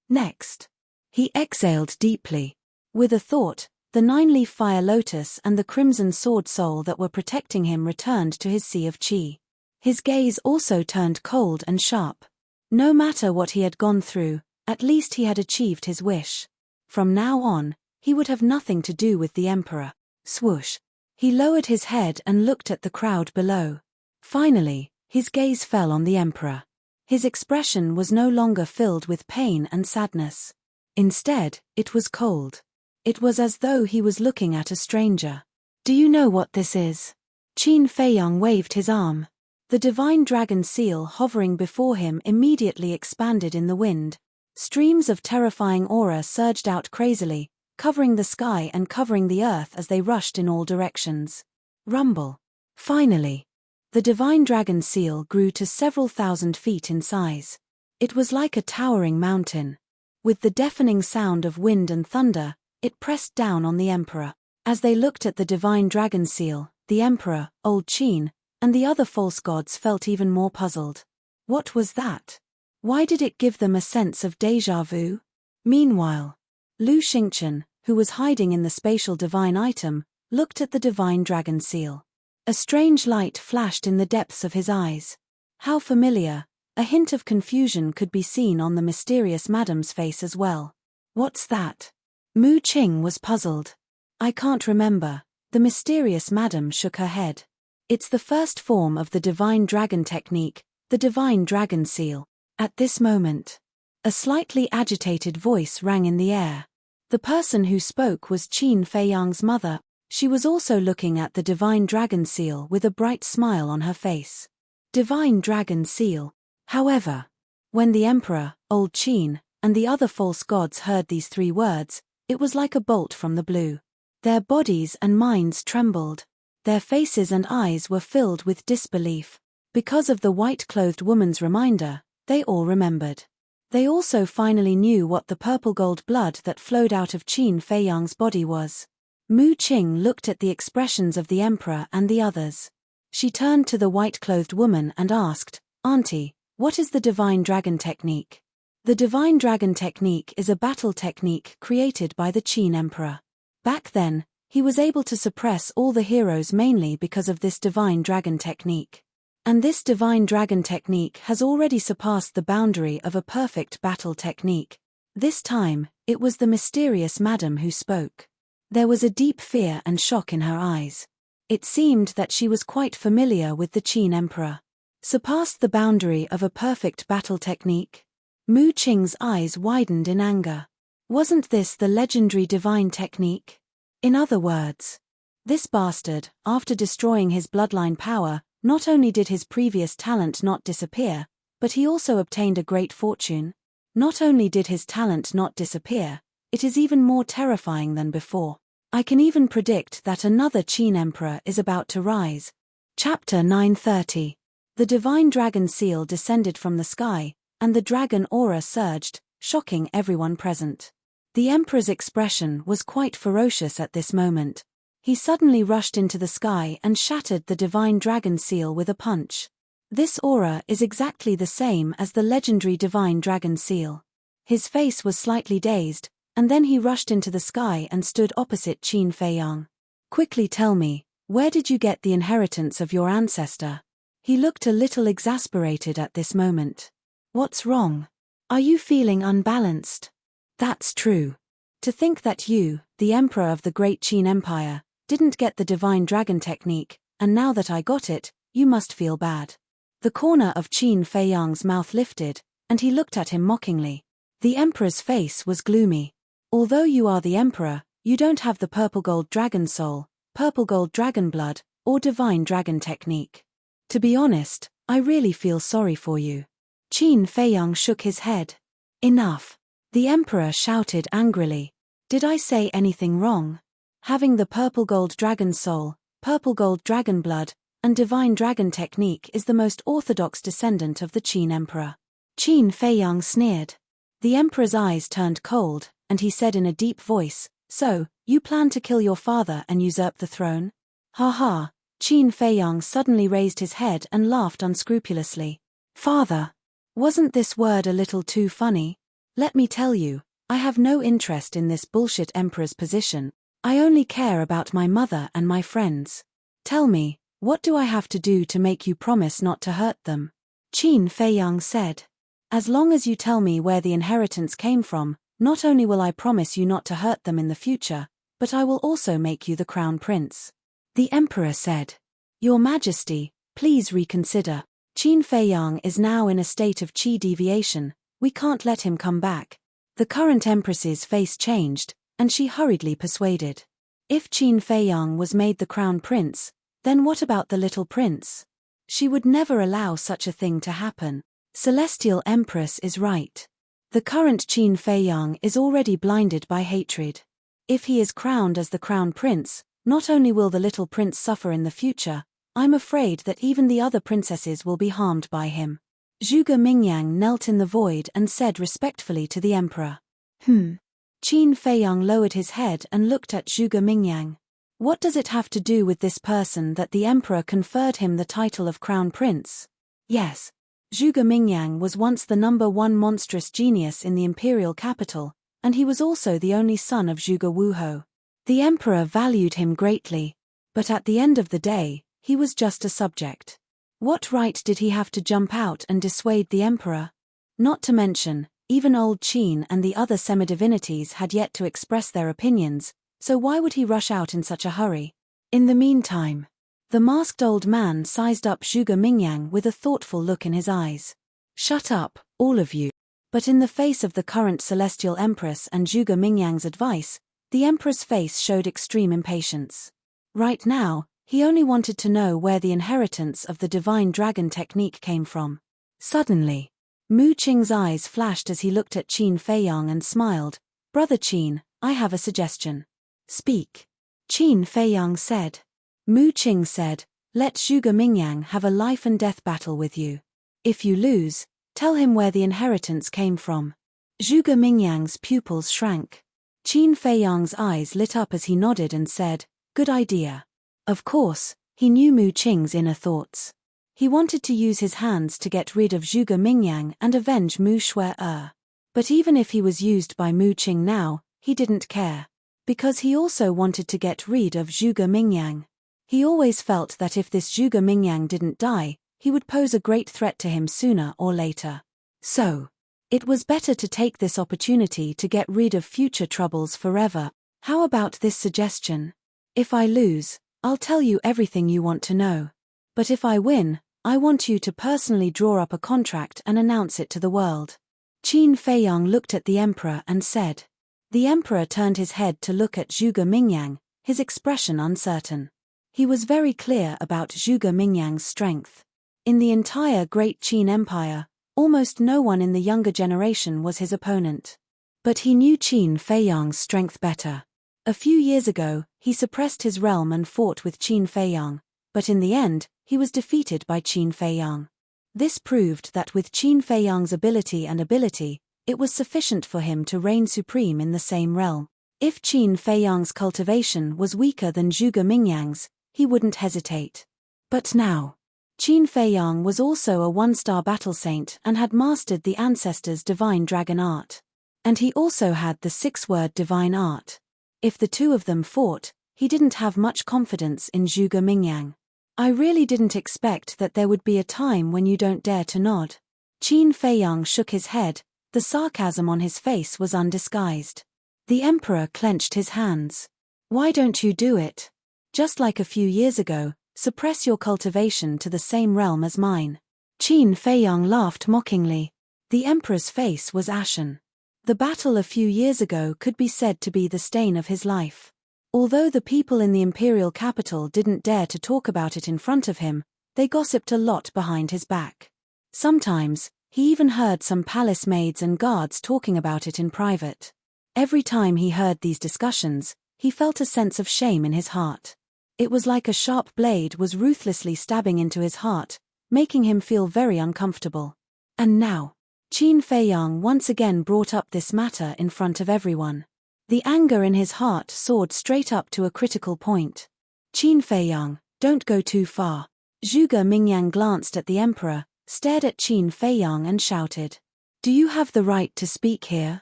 Next. He exhaled deeply. With a thought, the 9-leaf fire lotus and the crimson sword soul that were protecting him returned to his sea of qi. His gaze also turned cold and sharp. No matter what he had gone through, at least he had achieved his wish. From now on, he would have nothing to do with the emperor. Swoosh. He lowered his head and looked at the crowd below. Finally, his gaze fell on the emperor. His expression was no longer filled with pain and sadness. Instead, it was cold. It was as though he was looking at a stranger. Do you know what this is? Qin Feiyang waved his arm. The divine dragon seal hovering before him immediately expanded in the wind. Streams of terrifying aura surged out crazily, covering the sky and covering the earth as they rushed in all directions. Rumble. Finally, the divine dragon seal grew to several thousand feet in size. It was like a towering mountain. With the deafening sound of wind and thunder, it pressed down on the emperor. As they looked at the divine dragon seal, the emperor, old Qin, and the other false gods felt even more puzzled. What was that? Why did it give them a sense of déjà vu? Meanwhile, Lu Xingchen, who was hiding in the spatial divine item, looked at the divine dragon seal. A strange light flashed in the depths of his eyes. How familiar! A hint of confusion could be seen on the mysterious madam's face as well. What's that? Mu Qing was puzzled. I can't remember. The mysterious madam shook her head. It's the first form of the divine dragon technique, the divine dragon seal. At this moment, a slightly agitated voice rang in the air. The person who spoke was Qin Feiyang's mother. She was also looking at the divine dragon seal with a bright smile on her face. Divine dragon seal. However, when the emperor, old Qin, and the other false gods heard these 3 words, it was like a bolt from the blue. Their bodies and minds trembled. Their faces and eyes were filled with disbelief. Because of the white-clothed woman's reminder, they all remembered. They also finally knew what the purple gold blood that flowed out of Qin Feiyang's body was. Mu Qing looked at the expressions of the emperor and the others. She turned to the white-clothed woman and asked, Auntie, what is the divine dragon technique? The divine dragon technique is a battle technique created by the Qin emperor. Back then, he was able to suppress all the heroes mainly because of this divine dragon technique. And this divine dragon technique has already surpassed the boundary of a perfect battle technique. This time, it was the mysterious madam who spoke. There was a deep fear and shock in her eyes. It seemed that she was quite familiar with the Qin emperor. Surpassed the boundary of a perfect battle technique? Mu Qing's eyes widened in anger. Wasn't this the legendary divine technique? In other words, this bastard, after destroying his bloodline power, not only did his previous talent not disappear, but he also obtained a great fortune. Not only did his talent not disappear, it is even more terrifying than before. I can even predict that another Qin emperor is about to rise. Chapter 930. The divine dragon seal descended from the sky, and the dragon aura surged, shocking everyone present. The emperor's expression was quite ferocious at this moment. He suddenly rushed into the sky and shattered the divine dragon seal with a punch. This aura is exactly the same as the legendary divine dragon seal. His face was slightly dazed, and then he rushed into the sky and stood opposite Qin Feiyang. Quickly tell me, where did you get the inheritance of your ancestor? He looked a little exasperated at this moment. What's wrong? Are you feeling unbalanced? That's true. To think that you, the emperor of the great Qin Empire, didn't get the divine dragon technique, and now that I got it, you must feel bad. The corner of Qin Feiyang's mouth lifted, and he looked at him mockingly. The emperor's face was gloomy. Although you are the emperor, you don't have the purple gold dragon soul, purple gold dragon blood, or divine dragon technique. To be honest, I really feel sorry for you. Qin Feiyang shook his head. Enough. The emperor shouted angrily. Did I say anything wrong? Having the purple gold dragon soul, purple gold dragon blood, and divine dragon technique is the most orthodox descendant of the Qin emperor. Qin Feiyang sneered. The emperor's eyes turned cold, and he said in a deep voice, "So, you plan to kill your father and usurp the throne?" Ha ha. Qin Feiyang suddenly raised his head and laughed unscrupulously. Father? Wasn't this word a little too funny? Let me tell you, I have no interest in this bullshit emperor's position. I only care about my mother and my friends. Tell me, what do I have to do to make you promise not to hurt them? Qin Feiyang said. As long as you tell me where the inheritance came from, not only will I promise you not to hurt them in the future, but I will also make you the crown prince. The emperor said. Your Majesty, please reconsider. Qin Feiyang is now in a state of qi deviation. We can't let him come back. The current empress's face changed, and she hurriedly persuaded. If Qin Feiyang was made the crown prince, then what about the little prince? She would never allow such a thing to happen. Celestial Empress is right. The current Qin Feiyang is already blinded by hatred. If he is crowned as the crown prince, not only will the little prince suffer in the future, I'm afraid that even the other princesses will be harmed by him. Zhuge Mingyang knelt in the void and said respectfully to the emperor. Qin Feiyang lowered his head and looked at Zhuge Mingyang. What does it have to do with this person that the emperor conferred him the title of crown prince? Yes. Zhuge Mingyang was once the #1 monstrous genius in the imperial capital, and he was also the only son of Zhuge Wuhou. The emperor valued him greatly, but at the end of the day, he was just a subject. What right did he have to jump out and dissuade the emperor? Not to mention, even old Qin and the other semi-divinities had yet to express their opinions, so why would he rush out in such a hurry? In the meantime, the masked old man sized up Zhuge Mingyang with a thoughtful look in his eyes. Shut up, all of you. But in the face of the current celestial empress and Zhuge Mingyang's advice, the emperor's face showed extreme impatience. Right now, he only wanted to know where the inheritance of the divine dragon technique came from. Suddenly, Mu Qing's eyes flashed as he looked at Qin Feiyang and smiled. Brother Qin, I have a suggestion. Speak. Qin Feiyang said. Mu Qing said, let Zhuge Mingyang have a life and death battle with you. If you lose, tell him where the inheritance came from. Zhuge Mingyang's pupils shrank. Qin Feiyang's eyes lit up as he nodded and said, good idea. Of course, he knew Mu Qing's inner thoughts. He wanted to use his hands to get rid of Zhuge Mingyang and avenge Mu Shui-er. But even if he was used by Mu Qing now, he didn't care. Because he also wanted to get rid of Zhuge Mingyang. He always felt that if this Zhuge Mingyang didn't die, he would pose a great threat to him sooner or later. So, it was better to take this opportunity to get rid of future troubles forever. How about this suggestion? If I lose, I'll tell you everything you want to know. But if I win, I want you to personally draw up a contract and announce it to the world. Qin Feiyang looked at the emperor and said. The emperor turned his head to look at Zhuge Mingyang, his expression uncertain. He was very clear about Zhuge Mingyang's strength. In the entire Great Qin Empire, almost no one in the younger generation was his opponent. But he knew Qin Feiyang's strength better. A few years ago, he suppressed his realm and fought with Qin Feiyang, but in the end, he was defeated by Qin Feiyang. This proved that with Qin Feiyang's ability, it was sufficient for him to reign supreme in the same realm. If Qin Feiyang's cultivation was weaker than Zhuge Mingyang's, he wouldn't hesitate. But now, Qin Feiyang was also a one-star battle saint and had mastered the ancestors' divine dragon art. And he also had the six-word divine art. If the two of them fought, he didn't have much confidence in Zhuge Mingyang. I really didn't expect that there would be a time when you don't dare to nod. Qin Feiyang shook his head, the sarcasm on his face was undisguised. The emperor clenched his hands. Why don't you do it? Just like a few years ago, suppress your cultivation to the same realm as mine. Qin Feiyang laughed mockingly. The emperor's face was ashen. The battle a few years ago could be said to be the stain of his life. Although the people in the imperial capital didn't dare to talk about it in front of him, they gossiped a lot behind his back. Sometimes, he even heard some palace maids and guards talking about it in private. Every time he heard these discussions, he felt a sense of shame in his heart. It was like a sharp blade was ruthlessly stabbing into his heart, making him feel very uncomfortable. And now, Qin Feiyang once again brought up this matter in front of everyone. The anger in his heart soared straight up to a critical point. Qin Feiyang, don't go too far. Zhuge Mingyang glanced at the emperor, stared at Qin Feiyang and shouted. Do you have the right to speak here?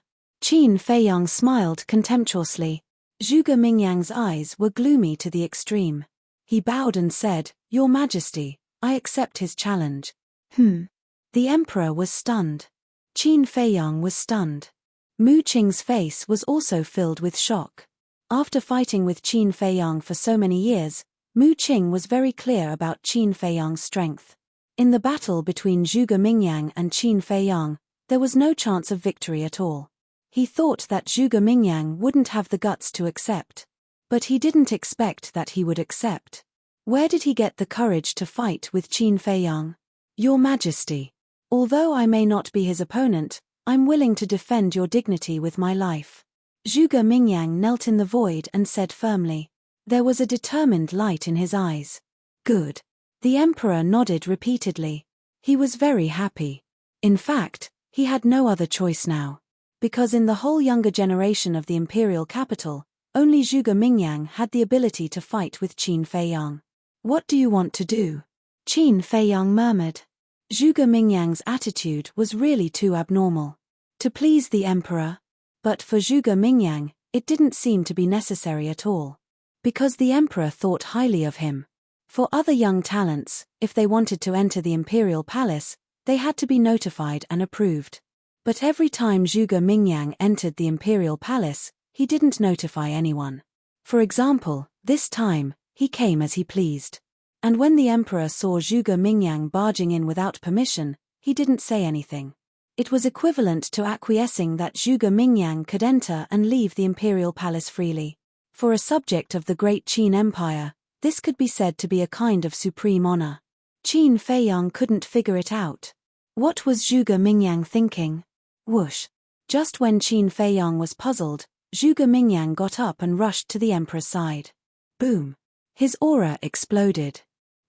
Qin Feiyang smiled contemptuously. Zhuge Mingyang's eyes were gloomy to the extreme. He bowed and said, Your Majesty, I accept his challenge. The emperor was stunned. Qin Feiyang was stunned. Mu Qing's face was also filled with shock. After fighting with Qin Feiyang for so many years, Mu Qing was very clear about Qin Feiyang's strength. In the battle between Zhuge Mingyang and Qin Feiyang, there was no chance of victory at all. He thought that Zhuge Mingyang wouldn't have the guts to accept. But he didn't expect that he would accept. Where did he get the courage to fight with Qin Feiyang? Your Majesty, although I may not be his opponent, I'm willing to defend your dignity with my life. Zhuge Mingyang knelt in the void and said firmly. There was a determined light in his eyes. Good. The emperor nodded repeatedly. He was very happy. In fact, he had no other choice now. Because in the whole younger generation of the imperial capital, only Zhuge Mingyang had the ability to fight with Qin Feiyang. What do you want to do? Qin Feiyang murmured. Zhuge Mingyang's attitude was really too abnormal. To please the emperor. But for Zhuge Mingyang, it didn't seem to be necessary at all. Because the emperor thought highly of him. For other young talents, if they wanted to enter the imperial palace, they had to be notified and approved. But every time Zhuge Mingyang entered the imperial palace, he didn't notify anyone. For example, this time, he came as he pleased. And when the emperor saw Zhuge Mingyang barging in without permission, he didn't say anything. It was equivalent to acquiescing that Zhuge Mingyang could enter and leave the imperial palace freely. For a subject of the Great Qin Empire, this could be said to be a kind of supreme honor. Qin Feiyang couldn't figure it out. What was Zhuge Mingyang thinking? Whoosh. Just when Qin Feiyang was puzzled, Zhuge Mingyang got up and rushed to the emperor's side. Boom. His aura exploded.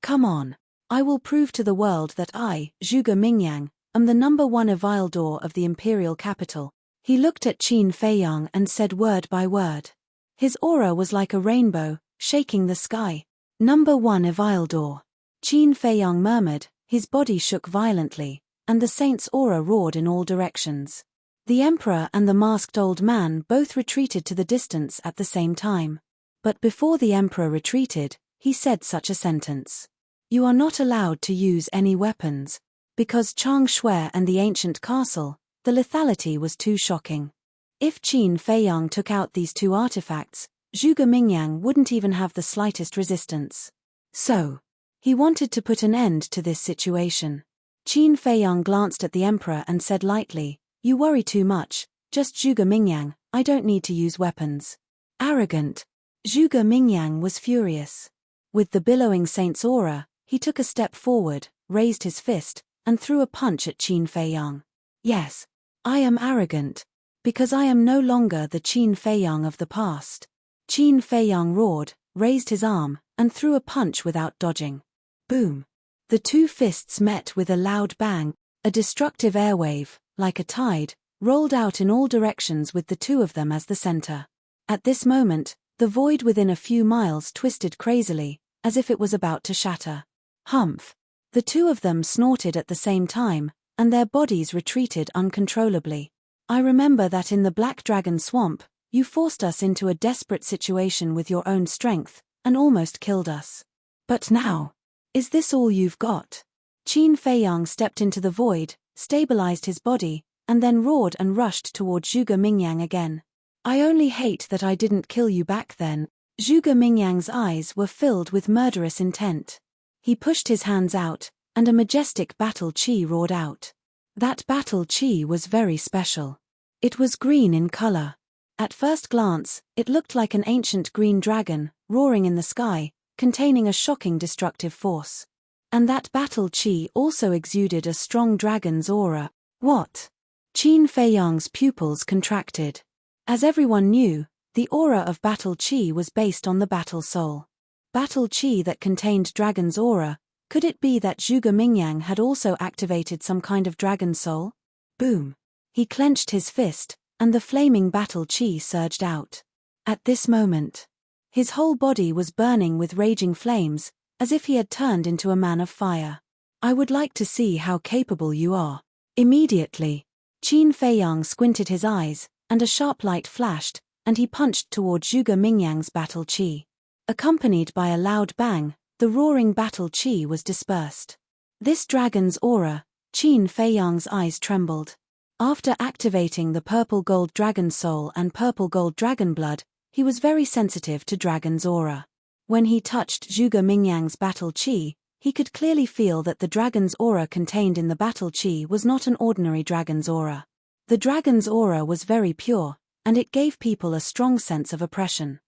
Come on. I will prove to the world that I, Zhuge Mingyang, am the #1 Evildor of the imperial capital. He looked at Qin Feiyang and said word by word. His aura was like a rainbow, shaking the sky. #1 Evildor. Qin Feiyang murmured, his body shook violently, and the saint's aura roared in all directions. The emperor and the masked old man both retreated to the distance at the same time. But before the emperor retreated, he said such a sentence. You are not allowed to use any weapons. Because Chang Shui and the ancient castle, the lethality was too shocking. If Qin Feiyang took out these two artifacts, Zhuge Mingyang wouldn't even have the slightest resistance. So, he wanted to put an end to this situation. Qin Feiyang glanced at the emperor and said lightly, You worry too much, just Zhuge Mingyang, I don't need to use weapons. Arrogant. Zhuge Mingyang was furious. With the billowing saint's aura, he took a step forward, raised his fist, and threw a punch at Qin Feiyang. Yes, I am arrogant. Because I am no longer the Qin Feiyang of the past. Qin Feiyang roared, raised his arm, and threw a punch without dodging. Boom. The two fists met with a loud bang. A destructive airwave, like a tide, rolled out in all directions with the two of them as the center. At this moment, the void within a few miles twisted crazily, as if it was about to shatter. Humph. The two of them snorted at the same time, and their bodies retreated uncontrollably. I remember that in the Black Dragon Swamp, you forced us into a desperate situation with your own strength, and almost killed us. But now, is this all you've got? Qin Feiyang stepped into the void, stabilized his body, and then roared and rushed toward Zhuge Mingyang again. I only hate that I didn't kill you back then. Zhuge Mingyang's eyes were filled with murderous intent. He pushed his hands out, and a majestic battle chi roared out. That battle chi was very special. It was green in color. At first glance, it looked like an ancient green dragon, roaring in the sky, containing a shocking destructive force. And that battle chi also exuded a strong dragon's aura. What? Qin Feiyang's pupils contracted. As everyone knew, the aura of battle chi was based on the battle soul. Battle chi that contained dragon's aura, could it be that Zhuge Mingyang had also activated some kind of dragon soul? Boom. He clenched his fist, and the flaming battle chi surged out. At this moment, his whole body was burning with raging flames, as if he had turned into a man of fire. I would like to see how capable you are. Immediately, Qin Feiyang squinted his eyes, and a sharp light flashed, and he punched toward Zhuge Mingyang's battle chi. Accompanied by a loud bang, the roaring battle chi was dispersed. This dragon's aura, Qin Feiyang's eyes trembled. After activating the purple gold dragon soul and purple gold dragon blood, he was very sensitive to dragon's aura. When he touched Zhuge Mingyang's battle chi, he could clearly feel that the dragon's aura contained in the battle chi was not an ordinary dragon's aura. The dragon's aura was very pure, and it gave people a strong sense of oppression.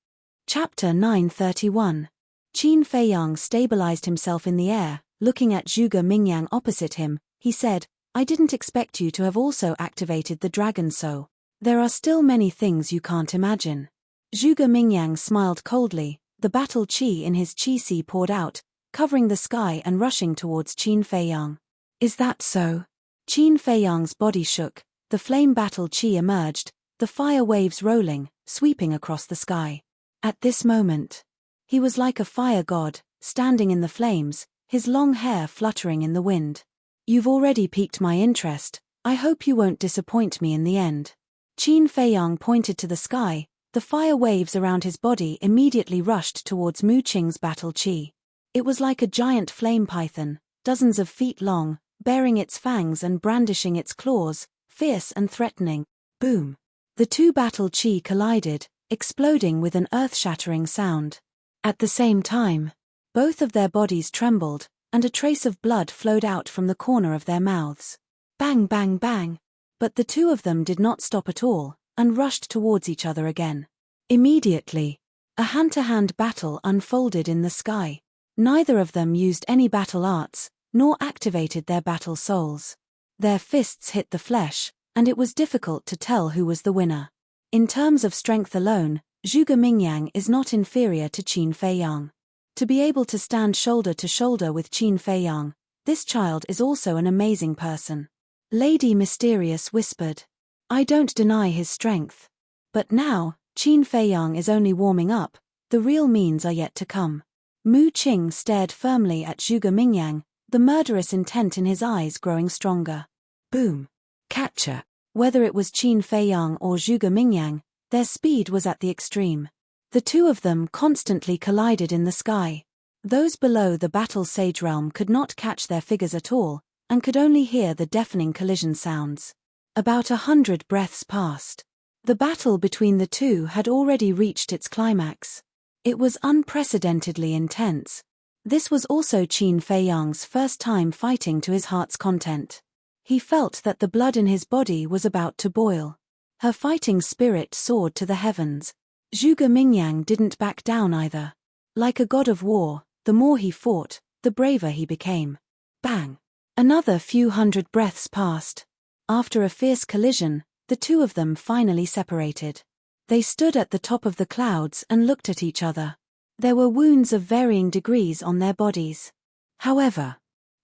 Chapter 931. Qin Feiyang stabilized himself in the air, looking at Zhuge Mingyang opposite him. He said, I didn't expect you to have also activated the dragon soul. There are still many things you can't imagine. Zhuge Mingyang smiled coldly. The battle chi in his chi-si poured out, covering the sky and rushing towards Qin Feiyang. Is that so? Qin Feiyang's body shook, the flame battle chi emerged, the fire waves rolling, sweeping across the sky. At this moment, he was like a fire god, standing in the flames, his long hair fluttering in the wind. You've already piqued my interest, I hope you won't disappoint me in the end. Qin Feiyang pointed to the sky. The fire waves around his body immediately rushed towards Mu Qing's battle chi. It was like a giant flame python, dozens of feet long, baring its fangs and brandishing its claws, fierce and threatening. Boom. The two battle chi collided, exploding with an earth-shattering sound. At the same time, both of their bodies trembled, and a trace of blood flowed out from the corner of their mouths. Bang, bang, bang. But the two of them did not stop at all, and rushed towards each other again. Immediately, a hand-to-hand battle unfolded in the sky. Neither of them used any battle arts, nor activated their battle souls. Their fists hit the flesh, and it was difficult to tell who was the winner. In terms of strength alone, Zhuge Mingyang is not inferior to Qin Feiyang. To be able to stand shoulder to shoulder with Qin Feiyang, this child is also an amazing person. Lady Mysterious whispered. I don't deny his strength. But now, Qin Feiyang is only warming up, the real means are yet to come. Mu Qing stared firmly at Zhuge Mingyang, the murderous intent in his eyes growing stronger. Boom. Catcher. Whether it was Qin Feiyang or Zhuge Mingyang, their speed was at the extreme. The two of them constantly collided in the sky. Those below the battle sage realm could not catch their figures at all, and could only hear the deafening collision sounds. About 100 breaths passed. The battle between the two had already reached its climax. It was unprecedentedly intense. This was also Qin Feiyang's first time fighting to his heart's content. He felt that the blood in his body was about to boil. Her fighting spirit soared to the heavens. Zhuge Mingyang didn't back down either. Like a god of war, the more he fought, the braver he became. Bang! Another few hundred breaths passed. After a fierce collision, the two of them finally separated. They stood at the top of the clouds and looked at each other. There were wounds of varying degrees on their bodies. However,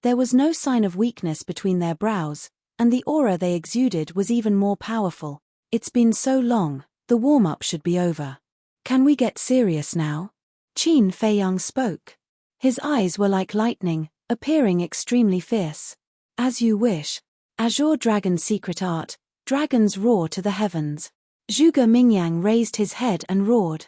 there was no sign of weakness between their brows, and the aura they exuded was even more powerful. It's been so long, the warm-up should be over. Can we get serious now? Qin Feiyang spoke. His eyes were like lightning, appearing extremely fierce. As you wish. Azure Dragon Secret Art, dragons roar to the heavens. Zhuge Mingyang raised his head and roared.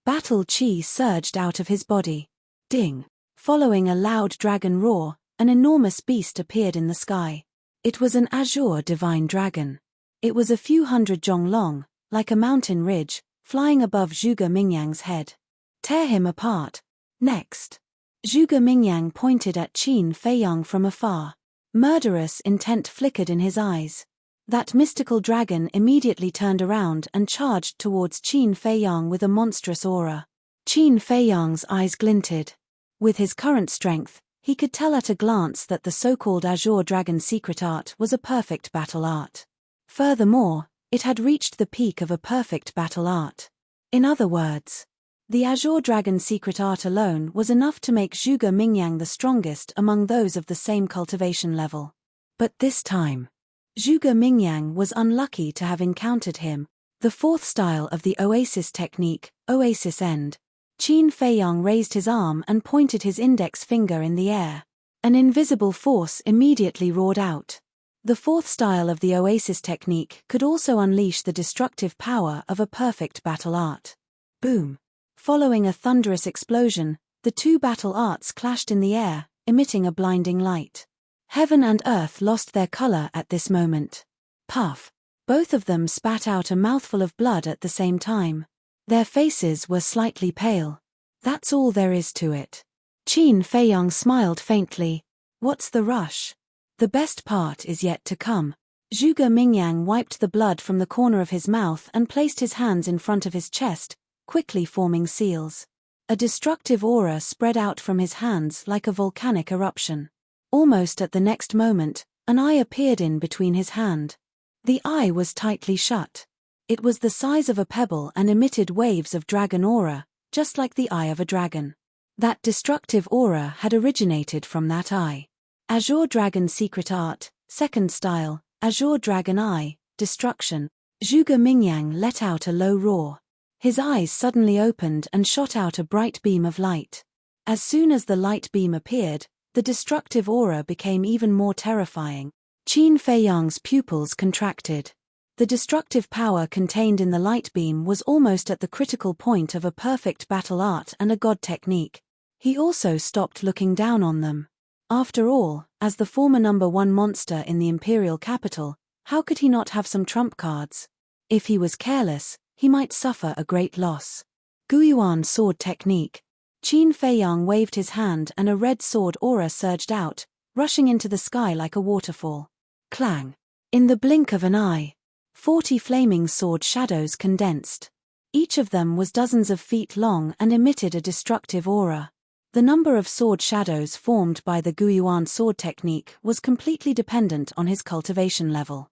Battle chi surged out of his body. Ding! Following a loud dragon roar, an enormous beast appeared in the sky. It was an azure divine dragon. It was a few hundred zhong long, like a mountain ridge, flying above Zhuge Mingyang's head. Tear him apart. Next. Zhuge Mingyang pointed at Qin Feiyang from afar. Murderous intent flickered in his eyes. That mystical dragon immediately turned around and charged towards Qin Feiyang with a monstrous aura. Qin Feiyang's eyes glinted. With his current strength, he could tell at a glance that the so-called Azure Dragon Secret Art was a perfect battle art. Furthermore, it had reached the peak of a perfect battle art. In other words, the Azure Dragon Secret Art alone was enough to make Zhuge Mingyang the strongest among those of the same cultivation level. But this time, Zhuge Mingyang was unlucky to have encountered him. The fourth style of the Oasis technique, Oasis End. Qin Feiyang raised his arm and pointed his index finger in the air. An invisible force immediately roared out. The fourth style of the Oasis technique could also unleash the destructive power of a perfect battle art. Boom! Following a thunderous explosion, the two battle arts clashed in the air, emitting a blinding light. Heaven and earth lost their color at this moment. Puff! Both of them spat out a mouthful of blood at the same time. Their faces were slightly pale. That's all there is to it. Qin Feiyang smiled faintly. What's the rush? The best part is yet to come. Zhuge Mingyang wiped the blood from the corner of his mouth and placed his hands in front of his chest, quickly forming seals. A destructive aura spread out from his hands like a volcanic eruption. Almost at the next moment, an eye appeared in between his hand. The eye was tightly shut. It was the size of a pebble and emitted waves of dragon aura, just like the eye of a dragon. That destructive aura had originated from that eye. Azure Dragon Secret Art, second style, Azure Dragon Eye, Destruction. Zhuge Mingyang let out a low roar. His eyes suddenly opened and shot out a bright beam of light. As soon as the light beam appeared, the destructive aura became even more terrifying. Qin Feiyang's pupils contracted. The destructive power contained in the light beam was almost at the critical point of a perfect battle art and a god technique. He also stopped looking down on them. After all, as the former number one monster in the imperial capital, how could he not have some trump cards? If he was careless, he might suffer a great loss. Guyuan Sword Technique. Qin Feiyang waved his hand and a red sword aura surged out, rushing into the sky like a waterfall. Clang! In the blink of an eye, 40 flaming sword shadows condensed. Each of them was dozens of feet long and emitted a destructive aura. The number of sword shadows formed by the Guyuan Sword Technique was completely dependent on his cultivation level.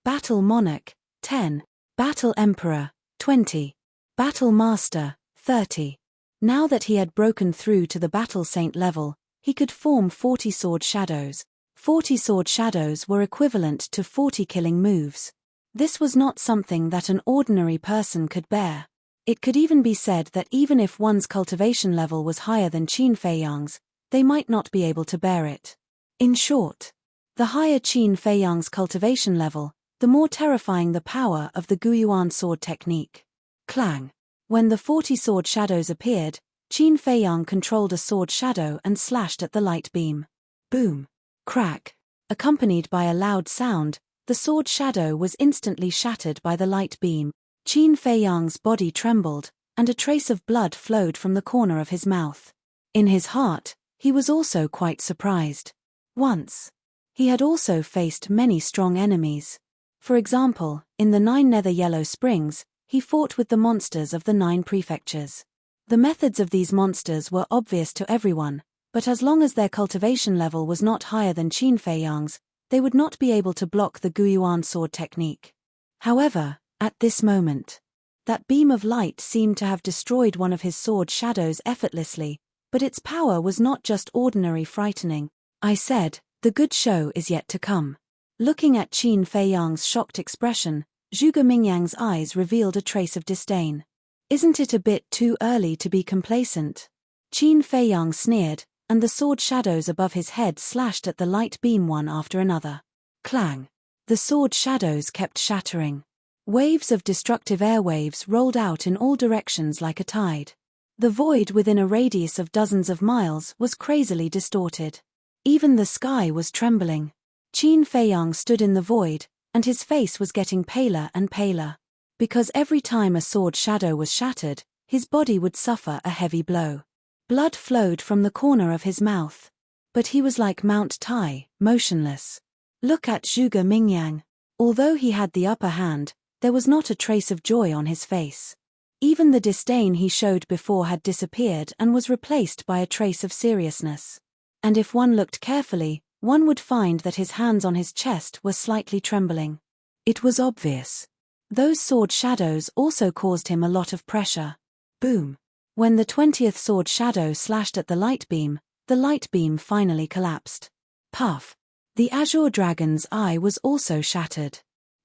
Battle Monarch, 10. Battle Emperor, 20. Battle Master, 30. Now that he had broken through to the Battle Saint level, he could form 40 sword shadows. 40 sword shadows were equivalent to 40 killing moves. This was not something that an ordinary person could bear. It could even be said that even if one's cultivation level was higher than Qin Feiyang's, they might not be able to bear it. In short, the higher Qin Feiyang's cultivation level, the more terrifying the power of the Guyuan Sword Technique. Clang! When the 40 sword shadows appeared, Qin Feiyang controlled a sword shadow and slashed at the light beam. Boom! Crack! Accompanied by a loud sound, the sword shadow was instantly shattered by the light beam. Qin Feiyang's body trembled, and a trace of blood flowed from the corner of his mouth. In his heart, he was also quite surprised. Once He had also faced many strong enemies. For example, in the 9 Nether Yellow Springs, he fought with the monsters of the 9 prefectures. The methods of these monsters were obvious to everyone, but as long as their cultivation level was not higher than Qin Feiyang's, they would not be able to block the Guyuan sword technique. However, at this moment, that beam of light seemed to have destroyed one of his sword shadows effortlessly, but its power was not just ordinary frightening. I said, the good show is yet to come. Looking at Qin Feiyang's shocked expression, Zhuge Mingyang's eyes revealed a trace of disdain. Isn't it a bit too early to be complacent? Qin Feiyang sneered, and the sword shadows above his head slashed at the light beam one after another. Clang! The sword shadows kept shattering. Waves of destructive airwaves rolled out in all directions like a tide. The void within a radius of dozens of miles was crazily distorted. Even the sky was trembling. Qin Feiyang stood in the void, and his face was getting paler and paler. Because every time a sword shadow was shattered, his body would suffer a heavy blow. Blood flowed from the corner of his mouth. But he was like Mount Tai, motionless. Look at Zhuge Mingyang. Although he had the upper hand, there was not a trace of joy on his face. Even the disdain he showed before had disappeared and was replaced by a trace of seriousness. And if one looked carefully, one would find that his hands on his chest were slightly trembling. It was obvious. Those sword shadows also caused him a lot of pressure. Boom! When the 20th sword shadow slashed at the light beam finally collapsed. Puff! The azure dragon's eye was also shattered.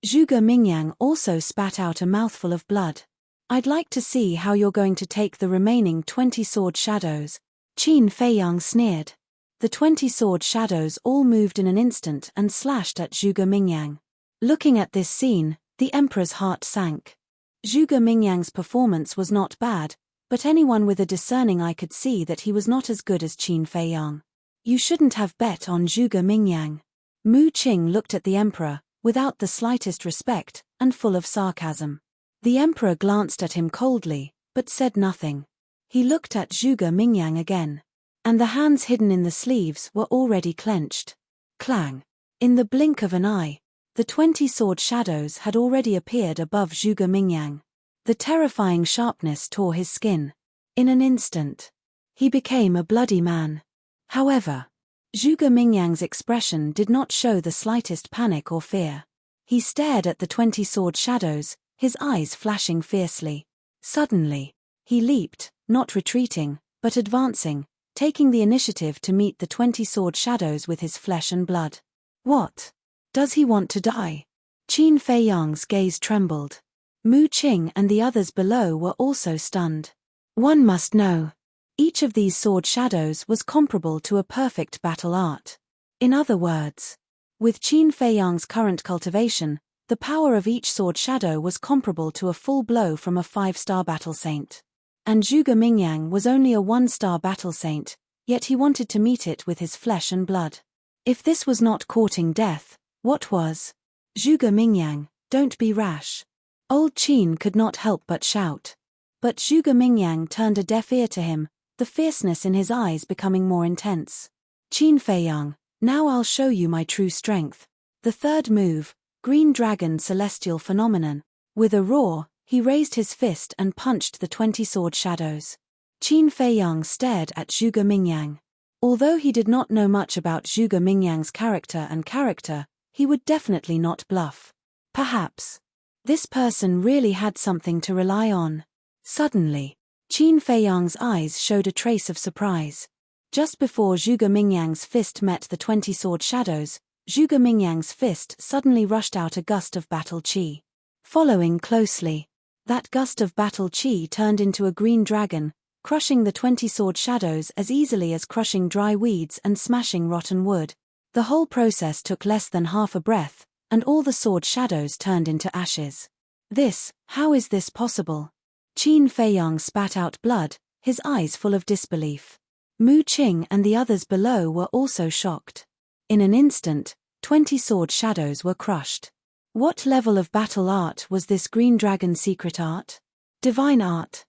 Zhuge Mingyang also spat out a mouthful of blood. I'd like to see how you're going to take the remaining 20 sword shadows. Qin Feiyang sneered. The 20 sword shadows all moved in an instant and slashed at Zhuge Mingyang. Looking at this scene, the emperor's heart sank. Zhuge Mingyang's performance was not bad, but anyone with a discerning eye could see that he was not as good as Qin Feiyang. You shouldn't have bet on Zhuge Mingyang. Mu Qing looked at the emperor, without the slightest respect, and full of sarcasm. The emperor glanced at him coldly, but said nothing. He looked at Zhuge Mingyang again. And the hands hidden in the sleeves were already clenched. Clang! In the blink of an eye, the 20 sword shadows had already appeared above Zhuge Mingyang. The terrifying sharpness tore his skin. In an instant, he became a bloody man. However, Zhuge Mingyang's expression did not show the slightest panic or fear. He stared at the 20 sword shadows, his eyes flashing fiercely. Suddenly, he leaped, not retreating, but advancing, taking the initiative to meet the 20 sword shadows with his flesh and blood. What? Does he want to die? Qin Feiyang's gaze trembled. Mu Qing and the others below were also stunned. One must know. Each of these sword shadows was comparable to a perfect battle art. In other words, with Qin Feiyang's current cultivation, the power of each sword shadow was comparable to a full blow from a 5-star battle saint. And Zhuge Mingyang was only a 1-star battle saint, yet he wanted to meet it with his flesh and blood. If this was not courting death, what was? Zhuge Mingyang, don't be rash. Old Qin could not help but shout. But Zhuge Mingyang turned a deaf ear to him, the fierceness in his eyes becoming more intense. Qin Feiyang, now I'll show you my true strength. The third move, Green Dragon Celestial Phenomenon. With a roar, he raised his fist and punched the 20 sword shadows. Qin Feiyang stared at Zhuge Mingyang. Although he did not know much about Zhuge Mingyang's character, he would definitely not bluff. Perhaps this person really had something to rely on. Suddenly, Qin Feiyang's eyes showed a trace of surprise. Just before Zhuge Mingyang's fist met the 20 sword shadows, Zhuge Mingyang's fist suddenly rushed out a gust of battle qi. Following closely, that gust of battle qi turned into a green dragon, crushing the 20 sword shadows as easily as crushing dry weeds and smashing rotten wood. The whole process took less than half a breath, and all the sword shadows turned into ashes. How is this possible? Qin Feiyang spat out blood, his eyes full of disbelief. Mu Qing and the others below were also shocked. In an instant, 20 sword shadows were crushed. What level of battle art was this green dragon secret art? Divine art.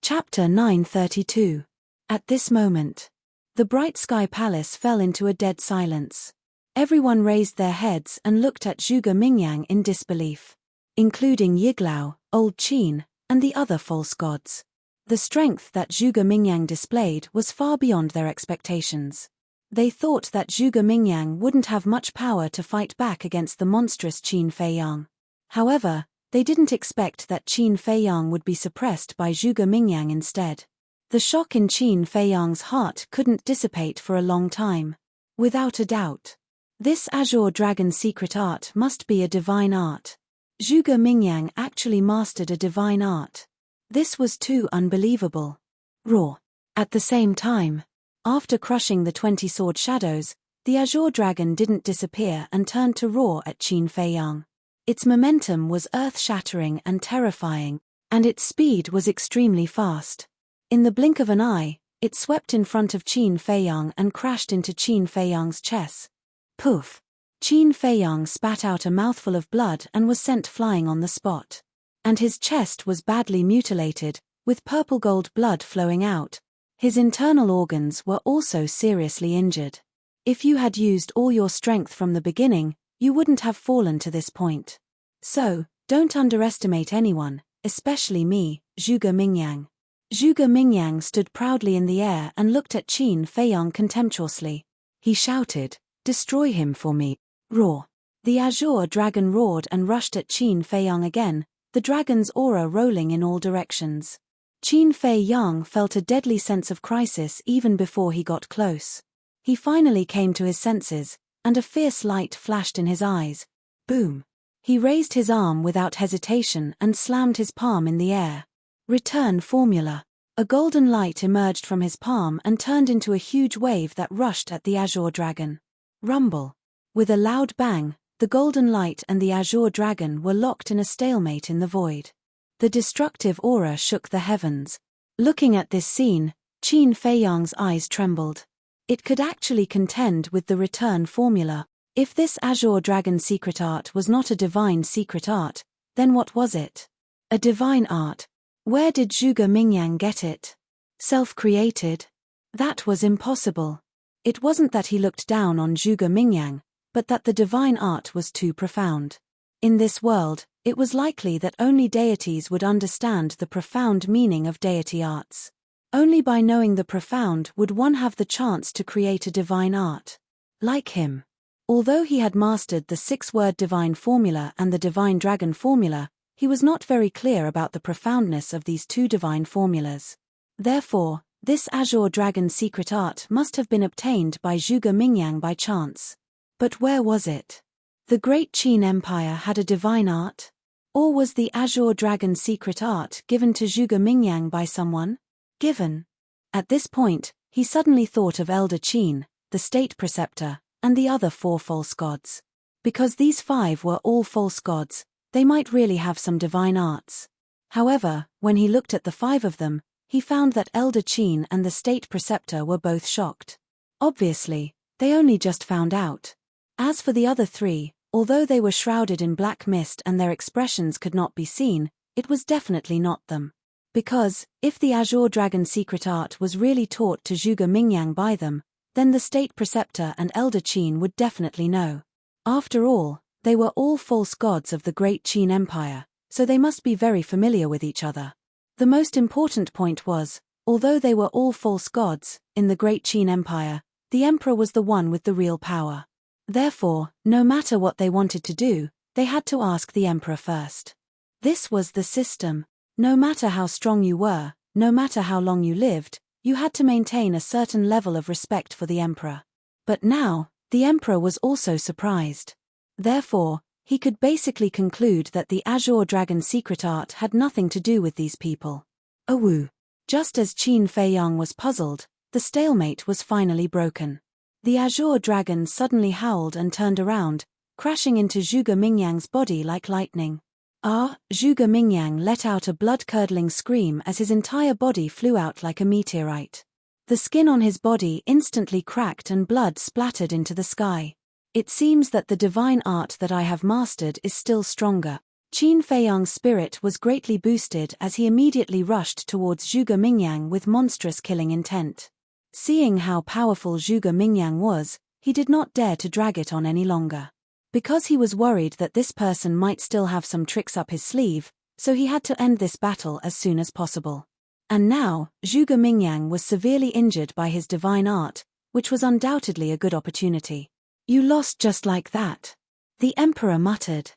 Chapter 932. At this moment, the bright sky palace fell into a dead silence. Everyone raised their heads and looked at Zhuge Mingyang in disbelief, including Yiglao, Old Qin, and the other false gods. The strength that Zhuge Mingyang displayed was far beyond their expectations. They thought that Zhuge Mingyang wouldn't have much power to fight back against the monstrous Qin Feiyang. However, they didn't expect that Qin Feiyang would be suppressed by Zhuge Mingyang instead. The shock in Qin Feiyang's heart couldn't dissipate for a long time. Without a doubt, this Azure Dragon secret art must be a divine art. Zhuge Mingyang actually mastered a divine art. This was too unbelievable. Roar. At the same time, after crushing the 20-sword shadows, the Azure Dragon didn't disappear and turned to roar at Qin Feiyang. Its momentum was earth-shattering and terrifying, and its speed was extremely fast. In the blink of an eye, it swept in front of Qin Feiyang and crashed into Qin Feiyang's chest. Poof! Qin Feiyang spat out a mouthful of blood and was sent flying on the spot. And his chest was badly mutilated, with purple gold blood flowing out. His internal organs were also seriously injured. If you had used all your strength from the beginning, you wouldn't have fallen to this point. So, don't underestimate anyone, especially me, Zhuge Mingyang. Zhuge Mingyang stood proudly in the air and looked at Qin Feiyang contemptuously. He shouted, "Destroy him for me." Roar. The Azure Dragon roared and rushed at Qin Feiyang again, the dragon's aura rolling in all directions. Qin Feiyang felt a deadly sense of crisis even before he got close. He finally came to his senses, and a fierce light flashed in his eyes. Boom! He raised his arm without hesitation and slammed his palm in the air. Return formula. A golden light emerged from his palm and turned into a huge wave that rushed at the Azure Dragon. Rumble. With a loud bang, the golden light and the Azure Dragon were locked in a stalemate in the void. The destructive aura shook the heavens. Looking at this scene, Qin Feiyang's eyes trembled. It could actually contend with the return formula. If this Azure Dragon secret art was not a divine secret art, then what was it? A divine art. Where did Zhuge Mingyang get it? Self-created? That was impossible. It wasn't that he looked down on Zhuge Mingyang, but that the divine art was too profound. In this world, it was likely that only deities would understand the profound meaning of deity arts. Only by knowing the profound would one have the chance to create a divine art. Like him. Although he had mastered the 6-word divine formula and the divine dragon formula, he was not very clear about the profoundness of these two divine formulas. Therefore, this Azure Dragon secret art must have been obtained by Zhuge Mingyang by chance. But where was it? The Great Qin Empire had a divine art? Or was the Azure Dragon secret art given to Zhuge Mingyang by someone? Given. At this point, he suddenly thought of Elder Qin, the state preceptor, and the other 4 false gods. Because these 5 were all false gods, they might really have some divine arts. However, when he looked at the 5 of them, he found that Elder Qin and the state preceptor were both shocked. Obviously, they only just found out. As for the other 3, although they were shrouded in black mist and their expressions could not be seen, it was definitely not them. Because, if the Azure Dragon secret art was really taught to Zhuge Mingyang by them, then the state preceptor and Elder Qin would definitely know. After all, they were all false gods of the Great Qin Empire, so they must be very familiar with each other. The most important point was, although they were all false gods, in the Great Qin Empire, the emperor was the one with the real power. Therefore, no matter what they wanted to do, they had to ask the emperor first. This was the system. No matter how strong you were, no matter how long you lived, you had to maintain a certain level of respect for the emperor. But now, the emperor was also surprised. Therefore, he could basically conclude that the Azure Dragon secret art had nothing to do with these people. Awoo. Just as Qin Feiyang was puzzled, the stalemate was finally broken. The Azure Dragon suddenly howled and turned around, crashing into Zhuge Mingyang's body like lightning. Zhuge Mingyang let out a blood-curdling scream as his entire body flew out like a meteorite. The skin on his body instantly cracked and blood splattered into the sky. It seems that the divine art that I have mastered is still stronger. Qin Feiyang's spirit was greatly boosted as he immediately rushed towards Zhuge Mingyang with monstrous killing intent. Seeing how powerful Zhuge Mingyang was, he did not dare to drag it on any longer. Because he was worried that this person might still have some tricks up his sleeve, so he had to end this battle as soon as possible. And now, Zhuge Mingyang was severely injured by his divine art, which was undoubtedly a good opportunity. You lost just like that, the emperor muttered.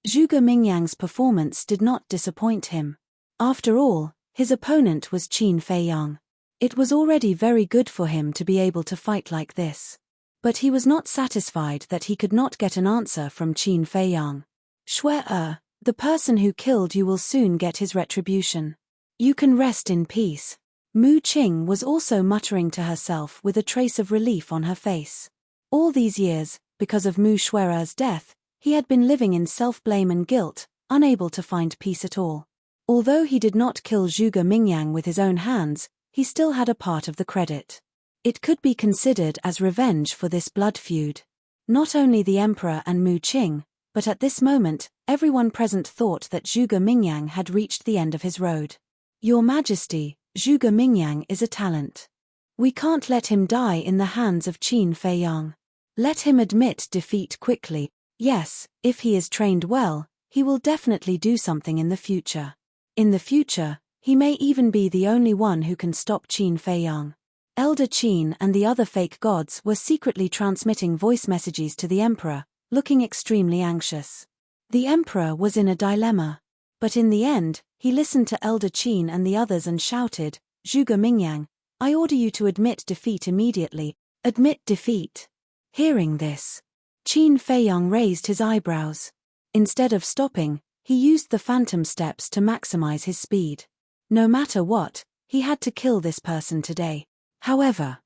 Zhuge Mingyang's performance did not disappoint him. After all, his opponent was Qin Feiyang. It was already very good for him to be able to fight like this. But he was not satisfied that he could not get an answer from Qin Feiyang. Shui, the person who killed you will soon get his retribution. You can rest in peace. Mu Qing was also muttering to herself with a trace of relief on her face. All these years, because of Mu Shui's death, he had been living in self-blame and guilt, unable to find peace at all. Although he did not kill Zhuge Mingyang with his own hands, he still had a part of the credit. It could be considered as revenge for this blood feud. Not only the emperor and Mu Qing, but at this moment, everyone present thought that Zhuge Mingyang had reached the end of his road. Your Majesty, Zhuge Mingyang is a talent. We can't let him die in the hands of Qin Feiyang. Let him admit defeat quickly. Yes, if he is trained well, he will definitely do something in the future. In the future, he may even be the only one who can stop Qin Feiyang. Elder Qin and the other fake gods were secretly transmitting voice messages to the emperor, looking extremely anxious. The emperor was in a dilemma. But in the end, he listened to Elder Qin and the others and shouted, Zhuge Mingyang, I order you to admit defeat immediately. Admit defeat. Hearing this, Qin Feiyang raised his eyebrows. Instead of stopping, he used the phantom steps to maximize his speed. No matter what, he had to kill this person today. However,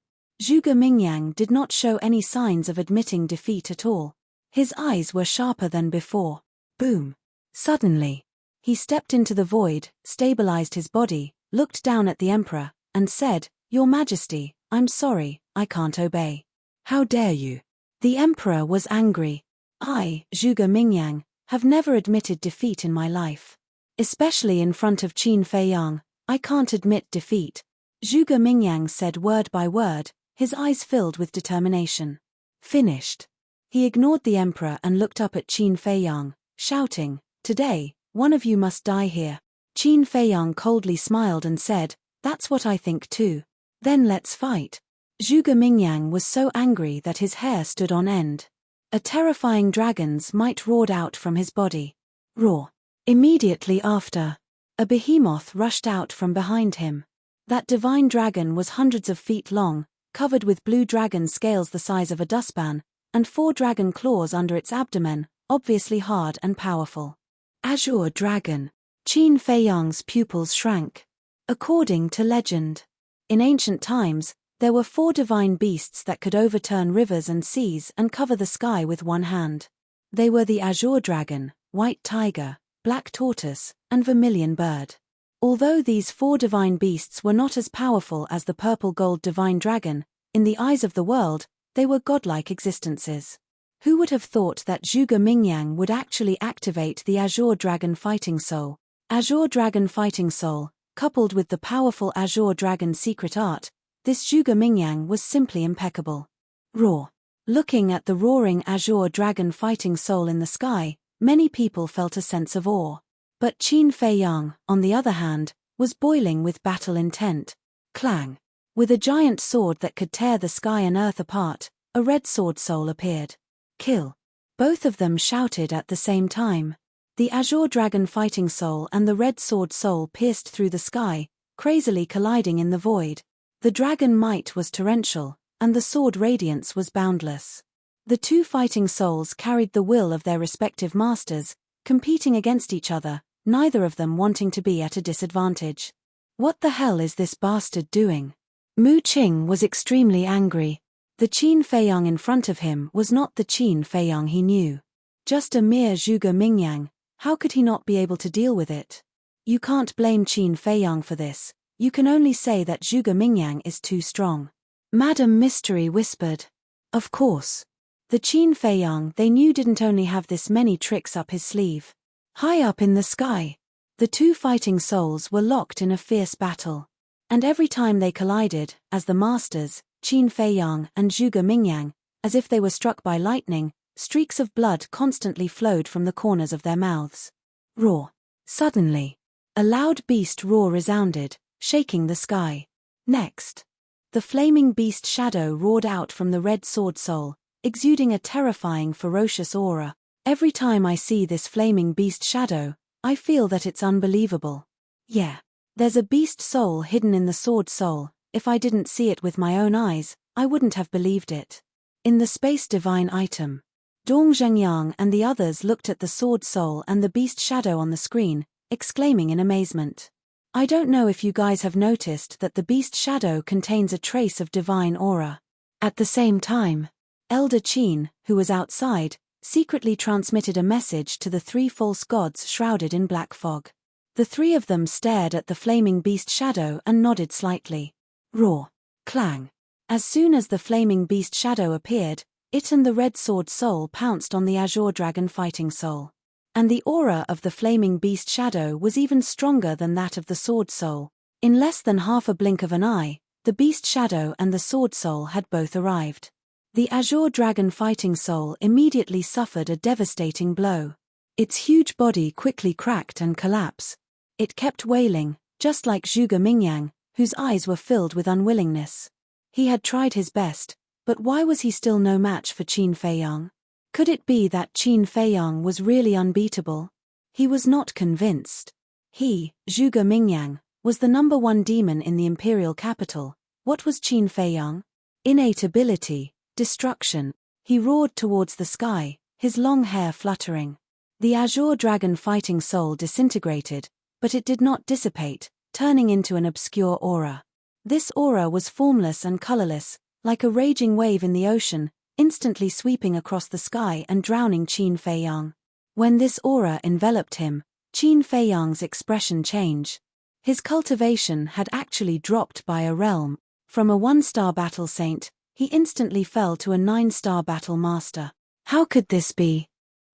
Zhuge Mingyang did not show any signs of admitting defeat at all. His eyes were sharper than before. Boom. Suddenly, he stepped into the void, stabilized his body, looked down at the emperor, and said, Your Majesty, I'm sorry, I can't obey. How dare you? The emperor was angry. I, Zhuge Mingyang, have never admitted defeat in my life. Especially in front of Qin Feiyang, I can't admit defeat. Zhuge Mingyang said word by word, his eyes filled with determination. Finished. He ignored the emperor and looked up at Qin Feiyang, shouting, Today, one of you must die here. Qin Feiyang coldly smiled and said, That's what I think too. Then let's fight. Zhuge Mingyang was so angry that his hair stood on end. A terrifying dragon's might roared out from his body. Roar. Immediately after, a behemoth rushed out from behind him. That divine dragon was hundreds of feet long, covered with blue dragon scales the size of a dustpan, and 4 dragon claws under its abdomen, obviously hard and powerful. Azure Dragon. Qin Feiyang's pupils shrank. According to legend, in ancient times, there were 4 divine beasts that could overturn rivers and seas and cover the sky with one hand. They were the Azure Dragon, White Tiger, Black Tortoise, and Vermilion Bird. Although these 4 divine beasts were not as powerful as the purple gold divine dragon, in the eyes of the world, they were godlike existences. Who would have thought that Zhuge Mingyang would actually activate the Azure Dragon Fighting Soul? Azure Dragon Fighting Soul, coupled with the powerful Azure Dragon secret art, this Zhuge Mingyang was simply impeccable. Roar. Looking at the roaring Azure Dragon Fighting Soul in the sky, many people felt a sense of awe. But Qin Feiyang, on the other hand, was boiling with battle intent. Clang. With a giant sword that could tear the sky and earth apart, a red sword soul appeared. Kill. Both of them shouted at the same time. The Azure Dragon Fighting Soul and the red sword soul pierced through the sky, crazily colliding in the void. The dragon might was torrential, and the sword radiance was boundless. The 2 fighting souls carried the will of their respective masters, competing against each other, neither of them wanting to be at a disadvantage. What the hell is this bastard doing? Mu Qing was extremely angry. The Qin Feiyang in front of him was not the Qin Feiyang he knew. Just a mere Zhuge Mingyang, how could he not be able to deal with it? You can't blame Qin Feiyang for this, you can only say that Zhuge Mingyang is too strong. Madam Mystery whispered. Of course. The Qin Feiyang they knew didn't only have this many tricks up his sleeve. High up in the sky, the 2 fighting souls were locked in a fierce battle. And every time they collided, as the masters, Qin Feiyang and Zhuge Mingyang, As if they were struck by lightning, streaks of blood constantly flowed from the corners of their mouths. Roar. Suddenly, a loud beast roar resounded, shaking the sky. Next, the flaming beast shadow roared out from the red sword soul, exuding a terrifying, ferocious aura. Every time I see this flaming beast shadow, I feel that it's unbelievable. Yeah. There's a beast soul hidden in the sword soul. If I didn't see it with my own eyes, I wouldn't have believed it. In the space divine item, Dong Zhengyang and the others looked at the sword soul and the beast shadow on the screen, exclaiming in amazement. I don't know if you guys have noticed that the beast shadow contains a trace of divine aura. At the same time, Elder Qin, who was outside, secretly transmitted a message to the three false gods shrouded in black fog. The three of them stared at the flaming beast shadow and nodded slightly. Roar. Clang. As soon as the flaming beast shadow appeared, it and the red sword soul pounced on the azure dragon fighting soul. And the aura of the flaming beast shadow was even stronger than that of the sword soul. In less than half a blink of an eye, the beast shadow and the sword soul had both arrived. The azure dragon fighting soul immediately suffered a devastating blow. Its huge body quickly cracked and collapsed. It kept wailing, just like Zhuge Mingyang, whose eyes were filled with unwillingness. He had tried his best, but why was he still no match for Qin Feiyang? Could it be that Qin Feiyang was really unbeatable? He was not convinced. He, Zhuge Mingyang, was the number one demon in the imperial capital. What was Qin Feiyang? Innate ability, destruction. He roared towards the sky, his long hair fluttering. The azure dragon fighting soul disintegrated, but it did not dissipate, turning into an obscure aura. This aura was formless and colorless, like a raging wave in the ocean, instantly sweeping across the sky and drowning Qin Feiyang. When this aura enveloped him, Qin Feiyang's expression changed. His cultivation had actually dropped by a realm. From a 1-star battle saint, he instantly fell to a 9-star battle master. How could this be?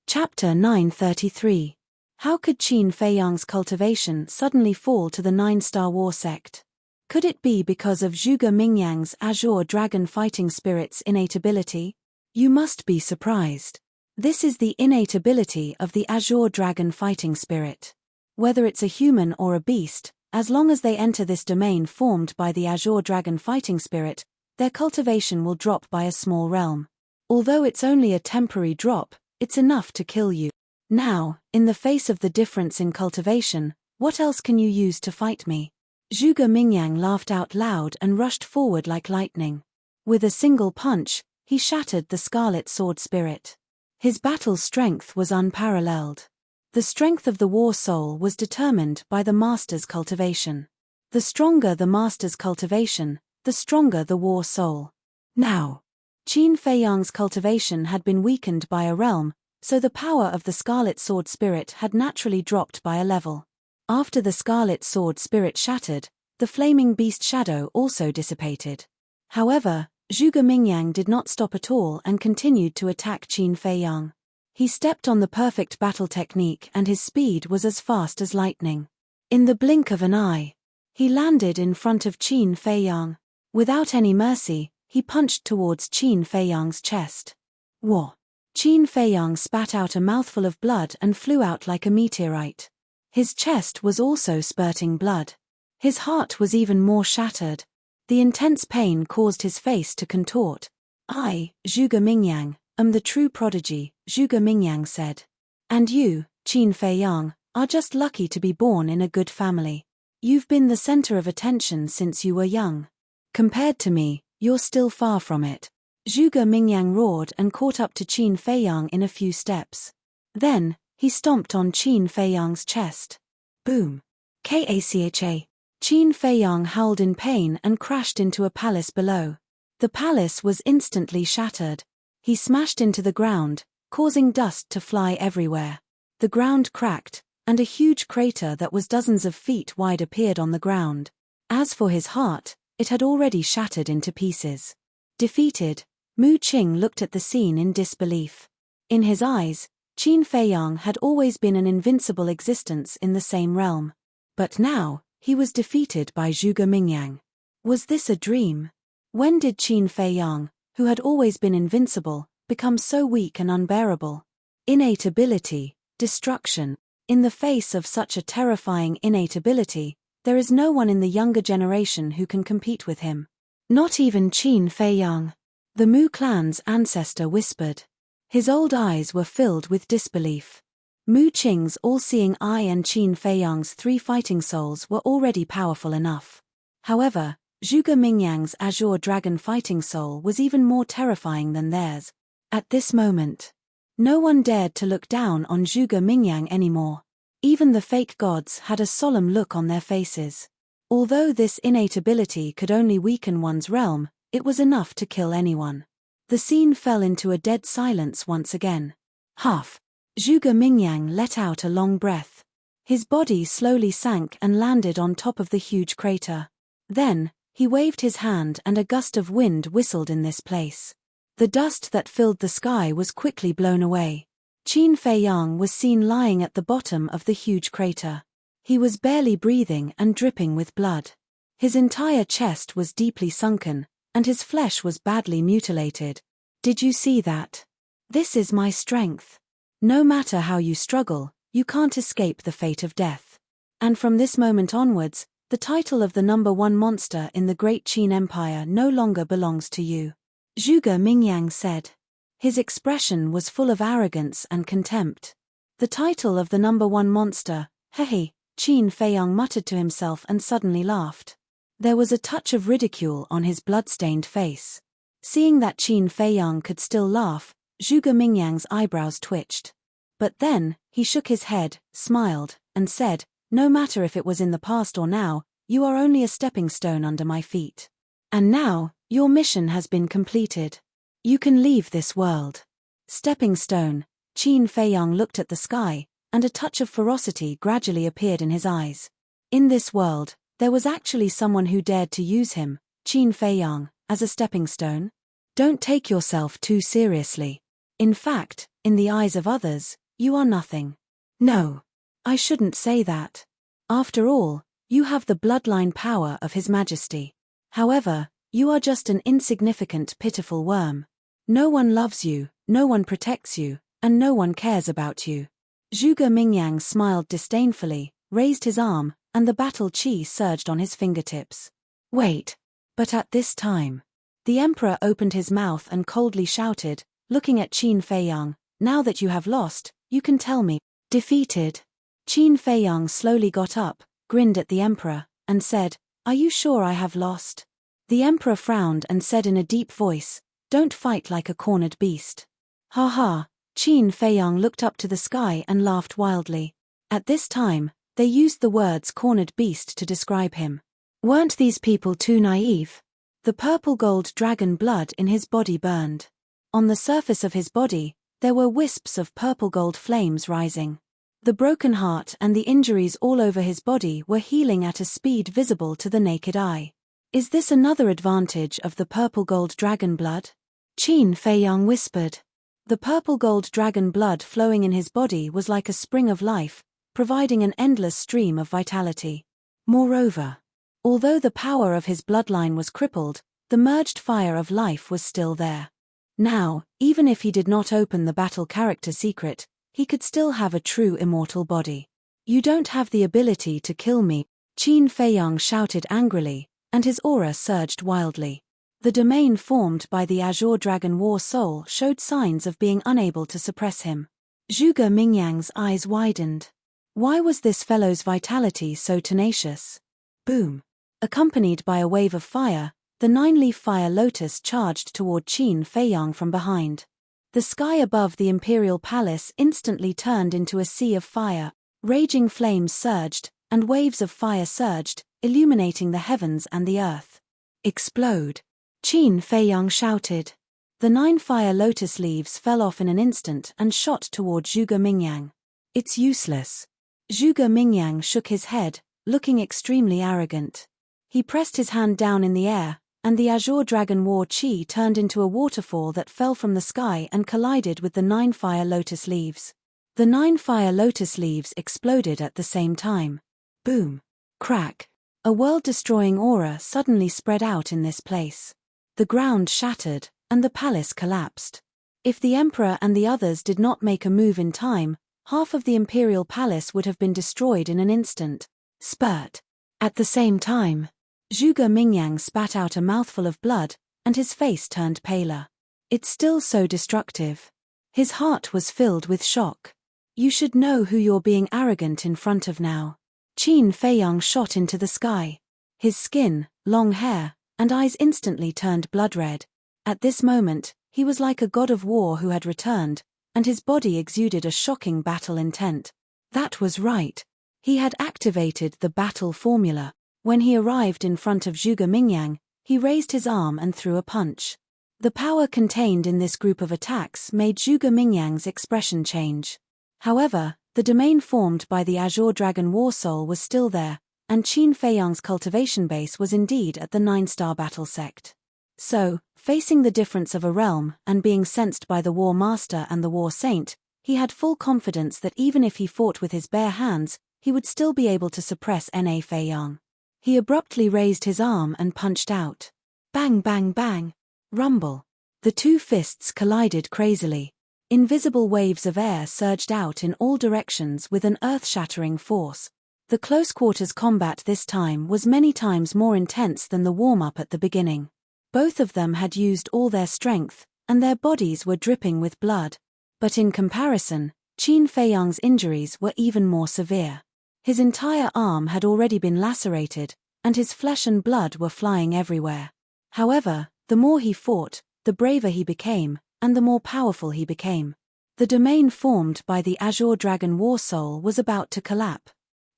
Chapter 933. How could Qin Feiyang's cultivation suddenly fall to the 9-star war sect? Could it be because of Zhuge Mingyang's azure dragon fighting spirit's innate ability? You must be surprised. This is the innate ability of the azure dragon fighting spirit. Whether it's a human or a beast, as long as they enter this domain formed by the azure dragon fighting spirit, their cultivation will drop by a small realm. Although it's only a temporary drop, it's enough to kill you. Now, in the face of the difference in cultivation, what else can you use to fight me? Zhuge Mingyang laughed out loud and rushed forward like lightning. With a single punch, he shattered the scarlet sword spirit. His battle strength was unparalleled. The strength of the war soul was determined by the master's cultivation. The stronger the master's cultivation, the stronger the war soul. Now, Qin Feiyang's cultivation had been weakened by a realm, so the power of the scarlet sword spirit had naturally dropped by a level. After the scarlet sword spirit shattered, the flaming beast shadow also dissipated. However, Zhuge Mingyang did not stop at all and continued to attack Qin Feiyang. He stepped on the perfect battle technique and his speed was as fast as lightning. In the blink of an eye, he landed in front of Qin Feiyang. Without any mercy, he punched towards Qin Feiyang's chest. Whoa! Qin Feiyang spat out a mouthful of blood and flew out like a meteorite. His chest was also spurting blood. His heart was even more shattered. The intense pain caused his face to contort. I, Zhuge Mingyang, am the true prodigy, Zhuge Mingyang said. And you, Qin Feiyang, are just lucky to be born in a good family. You've been the center of attention since you were young. Compared to me, you're still far from it. Zhuge Mingyang roared and caught up to Qin Feiyang in a few steps. Then, he stomped on Qin Feiyang's chest. Boom. Kacha. Qin Feiyang howled in pain and crashed into a palace below. The palace was instantly shattered. He smashed into the ground, causing dust to fly everywhere. The ground cracked, and a huge crater that was dozens of feet wide appeared on the ground. As for his heart, it had already shattered into pieces. Defeated, Mu Qing looked at the scene in disbelief. In his eyes, Qin Feiyang had always been an invincible existence in the same realm. But now, he was defeated by Zhuge Mingyang. Was this a dream? When did Qin Feiyang, who had always been invincible, become so weak and unbearable? Innate ability, destruction. In the face of such a terrifying innate ability, there is no one in the younger generation who can compete with him. Not even Qin Feiyang. The Mu clan's ancestor whispered. His old eyes were filled with disbelief. Mu Qing's all-seeing eye and Qin Feiyang's 3 fighting souls were already powerful enough. However, Zhuge Mingyang's azure dragon fighting soul was even more terrifying than theirs. At this moment, no one dared to look down on Zhuge Mingyang anymore. Even the fake gods had a solemn look on their faces. Although this innate ability could only weaken one's realm, it was enough to kill anyone. The scene fell into a dead silence once again. Huff! Zhuge Mingyang let out a long breath. His body slowly sank and landed on top of the huge crater. Then, he waved his hand and a gust of wind whistled in this place. The dust that filled the sky was quickly blown away. Qin Feiyang was seen lying at the bottom of the huge crater. He was barely breathing and dripping with blood. His entire chest was deeply sunken, and his flesh was badly mutilated. Did you see that? This is my strength. No matter how you struggle, you can't escape the fate of death. And from this moment onwards, the title of the #1 monster in the Great Qin Empire no longer belongs to you. Zhuge Mingyang said. His expression was full of arrogance and contempt. The title of the #1 monster, hehe, Qin Feiyang muttered to himself and suddenly laughed. There was a touch of ridicule on his blood-stained face. Seeing that Qin Feiyang could still laugh, Zhuge Mingyang's eyebrows twitched. But then, he shook his head, smiled, and said, "No matter if it was in the past or now, you are only a stepping stone under my feet. And now, your mission has been completed. You can leave this world." Stepping stone, Qin Feiyang looked at the sky, and a touch of ferocity gradually appeared in his eyes. In this world, there was actually someone who dared to use him, Qin Feiyang, as a stepping stone? Don't take yourself too seriously. In fact, in the eyes of others, you are nothing. No, I shouldn't say that. After all, you have the bloodline power of His Majesty. However, you are just an insignificant, pitiful worm. No one loves you, no one protects you, and no one cares about you. Zhuge Mingyang smiled disdainfully, raised his arm, and the battle qi surged on his fingertips. Wait. But at this time, the emperor opened his mouth and coldly shouted, looking at Qin Feiyang, "Now that you have lost, you can tell me." Defeated. Qin Feiyang slowly got up, grinned at the emperor, and said, "Are you sure I have lost?" The emperor frowned and said in a deep voice, "Don't fight like a cornered beast." Ha ha. Qin Feiyang looked up to the sky and laughed wildly. At this time, they used the words cornered beast to describe him. Weren't these people too naive? The purple-gold dragon blood in his body burned. On the surface of his body, there were wisps of purple-gold flames rising. The broken heart and the injuries all over his body were healing at a speed visible to the naked eye. Is this another advantage of the purple-gold dragon blood? Qin Feiyang whispered. The purple-gold dragon blood flowing in his body was like a spring of life, providing an endless stream of vitality. Moreover, although the power of his bloodline was crippled, the merged fire of life was still there. Now, even if he did not open the battle character secret, he could still have a true immortal body. You don't have the ability to kill me, Qin Feiyang shouted angrily, and his aura surged wildly. The domain formed by the Azure Dragon War Soul showed signs of being unable to suppress him. Zhuge Mingyang's eyes widened. Why was this fellow's vitality so tenacious? Boom. Accompanied by a wave of fire, the 9-leaf fire lotus charged toward Qin Feiyang from behind. The sky above the imperial palace instantly turned into a sea of fire. Raging flames surged, and waves of fire surged, illuminating the heavens and the earth. Explode! Qin Feiyang shouted. The 9 fire lotus leaves fell off in an instant and shot toward Zhuge Mingyang. It's useless. Zhuge Mingyang shook his head, looking extremely arrogant. He pressed his hand down in the air, and the Azure Dragon War Qi turned into a waterfall that fell from the sky and collided with the 9 fire lotus leaves. The 9 fire lotus leaves exploded at the same time. Boom. Crack. A world-destroying aura suddenly spread out in this place. The ground shattered, and the palace collapsed. If the emperor and the others did not make a move in time, half of the imperial palace would have been destroyed in an instant. Spurt. At the same time, Zhuge Mingyang spat out a mouthful of blood, and his face turned paler. It's still so destructive. His heart was filled with shock. You should know who you're being arrogant in front of now. Qin Feiyang shot into the sky. His skin, long hair, and eyes instantly turned blood red. At this moment, he was like a god of war who had returned, and his body exuded a shocking battle intent. That was right. He had activated the battle formula. When he arrived in front of Zhuge Mingyang, he raised his arm and threw a punch. The power contained in this group of attacks made Zhuge Mingyang's expression change. However, the domain formed by the Azure Dragon War Soul was still there, and Qin Feiyang's cultivation base was indeed at the 9-star battle sect. So, facing the difference of a realm and being sensed by the War Master and the War Saint, he had full confidence that even if he fought with his bare hands, he would still be able to suppress Na Feiyang. He abruptly raised his arm and punched out. Bang bang bang. Rumble. The two fists collided crazily. Invisible waves of air surged out in all directions with an earth-shattering force. The close-quarters combat this time was many times more intense than the warm-up at the beginning. Both of them had used all their strength, and their bodies were dripping with blood. But in comparison, Qin Feiyang's injuries were even more severe. His entire arm had already been lacerated, and his flesh and blood were flying everywhere. However, the more he fought, the braver he became, and the more powerful he became. The domain formed by the Azure Dragon War Soul was about to collapse.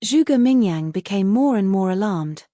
Zhuge Mingyang became more and more alarmed.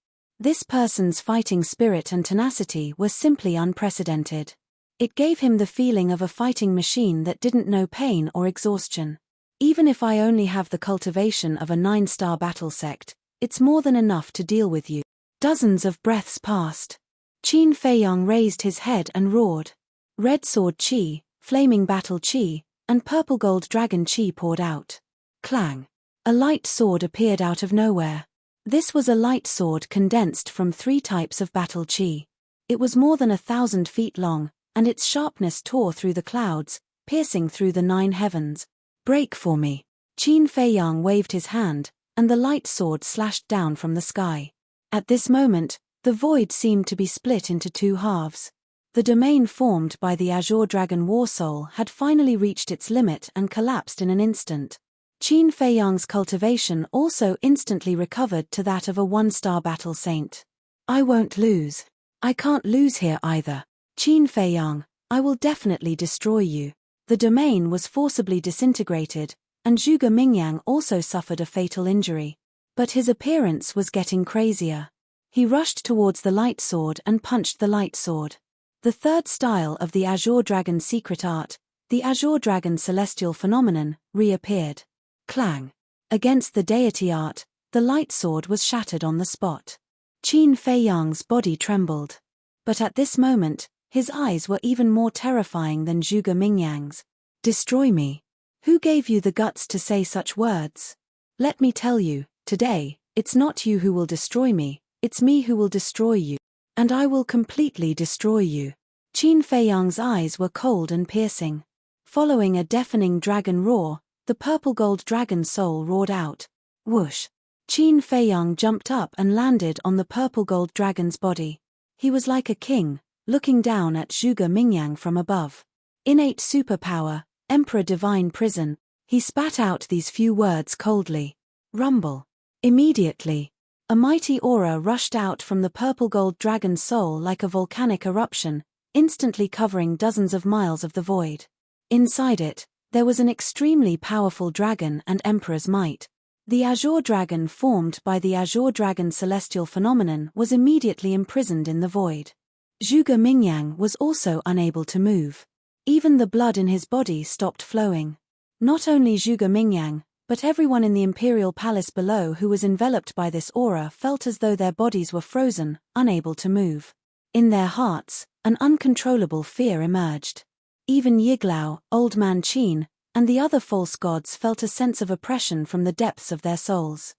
This person's fighting spirit and tenacity were simply unprecedented. It gave him the feeling of a fighting machine that didn't know pain or exhaustion. Even if I only have the cultivation of a 9-star battle sect, it's more than enough to deal with you. Dozens of breaths passed. Qin Feiyang raised his head and roared. Red sword chi, flaming battle chi, and purple gold dragon chi poured out. Clang. A light sword appeared out of nowhere. This was a light sword condensed from 3 types of battle chi. It was more than 1,000 feet long, and its sharpness tore through the clouds, piercing through the 9 heavens. Break for me. Qin Feiyang waved his hand, and the light sword slashed down from the sky. At this moment, the void seemed to be split into 2 halves. The domain formed by the Azure Dragon War Soul had finally reached its limit and collapsed in an instant. Qin Feiyang's cultivation also instantly recovered to that of a 1-star battle saint. I won't lose. I can't lose here either. Qin Feiyang, I will definitely destroy you. The domain was forcibly disintegrated, and Zhuge Mingyang also suffered a fatal injury. But his appearance was getting crazier. He rushed towards the light sword and punched the light sword. The third style of the Azure Dragon's secret art, the Azure Dragon Celestial Phenomenon, reappeared. Clang. Against the deity art, the light sword was shattered on the spot. Qin Feiyang's body trembled. But at this moment, his eyes were even more terrifying than Zhuge Mingyang's. Destroy me. Who gave you the guts to say such words? Let me tell you, today, it's not you who will destroy me, it's me who will destroy you. And I will completely destroy you. Qin Feiyang's eyes were cold and piercing. Following a deafening dragon roar, the purple gold dragon soul roared out. Whoosh! Qin Feiyang jumped up and landed on the purple gold dragon's body. He was like a king, looking down at Zhuge Mingyang from above. Innate superpower, Emperor Divine Prison. He spat out these few words coldly. Rumble. Immediately, a mighty aura rushed out from the purple gold dragon soul like a volcanic eruption, instantly covering dozens of miles of the void. Inside it, there was an extremely powerful dragon and emperor's might. The Azure Dragon formed by the Azure Dragon Celestial Phenomenon was immediately imprisoned in the void. Zhuge Mingyang was also unable to move. Even the blood in his body stopped flowing. Not only Zhuge Mingyang, but everyone in the imperial palace below who was enveloped by this aura felt as though their bodies were frozen, unable to move. In their hearts, an uncontrollable fear emerged. Even Yiglao, Old Man Qin, and the other false gods felt a sense of oppression from the depths of their souls.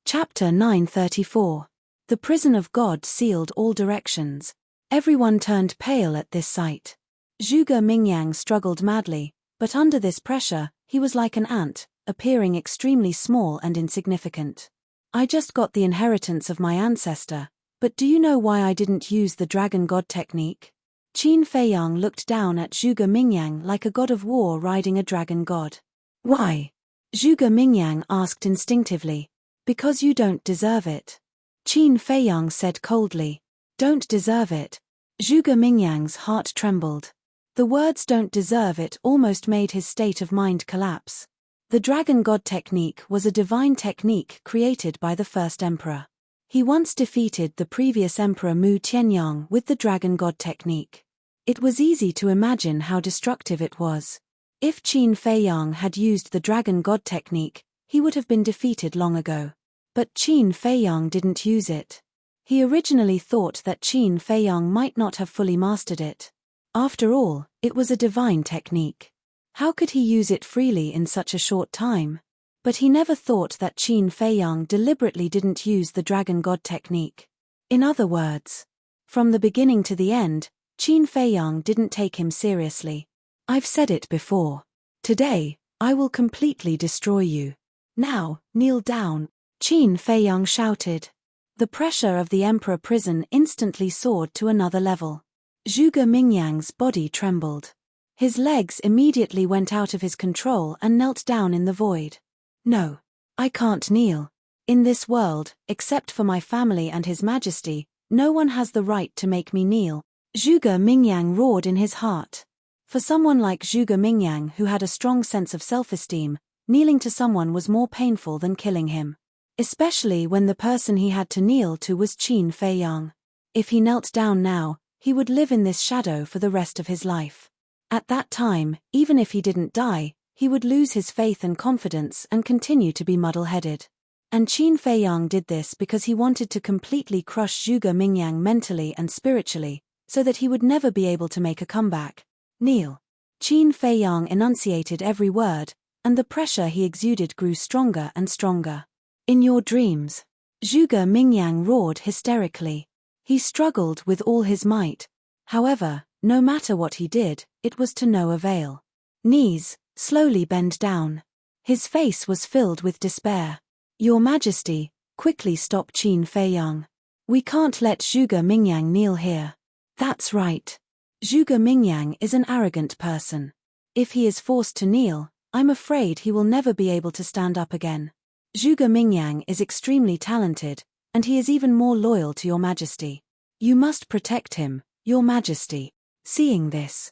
Chapter 934. The prison of God sealed all directions. Everyone turned pale at this sight. Zhuge Mingyang struggled madly, but under this pressure, he was like an ant, appearing extremely small and insignificant. I just got the inheritance of my ancestor, but do you know why I didn't use the dragon god technique? Qin Feiyang looked down at Zhuge Mingyang like a god of war riding a dragon god. Why? Zhuge Mingyang asked instinctively. Because you don't deserve it. Qin Feiyang said coldly. Don't deserve it. Zhuge Mingyang's heart trembled. The words don't deserve it almost made his state of mind collapse. The dragon god technique was a divine technique created by the first emperor. He once defeated the previous emperor Mu Tianyang with the dragon god technique. It was easy to imagine how destructive it was. If Qin Feiyang had used the dragon god technique, he would have been defeated long ago. But Qin Feiyang didn't use it. He originally thought that Qin Feiyang might not have fully mastered it. After all, it was a divine technique. How could he use it freely in such a short time? But he never thought that Qin Feiyang deliberately didn't use the dragon god technique. In other words, from the beginning to the end, Qin Feiyang didn't take him seriously. I've said it before. Today, I will completely destroy you. Now, kneel down. Qin Feiyang shouted. The pressure of the emperor prison instantly soared to another level. Zhuge Mingyang's body trembled. His legs immediately went out of his control and knelt down in the void. No. I can't kneel. In this world, except for my family and His Majesty, no one has the right to make me kneel. Zhuge Mingyang roared in his heart. For someone like Zhuge Mingyang who had a strong sense of self-esteem, kneeling to someone was more painful than killing him. Especially when the person he had to kneel to was Qin Feiyang. If he knelt down now, he would live in this shadow for the rest of his life. At that time, even if he didn't die, he would lose his faith and confidence and continue to be muddle-headed. And Qin Feiyang did this because he wanted to completely crush Zhuge Mingyang mentally and spiritually, so that he would never be able to make a comeback. Kneel. Qin Feiyang enunciated every word, and the pressure he exuded grew stronger and stronger. In your dreams. Zhuge Mingyang roared hysterically. He struggled with all his might. However, no matter what he did, it was to no avail. Knees, slowly bend down. His face was filled with despair. Your Majesty, quickly stop Qin Feiyang. We can't let Zhuge Mingyang kneel here. That's right. Zhuge Mingyang is an arrogant person. If he is forced to kneel, I'm afraid he will never be able to stand up again. Zhuge Mingyang is extremely talented, and he is even more loyal to Your Majesty. You must protect him, Your Majesty. Seeing this,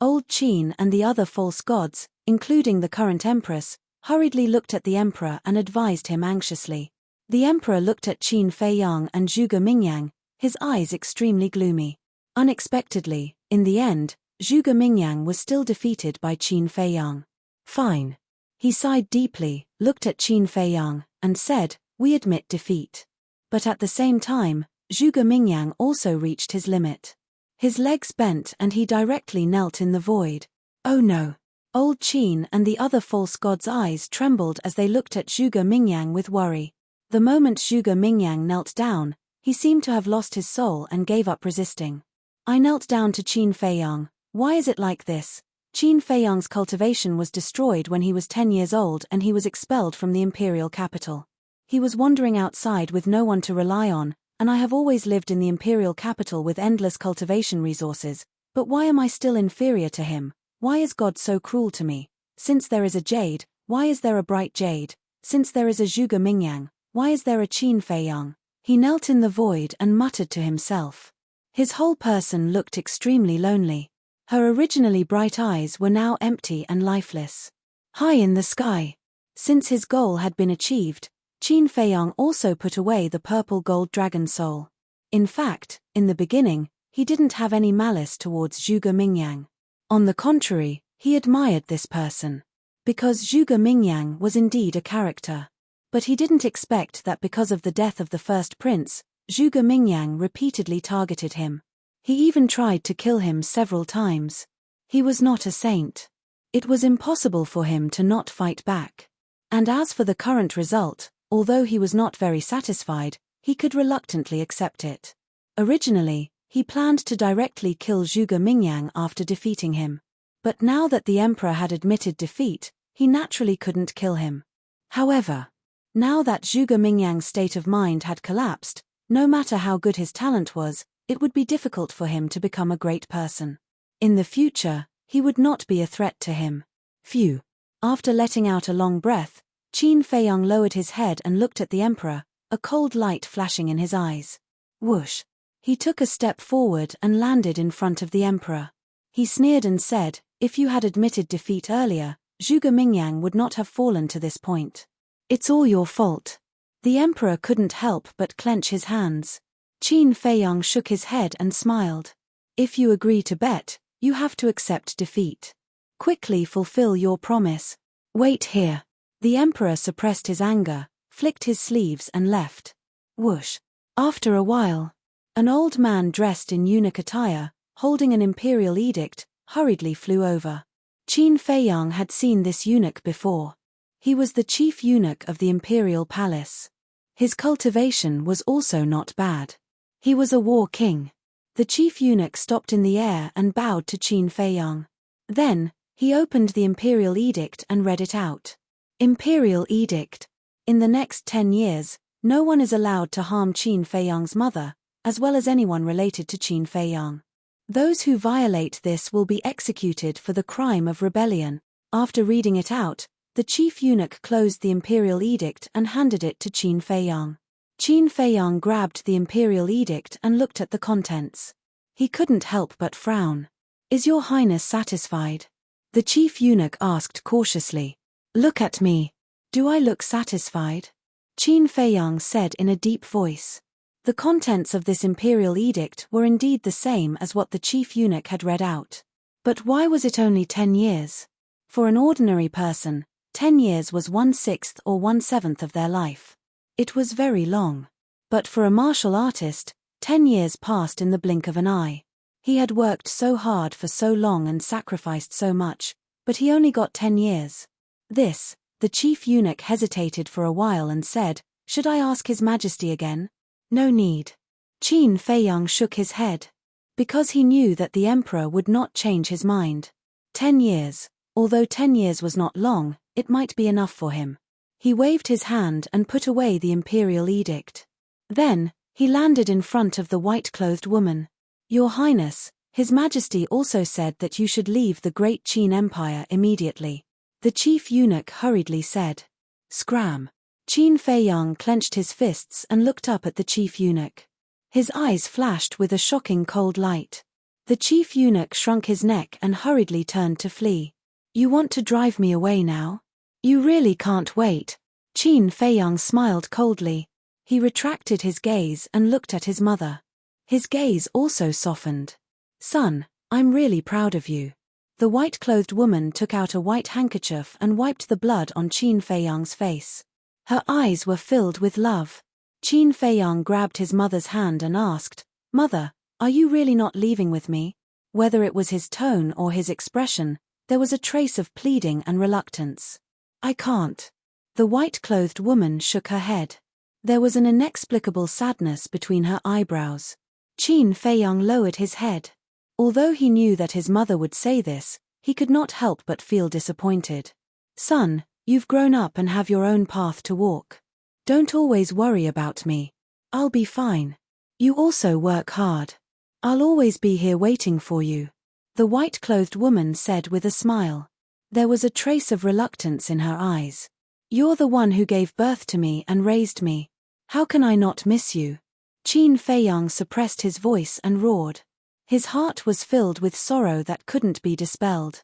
old Qin and the other false gods, including the current empress, hurriedly looked at the emperor and advised him anxiously. The emperor looked at Qin Feiyang and Zhuge Mingyang, his eyes extremely gloomy. Unexpectedly, in the end, Zhuge Mingyang was still defeated by Qin Feiyang. Fine. He sighed deeply, looked at Qin Feiyang, and said, we admit defeat. But at the same time, Zhuge Mingyang also reached his limit. His legs bent and he directly knelt in the void. Oh no. Old Qin and the other false gods' eyes trembled as they looked at Zhuge Mingyang with worry. The moment Zhuge Mingyang knelt down, he seemed to have lost his soul and gave up resisting. I knelt down to Qin Feiyang. Why is it like this? Qin Feiyang's cultivation was destroyed when he was 10 years old and he was expelled from the imperial capital. He was wandering outside with no one to rely on, and I have always lived in the imperial capital with endless cultivation resources, but why am I still inferior to him? Why is God so cruel to me? Since there is a jade, why is there a bright jade? Since there is a Zhuge Mingyang, why is there a Qin Feiyang? He knelt in the void and muttered to himself. His whole person looked extremely lonely. Her originally bright eyes were now empty and lifeless. High in the sky. Since his goal had been achieved, Qin Feiyang also put away the purple gold dragon soul. In fact, in the beginning, he didn't have any malice towards Zhuge Mingyang. On the contrary, he admired this person. Because Zhuge Mingyang was indeed a character. But he didn't expect that because of the death of the first prince, Zhuge Mingyang repeatedly targeted him. He even tried to kill him several times. He was not a saint. It was impossible for him to not fight back. And as for the current result, although he was not very satisfied, he could reluctantly accept it. Originally, He planned to directly kill Zhuge Mingyang after defeating him. But now that the emperor had admitted defeat, he naturally couldn't kill him. However, now that Zhuge Mingyang's state of mind had collapsed, no matter how good his talent was, it would be difficult for him to become a great person. In the future, he would not be a threat to him. Phew. After letting out a long breath, Qin Feiyong lowered his head and looked at the emperor, a cold light flashing in his eyes. Whoosh. He took a step forward and landed in front of the emperor. He sneered and said, "If you had admitted defeat earlier, Zhuge Mingyang would not have fallen to this point. It's all your fault." The emperor couldn't help but clench his hands. Qin Feiyong shook his head and smiled. "If you agree to bet, you have to accept defeat. Quickly fulfill your promise. Wait here." The emperor suppressed his anger, flicked his sleeves and left. Whoosh. After a while, an old man dressed in eunuch attire, holding an imperial edict, hurriedly flew over. Qin Feiyong had seen this eunuch before. He was the chief eunuch of the imperial palace. His cultivation was also not bad. He was a war king. The chief eunuch stopped in the air and bowed to Qin Feiyong. Then, he opened the imperial edict and read it out. Imperial edict. In the next 10 years, no one is allowed to harm Qin Feiyong's mother, as well as anyone related to Qin Feiyong. Those who violate this will be executed for the crime of rebellion. After reading it out, the chief eunuch closed the imperial edict and handed it to Qin Feiyong. Qin Feiyong grabbed the imperial edict and looked at the contents. He couldn't help but frown. "Is your highness satisfied?" The chief eunuch asked cautiously. "Look at me. Do I look satisfied?" Qin Feiyong said in a deep voice. The contents of this imperial edict were indeed the same as what the chief eunuch had read out. But why was it only 10 years? For an ordinary person, 10 years was 1/6 or 1/7 of their life. It was very long. But for a martial artist, 10 years passed in the blink of an eye. He had worked so hard for so long and sacrificed so much, but he only got 10 years. The chief eunuch hesitated for a while and said, "Should I ask His Majesty again?" "No need." Qin Feiyong shook his head. Because he knew that the emperor would not change his mind. 10 years, although 10 years was not long, it might be enough for him. He waved his hand and put away the imperial edict. Then, he landed in front of the white-clothed woman. "Your Highness, His Majesty also said that you should leave the great Qin Empire immediately." The chief eunuch hurriedly said. Scram. Qin Feiyong clenched his fists and looked up at the chief eunuch. His eyes flashed with a shocking cold light. The chief eunuch shrunk his neck and hurriedly turned to flee. "You want to drive me away now? You really can't wait." Qin Feiyong smiled coldly. He retracted his gaze and looked at his mother. His gaze also softened. "Son, I'm really proud of you." The white-clothed woman took out a white handkerchief and wiped the blood on Qin Feiyong's face. Her eyes were filled with love. Qin Feiyong grabbed his mother's hand and asked, "Mother, are you really not leaving with me?" Whether it was his tone or his expression, there was a trace of pleading and reluctance. "I can't." The white-clothed woman shook her head. There was an inexplicable sadness between her eyebrows. Qin Feiyong lowered his head. Although he knew that his mother would say this, he could not help but feel disappointed. "Son, you've grown up and have your own path to walk. Don't always worry about me. I'll be fine. You also work hard. I'll always be here waiting for you," the white-clothed woman said with a smile. There was a trace of reluctance in her eyes. "You're the one who gave birth to me and raised me. How can I not miss you?" Qin Feiyong suppressed his voice and roared. His heart was filled with sorrow that couldn't be dispelled.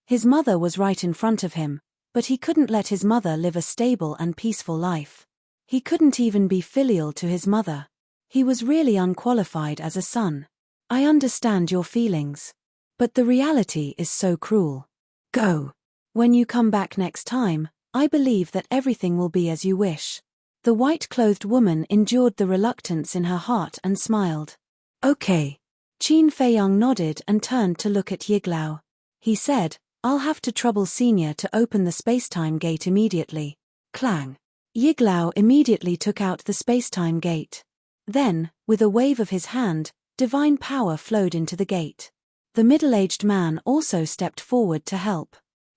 His mother was right in front of him, but he couldn't let his mother live a stable and peaceful life. He couldn't even be filial to his mother. He was really unqualified as a son. "I understand your feelings. But the reality is so cruel. Go. When you come back next time, I believe that everything will be as you wish." The white-clothed woman endured the reluctance in her heart and smiled. "Okay." Qin Feiyong nodded and turned to look at Yiglao. He said, "I'll have to trouble Senior to open the space-time gate immediately." Clang. Yiglao immediately took out the space-time gate. Then, with a wave of his hand, Divine power flowed into the gate. The middle-aged man also stepped forward to help.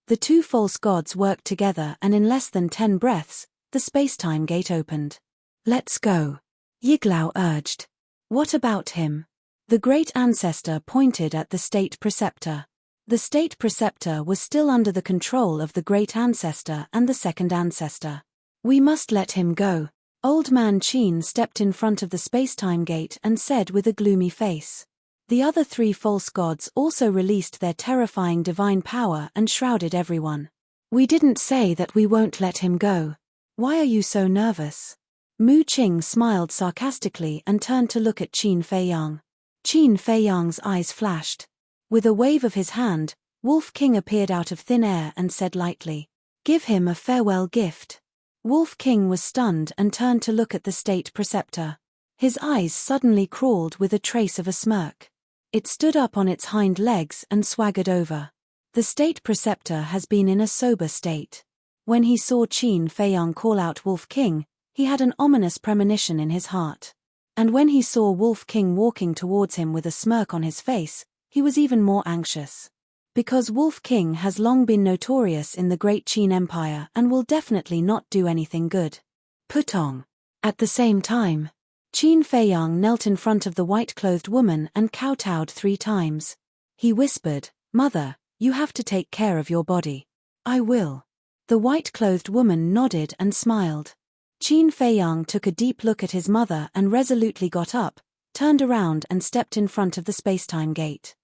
The two false gods worked together, and in less than 10 breaths, the space-time gate opened. "Let's go," Yiglao urged. "What about him?" The great ancestor pointed at the state preceptor. The state preceptor was still under the control of the great ancestor and the second ancestor. "We must let him go." Old man Qin stepped in front of the space-time gate and said with a gloomy face. The other 3 false gods also released their terrifying divine power and shrouded everyone. "We didn't say that we won't let him go. Why are you so nervous?" Mu Qing smiled sarcastically and turned to look at Qin Feiyang. Qin Feiyang's eyes flashed. With a wave of his hand, Wolf King appeared out of thin air and said lightly, "Give him a farewell gift." Wolf King was stunned and turned to look at the state preceptor. His eyes suddenly crawled with a trace of a smirk. It stood up on its hind legs and swaggered over. The state preceptor has been in a sober state. When he saw Qin Feiyang call out Wolf King, he had an ominous premonition in his heart. And when he saw Wolf King walking towards him with a smirk on his face, he was even more anxious. Because Wolf King has long been notorious in the Great Qin Empire and will definitely not do anything good. Putong. At the same time, Qin Feiyang knelt in front of the white-clothed woman and kowtowed 3 times. He whispered, "Mother, you have to take care of your body." "I will." The white-clothed woman nodded and smiled. Qin Feiyang took a deep look at his mother and resolutely got up, turned around and stepped in front of the space-time gate.